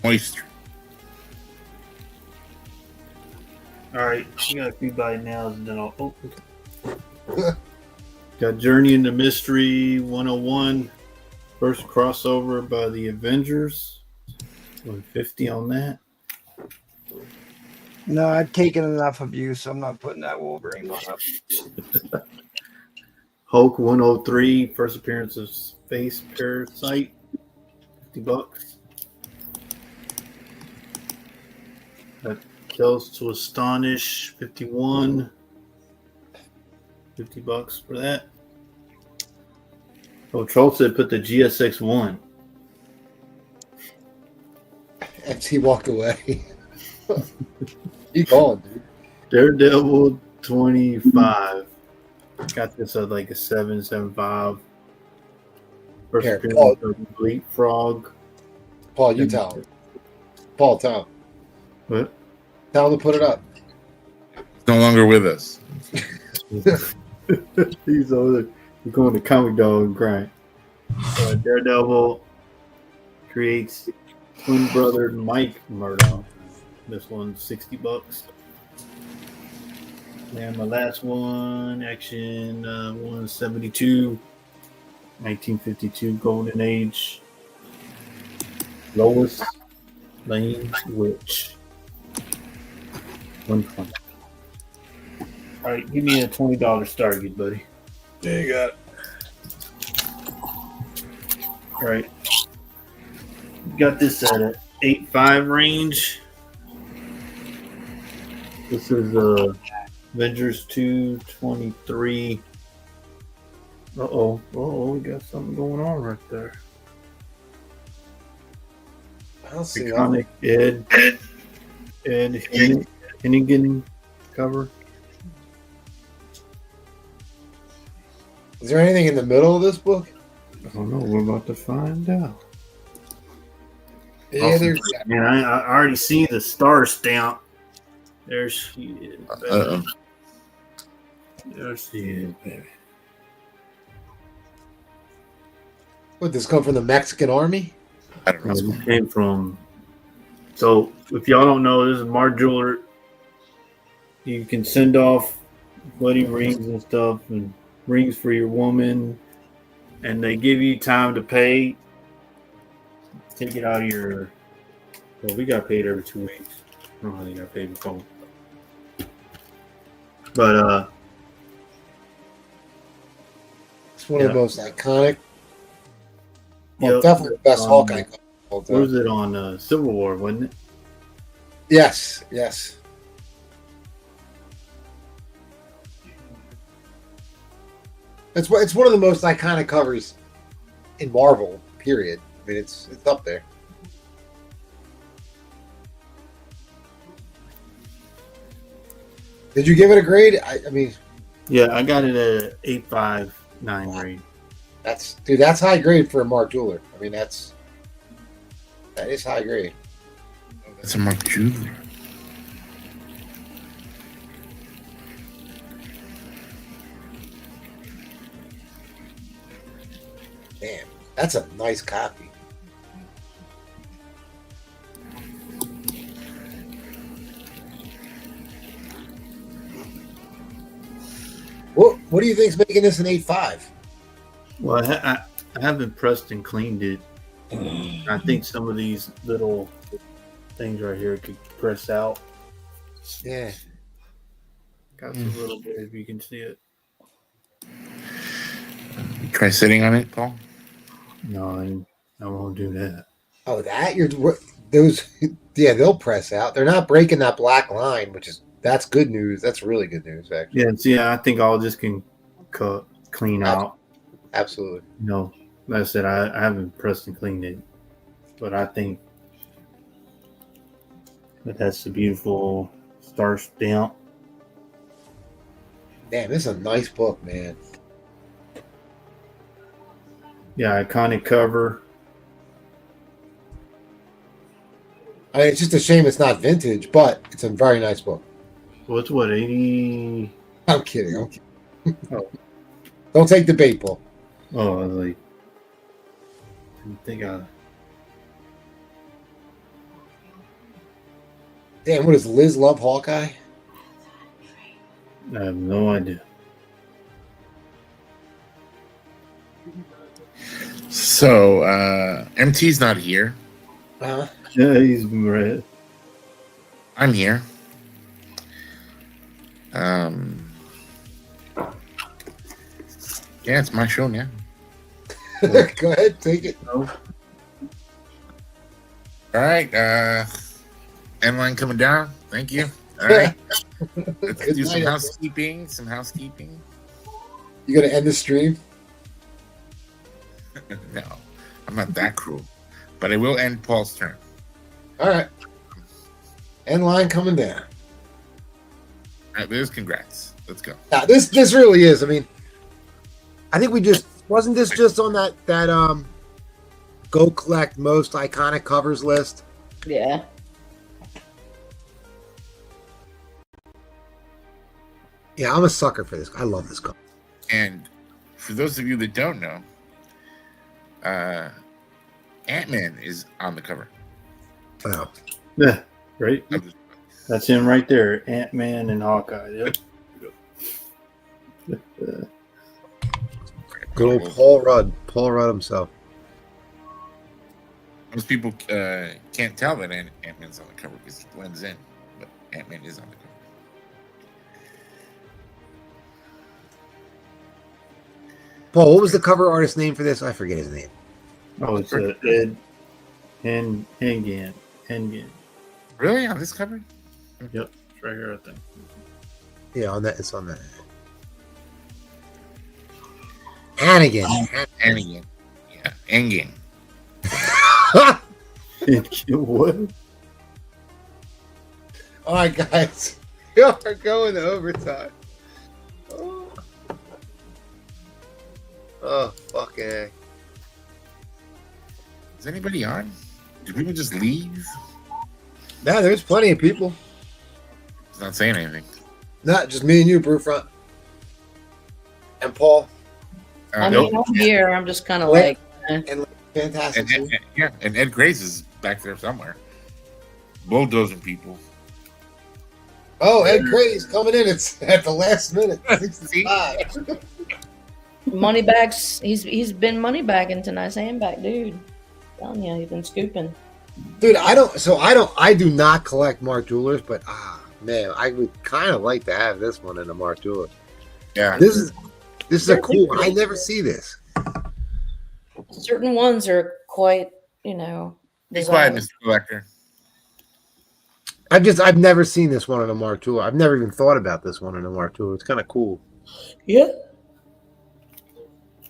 Speaker 11: Moisture.
Speaker 4: All right, you got a few by now, and then I'll. Got Journey into Mystery 101. First crossover by the Avengers. 150 on that.
Speaker 1: No, I've taken enough of you, so I'm not putting that Wolverine one up.
Speaker 4: Hulk 103. First appearance of Space Parasite. $50. That Kills to Astonish 51. $50 for that. Oh, Troll said put the GSX 1.
Speaker 5: And he walked away. He called, dude.
Speaker 4: Daredevil 25. Got this at like a 7.75. First
Speaker 5: Here,
Speaker 4: appearance of Bleak Frog.
Speaker 5: Paul, you tell him. Paul, tell him.
Speaker 4: What?
Speaker 5: Tell him to put it up.
Speaker 11: He's no longer with us.
Speaker 4: He's over there. He's going to Comic Dog and crying. Daredevil creates twin brother Mike Murdoch. This one's $60. And my last one, Action 172, 1952 Golden Age. Lois Lane Witch. 120. All right, give me a $20 Stargate, buddy.
Speaker 5: There you got it.
Speaker 4: All right. Got this at an 8.5 range. This is Avengers 223. Uh-oh, we got something going on right there.
Speaker 5: I don't see
Speaker 4: Iconic Ed Hennigan cover.
Speaker 5: Is there anything in the middle of this book?
Speaker 4: I don't know. We're about to find out.
Speaker 5: Yeah, there's.
Speaker 4: Man, I already see the star stamp. There she is, baby. There she is, baby.
Speaker 5: What, this come from the Mexican army?
Speaker 11: I don't know.
Speaker 4: It came from. So, if y'all don't know, this is Mark Jeweler. You can send off wedding rings and stuff, and rings for your woman, and they give you time to pay. Take it out of your Well, we got paid every 2 weeks. I don't know how they got paid before. But
Speaker 5: It's one of
Speaker 4: Yeah.
Speaker 5: the most iconic. Well,
Speaker 4: Yep.
Speaker 5: definitely the best Hawkeye cover of all
Speaker 4: what
Speaker 5: time.
Speaker 4: was it on Civil War, wasn't it?
Speaker 5: Yes, yes. It's one of the most iconic covers in Marvel. Period. I mean, it's up there. Did you give it a grade? I mean,
Speaker 4: Yeah, I got it at 8.59 grade.
Speaker 5: that's high grade for a Mark Jeweler. I mean, that is high grade.
Speaker 11: That's a Mark Jeweler.
Speaker 5: Damn, that's a nice copy. What do you think's making this an 8.5?
Speaker 4: Well, I haven't pressed and cleaned it. I think some of these little things right here could press out.
Speaker 5: Yeah.
Speaker 4: Got a little bit if you can see it.
Speaker 11: Try sitting on it, Paul.
Speaker 4: No, I won't do that.
Speaker 5: Oh, those. Yeah, they'll press out. They're not breaking that black line, that's good news. That's really good news, actually.
Speaker 4: Yeah, see, I think all this can clean out.
Speaker 5: Absolutely.
Speaker 4: You know, like I said, I haven't pressed and cleaned it, but I think that's the beautiful star stamp.
Speaker 5: Damn, this is a nice book, man.
Speaker 4: Yeah, iconic cover.
Speaker 5: I mean, it's just a shame it's not vintage, but it's a very nice book.
Speaker 4: What's what, 80?
Speaker 5: I'm kidding.
Speaker 4: Oh.
Speaker 5: Don't take the bait, Paul.
Speaker 4: Oh, I was like, I think
Speaker 5: Damn, what does Liz love Hawkeye?
Speaker 4: I have no idea.
Speaker 11: So, MT's not here.
Speaker 5: Uh-huh.
Speaker 4: Yeah, he's red.
Speaker 11: I'm here. Yeah, it's my show now.
Speaker 5: Go ahead, take it.
Speaker 4: No.
Speaker 11: All right. End line coming down. Thank you. All right. Let's do some housekeeping.
Speaker 5: You gonna end the stream?
Speaker 11: No, I'm not that cruel. But I will end Paul's turn.
Speaker 5: All right. End line coming down.
Speaker 11: All right, Liz, congrats. Let's go.
Speaker 5: Yeah, this really is. I mean, I think wasn't this just on that go collect most iconic covers list?
Speaker 2: Yeah.
Speaker 5: Yeah, I'm a sucker for this. I love this cover.
Speaker 11: And for those of you that don't know, Ant-Man is on the cover.
Speaker 5: Wow.
Speaker 4: Yeah, right. That's him right there, Ant-Man and Hawkeye. Yep.
Speaker 5: Good old Paul Rudd himself.
Speaker 11: Most people can't tell that Ant-Man's on the cover because it blends in, but Ant-Man is on the cover.
Speaker 5: Paul, what was the cover artist name for this? I forget his name.
Speaker 4: Oh, it's Ed Hengan.
Speaker 11: Really? On this cover?
Speaker 4: Yep, it's right here, I think.
Speaker 5: Yeah, on that. It's on that. Hannigan.
Speaker 11: Hannigan. Yeah, Engan.
Speaker 4: What?
Speaker 5: All right, guys. Y'all are going to overtime. Oh, fucking A.
Speaker 11: Is anybody on? Did people just leave?
Speaker 5: Nah, there's plenty of people.
Speaker 11: He's not saying anything.
Speaker 5: Not just me and you, Brewfront. And Paul.
Speaker 2: I mean, I'm here. I'm just kind of like...
Speaker 5: And fantastic.
Speaker 11: And Ed Grace is back there somewhere. Bulldozing people.
Speaker 5: Oh, Ed Grace coming in. It's at the last minute. 65.
Speaker 2: Moneybags. He's been moneybagging tonight. Sandbag, dude. Telling you, he's been scooping.
Speaker 5: Dude, I do not collect Mark Jewelers, but man, I would kind of like to have this one in a Mark Jeweler.
Speaker 11: Yeah.
Speaker 5: This is a cool one. I never see this.
Speaker 2: Certain ones are quite,
Speaker 11: Be quiet,
Speaker 2: desired.
Speaker 11: Mr. Collector.
Speaker 5: I've never seen this one in a Mark Jeweler. I've never even thought about this one in a Mark Jeweler. It's kind of cool.
Speaker 2: Yeah.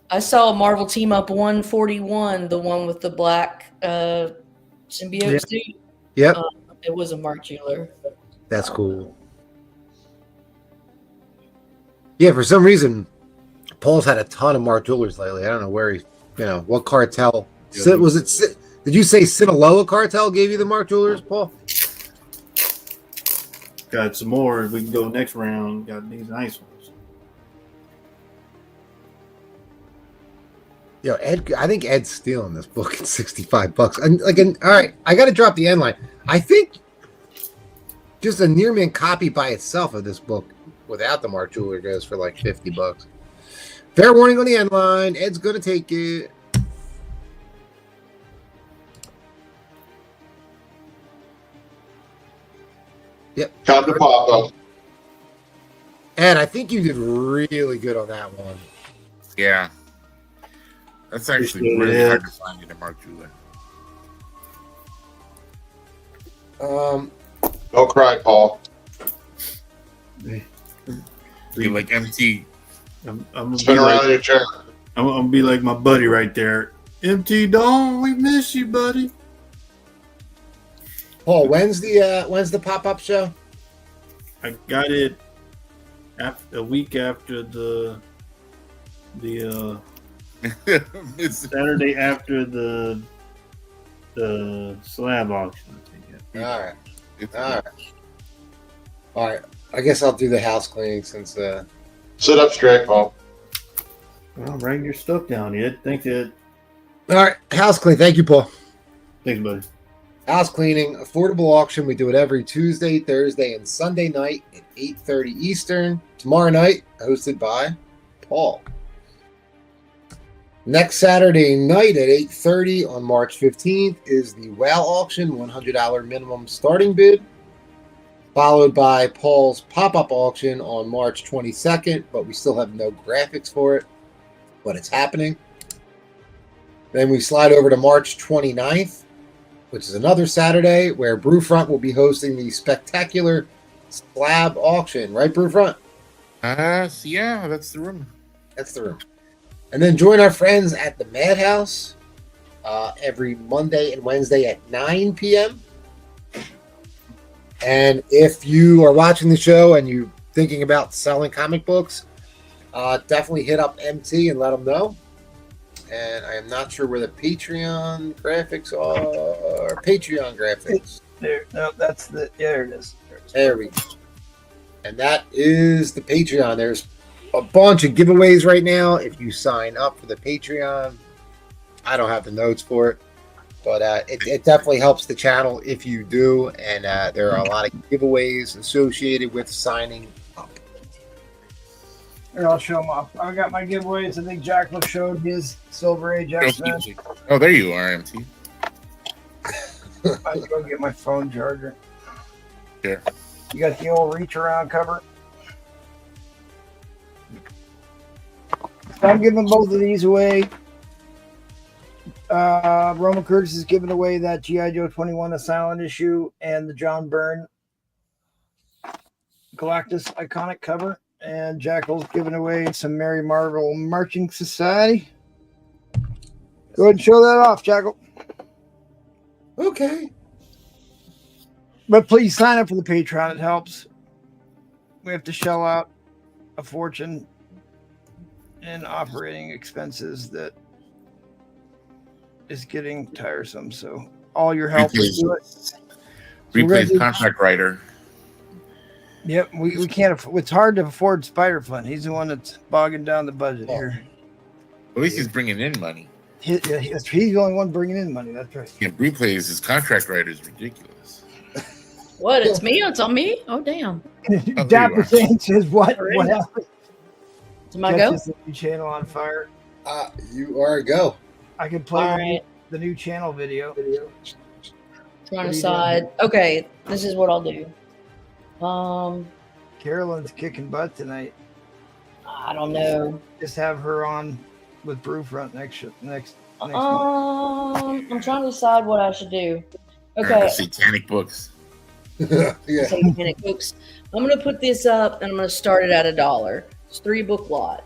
Speaker 2: I saw Marvel Team Up 141, the one with the black symbiote suit.
Speaker 5: Yep.
Speaker 2: It was a Mark Jeweler.
Speaker 5: That's cool. Yeah, for some reason, Paul's had a ton of Mark Jewelers lately. I don't know where what cartel. Was it? Did you say Sinaloa cartel gave you the Mark Jewelers, Paul?
Speaker 4: Got some more. We can go next round. Got these nice ones.
Speaker 5: Ed. I think Ed's stealing this book at $65. And all right, I got to drop the end line. I think just a near mint copy by itself of this book without the Mark Jeweler goes for like $50. Fair warning on the end line. Ed's gonna take it. Yep.
Speaker 3: Count the pop up.
Speaker 5: Ed, I think you did really good on that one.
Speaker 11: Yeah. That's actually
Speaker 4: Yeah.
Speaker 11: really hard to find in a Mark Jeweler.
Speaker 3: Don't cry, Paul.
Speaker 11: Be like MT.
Speaker 4: I'm gonna
Speaker 3: Spin
Speaker 4: be
Speaker 3: around
Speaker 4: like,
Speaker 3: in your chair.
Speaker 4: I'm gonna be like my buddy right there. MT Dawn, we miss you, buddy.
Speaker 5: Paul, when's the pop-up show?
Speaker 4: I got it a week after the Saturday after the slab auction. I think.
Speaker 5: All right. I guess I'll do the house cleaning since
Speaker 3: Sit up straight, Paul.
Speaker 4: Well, bring your stuff down, Ed. Thanks, Ed.
Speaker 5: All right, house clean. Thank you, Paul.
Speaker 4: Thanks, buddy.
Speaker 5: House cleaning, affordable auction. We do it every Tuesday, Thursday, and Sunday night at 8:30 Eastern. Tomorrow night, hosted by Paul. Next Saturday night at 8:30 on March 15th is the WOW auction, $100 minimum starting bid, followed by Paul's pop-up auction on March 22nd, but we still have no graphics for it, but it's happening. Then we slide over to March 29th, which is another Saturday, where Brewfront will be hosting the spectacular slab auction. Right, Brewfront?
Speaker 11: Yeah, that's the room.
Speaker 5: That's the room. And then join our friends at the Madhouse every Monday and Wednesday at 9 p.m. And if you are watching the show and you're thinking about selling comic books, definitely hit up MT and let them know. And I am not sure where the Patreon graphics are. Patreon graphics.
Speaker 1: There, no, there it is.
Speaker 5: There we go. And that is the Patreon. There's a bunch of giveaways right now. If you sign up for the Patreon, I don't have the notes for it, but it definitely helps the channel if you do. And there are a lot of giveaways associated with signing up.
Speaker 1: Here, I'll show them off. I got my giveaways. I think Jackal showed his Silver Age X-Men.
Speaker 11: Oh, there you are, MT.
Speaker 1: I go get my phone charger.
Speaker 11: Here.
Speaker 1: You got the old reach around cover. So I'm giving both of these away. Roman Curtis is giving away that G.I. Joe 21 A Silent Issue and the John Byrne Galactus iconic cover. And Jackal's giving away some Mary Marvel Marching Society. Go ahead and show that off, Jackal.
Speaker 5: Okay.
Speaker 1: But please sign up for the Patreon. It helps. We have to shell out a fortune in operating expenses that is getting tiresome. So all your help will do it.
Speaker 11: Replace contract writer.
Speaker 1: Yep, we can't. It's hard to afford Spider Fun. He's the one that's bogging down the budget here.
Speaker 11: At least he's bringing in money.
Speaker 1: He's the only one bringing in money. That's right.
Speaker 11: Yeah, replays his contract writer is ridiculous.
Speaker 2: What? It's me? It's on me? Oh, damn.
Speaker 1: Dapper Saint says what? What happened?
Speaker 2: Is my go?
Speaker 1: The new channel on fire.
Speaker 5: You are a go.
Speaker 1: I can play the new channel video.
Speaker 2: Trying
Speaker 1: What
Speaker 2: to
Speaker 1: are you doing?
Speaker 2: decide. Okay, this is what I'll do.
Speaker 1: Carolyn's kicking butt tonight.
Speaker 2: I don't know.
Speaker 1: Just have her on with Brewfront next month.
Speaker 2: I'm trying to decide what I should do.
Speaker 11: The
Speaker 2: Okay,
Speaker 11: satanic books.
Speaker 5: Yeah.
Speaker 2: Satanic Books. I'm gonna put this up and I'm gonna start it at $1. It's 3 book lot.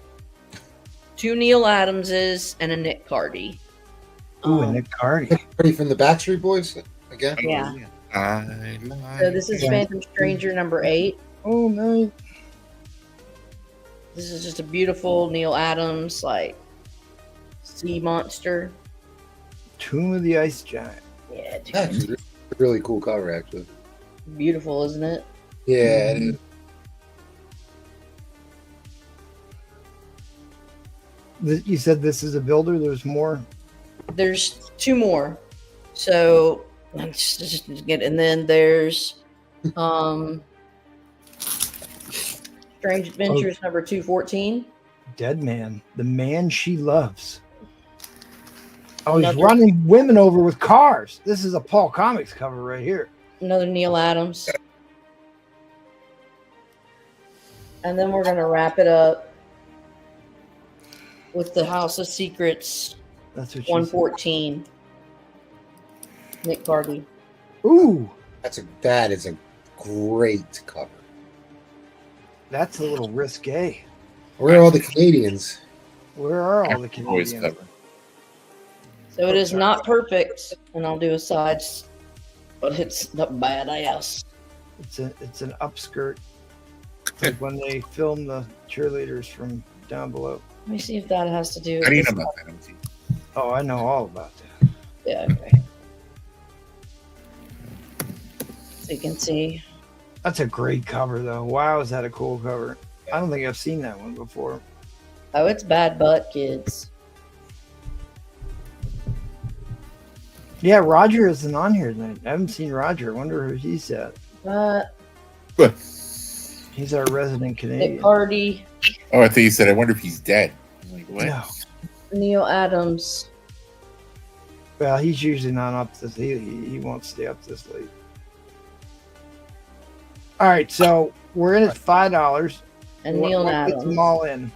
Speaker 2: 2 Neil Adamses and a Nick Cardy.
Speaker 1: Ooh, and Nick Cardy.
Speaker 5: Ready from the Backstreet Boys again?
Speaker 2: Yeah.
Speaker 11: I
Speaker 2: So this is Phantom Stranger number 8.
Speaker 1: Oh, nice.
Speaker 2: This is just a beautiful Neil Adams like sea monster.
Speaker 1: Tomb of the Ice Giant.
Speaker 2: Yeah, dude.
Speaker 5: That's a really cool cover, actually.
Speaker 2: Beautiful, isn't it?
Speaker 5: Yeah. It is.
Speaker 1: You said this is a builder. There's more.
Speaker 2: There's 2 more. So let's just get, and then there's Strange Adventures number 214.
Speaker 1: Dead Man, the man she loves. Oh, he's
Speaker 2: Another-
Speaker 1: running women over with cars. This is a Paul Comics cover right here.
Speaker 2: Another Neil Adams. And then we're gonna wrap it up with the House of Secrets
Speaker 1: That's what she
Speaker 2: 114. Nick Cardy.
Speaker 1: said. Ooh,
Speaker 5: That is a great cover.
Speaker 1: that's a little risque.
Speaker 5: Where are all the Canadians?
Speaker 1: Where are all the
Speaker 11: Always
Speaker 1: Canadians?
Speaker 11: cover.
Speaker 2: So it is not perfect, and I'll do a sides, but it's not bad, I guess.
Speaker 1: It's an upskirt. It's like when they film the cheerleaders from down below.
Speaker 2: Let me see if that has to do with
Speaker 11: How do you
Speaker 2: this.
Speaker 11: know about that? MT?
Speaker 1: Oh, I know all about that.
Speaker 2: Yeah, okay. So you can see.
Speaker 1: That's a great cover, though. Wow, is that a cool cover? I don't think I've seen that one before.
Speaker 2: Oh, it's bad butt, kids.
Speaker 1: Yeah, Roger isn't on here tonight. I haven't seen Roger. I wonder who he's at.
Speaker 2: But
Speaker 11: What?
Speaker 1: He's our resident Canadian.
Speaker 2: Nick Cardy,
Speaker 11: Oh, I thought you said, I wonder if he's dead. I'm like, what?
Speaker 1: No.
Speaker 2: Neil Adams.
Speaker 1: Well, he's usually not up this. He won't stay up this late. All right, so we're in at $5.
Speaker 2: And Neil
Speaker 1: What gets
Speaker 2: Adams.
Speaker 1: them all in?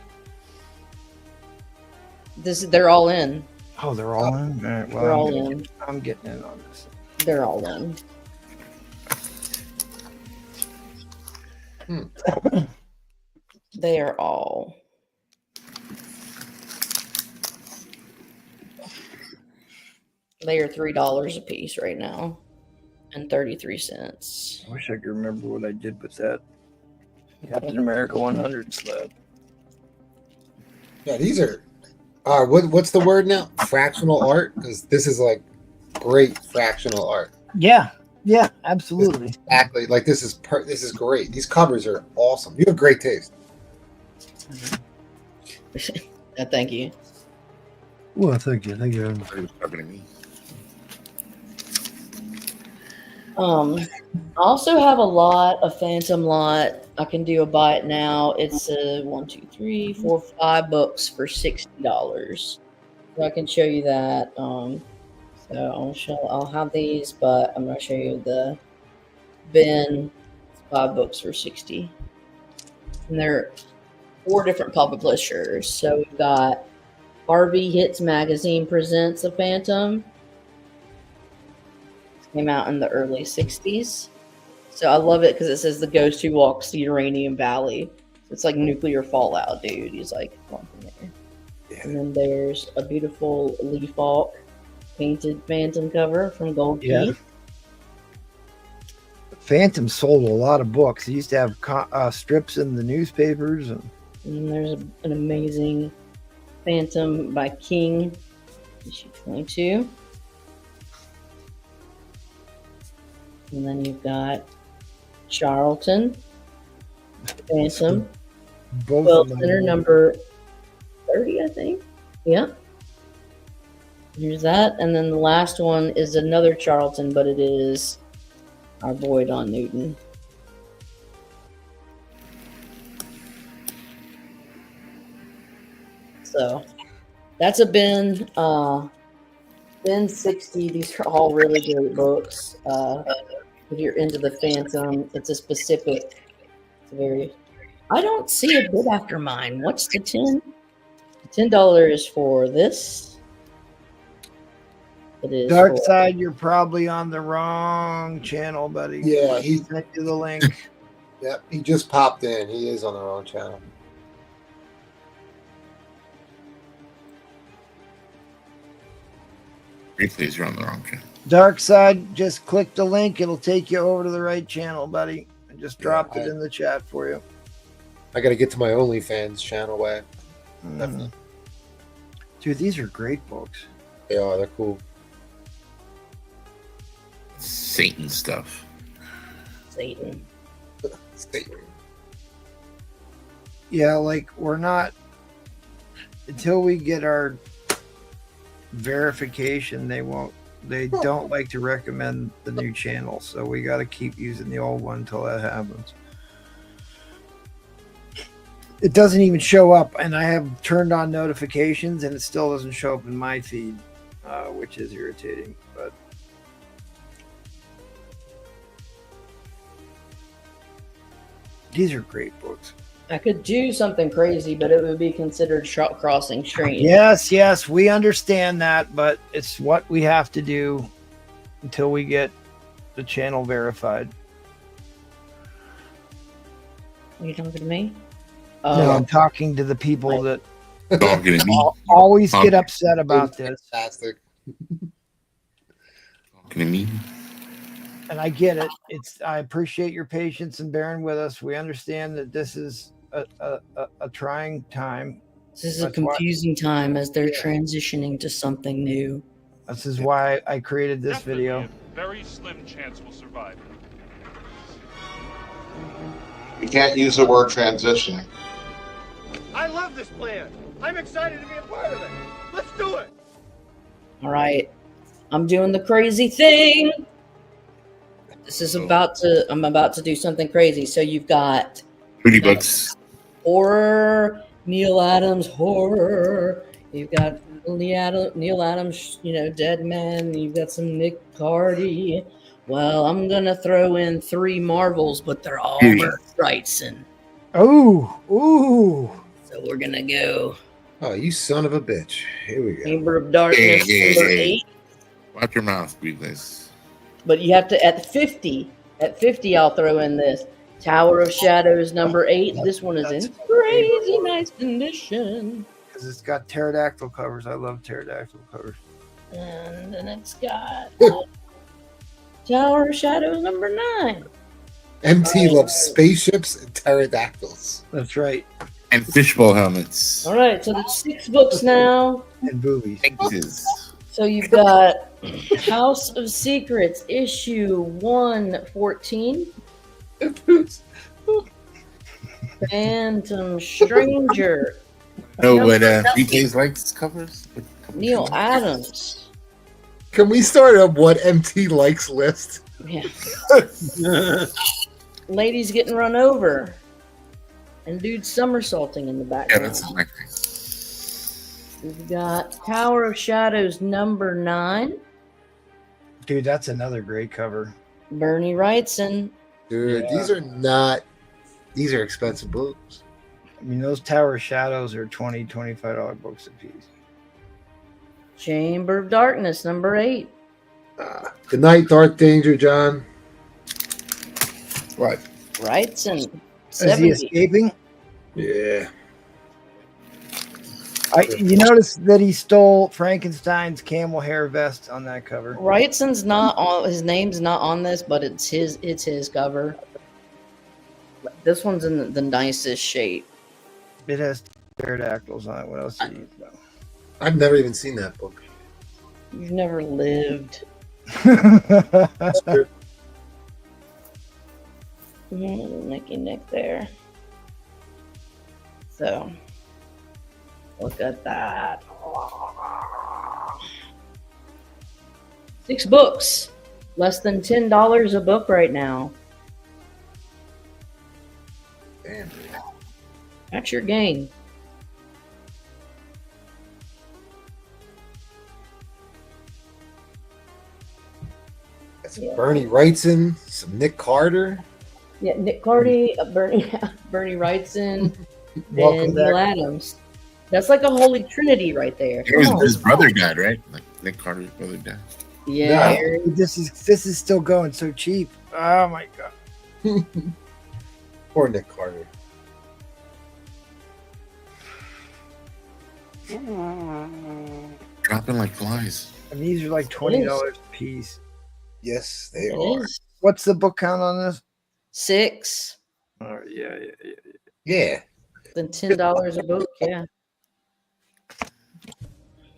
Speaker 2: They're all in.
Speaker 1: Oh, they're all in. All right, well,
Speaker 2: They're
Speaker 1: I'm
Speaker 2: all
Speaker 1: gonna
Speaker 2: in.
Speaker 1: get- I'm getting in on this.
Speaker 2: They're all in. They are all. They are $3 a piece right now, and 33 cents.
Speaker 1: I wish I could remember what I did with that Captain America 100 slab.
Speaker 5: Yeah, these are. What's the word now? Fractional art, because this is like great fractional art.
Speaker 1: Yeah, absolutely.
Speaker 5: Exactly. Like this is great. These covers are awesome. You have great taste.
Speaker 2: Thank you.
Speaker 1: Well, thank you. Thank you.
Speaker 11: I thought he was talking to me.
Speaker 2: I also have a lot of Phantom lot. I can do a buy it now. It's 1, 2, 3, 4, 5 books for $60. So I can show you that. So I'll have these, but I'm gonna show you the bin. It's 5 books for 60. And they're 4 different publishers. So we've got Barbie Hits Magazine presents a Phantom. Came out in the early 60s. So I love it because it says the ghost who walks the Uranium Valley. It's like nuclear fallout, dude. He's like walking there. Yeah. And then there's a beautiful Lee Falk painted Phantom cover from Gold Key.
Speaker 1: Yeah. Phantom sold a lot of books. He used to have strips in the newspapers.
Speaker 2: And there's an amazing Phantom by King, issue 22. And then you've got Charlton, Phantom,
Speaker 1: Both
Speaker 2: Well
Speaker 1: of them.
Speaker 2: Center number 30, I think. Yeah. Here's that. And then the last one is another Charlton, but it is our boy Don Newton. So that's a bin. Then 60. These are all really great books. If you're into the Phantom, it's a specific. It's a very. I don't see a bid after mine. What's the 10? $10 for this. It is
Speaker 1: Dark
Speaker 2: for,
Speaker 1: Side, you're probably on the wrong channel, buddy.
Speaker 5: Yeah,
Speaker 1: He
Speaker 5: he
Speaker 1: sent you the link.
Speaker 5: Yep, he just popped in. He is on the wrong channel.
Speaker 11: Replays are on the wrong channel.
Speaker 1: Dark Side, just click the link. It'll take you over to the right channel, buddy. I just dropped it in the chat for you.
Speaker 5: I got to get to my OnlyFans channel, way.
Speaker 1: Mhm. Dude, these are great books.
Speaker 5: They are. They're cool.
Speaker 11: Satan stuff.
Speaker 2: Satan.
Speaker 5: Satan.
Speaker 1: Yeah, like we're not until we get our verification. They don't like to recommend the new channel, so we got to keep using the old one until that happens. It doesn't even show up, and I have turned on notifications, and it still doesn't show up in my feed, which is irritating. But these are great books.
Speaker 2: I could do something crazy, but it would be considered crossing streams.
Speaker 1: Yes, we understand that, but it's what we have to do until we get the channel verified.
Speaker 2: Are you talking to me?
Speaker 1: No, I'm talking to the people that
Speaker 11: Talking to me.
Speaker 1: always get upset about this.
Speaker 5: Fantastic.
Speaker 11: Talking to me.
Speaker 1: And I get it. I appreciate your patience and bearing with us. We understand that this is a trying time.
Speaker 2: This is a confusing time as they're transitioning to something new.
Speaker 1: This is why I created this
Speaker 7: Definitely
Speaker 1: video.
Speaker 7: a very slim chance we'll survive.
Speaker 3: You can't use the word transitioning.
Speaker 8: I love this plan. I'm excited to be a part of it. Let's do it.
Speaker 2: All right. I'm doing the crazy thing. I'm about to do something crazy. So you've got
Speaker 11: Pretty books.
Speaker 2: horror, Neil Adams horror. You've got Neil Adams, Dead Man. You've got some Nick Cardy. Well, I'm gonna throw in 3 Marvels, but they're all Wrightson.
Speaker 1: Ooh.
Speaker 2: So we're gonna go
Speaker 5: Oh, you son of a bitch. Here we go.
Speaker 2: Chamber of Darkness number 8.
Speaker 11: Watch your mouth, please.
Speaker 2: But you have to at 50. At 50, I'll throw in this Tower of Shadows number 8. This one is in crazy nice condition.
Speaker 1: Because it's got pterodactyl covers. I love pterodactyl covers.
Speaker 2: And then it's got Tower of Shadows number 9.
Speaker 5: MT loves spaceships and pterodactyls.
Speaker 1: That's right.
Speaker 11: And fishbowl helmets.
Speaker 2: All right, so there's 6 books now.
Speaker 1: And boobies.
Speaker 11: X's.
Speaker 2: So you've got House of Secrets, issue 114. Phantom Stranger.
Speaker 11: Know what BK's likes covers?
Speaker 2: Neil Adams.
Speaker 5: Can we start a what MT likes list?
Speaker 2: Yeah. Ladies getting run over. And dudes somersaulting in the
Speaker 11: Yeah,
Speaker 2: background.
Speaker 11: that's my thing.
Speaker 2: We've got Tower of Shadows number 9.
Speaker 1: Dude, that's another great cover.
Speaker 2: Bernie Wrightson.
Speaker 5: Dude,
Speaker 1: Yeah.
Speaker 5: these are expensive books.
Speaker 1: I mean, those Tower Shadows are $20, $25 books a piece.
Speaker 2: Chamber of Darkness number 8.
Speaker 5: Good night, Dark Danger, John. What?
Speaker 2: Wrightson.
Speaker 1: Is he
Speaker 2: 70.
Speaker 1: escaping?
Speaker 5: Yeah.
Speaker 1: You notice that he stole Frankenstein's camel hair vest on that cover.
Speaker 2: Wrightson's not on. His name's not on this, but it's his cover. This one's in the nicest shape.
Speaker 1: It has pterodactyls on it. What else do you know?
Speaker 5: I've never even seen that book.
Speaker 2: You've never lived. Nicky Nick there. So, look at that. 6 books. Less than $10 a book right now.
Speaker 5: Damn.
Speaker 2: That's your game.
Speaker 5: some
Speaker 2: Yeah.
Speaker 5: Bernie Wrightson, some Nick Carter.
Speaker 2: Yeah, Nick Carty, Bernie Wrightson,
Speaker 1: Welcome
Speaker 2: and Neil
Speaker 1: back.
Speaker 2: Adams. That's like a holy trinity right there.
Speaker 11: His brother died, right? Like Nick Carter's brother died.
Speaker 2: Yeah,
Speaker 1: No,
Speaker 2: Eric.
Speaker 1: this is still going so cheap. Oh my god.
Speaker 5: Poor Nick Carter.
Speaker 11: Dropping like flies.
Speaker 1: And these are like $20 a piece.
Speaker 5: Yes, they
Speaker 2: It
Speaker 5: are.
Speaker 2: is.
Speaker 1: What's the book count on this?
Speaker 2: 6,
Speaker 1: Oh yeah.
Speaker 5: Yeah.
Speaker 2: then $10 a book. Yeah.
Speaker 5: Oh,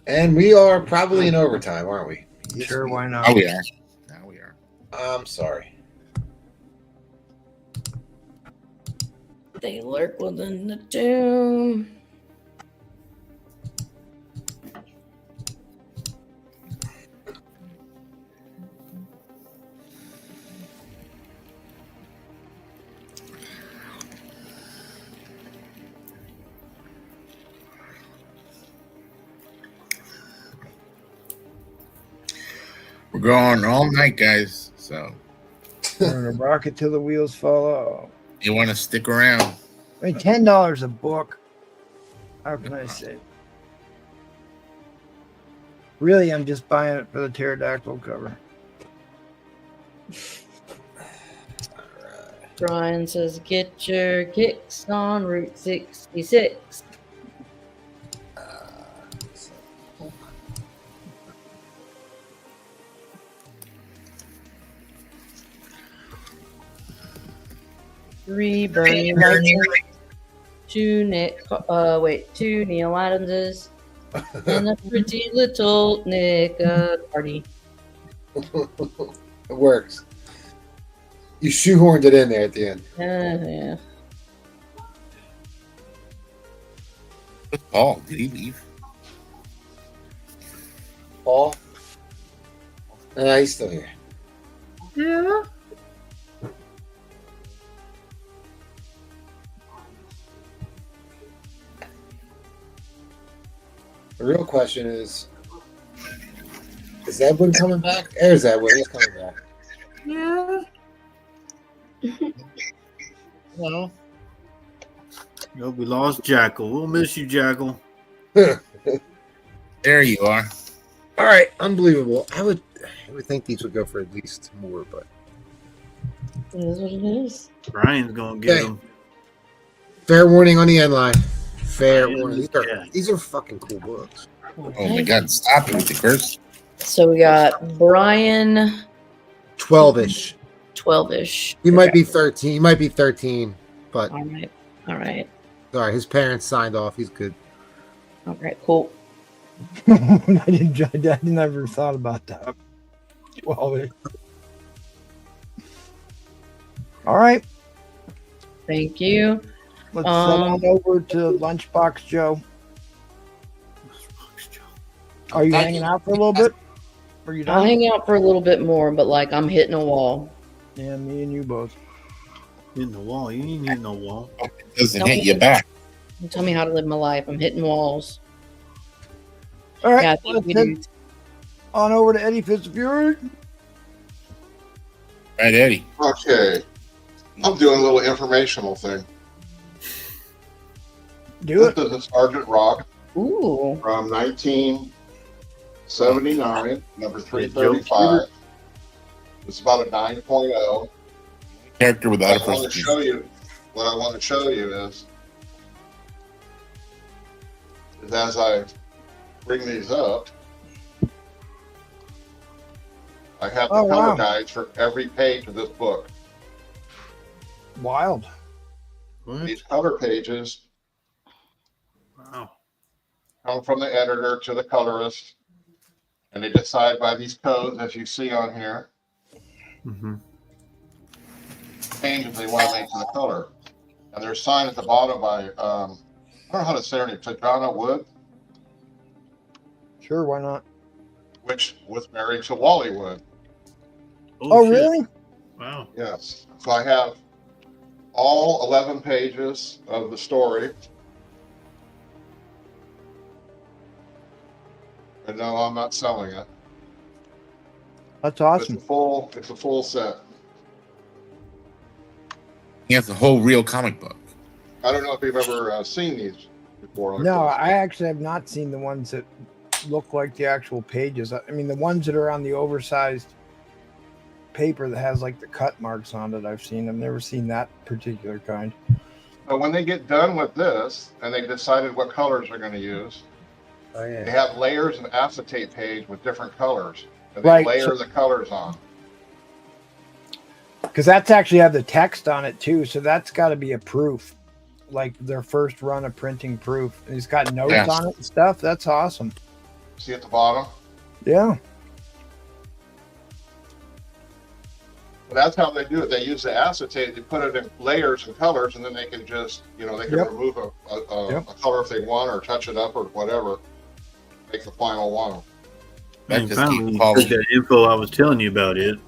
Speaker 5: And we are probably in overtime, aren't we? Yes,
Speaker 1: Sure,
Speaker 5: we
Speaker 1: why
Speaker 5: are.
Speaker 1: not?
Speaker 11: Oh, we are. Now we are.
Speaker 5: I'm sorry.
Speaker 2: They lurk within the tomb.
Speaker 11: We're going all night, guys. So
Speaker 1: We're gonna rock it till the wheels fall off.
Speaker 11: you want to stick around?
Speaker 1: I mean, $10 a book. How can I say? Really, I'm just buying it for the pterodactyl cover.
Speaker 2: Brian says, get your kicks on Route 66. Three Bernie Wrightson, two Neil Adamses, and a pretty little Nick Carty.
Speaker 5: It works. You shoehorned it in there at the end.
Speaker 2: Yeah.
Speaker 11: Where's Paul? Did he leave?
Speaker 5: Paul? He's still here.
Speaker 10: Yeah.
Speaker 5: The real question is Edwin coming back? There's Edwin. He's coming back.
Speaker 10: Yeah.
Speaker 4: Well, we lost Jackal. We'll miss you, Jackal.
Speaker 11: There you are.
Speaker 5: All right, unbelievable. I would think these would go for at least more, but
Speaker 2: It is what it is.
Speaker 4: Brian's gonna get
Speaker 5: Okay.
Speaker 4: him.
Speaker 5: fair warning on the end line. Fair
Speaker 4: Brian,
Speaker 5: warning.
Speaker 4: yeah.
Speaker 5: These are fucking cool books.
Speaker 11: Oh my God! Stop it with the curse.
Speaker 2: So we got Brian
Speaker 5: 12-ish.
Speaker 2: 12-ish.
Speaker 5: He might be 13. He might be 13, but
Speaker 2: All right.
Speaker 5: sorry, his parents signed off. He's good.
Speaker 2: All right, cool.
Speaker 1: I never thought about that. Well, all right,
Speaker 2: Thank you.
Speaker 1: let's head on over to Lunchbox Joe. Are you hanging out for a little bit? Are you
Speaker 2: I'll
Speaker 1: done?
Speaker 2: hang out for a little bit more, but like I'm hitting a wall.
Speaker 1: Yeah, me and you both.
Speaker 4: Hitting the wall. You ain't hitting no wall.
Speaker 11: It doesn't hit you back.
Speaker 2: Don't tell me how to live my life. I'm hitting walls.
Speaker 1: All right,
Speaker 2: Yeah, I think
Speaker 1: let's
Speaker 2: we
Speaker 1: head
Speaker 2: do.
Speaker 1: on over to Eddie Fitzfury.
Speaker 11: Right, Eddie.
Speaker 3: Okay. I'm doing a little informational thing.
Speaker 1: Do it.
Speaker 3: This is Sergeant Rock
Speaker 2: Ooh.
Speaker 3: from 1979, number 335. It's about a 9.0.
Speaker 11: Character without a
Speaker 3: What I want to
Speaker 11: first
Speaker 3: show you, what I want to show you is as I bring these up, I have the
Speaker 1: Oh,
Speaker 3: color
Speaker 1: wow.
Speaker 3: guides for every page of this book.
Speaker 1: Wild.
Speaker 4: What?
Speaker 3: These color pages
Speaker 4: Wow.
Speaker 3: come from the editor to the colorist, and they decide by these codes, as you see on here,
Speaker 4: Mm-hmm.
Speaker 3: changes they want to make to the color. And they're signed at the bottom by, I don't know how to say her name, Tajana Wood,
Speaker 1: Sure, why not?
Speaker 3: which was married to Wally Wood.
Speaker 1: Oh,
Speaker 4: shit.
Speaker 1: really?
Speaker 4: Wow.
Speaker 3: Yes. So I have all 11 pages of the story. And no, I'm not selling it.
Speaker 1: That's awesome.
Speaker 3: It's a full set.
Speaker 11: He has the whole real comic book.
Speaker 3: I don't know if you've ever seen these before. Like
Speaker 1: No,
Speaker 3: this.
Speaker 1: I actually have not seen the ones that look like the actual pages. I mean, the ones that are on the oversized paper that has like the cut marks on it, I've seen. I've never seen that particular kind.
Speaker 3: So when they get done with this and they've decided what colors they're going to use,
Speaker 5: Oh
Speaker 3: they
Speaker 5: yeah.
Speaker 3: have layers of acetate page with different colors. And they
Speaker 1: Right,
Speaker 3: layer
Speaker 1: so-
Speaker 3: the colors on.
Speaker 1: Because that's actually have the text on it too, so that's got to be a proof, like their first run of printing proof. And it's got notes
Speaker 11: Yes.
Speaker 1: on it and stuff. That's awesome.
Speaker 3: See at the bottom?
Speaker 1: Yeah.
Speaker 3: But that's how they do it. They use the acetate, they put it in layers and colors, and then they can just, they can
Speaker 1: Yep.
Speaker 3: remove a
Speaker 1: Yep.
Speaker 3: color if they want, or touch it up or whatever. Make the final one.
Speaker 11: That
Speaker 4: Man,
Speaker 11: just
Speaker 4: finally,
Speaker 11: keeps
Speaker 4: you
Speaker 11: falling.
Speaker 4: took that info I was telling you about it.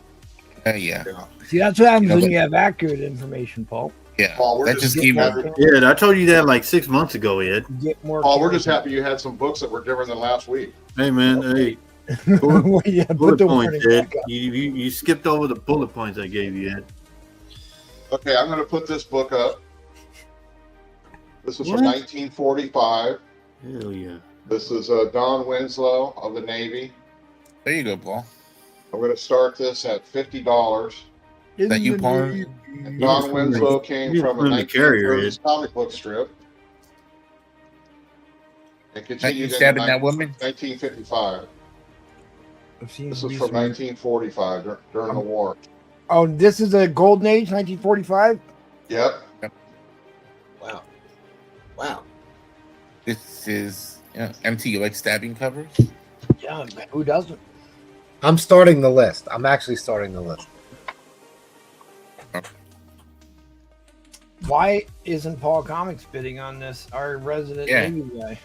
Speaker 11: Yeah.
Speaker 1: See, that's what happens
Speaker 11: Yeah,
Speaker 1: when
Speaker 11: but-
Speaker 1: you have accurate information, Paul.
Speaker 11: Yeah.
Speaker 3: Paul, we're
Speaker 11: That
Speaker 3: just
Speaker 11: just keeps.
Speaker 3: getting
Speaker 4: Yeah, I told you that like 6 months ago, Ed.
Speaker 1: You get more.
Speaker 3: Paul, we're just happy you had some books that were different than last week.
Speaker 4: Hey, man. Hey,
Speaker 1: Well, yeah, put
Speaker 4: bullet
Speaker 1: the
Speaker 4: points,
Speaker 1: warning
Speaker 4: Ed.
Speaker 1: back up.
Speaker 4: You skipped over the bullet points I gave you, Ed.
Speaker 3: Okay, I'm going to put this book up. This is
Speaker 4: What?
Speaker 3: from 1945.
Speaker 4: Hell yeah.
Speaker 3: This is Don Winslow of the Navy.
Speaker 11: There you go, Paul.
Speaker 3: I'm going to start this at $50.
Speaker 11: That you, Paul?
Speaker 3: And Don Winslow came
Speaker 4: He's
Speaker 3: from a
Speaker 4: from the carrier,
Speaker 3: 1930s comic book strip. And
Speaker 11: That you
Speaker 3: continued in
Speaker 11: stabbing that woman?
Speaker 3: 1955.
Speaker 1: I've seen
Speaker 3: This is
Speaker 1: these
Speaker 3: from
Speaker 1: ones.
Speaker 3: 1945 during the war.
Speaker 1: Oh, this is a golden age, 1945.
Speaker 3: Yep.
Speaker 1: Wow. Wow.
Speaker 11: This is MT. You like stabbing covers?
Speaker 1: Yeah, who doesn't?
Speaker 5: I'm starting the list. I'm actually starting the list.
Speaker 1: Why isn't Paul Comics bidding on this? Our resident
Speaker 11: Yeah.
Speaker 1: Navy guy.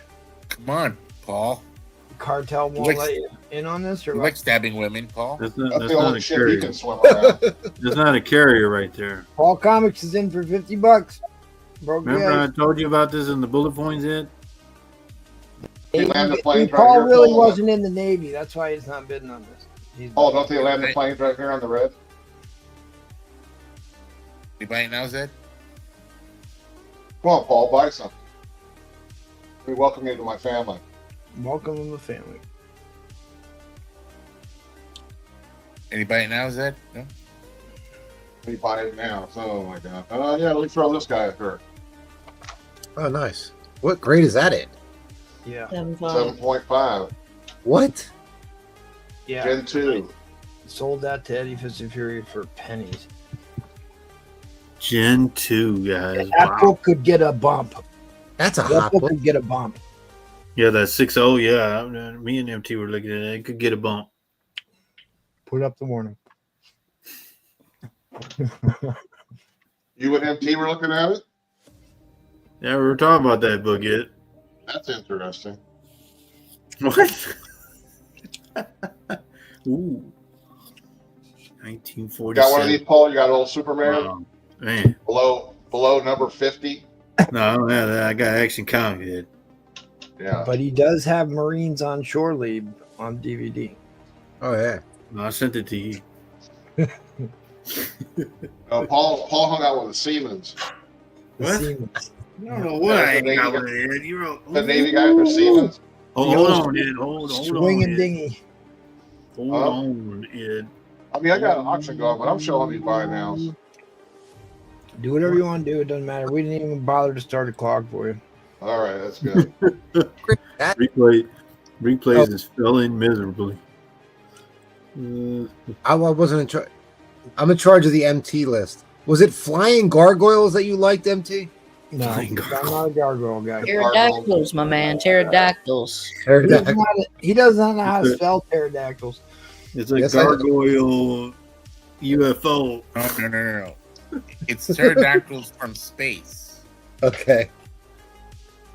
Speaker 11: Come on, Paul.
Speaker 1: Cartel won't
Speaker 11: like-
Speaker 1: let you in on this, or
Speaker 11: You
Speaker 1: what?
Speaker 11: like stabbing women, Paul?
Speaker 4: That's not,
Speaker 3: That's
Speaker 4: that's
Speaker 3: the
Speaker 4: not
Speaker 3: only
Speaker 4: a
Speaker 3: shit he
Speaker 4: carrier.
Speaker 3: can swim around.
Speaker 4: That's not a carrier right there.
Speaker 1: Paul Comics is in for $50. Broke
Speaker 4: Remember
Speaker 1: the
Speaker 4: I
Speaker 1: ice.
Speaker 4: told you about this in the bullet points, Ed?
Speaker 3: They land the planes right
Speaker 1: Paul
Speaker 3: here,
Speaker 1: really
Speaker 3: Paul.
Speaker 1: wasn't in the Navy. That's why he's not bidding on this. He's
Speaker 3: Oh, don't they land the planes right here on the red?
Speaker 11: You buying now, Zed?
Speaker 3: Come on, Paul, buy some. We welcome you to my family.
Speaker 1: welcome to the family.
Speaker 11: Any buy it now, Zed? No?
Speaker 3: We buy it now. Oh my god. Yeah, let me throw this guy at her.
Speaker 5: Oh, nice. What grade is that in?
Speaker 1: Yeah.
Speaker 3: 7.5.
Speaker 5: What?
Speaker 1: Yeah.
Speaker 3: Gen 2.
Speaker 1: Sold that to Eddie Fist and Fury for pennies.
Speaker 4: Gen 2, guys.
Speaker 1: That
Speaker 4: Wow.
Speaker 1: book could get a bump.
Speaker 5: That's a
Speaker 1: That
Speaker 5: hot
Speaker 1: book
Speaker 5: book.
Speaker 1: could get a bump.
Speaker 4: Yeah, that 6.0, yeah. Me and MT were looking at it. It could get a bump.
Speaker 1: Put up the warning.
Speaker 3: You and MT were looking at it?
Speaker 4: Yeah, we were talking about that book yet.
Speaker 3: That's interesting.
Speaker 4: What? Ooh. 1947.
Speaker 3: Got one of these, Paul? You got a little Superman?
Speaker 4: Wow. Man.
Speaker 3: Below number 50?
Speaker 4: No, I don't have that. I got Action Comic Head.
Speaker 3: Yeah.
Speaker 1: But he does have Marines on Shore Leave on DVD.
Speaker 5: Oh, yeah.
Speaker 4: No, I sent it to you.
Speaker 3: Paul hung out with the Siemens.
Speaker 1: The
Speaker 4: What?
Speaker 1: Siemens.
Speaker 4: I don't know what I
Speaker 3: The Navy
Speaker 4: got
Speaker 3: guy-
Speaker 4: with it. You wrote,
Speaker 3: The Navy guy for Siemens.
Speaker 4: Hold on, Ed. Hold
Speaker 1: Swinging
Speaker 4: on, Ed.
Speaker 1: dinghy.
Speaker 4: Hold
Speaker 3: Huh?
Speaker 4: on, Ed.
Speaker 3: I mean, I got an auction going, but I'm showing these buy nows.
Speaker 1: Do whatever you want to do. It doesn't matter. We didn't even bother to start a clock for you.
Speaker 3: All right, that's good.
Speaker 4: Replays is failing miserably.
Speaker 5: I wasn't in charge. I'm in charge of the MT list. Was it flying gargoyles that you liked, MT?
Speaker 1: No,
Speaker 4: Flying
Speaker 1: I'm not a gargoyle guy.
Speaker 2: Pterodactyls, my man. Pterodactyls.
Speaker 1: He does not know how to spell pterodactyls.
Speaker 4: It's a
Speaker 5: Yes, I do.
Speaker 4: gargoyle UFO.
Speaker 11: No. It's pterodactyls from space.
Speaker 5: Okay.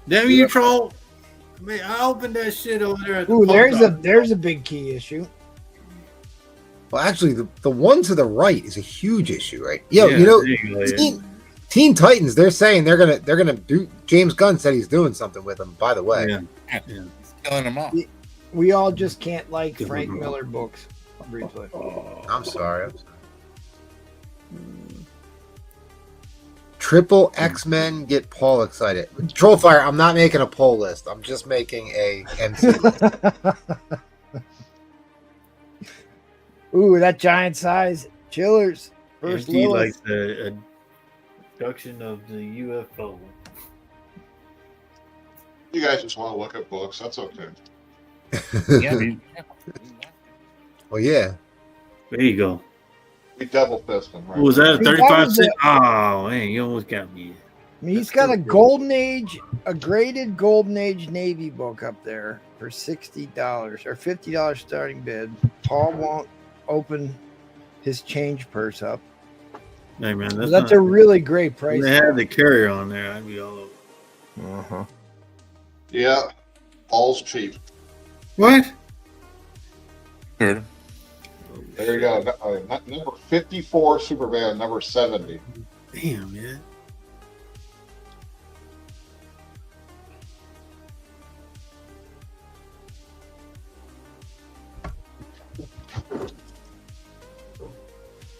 Speaker 4: Damn you, troll! I mean, I opened that shit over there. At the
Speaker 1: Ooh,
Speaker 4: post office.
Speaker 1: there's a big key issue.
Speaker 5: Well, actually, the one to the right is a huge issue, right? Yo,
Speaker 4: Yeah,
Speaker 5: you know,
Speaker 4: there you go, yeah.
Speaker 5: Teen Titans. They're saying they're gonna do. James Gunn said he's doing something with them. By the way,
Speaker 4: Yeah.
Speaker 11: He's killing them off.
Speaker 1: We all just can't like Frank Miller books. briefly.
Speaker 5: I'm sorry. Triple X-Men get Paul excited. Trollfire, I'm not making a poll list. I'm just making a MC list.
Speaker 1: Ooh, that giant size chillers. First
Speaker 4: Empty
Speaker 1: Lilith.
Speaker 4: like the abduction of the UFO.
Speaker 3: You guys just want to look at books. That's okay.
Speaker 5: Well, yeah.
Speaker 4: There you go.
Speaker 3: We double fist them. Right?
Speaker 4: What was that? A
Speaker 1: That
Speaker 4: 35
Speaker 1: was
Speaker 4: cent? Oh, man, you almost got me.
Speaker 1: I mean, he's got a golden age, a graded golden age Navy book up there for $60 or $50 starting bid. Paul won't open his change purse up.
Speaker 4: Hey, man,
Speaker 1: That's a really great price.
Speaker 4: They had the carrier on there. I'd be all over.
Speaker 1: Uh-huh.
Speaker 3: Yeah, Paul's cheap.
Speaker 4: What?
Speaker 11: Heard him.
Speaker 3: There you go. Number 54 Superman, number 70.
Speaker 4: Damn, man.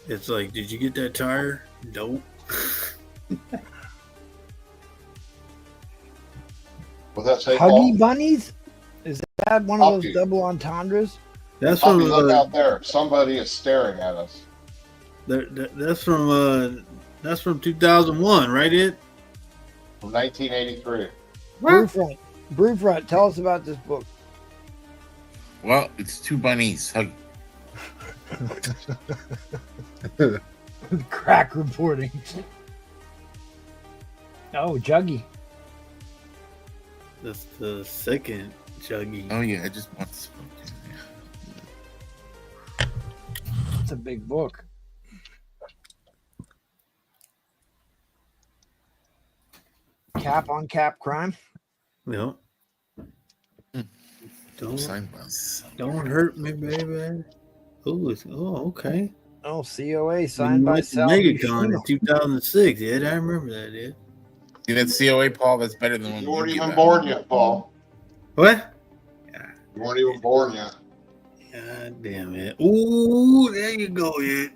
Speaker 4: It's like, did you get that tire? Nope.
Speaker 3: What's that say,
Speaker 1: Huggy
Speaker 3: Paul?
Speaker 1: Bunnies? Is that one of those
Speaker 3: Huggy.
Speaker 1: double entendres?
Speaker 4: That's
Speaker 3: Puppy,
Speaker 4: from
Speaker 3: look out there. Somebody is staring at us.
Speaker 4: that's from 2001, right? It.
Speaker 3: From 1983.
Speaker 1: Brewfront, tell us about this book.
Speaker 11: Well, it's two bunnies. Hug.
Speaker 1: Crack reporting. Oh, Juggy.
Speaker 4: That's the second Juggy.
Speaker 11: Oh yeah, I just want this.
Speaker 1: It's a big book. Cap on cap crime.
Speaker 4: No.
Speaker 11: Signed by son.
Speaker 4: Don't hurt me, baby. Okay.
Speaker 1: Oh, COA signed by Sal
Speaker 4: MegaCon in
Speaker 1: Buscema.
Speaker 4: 2006. Yeah, I remember that. Yeah.
Speaker 11: See that COA, Paul? That's better than one.
Speaker 3: You weren't even born yet, Paul.
Speaker 4: What?
Speaker 3: You weren't even born yet.
Speaker 4: God damn it. Ooh, there you go, yeah.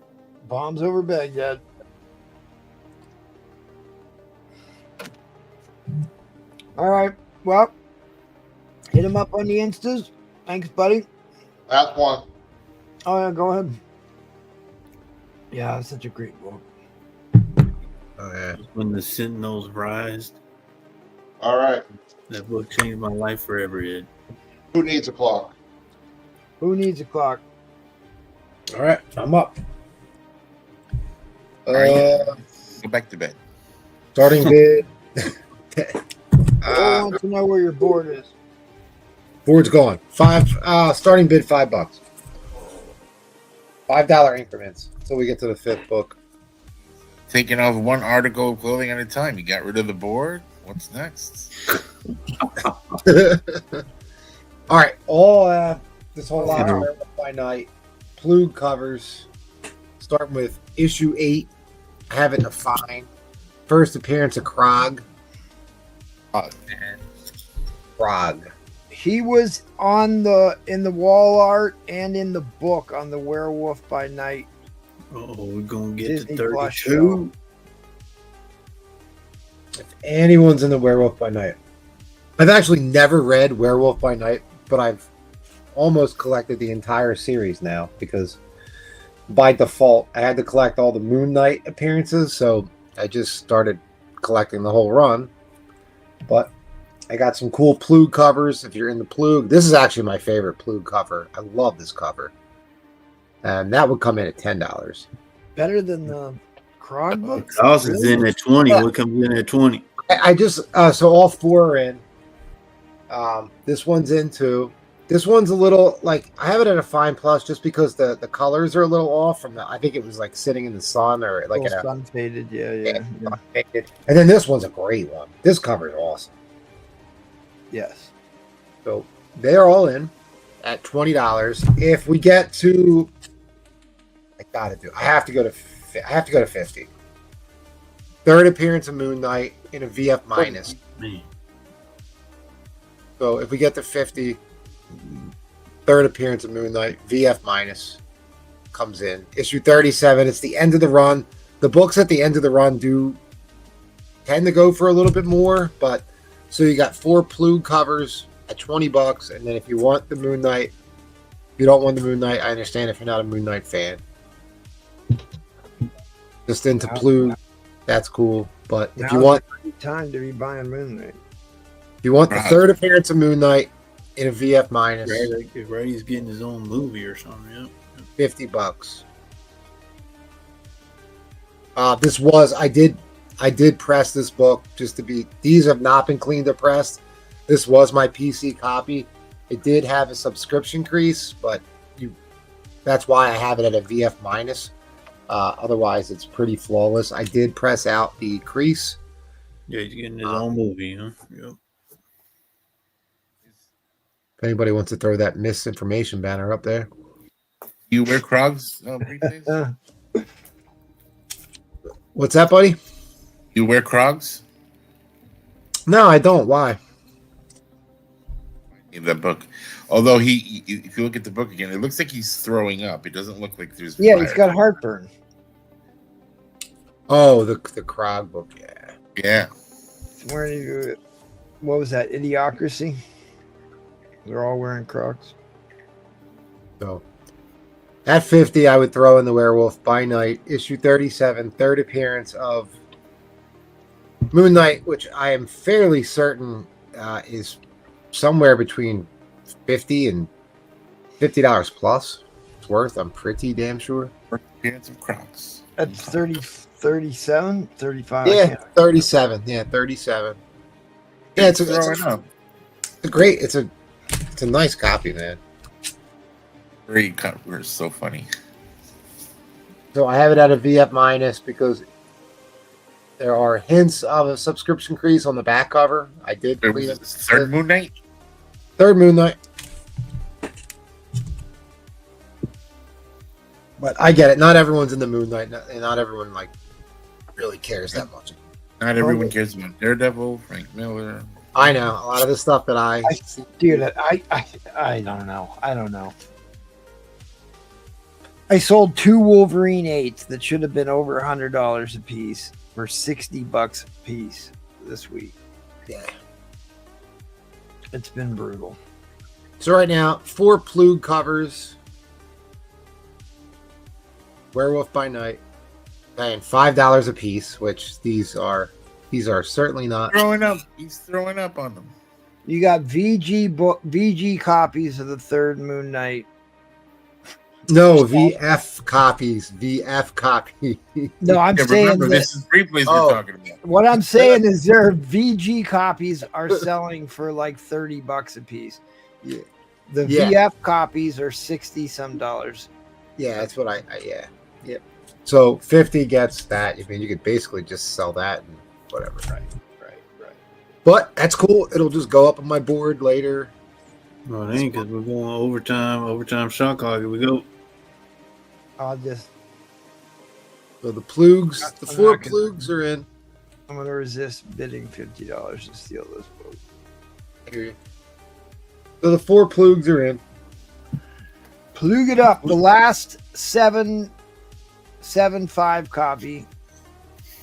Speaker 1: Bombs over Baghdad. All right. Well, hit him up on the Instas. Thanks, buddy.
Speaker 3: That's one.
Speaker 1: Oh, yeah, go ahead. Yeah, it's such a great book.
Speaker 5: Oh, yeah.
Speaker 4: When the Sentinels Rise.
Speaker 3: All right.
Speaker 4: That book changed my life forever, Ed.
Speaker 3: Who needs a clock?
Speaker 1: Who needs a clock?
Speaker 5: All right, I'm up.
Speaker 11: All right, go back to bed.
Speaker 5: Starting bid.
Speaker 1: I want to know where your board is.
Speaker 5: Board's gone. Starting bid $5. $5 increments until we get to the fifth book.
Speaker 11: Taking off one article of clothing at a time. You got rid of the board. What's next?
Speaker 5: All right, all this whole lot of Werewolf by Night, Plug covers, starting with issue 8. I have it defined. First appearance of Krog. Krog.
Speaker 1: He was in the wall art and in the book on the Werewolf by Night.
Speaker 4: Oh, we're gonna get
Speaker 1: Disney
Speaker 4: to
Speaker 1: Plus
Speaker 4: 32.
Speaker 5: If anyone's in the Werewolf by Night, I've actually never read Werewolf by Night, but I've almost collected the entire series now because by default I had to collect all the Moon Knight appearances, so I just started collecting the whole run. But I got some cool Plug covers. If you're in the Plug, this is actually my favorite Plug cover. I love this cover, and that would come in at $10.
Speaker 1: Better than the Krog book?
Speaker 4: House is in at 20.
Speaker 5: Yeah.
Speaker 4: What comes in at 20?
Speaker 5: I just so all 4 are in. This one's in too. This one's a little like I have it at a fine plus just because the colors are a little off from the. I think it was like sitting in the sun or like in a
Speaker 1: sun faded. Yeah.
Speaker 5: And then this one's a great one. This cover is awesome.
Speaker 1: Yes.
Speaker 5: So they're all in at $20. If we get to, I have to go to 50. Third appearance of Moon Knight in a VF minus.
Speaker 4: Man.
Speaker 5: So if we get to 50, third appearance of Moon Knight, VF minus. comes in. Issue 37. It's the end of the run. The books at the end of the run do tend to go for a little bit more, but so you got 4 Plug covers at $20, and then if you want the Moon Knight, if you don't want the Moon Knight, I understand if you're not a Moon Knight fan. Just into Plug, that's cool. But if you want
Speaker 1: time to be buying Moon Knight,
Speaker 5: if you want the third appearance of Moon Knight in a VF minus,
Speaker 4: right, he's getting his own movie or something.
Speaker 5: Yeah, $50. This was I did press this book just to be. These have not been cleaned or pressed. This was my PC copy. It did have a subscription crease, but that's why I have it at a VF minus. Otherwise, it's pretty flawless. I did press out the crease.
Speaker 4: Yeah, he's getting his own movie, huh? Yep.
Speaker 5: If anybody wants to throw that misinformation banner up there.
Speaker 11: You wear Crocs?
Speaker 5: What's that, buddy?
Speaker 11: You wear Crocs?
Speaker 5: No, I don't. Why?
Speaker 11: In the book. Although if you look at the book again, it looks like he's throwing up. It doesn't look like there's
Speaker 1: yeah,
Speaker 11: fire.
Speaker 1: he's got heartburn.
Speaker 5: Oh, the Krog book.
Speaker 11: Yeah.
Speaker 1: Where do you? What was that? Idiocracy. They're all wearing Crocs.
Speaker 5: So at 50, I would throw in the Werewolf by Night, issue 37, third appearance of Moon Knight, which I am fairly certain is somewhere between $50 and $50 plus. It's worth. I'm pretty damn sure.
Speaker 11: Appearance of Crocs.
Speaker 1: That's 37, 35.
Speaker 5: Yeah, 37. Yeah, 37. Yeah, it's a great. It's a nice copy, man.
Speaker 11: Great cover, so funny.
Speaker 5: So I have it at a VF minus because there are hints of a subscription crease on the back cover. I did clean it.
Speaker 11: Third Moon Knight.
Speaker 5: Third Moon Knight. But I get it. Not everyone's in the Moon Knight, and not everyone really cares that much.
Speaker 11: Not everyone cares about Daredevil, Frank Miller.
Speaker 5: I know a lot of the stuff that I
Speaker 1: don't know. I don't know. I sold 2 Wolverine 8s that should have been over $100 a piece for $60 a piece this week.
Speaker 5: Yeah,
Speaker 1: it's been brutal.
Speaker 5: So right now, 4 Plug covers. Werewolf by Night, paying $5 a piece, which these are certainly not
Speaker 11: throwing up. He's throwing up on them.
Speaker 1: You got VG copies of the third Moon Knight.
Speaker 5: No, VF copies. VF copy.
Speaker 1: No, I'm saying
Speaker 11: remember, this is replays we're talking about.
Speaker 1: What I'm saying is their VG copies are selling for like $30 a piece.
Speaker 5: Yeah.
Speaker 1: The VF copies are $60 some.
Speaker 5: Yeah, that's what yeah. So 50 gets that. I mean, you could basically just sell that and whatever.
Speaker 1: Right.
Speaker 5: But that's cool. It'll just go up on my board later.
Speaker 4: Well, it ain't because we're going overtime shot clock. Here we go.
Speaker 1: I'll just.
Speaker 5: So the Plugs, the 4 Plugs are in.
Speaker 1: I'm going to resist bidding $50 to steal this book.
Speaker 5: So the 4 Plugs are in.
Speaker 1: Plug it up. The last 7.5 copy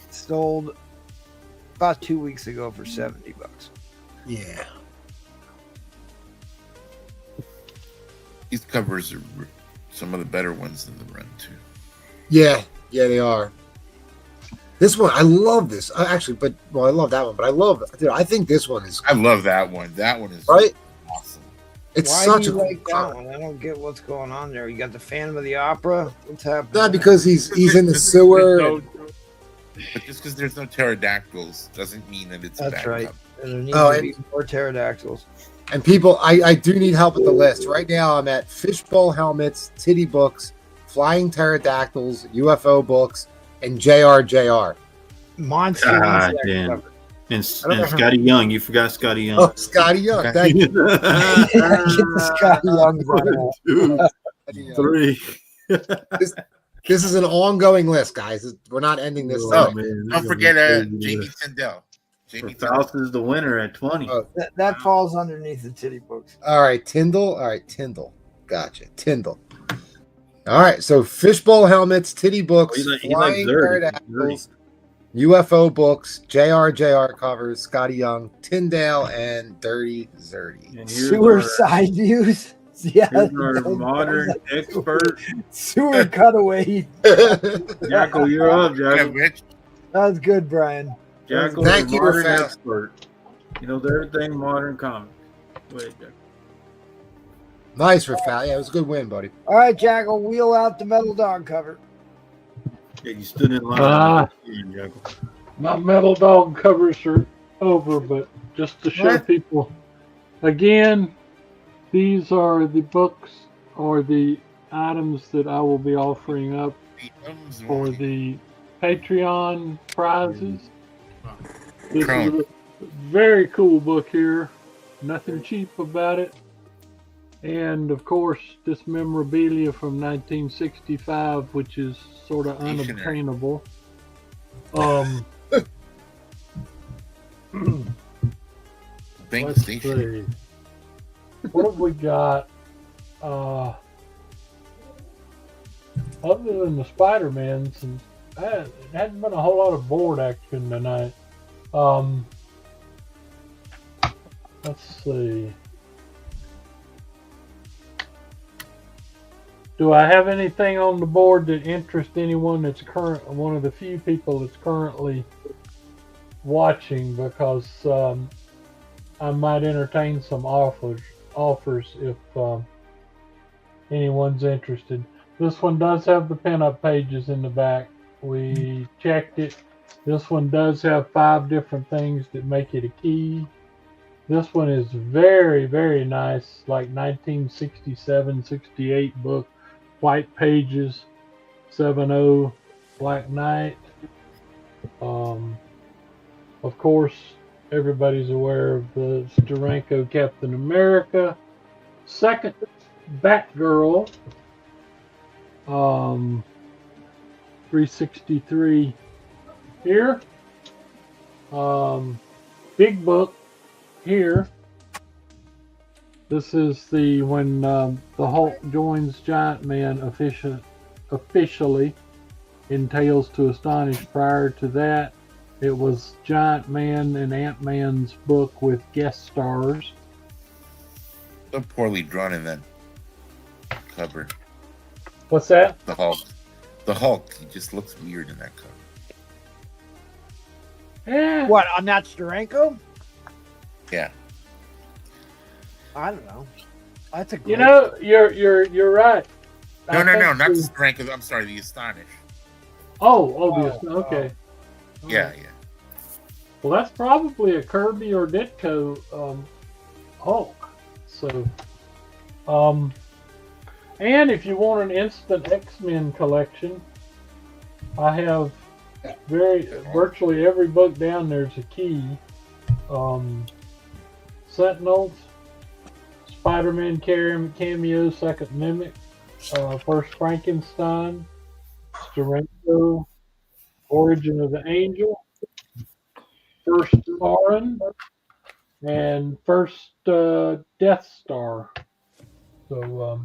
Speaker 1: sold about 2 weeks ago for $70.
Speaker 5: Yeah.
Speaker 11: These covers are some of the better ones in the run too.
Speaker 5: Yeah, they are. This one, I love this. I love that one, but I think this one is.
Speaker 11: I love that one. That one is
Speaker 5: right.
Speaker 11: Awesome.
Speaker 5: It's
Speaker 1: Why
Speaker 5: such
Speaker 1: do you
Speaker 5: a
Speaker 1: like that one? I don't get what's going on there. You got the Phantom of the Opera. What's happening?
Speaker 5: Not because he's in the sewer.
Speaker 11: But just because there's no pterodactyls doesn't mean that it's a bad
Speaker 1: right.
Speaker 11: cover.
Speaker 1: And there needs to be more pterodactyls.
Speaker 5: And people, I do need help with the list. Right now, I'm at fishbowl helmets, titty books, flying pterodactyls, UFO books, and JRJR.
Speaker 1: Monster.
Speaker 4: Damn. And Scotty Young. You forgot Scotty Young.
Speaker 5: Oh, Scotty Young. Thank you.
Speaker 1: Get the Scotty Young.
Speaker 4: 1, 2, 3.
Speaker 5: This is an ongoing list, guys. We're not ending this.
Speaker 11: Don't forget Jamie Tindall.
Speaker 4: Faust is the winner at 20.
Speaker 1: That falls underneath the titty books.
Speaker 5: All right, Tyndall. Gotcha. Tyndall. All right, so fishbowl helmets, titty books,
Speaker 4: He likes
Speaker 5: flying
Speaker 4: Zerdy.
Speaker 5: pterodactyls, UFO books, JR covers, Scotty Young, Tyndale, and Dirty Zerdy.
Speaker 4: And
Speaker 1: Sewer side views. Yeah,
Speaker 4: here's our modern expert.
Speaker 1: sewer cutaway.
Speaker 4: Jackal, you're up, Jackal.
Speaker 5: Rich.
Speaker 1: That was good, Brian.
Speaker 4: Jackal,
Speaker 5: Thank
Speaker 4: the
Speaker 5: you,
Speaker 4: modern
Speaker 5: Rafael.
Speaker 4: expert. He knows everything modern comics. Wait, Jackal.
Speaker 5: Nice, Rafael. Yeah, it was a good win, buddy.
Speaker 1: All right, Jackal, wheel out the metal dog cover.
Speaker 4: Yeah, you stood in line. Jackal.
Speaker 6: My metal dog covers are over, but just to show people, again, these are the books or the items that I will be offering up for the Patreon prizes. This is a very cool book here. Nothing cheap about it. And of course, this memorabilia from 1965, which is sort of unobtainable. Let's see. What have we got? Other than the Spider-Mans, and it hasn't been a whole lot of board action tonight. Let's see. Do I have anything on the board that interests anyone that's one of the few people that's currently watching? Because I might entertain some offers if anyone's interested. This one does have the pinup pages in the back. We checked it. This one does have 5 different things that make it a key. This one is very, very nice, like 1967, 68 book, white pages, 7.0 Black Knight. Of course, everybody's aware of the Steranko Captain America. Second, Batgirl. 363 here. Big book here. This is the when the Hulk joins Giant Man officially in Tales to Astonish. Prior to that, it was Giant Man and Ant-Man's book with guest stars.
Speaker 11: So poorly drawn in that cover.
Speaker 6: What's that?
Speaker 11: The Hulk. The Hulk. He just looks weird in that cover.
Speaker 6: Yeah.
Speaker 1: What, on that Steranko?
Speaker 11: Yeah.
Speaker 1: I don't know. That's a great...
Speaker 6: You know, you're right.
Speaker 11: No, not the Strength. I'm sorry, the Astonish.
Speaker 6: Okay.
Speaker 11: Yeah.
Speaker 6: Well, that's probably a Kirby or Ditko Hulk. So, and if you want an instant X-Men collection, I have virtually every book down there's a key. Sentinels, Spider-Man cameo, Second Mimic, First Frankenstein, Steranko, Origin of the Angel, First Foreign, and First Death Star. So,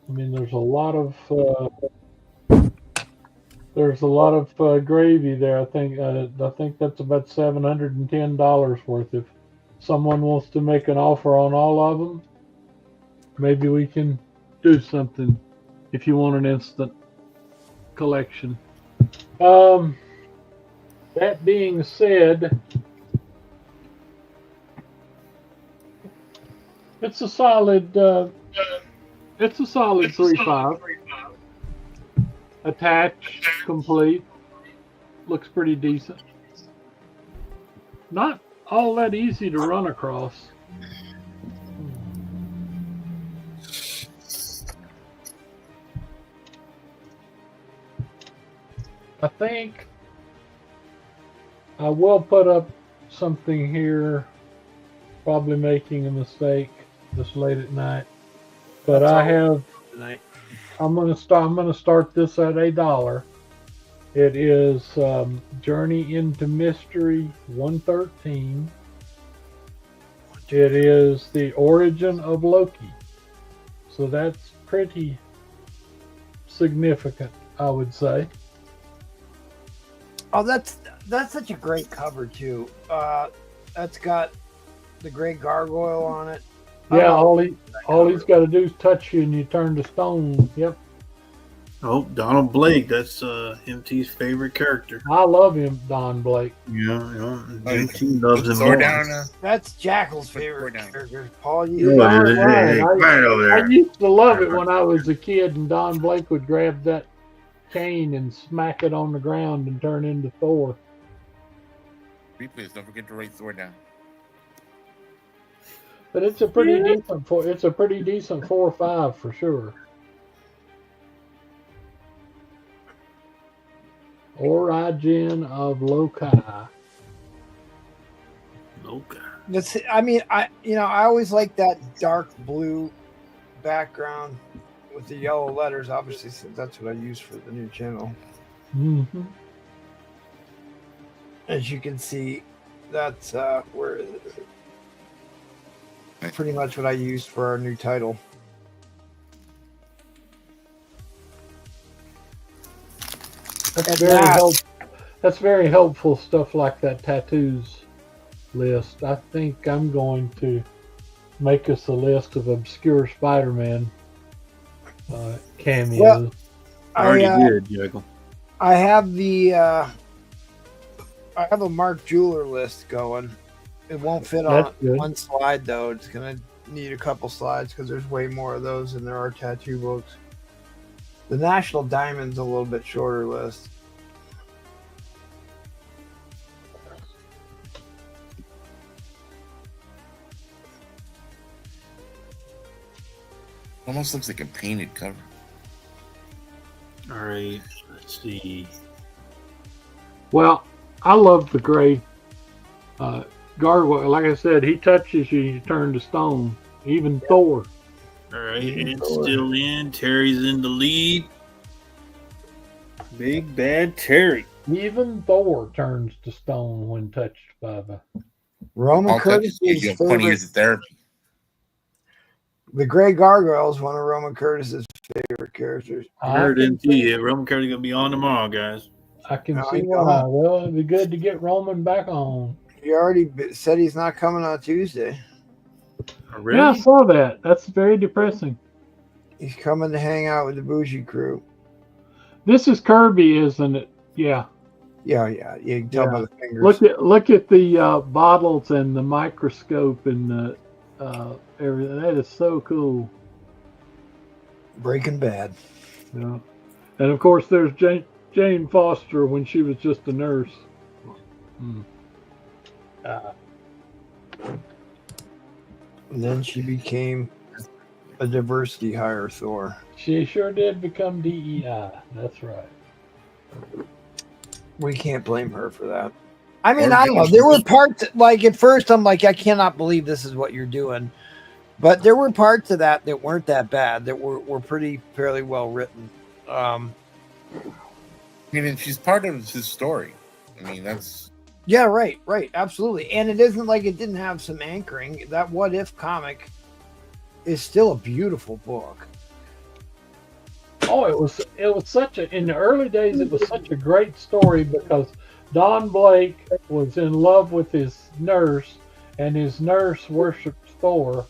Speaker 6: I mean, there's a lot of gravy there. I think that's about $710 worth. If someone wants to make an offer on all of them, maybe we can do something. If you want an instant collection. That being said, it's a solid 3.5. Attached, complete. Looks pretty decent. Not all that easy to run across. I think I will put up something here, probably making a mistake this late at night. But I'm gonna start this at $1. It is Journey into Mystery 113. It is the origin of Loki. So that's pretty significant, I would say.
Speaker 1: Oh, that's such a great cover too. That's got the great gargoyle on it.
Speaker 6: Yeah, all he's got to do is touch you and you turn to stone. Yep.
Speaker 4: Oh, Donald Blake. That's MT's favorite character.
Speaker 6: I love him, Don Blake.
Speaker 4: Yeah. MT loves him.
Speaker 11: Sword down.
Speaker 1: That's Jackal's favorite character. Paul,
Speaker 4: Yeah,
Speaker 1: you
Speaker 4: hey,
Speaker 11: Right over there.
Speaker 6: I used to love it when I was a kid and Don Blake would grab that cane and smack it on the ground and turn into Thor.
Speaker 11: Please don't forget to write Thor down.
Speaker 6: But it's a pretty decent 4-5 for sure. Origin of Loki.
Speaker 1: I always like that dark blue background with the yellow letters, obviously, since that's what I use for the new channel.
Speaker 6: Mm-hmm.
Speaker 1: As you can see, that's where pretty much what I used for our new title.
Speaker 6: That's very helpful stuff like that tattoos list. I think I'm going to make us a list of obscure Spider-Man cameos.
Speaker 1: Well,
Speaker 4: I already did, Jekyll.
Speaker 1: I have I have a Mark Jeweler list going. It won't fit on one slide though. It's gonna need a couple slides because there's way more of those than there are tattoo books. The National Diamond's a little bit shorter list.
Speaker 11: Almost looks like a painted cover.
Speaker 4: All right, let's see.
Speaker 6: Well, I love the gray gargoyle. Like I said, he touches you, you turn to stone. Even Thor.
Speaker 4: All right, it's still in. Terry's in the lead. Big bad Terry.
Speaker 6: Even Thor turns to stone when touched by the
Speaker 1: Roman Curtis's
Speaker 11: 20 years of therapy.
Speaker 1: The Gray Gargoyle is one of Roman Curtis's favorite characters.
Speaker 4: I heard MT. Roman Curtis gonna be on tomorrow, guys.
Speaker 6: I can see why. Well, it'd be good to get Roman back on.
Speaker 1: He already said he's not coming on Tuesday.
Speaker 4: Oh, really?
Speaker 6: Yeah, I saw that. That's very depressing.
Speaker 1: He's coming to hang out with the Bougie crew.
Speaker 6: This is Kirby, isn't it? Yeah.
Speaker 1: Yeah. You can tell by the fingers.
Speaker 6: Look at the bottles and the microscope and the everything. That is so cool.
Speaker 1: Breaking Bad.
Speaker 6: Yeah. And of course, there's Jane Foster when she was just a nurse.
Speaker 1: And then she became a diversity hire Thor.
Speaker 6: She sure did become DEI. That's right.
Speaker 1: We can't blame her for that. I mean, I don't know. There were parts, like, at first I'm like, I cannot believe this is what you're doing. But there were parts of that weren't that bad, that were fairly well written.
Speaker 11: I mean, she's part of his story. I mean, that's...
Speaker 1: Yeah, right, absolutely. And it isn't like it didn't have some anchoring. That What If comic is still a beautiful book.
Speaker 6: Oh, it was such a, in the early days, it was such a great story because Don Blake was in love with his nurse, and his nurse worshipped Thor,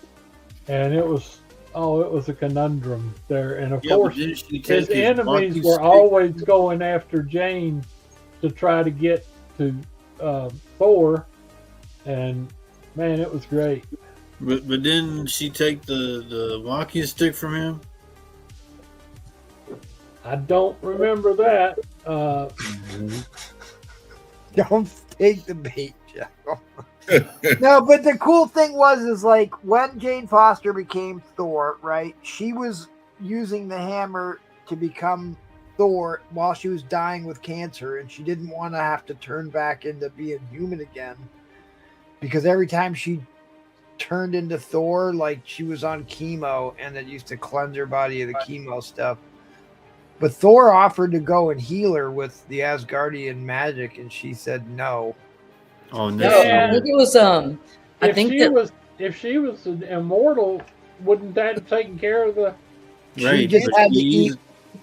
Speaker 6: and it was a conundrum there. And of course, his enemies were always going after Jane to try to get to Thor, and man, it was great.
Speaker 4: But didn't she take the walking stick from him?
Speaker 6: I don't remember that.
Speaker 1: Don't take the bait, Jeff. No, but the cool thing is like when Jane Foster became Thor, right? She was using the hammer to become Thor while she was dying with cancer, and she didn't want to have to turn back into being human again, because every time she turned into Thor, like she was on chemo, and it used to cleanse her body of the chemo stuff. But Thor offered to go and heal her with the Asgardian magic, and she said no.
Speaker 4: Oh no!
Speaker 2: Yeah, I think it was.
Speaker 6: If she was an immortal, wouldn't that have taken care of the
Speaker 1: She
Speaker 4: Right,
Speaker 1: just
Speaker 4: but
Speaker 1: had to
Speaker 4: she's-
Speaker 1: eat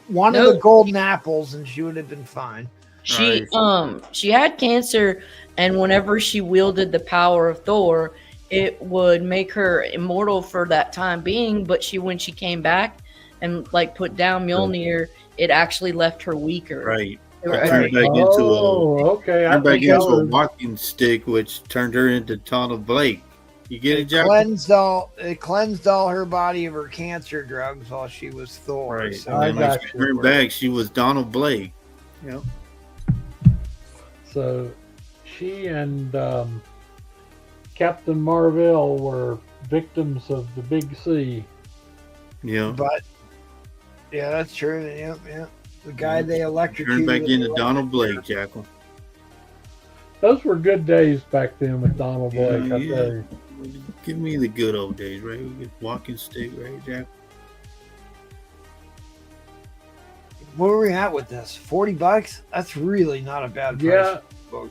Speaker 1: one of the golden apples, and she would have been fine.
Speaker 2: She had cancer, and whenever she wielded the power of Thor, it would make her immortal for that time being. But when she came back and like put down Mjolnir, it actually left her weaker.
Speaker 4: Right.
Speaker 2: Right.
Speaker 4: Turned back
Speaker 6: okay.
Speaker 4: turned back into a walking stick, which turned her into Donald Blake. You get it, Jack?
Speaker 1: It cleansed all her body of her cancer drugs while she was Thor.
Speaker 4: Right.
Speaker 1: So
Speaker 4: And when she turned back, she was Donald Blake. Yep.
Speaker 6: So she and Captain Marvel were victims of the Big C.
Speaker 4: Yeah.
Speaker 1: But yeah, that's true. Yep, yep. The guy they electrocuted.
Speaker 4: Turned back into Donald Blake, Jackal.
Speaker 6: Those were good days back then with Donald Blake. I
Speaker 4: Yeah.
Speaker 6: tell you.
Speaker 4: Give me the good old days, right? We get walking stick, right, Jack?
Speaker 1: Where were we at with this? $40? That's really not a bad price.
Speaker 6: Yeah.
Speaker 1: Book.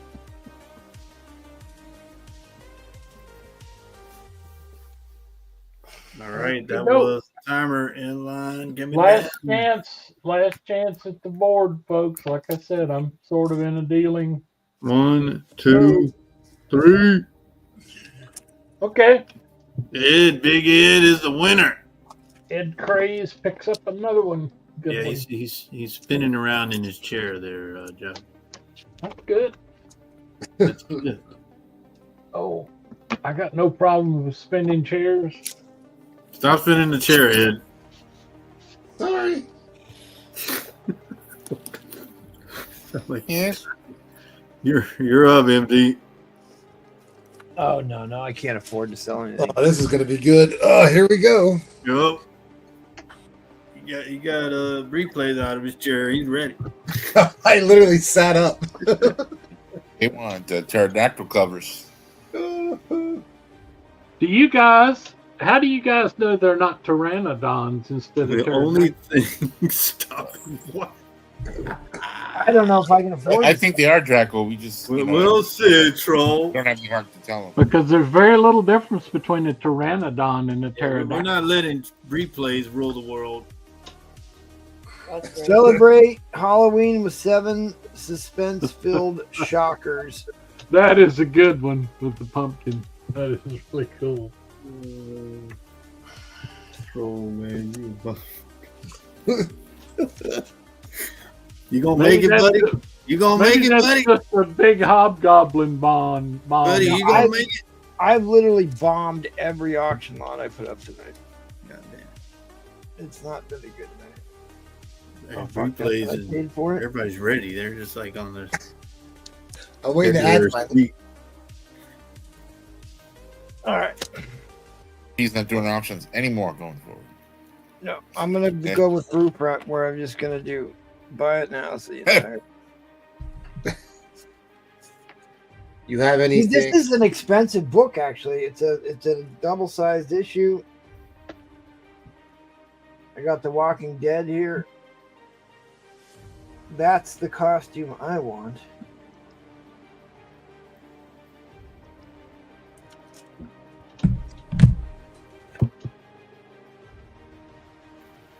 Speaker 4: All right, that
Speaker 6: Nope.
Speaker 4: was timer in line. Give me
Speaker 6: Last
Speaker 4: that.
Speaker 6: chance at the board, folks. Like I said, I'm sort of in a dealing.
Speaker 4: 1, 2, 3.
Speaker 6: Okay.
Speaker 4: Ed, Big Ed is the winner.
Speaker 6: Ed Craze picks up another one. Good
Speaker 4: Yeah,
Speaker 6: one.
Speaker 4: he's spinning around in his chair there, Jack.
Speaker 6: That's good.
Speaker 4: That's good.
Speaker 6: Oh, I got no problem with spinning chairs.
Speaker 4: Stop spinning the chair, Ed.
Speaker 11: Sorry.
Speaker 4: Yes. You're up, MD.
Speaker 1: Oh no, I can't afford to sell anything.
Speaker 5: Oh, this is going to be good. Oh, here we go.
Speaker 4: Yup. He got a replays out of his chair. He's ready.
Speaker 5: I literally sat up.
Speaker 11: They want pterodactyl covers.
Speaker 6: How do you guys know they're not pteranodons instead of
Speaker 4: The only thing stopping what?
Speaker 1: I don't know if I can afford
Speaker 11: I
Speaker 1: it.
Speaker 11: think they are Draco. We just
Speaker 4: We'll see, troll.
Speaker 11: don't have the heart to tell them.
Speaker 6: Because there's very little difference between a pteranodon and a
Speaker 4: We're
Speaker 6: pterodactyl.
Speaker 4: not letting replays rule the world.
Speaker 1: Celebrate Halloween with 7 suspense-filled shockers.
Speaker 6: That is a good one with the pumpkin. That is really cool.
Speaker 4: Troll, man. You gonna make it, buddy? You gonna make
Speaker 6: Maybe
Speaker 4: it,
Speaker 6: that's
Speaker 4: buddy?
Speaker 6: just a big hobgoblin bomb.
Speaker 4: Buddy, you gonna make it?
Speaker 1: I've literally bombed every auction lot I put up tonight.
Speaker 4: Goddamn.
Speaker 1: It's not been a good night.
Speaker 4: Hey,
Speaker 1: fuck that.
Speaker 4: replays
Speaker 1: I
Speaker 4: and
Speaker 1: paid for it.
Speaker 4: everybody's ready. They're just like on their.
Speaker 5: I'm waiting to
Speaker 4: their
Speaker 5: add my.
Speaker 4: seat.
Speaker 1: All right.
Speaker 11: He's not doing options anymore going forward.
Speaker 1: No, I'm gonna go with Blueprint, where I'm just gonna do buy it now. See you there.
Speaker 5: You have
Speaker 1: See,
Speaker 5: anything?
Speaker 1: this is an expensive book, actually. It's a double-sized issue. I got The Walking Dead here. That's the costume I want.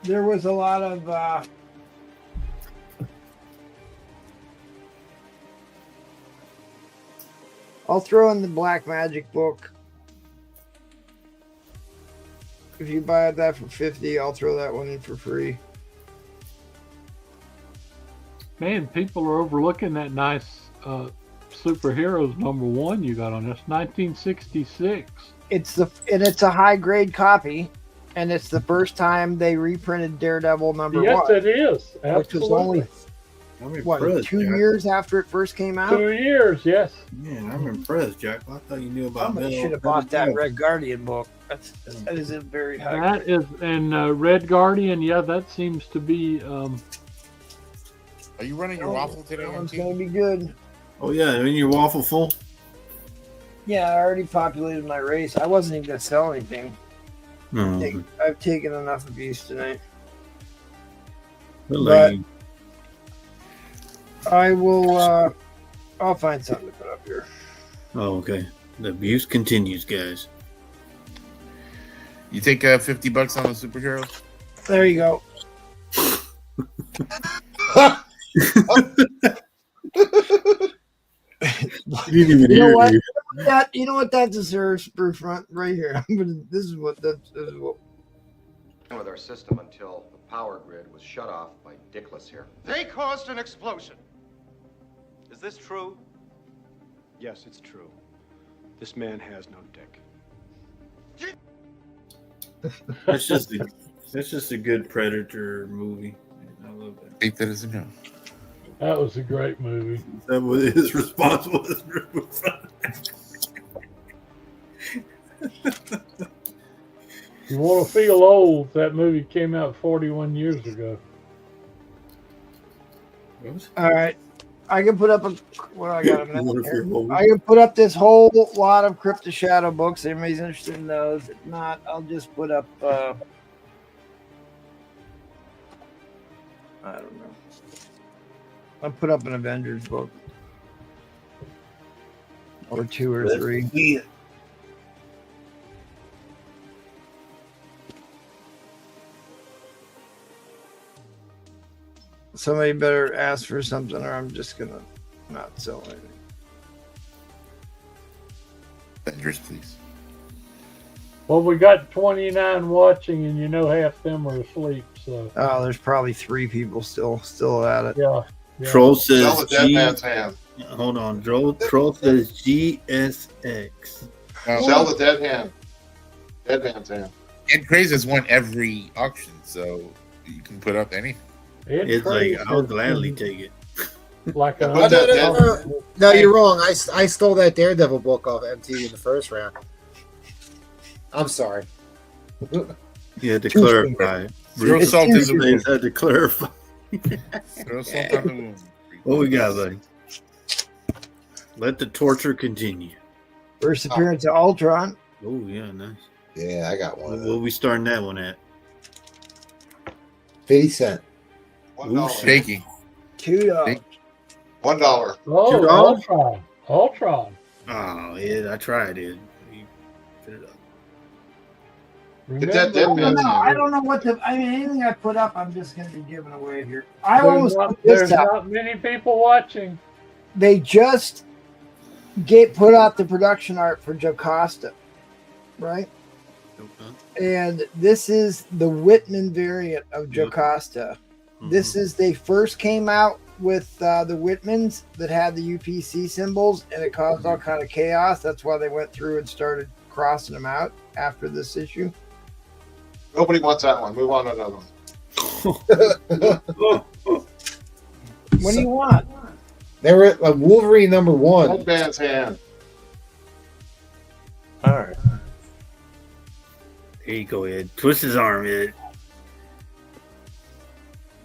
Speaker 1: There was a lot of I'll throw in the Black Magic book. If you buy that for $50, I'll throw that one in for free.
Speaker 6: Man, people are overlooking that nice superheroes #1 you got on this 1966.
Speaker 1: It's a high grade copy, and it's the first time they reprinted Daredevil #1.
Speaker 6: Yes, it is.
Speaker 1: Which was only
Speaker 4: I'm
Speaker 1: what,
Speaker 4: impressed,
Speaker 1: 2
Speaker 4: Jack.
Speaker 1: years after it first came out.
Speaker 6: 2 years, yes.
Speaker 4: Man, I'm impressed, Jack. I thought you knew about
Speaker 1: Somebody
Speaker 4: Venom.
Speaker 1: should have bought that Red Guardian book. That is a very high.
Speaker 6: That is, and Red Guardian, yeah, that seems to be.
Speaker 11: Are you running your waffle today,
Speaker 1: That one's
Speaker 11: MT?
Speaker 1: gonna be good.
Speaker 4: Oh yeah, in your waffle full.
Speaker 1: Yeah, I already populated my race. I wasn't even gonna sell anything.
Speaker 4: No,
Speaker 1: I've taken enough abuse tonight.
Speaker 4: but
Speaker 1: I will. I'll find something to put up here.
Speaker 4: oh, okay. The abuse continues, guys.
Speaker 11: You take $50 on the superheroes?
Speaker 1: There you go. You know what? You know what that deserves, Brewfront, right here. This is what.
Speaker 8: With our system until the power grid was shut off by Dickless here. They caused an explosion. Is this true?
Speaker 12: Yes, it's true. This man has no dick.
Speaker 4: That's just a good Predator movie. I love that.
Speaker 11: Take that as a no.
Speaker 6: That was a great movie.
Speaker 4: That was his response was.
Speaker 6: You want to feel old? That movie came out 41 years ago.
Speaker 1: All right, I can put up what I got. I can put up this whole lot of Crypt of Shadow books. Everybody's interested in those. If not, I'll just put up. I don't know. I'll put up an Avengers book or two or three.
Speaker 4: Yeah.
Speaker 1: Somebody better ask for something, or I'm just gonna not sell anything.
Speaker 11: Avengers, please.
Speaker 6: Well, we got 29 watching, and you know half them are asleep. So.
Speaker 1: Oh, there's probably 3 people still at it.
Speaker 6: Yeah.
Speaker 4: Troll says
Speaker 3: Sell the dead man's hand.
Speaker 4: Hold on. Troll says GSX.
Speaker 3: Sell the dead hand. Dead man's hand.
Speaker 11: Ed Craze has won every auction, so you can put up anything.
Speaker 4: It's like I'll gladly take it.
Speaker 6: Like a
Speaker 5: No, you're wrong. I stole that Daredevil book off MTV in the first round. I'm sorry.
Speaker 4: You had to clarify.
Speaker 11: Throw salt in the wound.
Speaker 4: Had to clarify.
Speaker 11: Throw salt on the wound.
Speaker 4: What we got, buddy? Let the torture continue.
Speaker 1: First appearance of Ultron.
Speaker 4: Oh yeah, nice.
Speaker 5: Yeah, I got one.
Speaker 4: What we starting that one at?
Speaker 5: 50 cents.
Speaker 3: $1.
Speaker 11: Shaking.
Speaker 1: $2.
Speaker 3: $1.
Speaker 6: Oh, Ultron.
Speaker 4: Oh yeah, I tried it. Put it up.
Speaker 3: Get that dead man's hand.
Speaker 1: I don't know what anything I put up, I'm just going to be giving away here. I almost put this
Speaker 6: There's
Speaker 1: out.
Speaker 6: not many people watching.
Speaker 1: They just put out the production art for Jocasta, right?
Speaker 4: Okay.
Speaker 1: And this is the Whitman variant of Jocasta. This is, they first came out with the Whitmans that had the UPC symbols, and it caused all kind of chaos. That's why they went through and started crossing them out after this issue.
Speaker 3: Nobody wants that one. Move on to another one.
Speaker 1: What do you want?
Speaker 5: They were at Wolverine #1.
Speaker 3: Dead man's hand.
Speaker 1: All right.
Speaker 4: Here you go, Ed. Twist his arm, Ed.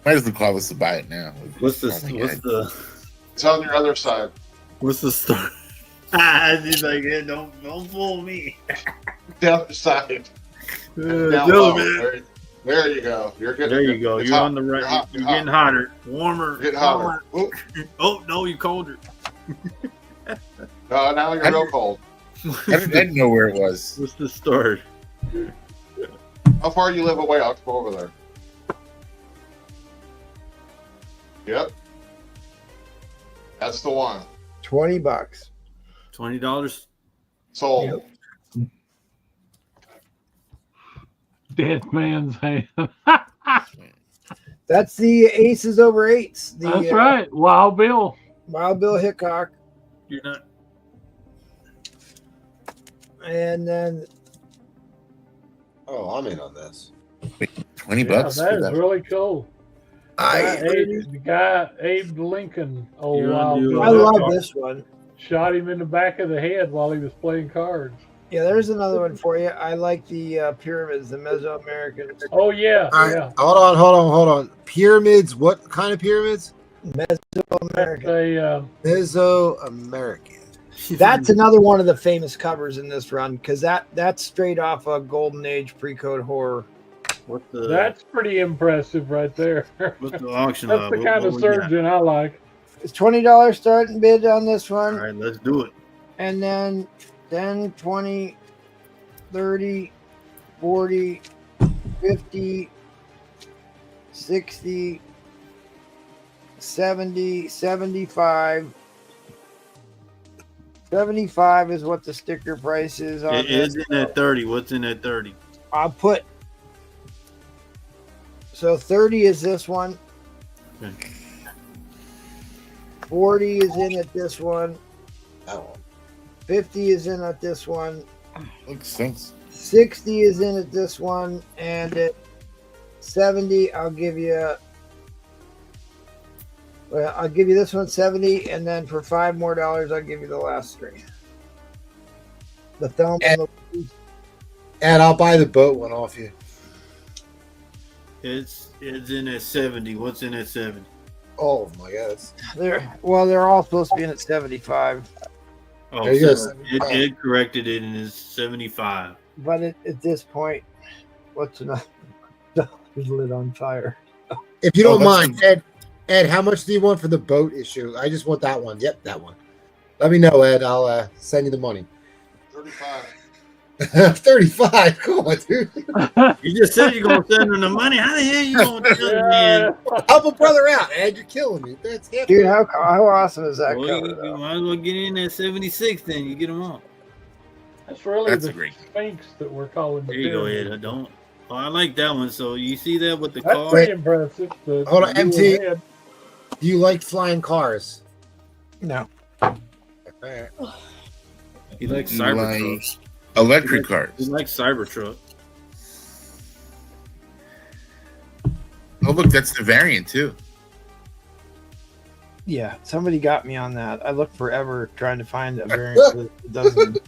Speaker 11: Might as well call us to buy it now.
Speaker 4: What's the
Speaker 3: It's on your other side.
Speaker 4: What's the story? She's like, yeah, don't fool me.
Speaker 3: The other side. Down
Speaker 4: No,
Speaker 3: low.
Speaker 4: man.
Speaker 3: There you go. You're good.
Speaker 4: There you go.
Speaker 3: It's
Speaker 4: You're
Speaker 3: hot.
Speaker 4: on the right.
Speaker 3: You're
Speaker 4: You're getting hotter, warmer.
Speaker 3: You're getting hotter. Oop.
Speaker 4: Oh no, you colder.
Speaker 3: No, now you're real cold.
Speaker 11: I didn't know where it was.
Speaker 4: What's the story?
Speaker 3: How far you live away? I'll go over there. Yep. That's the one.
Speaker 1: $20.
Speaker 4: $20.
Speaker 3: Sold.
Speaker 1: Yep.
Speaker 6: Dead man's hand.
Speaker 1: That's the Aces over Eights.
Speaker 6: That's right. Wild Bill.
Speaker 1: Wild Bill Hickok.
Speaker 4: You're not.
Speaker 1: And then
Speaker 5: Oh, I'm in on this.
Speaker 11: $20
Speaker 6: That
Speaker 11: for
Speaker 6: is
Speaker 11: that.
Speaker 6: really cool. The guy Abe Lincoln, old
Speaker 4: You're
Speaker 6: Wild
Speaker 4: on
Speaker 6: Bill,
Speaker 1: I love this one.
Speaker 6: shot him in the back of the head while he was playing cards.
Speaker 1: Yeah, there's another one for you. I like the pyramids, the Mesoamerican.
Speaker 6: Oh yeah,
Speaker 5: All right,
Speaker 6: yeah.
Speaker 5: hold on. Pyramids. What kind of pyramids?
Speaker 1: Mesoamerican.
Speaker 6: They,
Speaker 5: Mesoamerican.
Speaker 1: That's another one of the famous covers in this run because that's straight off a Golden Age pre-code horror.
Speaker 4: What the?
Speaker 6: that's pretty impressive right there.
Speaker 4: What's the auction?
Speaker 6: That's the kind of surgeon I like.
Speaker 1: It's $20 starting bid on this
Speaker 4: All
Speaker 1: one,
Speaker 4: right, let's do it.
Speaker 1: and then 10, 20, 30, 40, 50, 60, 70, 75. 75 is what the sticker price is on
Speaker 4: It is in at 30. What's in at 30?
Speaker 1: I'll put. So 30 is this one.
Speaker 4: Okay.
Speaker 1: 40 is in at this one.
Speaker 5: Oh.
Speaker 1: 50 is in at this one.
Speaker 11: Looks sense.
Speaker 1: 60 is in at this one. And at 70, I'll give you. Well, I'll give you this one 70, and then for $5 more, I'll give you the last three. The thumb and
Speaker 5: I'll buy the boat one off you.
Speaker 4: It's in at 70. What's in at 70?
Speaker 5: Oh my God!
Speaker 1: they're all supposed to be in at 75.
Speaker 4: Oh,
Speaker 5: There you
Speaker 4: so
Speaker 5: go.
Speaker 4: it corrected it and it's 75.
Speaker 1: But at this point, what's enough? Is lit on fire.
Speaker 5: If you don't
Speaker 11: that's
Speaker 5: mind, Ed, how much do you want for the boat issue? I just want that one. Yep, that one. Let me know, Ed. I'll send you the money.
Speaker 3: 35.
Speaker 5: 35. Come on, dude.
Speaker 4: You just said you're going to send him the money. How the hell you going to tell him, man?
Speaker 5: Help a brother out, Ed. You're killing me. That's half.
Speaker 1: Dude, how awesome is that
Speaker 4: Well,
Speaker 1: cover,
Speaker 4: you
Speaker 1: though?
Speaker 4: might as well get in at 76 then. You get them all.
Speaker 6: That's really
Speaker 11: That's
Speaker 6: the
Speaker 11: great.
Speaker 6: Sphinx that we're calling the
Speaker 4: There you go,
Speaker 6: pyramid.
Speaker 4: Ed. I don't. Oh, I like that one. So you see that with the
Speaker 6: That's
Speaker 4: car?
Speaker 6: pretty impressive.
Speaker 5: Hold on,
Speaker 6: the
Speaker 5: MT.
Speaker 6: head.
Speaker 5: Do you like flying cars?
Speaker 1: No.
Speaker 5: All right.
Speaker 4: He likes
Speaker 11: You
Speaker 4: Cybertruck.
Speaker 11: like electric cars.
Speaker 4: He likes Cybertruck.
Speaker 11: Oh, look, that's the variant too.
Speaker 1: Yeah, somebody got me on that. I looked forever trying to find a variant that doesn't.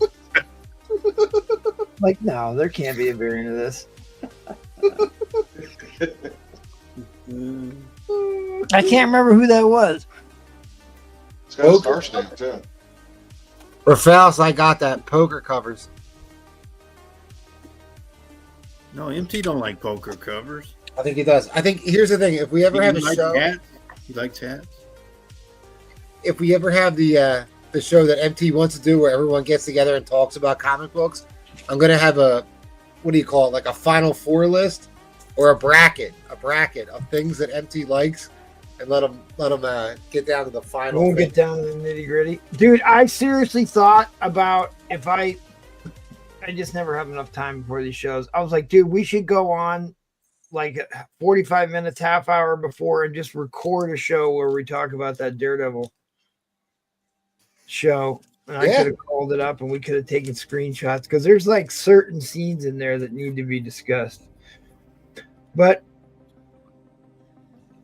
Speaker 1: Like, no, there can't be a variant of this. I can't remember who that was.
Speaker 3: It's got a star stamp too.
Speaker 5: Rafales, I got that. Poker covers.
Speaker 4: No, MT don't like poker covers.
Speaker 5: I think he does. I think here's the thing: if we ever have a
Speaker 4: He likes
Speaker 5: show,
Speaker 4: hats. He likes hats.
Speaker 5: if we ever have the show that MT wants to do, where everyone gets together and talks about comic books, I'm gonna have a, what do you call it, like a Final Four list or a bracket of things that MT likes, and let them get down to the final.
Speaker 1: We'll get down to the nitty gritty, dude. I seriously thought about if I just never have enough time before these shows. I was like, dude, we should go on like 45 minutes, half hour before, and just record a show where we talk about that Daredevil show. And I could have called it up and we could have taken screenshots, because there's like certain scenes in there that need to be discussed. But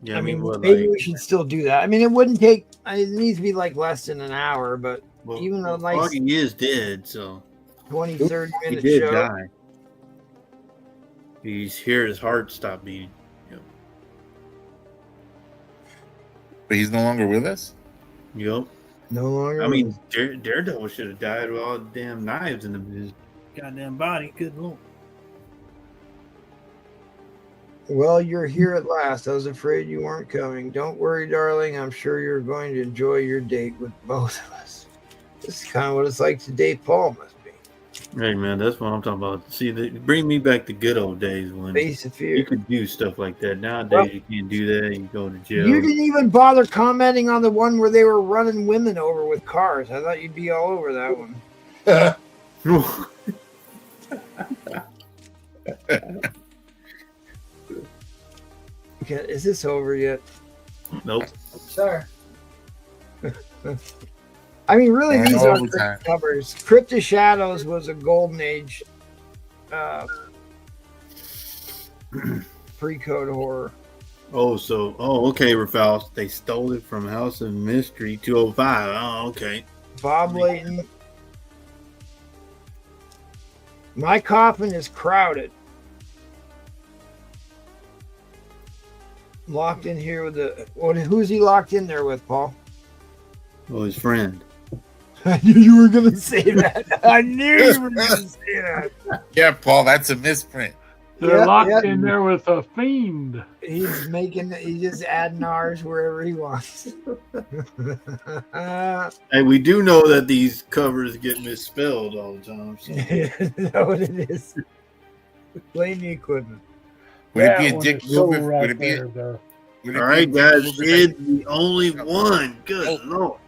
Speaker 4: Yeah,
Speaker 1: I mean,
Speaker 4: what,
Speaker 1: maybe we should still do that. I mean, it wouldn't take, it needs to be like less than an hour, but
Speaker 4: well,
Speaker 1: even a nice
Speaker 4: Froggy is dead, so
Speaker 1: 20, 30
Speaker 4: he
Speaker 1: minute
Speaker 4: did
Speaker 1: show.
Speaker 4: die. He's here. His heart stopped beating. Yep.
Speaker 11: But he's no longer with us?
Speaker 4: Yep.
Speaker 1: No longer.
Speaker 4: I mean, Daredevil should have died with all the damn knives in his goddamn body. Good lord.
Speaker 1: Well, you're here at last. I was afraid you weren't coming. Don't worry, darling. I'm sure you're going to enjoy your date with both of us. This is kind of what it's like to date Paul, must be.
Speaker 4: Hey, man, that's what I'm talking about. See, bring me back to good old days when
Speaker 1: Face of fear.
Speaker 4: you could do stuff like that. Nowadays, you can't do that. You go to jail.
Speaker 1: You didn't even bother commenting on the one where they were running women over with cars. I thought you'd be all over that one. Okay, is this over yet?
Speaker 4: Nope.
Speaker 1: Sorry. I mean, really, these
Speaker 11: all
Speaker 1: are
Speaker 11: the time.
Speaker 1: great covers. Crypt of Shadows was a golden age pre-code horror.
Speaker 4: Okay, Rafal. They stole it from House of Mystery 205. Oh, okay.
Speaker 1: Bob Layton. My coffin is crowded. Locked in here with who's he locked in there with, Paul?
Speaker 4: Well, his friend.
Speaker 1: I knew you were going to say that. I knew you were going to say that.
Speaker 11: Yeah, Paul, that's a misprint.
Speaker 6: They're locked in there with a fiend.
Speaker 1: He's just adding R's wherever he wants.
Speaker 4: Hey, we do know that these covers get misspelled all the time. So.
Speaker 1: That's what it is. Blame the equipment.
Speaker 11: Would it
Speaker 6: That
Speaker 11: be a
Speaker 6: one
Speaker 11: dick
Speaker 6: is cool
Speaker 11: move?
Speaker 6: right
Speaker 11: Would it be?
Speaker 6: there, though.
Speaker 11: Would it
Speaker 4: All
Speaker 11: be a
Speaker 4: right,
Speaker 11: dick
Speaker 4: guys.
Speaker 11: move if
Speaker 4: It's the only one. Good lord.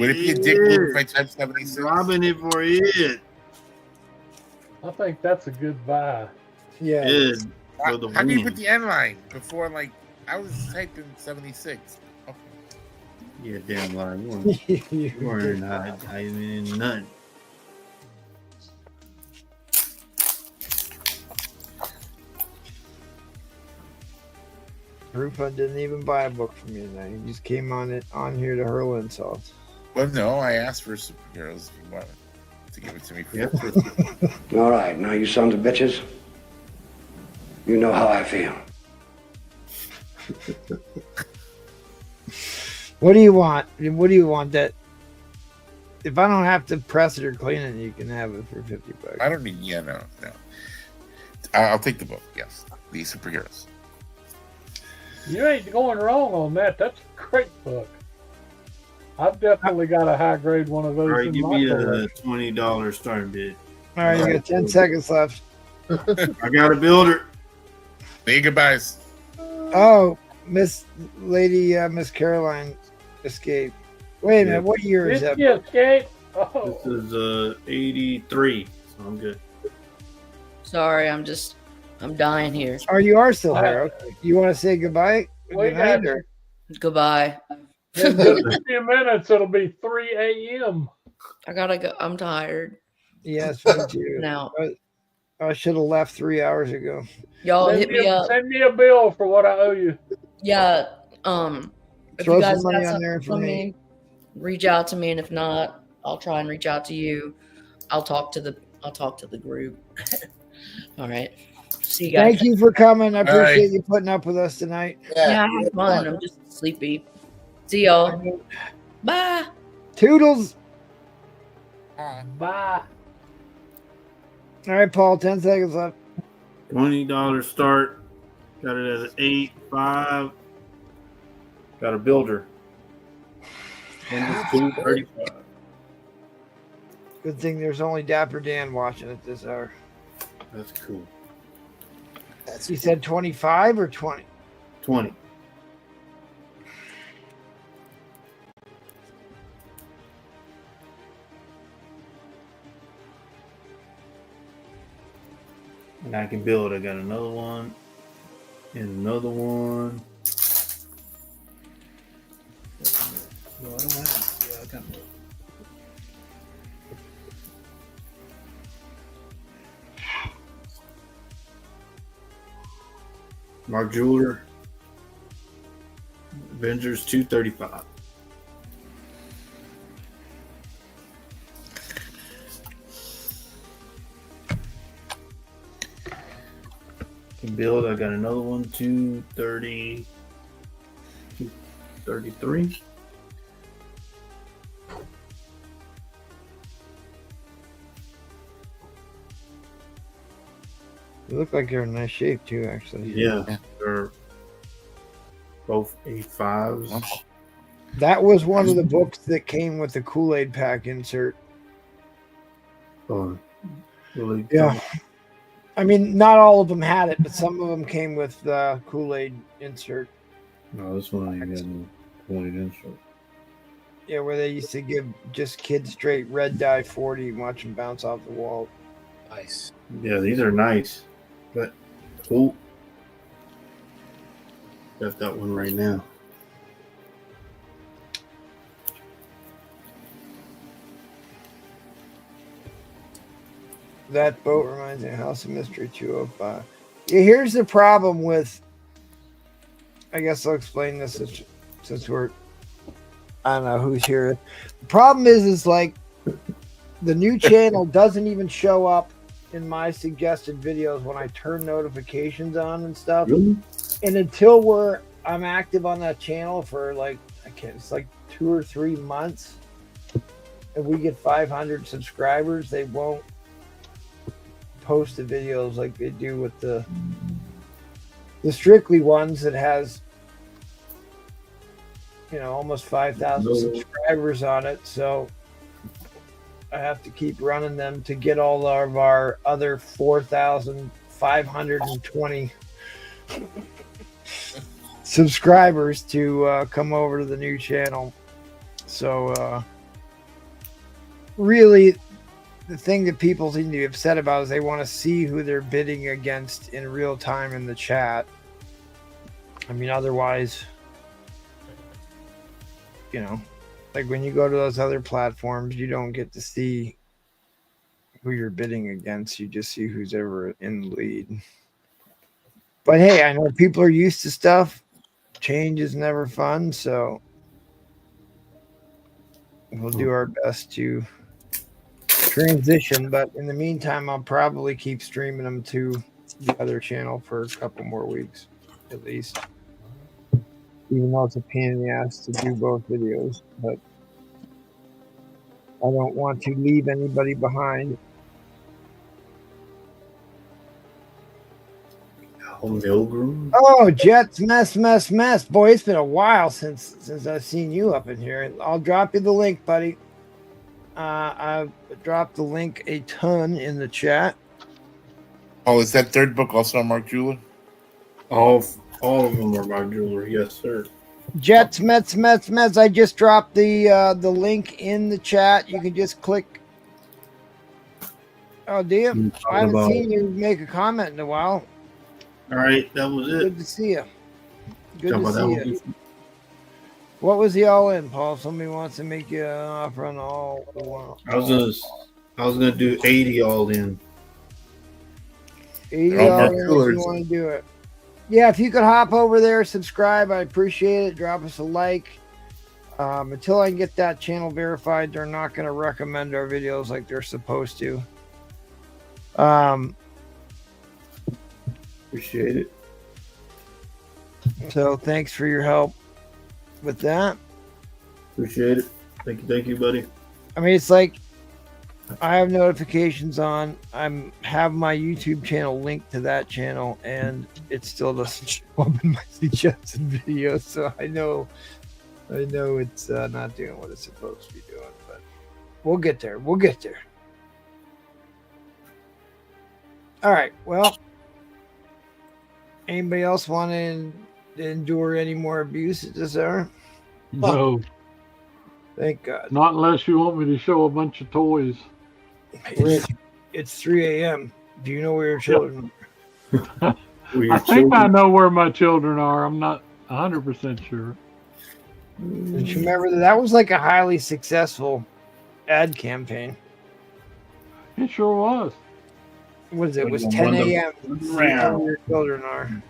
Speaker 11: Would it be a dick move if I type 76?
Speaker 4: Robbing it for it.
Speaker 6: I think that's a good buy.
Speaker 1: Yeah.
Speaker 4: Good for the
Speaker 11: How do you
Speaker 4: win.
Speaker 11: put the N line before? Like I was typing 76. Okay.
Speaker 4: Yeah, damn lie. You weren't hiding nothing.
Speaker 1: Rufa didn't even buy a book from you now. He just came on here to hurl insults.
Speaker 11: Well, no, I asked for superheroes if you wanted to give it to me. For
Speaker 13: All right, now you sons of bitches, you know how I feel.
Speaker 1: What do you want? What do you want? That if I don't have to press it or clean it, you can have it for $50.
Speaker 11: I don't need. Yeah, no. I'll take the book. Yes, the superheroes.
Speaker 6: You ain't going wrong on that. That's a great book. I've definitely got a high grade one of those
Speaker 4: All right,
Speaker 6: in
Speaker 4: give
Speaker 6: my
Speaker 4: me
Speaker 6: collection.
Speaker 4: a $20 starting bid.
Speaker 1: All right, you got 10 seconds left.
Speaker 4: I got a builder.
Speaker 11: Say goodbyes.
Speaker 1: Oh, Miss Caroline escaped. Wait a minute, what year is that?
Speaker 6: Did you escape? Oh.
Speaker 4: This is 83, so I'm good.
Speaker 2: Sorry, I'm dying here.
Speaker 1: Oh, you are still here. Okay. You want to say goodbye?
Speaker 6: We
Speaker 1: Good night,
Speaker 6: got
Speaker 1: or-
Speaker 2: Goodbye.
Speaker 6: In just a few minutes, it'll be 3 a.m.
Speaker 2: I gotta go. I'm tired.
Speaker 1: Yes, me too.
Speaker 2: Now.
Speaker 1: I should have left 3 hours ago.
Speaker 2: Y'all hit me up.
Speaker 6: Send me a bill for what I owe you.
Speaker 2: Yeah. If
Speaker 1: Throw
Speaker 2: you
Speaker 1: some
Speaker 2: guys
Speaker 1: money
Speaker 2: got
Speaker 1: on there
Speaker 2: something
Speaker 1: for
Speaker 2: for
Speaker 1: me.
Speaker 2: me, reach out to me, and if not, I'll try and reach out to you. I'll talk to the group. All right. See you guys.
Speaker 1: Thank you for coming. I
Speaker 11: Bye.
Speaker 1: appreciate you putting up with us tonight.
Speaker 2: Yeah, I had fun. I'm just sleepy. See y'all. Bye.
Speaker 1: Toodles.
Speaker 6: Bye.
Speaker 1: All right, Paul, 10 seconds left.
Speaker 4: $20 start. Got it at an 8.5. Got a builder. And it's 235.
Speaker 1: Good thing there's only Dapper Dan watching at this hour.
Speaker 4: That's cool.
Speaker 1: You said 25 or 20?
Speaker 4: 20. And I can build. I got another one. And another one. No, I don't have. Yeah, I got one. Mark Jeweler. Avengers 235. Can build. I got another one, 230, 233.
Speaker 1: You look like you're in nice shape too, actually.
Speaker 4: Yeah, they're both 8.5s.
Speaker 1: That was one of the books that came with the Kool-Aid pack insert.
Speaker 4: Oh, really?
Speaker 1: Yeah. I mean, not all of them had it, but some of them came with the Kool-Aid insert.
Speaker 4: No, this one ain't got no Kool-Aid insert.
Speaker 1: Yeah, where they used to give just kids straight red dye 40 and watch them bounce off the wall.
Speaker 5: Nice.
Speaker 4: Yeah, these are nice, but cool. Got that one right now.
Speaker 1: That boat reminds me of House of Mystery 205. Yeah, here's the problem with, I guess I'll explain this since we're, I don't know who's here. The problem is like the new channel doesn't even show up in my suggested videos when I turn notifications on and stuff.
Speaker 4: Really?
Speaker 1: And until I'm active on that channel for like, it's like 2 or 3 months, and we get 500 subscribers, they won't post the videos like they do with the Strictly ones that has, you know, almost 5,000 subscribers on it. So I have to keep running them to get all of our other 4,000 520 subscribers to come over to the new channel. So really, the thing that people seem to be upset about is they want to see who they're bidding against in real time in the chat. I mean, otherwise, you know, like when you go to those other platforms, you don't get to see who you're bidding against. You just see who's ever in the lead. But hey, I know people are used to stuff. Change is never fun, so we'll do our best to transition. But in the meantime, I'll probably keep streaming them to the other channel for a couple more weeks at least. Even though it's a pain in the ass to do both videos, but I don't want to leave anybody behind. Oh, Jets, mess. Boy, it's been a while since I've seen you up in here. I'll drop you the link, buddy. I've dropped the link a ton in the chat.
Speaker 11: Oh, is that third book also on Mark Jeweler?
Speaker 4: All of them are Mark Jeweler, yes, sir.
Speaker 1: Jets, Mets. I just dropped the link in the chat. You can just click. Oh, damn. I haven't seen you make a comment in a while.
Speaker 4: All right, that was it.
Speaker 1: Good to see you. Good to see you. What was the all in, Paul? Somebody wants to make you an offer on all.
Speaker 4: I was gonna do 80 all in.
Speaker 1: 80 all in if you want to do it. Yeah, if you could hop over there, subscribe, I appreciate it. Drop us a like. Until I can get that channel verified, they're not going to recommend our videos like they're supposed to.
Speaker 4: Appreciate it.
Speaker 1: So thanks for your help with that.
Speaker 4: Appreciate it. Thank you, buddy.
Speaker 1: I mean, it's like I have notifications on. Have my YouTube channel linked to that channel, and it still doesn't show up in my suggested videos. So I know it's not doing what it's supposed to be doing, but we'll get there. All right. Well, anybody else want to endure any more abuse at this hour?
Speaker 6: No.
Speaker 1: Thank God.
Speaker 6: Not unless you want me to show a bunch of toys.
Speaker 1: It's 3 a.m. Do you know where your children
Speaker 6: are? I think I know where my children are. I'm not 100% sure.
Speaker 1: Don't you remember that was like a highly successful ad campaign?
Speaker 6: It sure was.
Speaker 1: What is it? It was 10 a.m. Where your children are.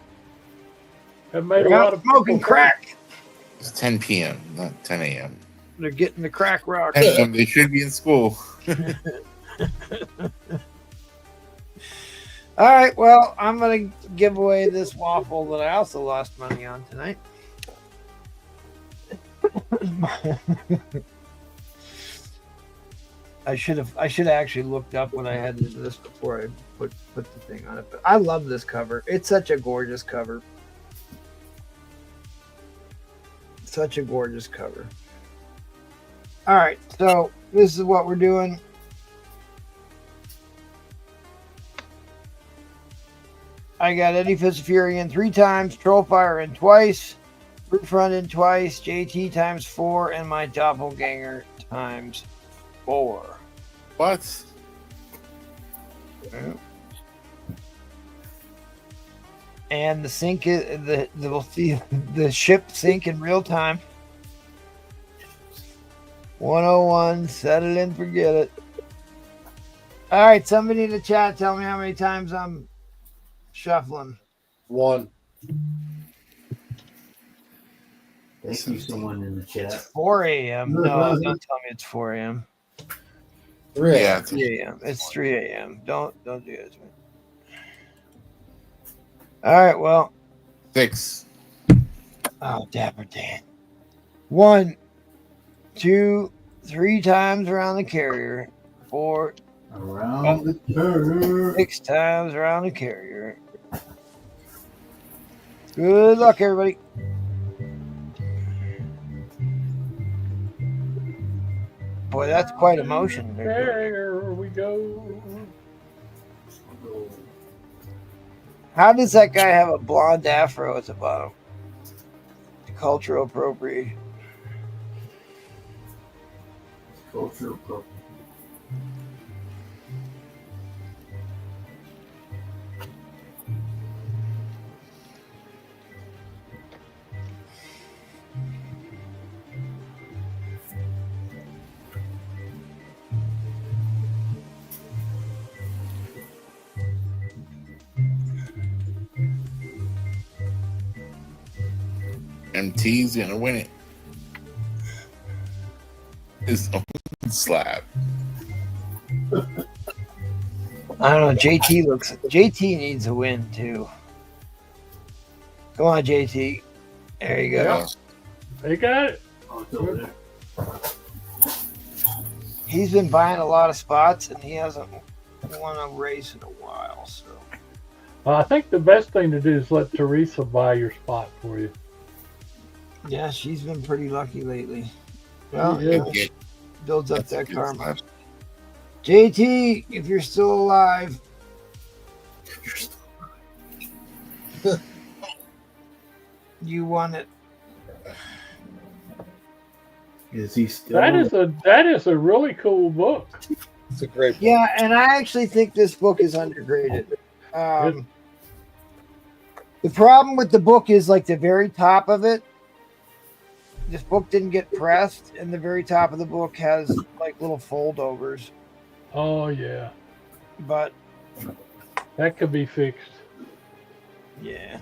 Speaker 6: It made a lot of
Speaker 1: smoking crack.
Speaker 11: It's 10 p.m., not 10 a.m.
Speaker 1: They're getting the crack rock.
Speaker 11: They should be in school.
Speaker 1: All right, well, I'm going to give away this waffle that I also lost money on tonight. I should have actually looked up what I had to do this before I put the thing on it. But I love this cover. It's such a gorgeous cover. Such a gorgeous cover. All right, so this is what we're doing. I got Eddie Fist of Fury in 3 times, Trollfire in twice, Brute Front in twice, JT times 4, and my Doppelganger times 4.
Speaker 11: What?
Speaker 1: Yeah. And the sink is we'll see the ship sink in real time. 101, set it and forget it. All right, somebody in the chat, tell me how many times I'm shuffling.
Speaker 5: 1.
Speaker 4: Thank you, someone in the chat.
Speaker 1: It's 4 a.m. No, don't tell me it's 4 a.m.
Speaker 5: 3
Speaker 11: Yeah,
Speaker 1: 3 a.m. It's 3 a.m. Don't do it. All right, well.
Speaker 11: 6.
Speaker 1: Oh, Dapper Dan. 1, 2, 3 times around the carrier. 4.
Speaker 4: Around the carrier.
Speaker 1: 6 times around the carrier. Good luck, everybody. Boy, that's quite a motion.
Speaker 6: There we go.
Speaker 1: How does that guy have a blonde afro at the bottom? Cultural appropriation.
Speaker 4: Cultural appropriation.
Speaker 11: MT's gonna win it. His own slab.
Speaker 1: I don't know. JT needs a win too. Come on, JT. There you go.
Speaker 6: Yeah. They got it.
Speaker 4: Oh, it's over there.
Speaker 1: He's been buying a lot of spots, and he hasn't won a race in a while. So
Speaker 6: I think the best thing to do is let Teresa buy your spot for you.
Speaker 1: yeah, she's been pretty lucky lately. Well,
Speaker 6: Yeah.
Speaker 1: it builds up that karma. JT, if you're still alive, you won it.
Speaker 4: Is he still?
Speaker 6: That is a really cool book.
Speaker 5: It's a great book.
Speaker 1: Yeah, and I actually think this book is undergraded. The problem with the book is like the very top of it. This book didn't get pressed, and the very top of the book has like little foldovers.
Speaker 6: Oh yeah,
Speaker 1: But
Speaker 6: that could be fixed.
Speaker 1: yeah,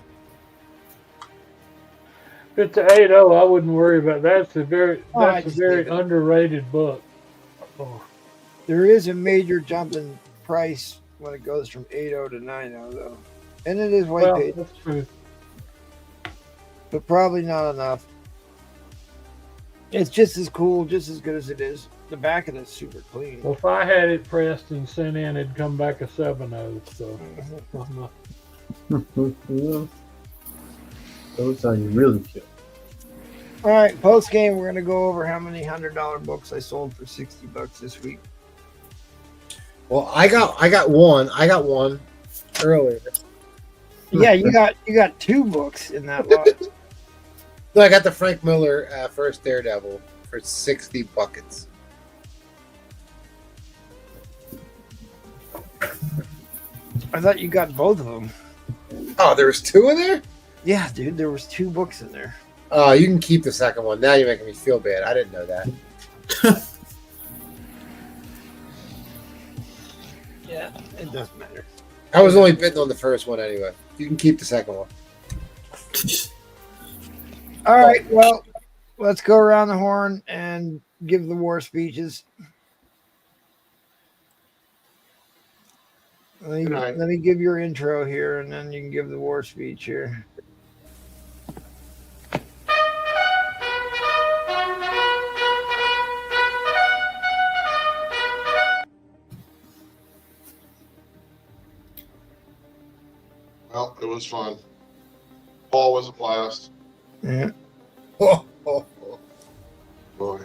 Speaker 6: If it's an 8.0, I wouldn't worry about that. That's a very
Speaker 1: I just think it-
Speaker 6: underrated book. Oh.
Speaker 1: there is a major jump in price when it goes from 8.0 to 9.0 though, and it is white
Speaker 6: Well,
Speaker 1: page,
Speaker 6: that's true.
Speaker 1: but probably not enough. It's just as cool, just as good as it is. The back of it's super clean.
Speaker 6: Well, if I had it pressed and sent in, it'd come back a 7.0. So
Speaker 4: Those how you really feel.
Speaker 1: All right, post game, we're gonna go over how many $100 books I sold for $60 this week.
Speaker 5: Well, I got one earlier.
Speaker 1: Yeah, you got 2 books in that lot.
Speaker 5: No, I got the Frank Miller first Daredevil for 60 buckets.
Speaker 1: I thought you got both of them.
Speaker 5: Oh, there was 2 in there?
Speaker 1: Yeah, dude, there was 2 books in there.
Speaker 5: Oh, you can keep the second one. Now you're making me feel bad. I didn't know that.
Speaker 1: Yeah, it doesn't matter.
Speaker 5: I was only bidding on the first one anyway. You can keep the second one.
Speaker 1: All right, well, let's go around the horn and give the war speeches. Let me give your intro here, and then you can give the war speech here.
Speaker 3: Well, it was fun. Paul was a blast.
Speaker 1: Yeah.
Speaker 5: Oh.
Speaker 3: Boy.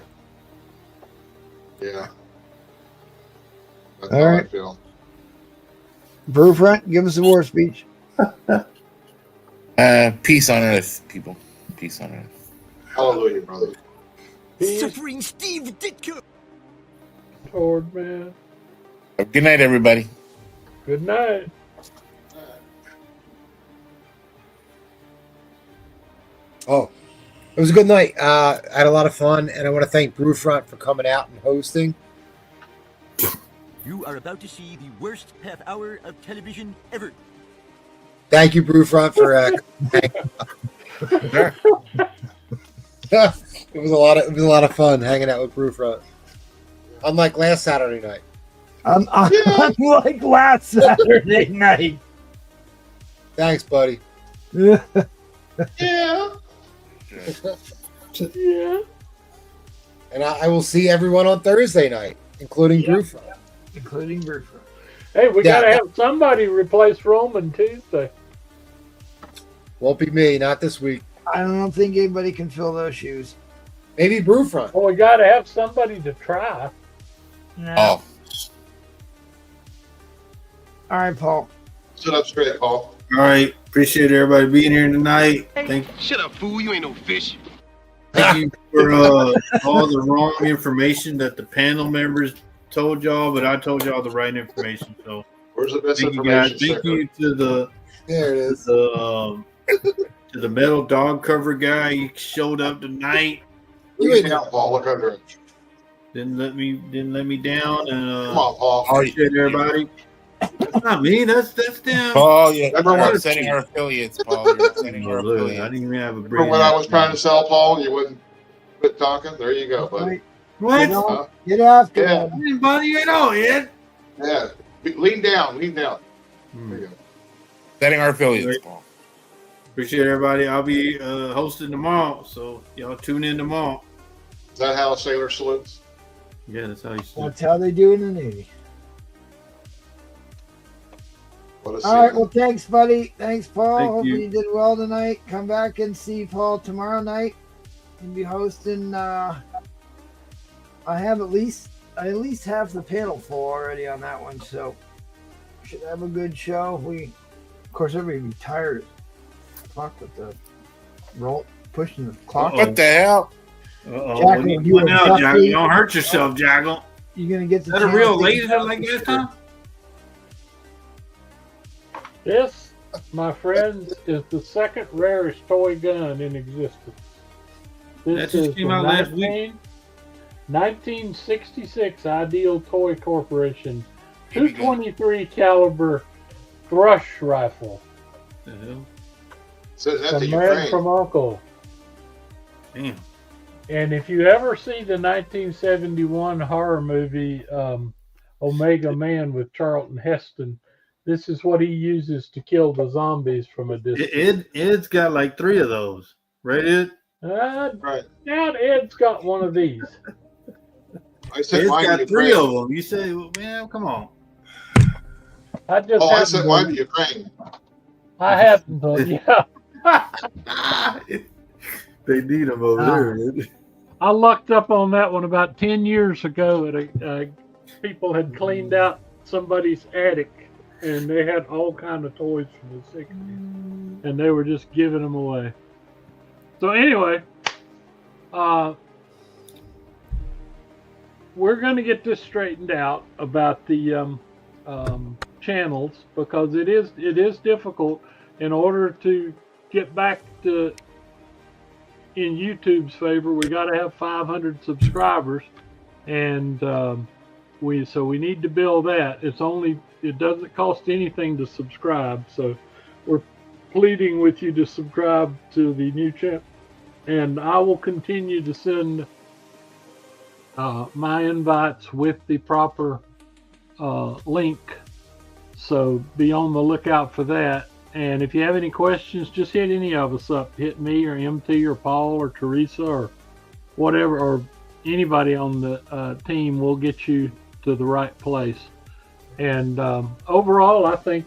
Speaker 3: Yeah. That's
Speaker 1: All
Speaker 3: how
Speaker 1: right.
Speaker 3: I feel.
Speaker 1: Brewfront, give us the war speech.
Speaker 11: Peace on earth, people. Peace on earth.
Speaker 3: Hallelujah, brother.
Speaker 6: Suffering Steve Ditko. Lord, man.
Speaker 11: Good night, everybody.
Speaker 6: Good night.
Speaker 5: Oh, it was a good night. I had a lot of fun, and I want to thank Brewfront for coming out and hosting.
Speaker 14: You are about to see the worst half hour of television ever.
Speaker 5: Thank you, Brewfront, for it was a lot of fun hanging out with Brewfront. Unlike last Saturday night.
Speaker 1: Unlike last Saturday night.
Speaker 5: Thanks, buddy.
Speaker 1: Yeah.
Speaker 3: Yeah.
Speaker 6: Yeah.
Speaker 5: And I will see everyone on Thursday night, including Brewfront.
Speaker 1: Including Brewfront.
Speaker 6: Hey, we gotta have somebody replace Roman Tuesday.
Speaker 5: Won't be me, not this week.
Speaker 1: I don't think anybody can fill those shoes.
Speaker 5: Maybe Brewfront.
Speaker 6: Well, we gotta have somebody to try.
Speaker 1: No.
Speaker 11: Oh.
Speaker 1: All right, Paul.
Speaker 3: Sit up straight, Paul.
Speaker 4: All right. Appreciate everybody being here tonight.
Speaker 15: Shut up, fool. You ain't no fish.
Speaker 4: Thank you for all the wrong information that the panel members told y'all, but I told y'all the right information. So
Speaker 3: where's the best
Speaker 4: thank you
Speaker 3: information?
Speaker 4: guys. Thank you to the
Speaker 5: There it is.
Speaker 4: to the metal dog cover guy. He showed up tonight.
Speaker 3: You ain't out, Paul. Look under it.
Speaker 4: Didn't let me down. And
Speaker 3: Come on, Paul.
Speaker 4: Appreciate everybody. That's not me. That's them.
Speaker 11: Paul, you're
Speaker 3: Remember
Speaker 11: upsetting our affiliates, Paul. You're upsetting our
Speaker 4: Look, I
Speaker 11: affiliates.
Speaker 4: didn't even have a
Speaker 3: Remember
Speaker 4: brain.
Speaker 3: when I was trying to sell Paul and you wouldn't quit talking? There you go, buddy.
Speaker 4: What?
Speaker 1: Get after
Speaker 3: Yeah.
Speaker 1: him.
Speaker 4: I didn't bother you at all, Ed.
Speaker 3: Yeah. Lean down. Lean down. There you go.
Speaker 11: Upsetting our affiliates, Paul.
Speaker 4: Appreciate everybody. I'll be hosting tomorrow, so y'all tune in tomorrow.
Speaker 3: Is that how a sailor salutes?
Speaker 4: Yeah, that's how you say it.
Speaker 1: That's how they do in the Navy.
Speaker 3: What a
Speaker 1: All right.
Speaker 3: scene.
Speaker 1: Well, thanks, buddy. Thanks, Paul.
Speaker 4: Thank
Speaker 1: Hopefully
Speaker 4: you.
Speaker 1: you did well tonight. Come back and see Paul tomorrow night. And be hosting. I have at least have the panel full already on that one, so should have a good show. Of course, everybody be tired. Fuck with the pushing the clock.
Speaker 11: What the hell?
Speaker 4: Uh-oh.
Speaker 1: Jackal,
Speaker 4: When you
Speaker 1: you
Speaker 4: went
Speaker 1: a
Speaker 4: out,
Speaker 1: ducky?
Speaker 4: Jackal. Don't hurt yourself, Jackal.
Speaker 1: You gonna get
Speaker 4: Is
Speaker 1: the
Speaker 4: that a
Speaker 1: chance
Speaker 4: real
Speaker 1: to-
Speaker 4: laser like this time?
Speaker 6: This, my friends, is the second rarest toy gun in existence.
Speaker 4: That
Speaker 6: This
Speaker 4: just
Speaker 6: is
Speaker 4: came
Speaker 6: the
Speaker 4: out last week.
Speaker 6: 1966 Ideal Toy Corporation 223 caliber thrush rifle.
Speaker 4: The hell?
Speaker 3: Says that
Speaker 6: From
Speaker 3: to
Speaker 6: Man
Speaker 3: Ukraine.
Speaker 6: from Uncle.
Speaker 4: Damn.
Speaker 6: And if you ever see the 1971 horror movie Omega Man with Charlton Heston, this is what he uses to kill the zombies from a distance.
Speaker 4: Ed's got like 3 of those, right, Ed?
Speaker 3: Right.
Speaker 6: Now Ed's got one of these.
Speaker 3: I said
Speaker 4: Ed's
Speaker 3: mine to
Speaker 4: got 3
Speaker 3: Ukraine.
Speaker 4: of them. You say, well, man, come on.
Speaker 6: I just
Speaker 3: Oh, I
Speaker 6: happened
Speaker 3: said
Speaker 6: to-
Speaker 3: mine to Ukraine.
Speaker 6: I happen to, yeah.
Speaker 4: They need them over there, Ed.
Speaker 6: I lucked up on that one about 10 years ago. People had cleaned out somebody's attic, and they had all kind of toys from the 60s, and they were just giving them away. So anyway, we're going to get this straightened out about the channels, because it is difficult in order to get back to in YouTube's favor. We got to have 500 subscribers, and we need to build that. It doesn't cost anything to subscribe, so we're pleading with you to subscribe to the new channel, and I will continue to send my invites with the proper link, so be on the lookout for that. And if you have any questions, just hit any of us up. Hit me or MT or Paul or Teresa or whatever, or anybody on the team. Will get you to the right place. And overall, I think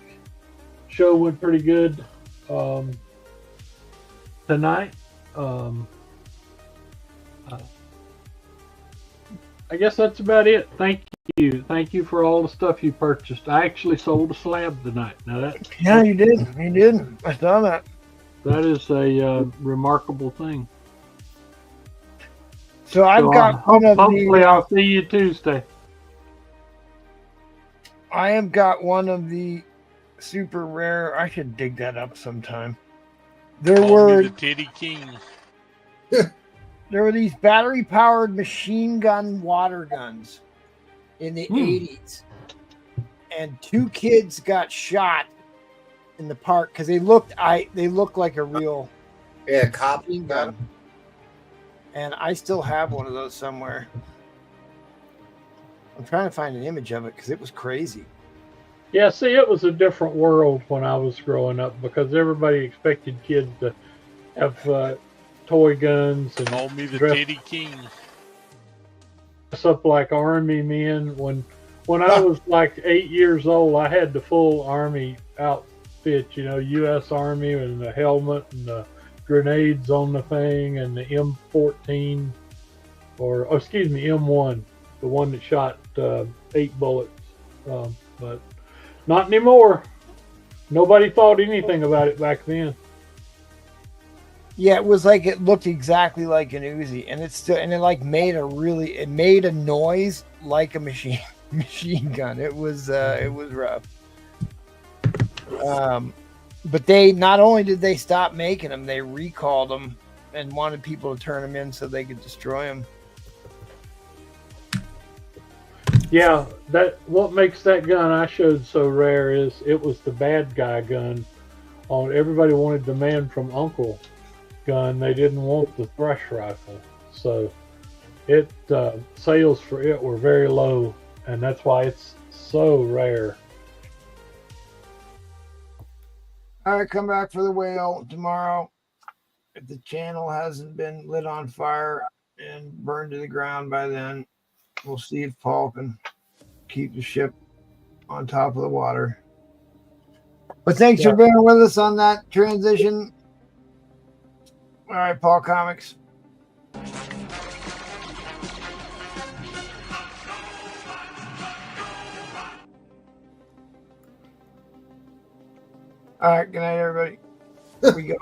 Speaker 6: show went pretty good tonight. I guess that's about it. Thank you. Thank you for all the stuff you purchased. I actually sold a slab tonight. Now that
Speaker 1: Yeah, you did. You did. I saw that.
Speaker 6: that is a remarkable thing.
Speaker 1: So I've
Speaker 6: So,
Speaker 1: got one of
Speaker 6: hopefully
Speaker 1: the.
Speaker 6: I'll see you Tuesday.
Speaker 1: I have got one of the super rare. I should dig that up sometime. There
Speaker 7: Call me
Speaker 1: were
Speaker 7: the Titty King.
Speaker 1: there were these battery powered machine gun water guns in the 80s, and 2 kids got shot in the park because they looked like a real
Speaker 5: cop
Speaker 1: machine gun. And I still have one of those somewhere. I'm trying to find an image of it because it was crazy.
Speaker 6: Yeah, see, it was a different world when I was growing up, because everybody expected kids to have toy guns and
Speaker 7: Call me the
Speaker 6: dress
Speaker 7: Titty King.
Speaker 6: up like army men. When I was like 8 years old, I had the full army outfit, U.S. Army, and the helmet and the grenades on the thing, and the M14, M1, the one that shot 8 bullets. But not anymore. Nobody thought anything about it back then.
Speaker 1: Yeah, it was like it looked exactly like an Uzi, and it like made a noise like a machine gun. It was rough. But they not only did they stop making them, they recalled them and wanted people to turn them in so they could destroy them.
Speaker 6: Yeah, what makes that gun I showed so rare is it was the bad guy gun. Everybody wanted the Man from U.N.C.L.E. gun. They didn't want the thrush rifle, so sales for it were very low, and that's why it's so rare.
Speaker 1: All right, come back for the whale tomorrow. If the channel hasn't been lit on fire and burned to the ground by then, we'll see if Paul can keep the ship on top of the water. But thanks for being with us on that transition. All right, Paul Comics. All right, good night, everybody. Here we go.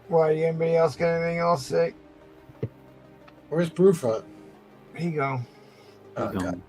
Speaker 1: Why, anybody else got anything else to say?
Speaker 5: Where's Brewfront?
Speaker 1: Here you go.
Speaker 5: Oh, God.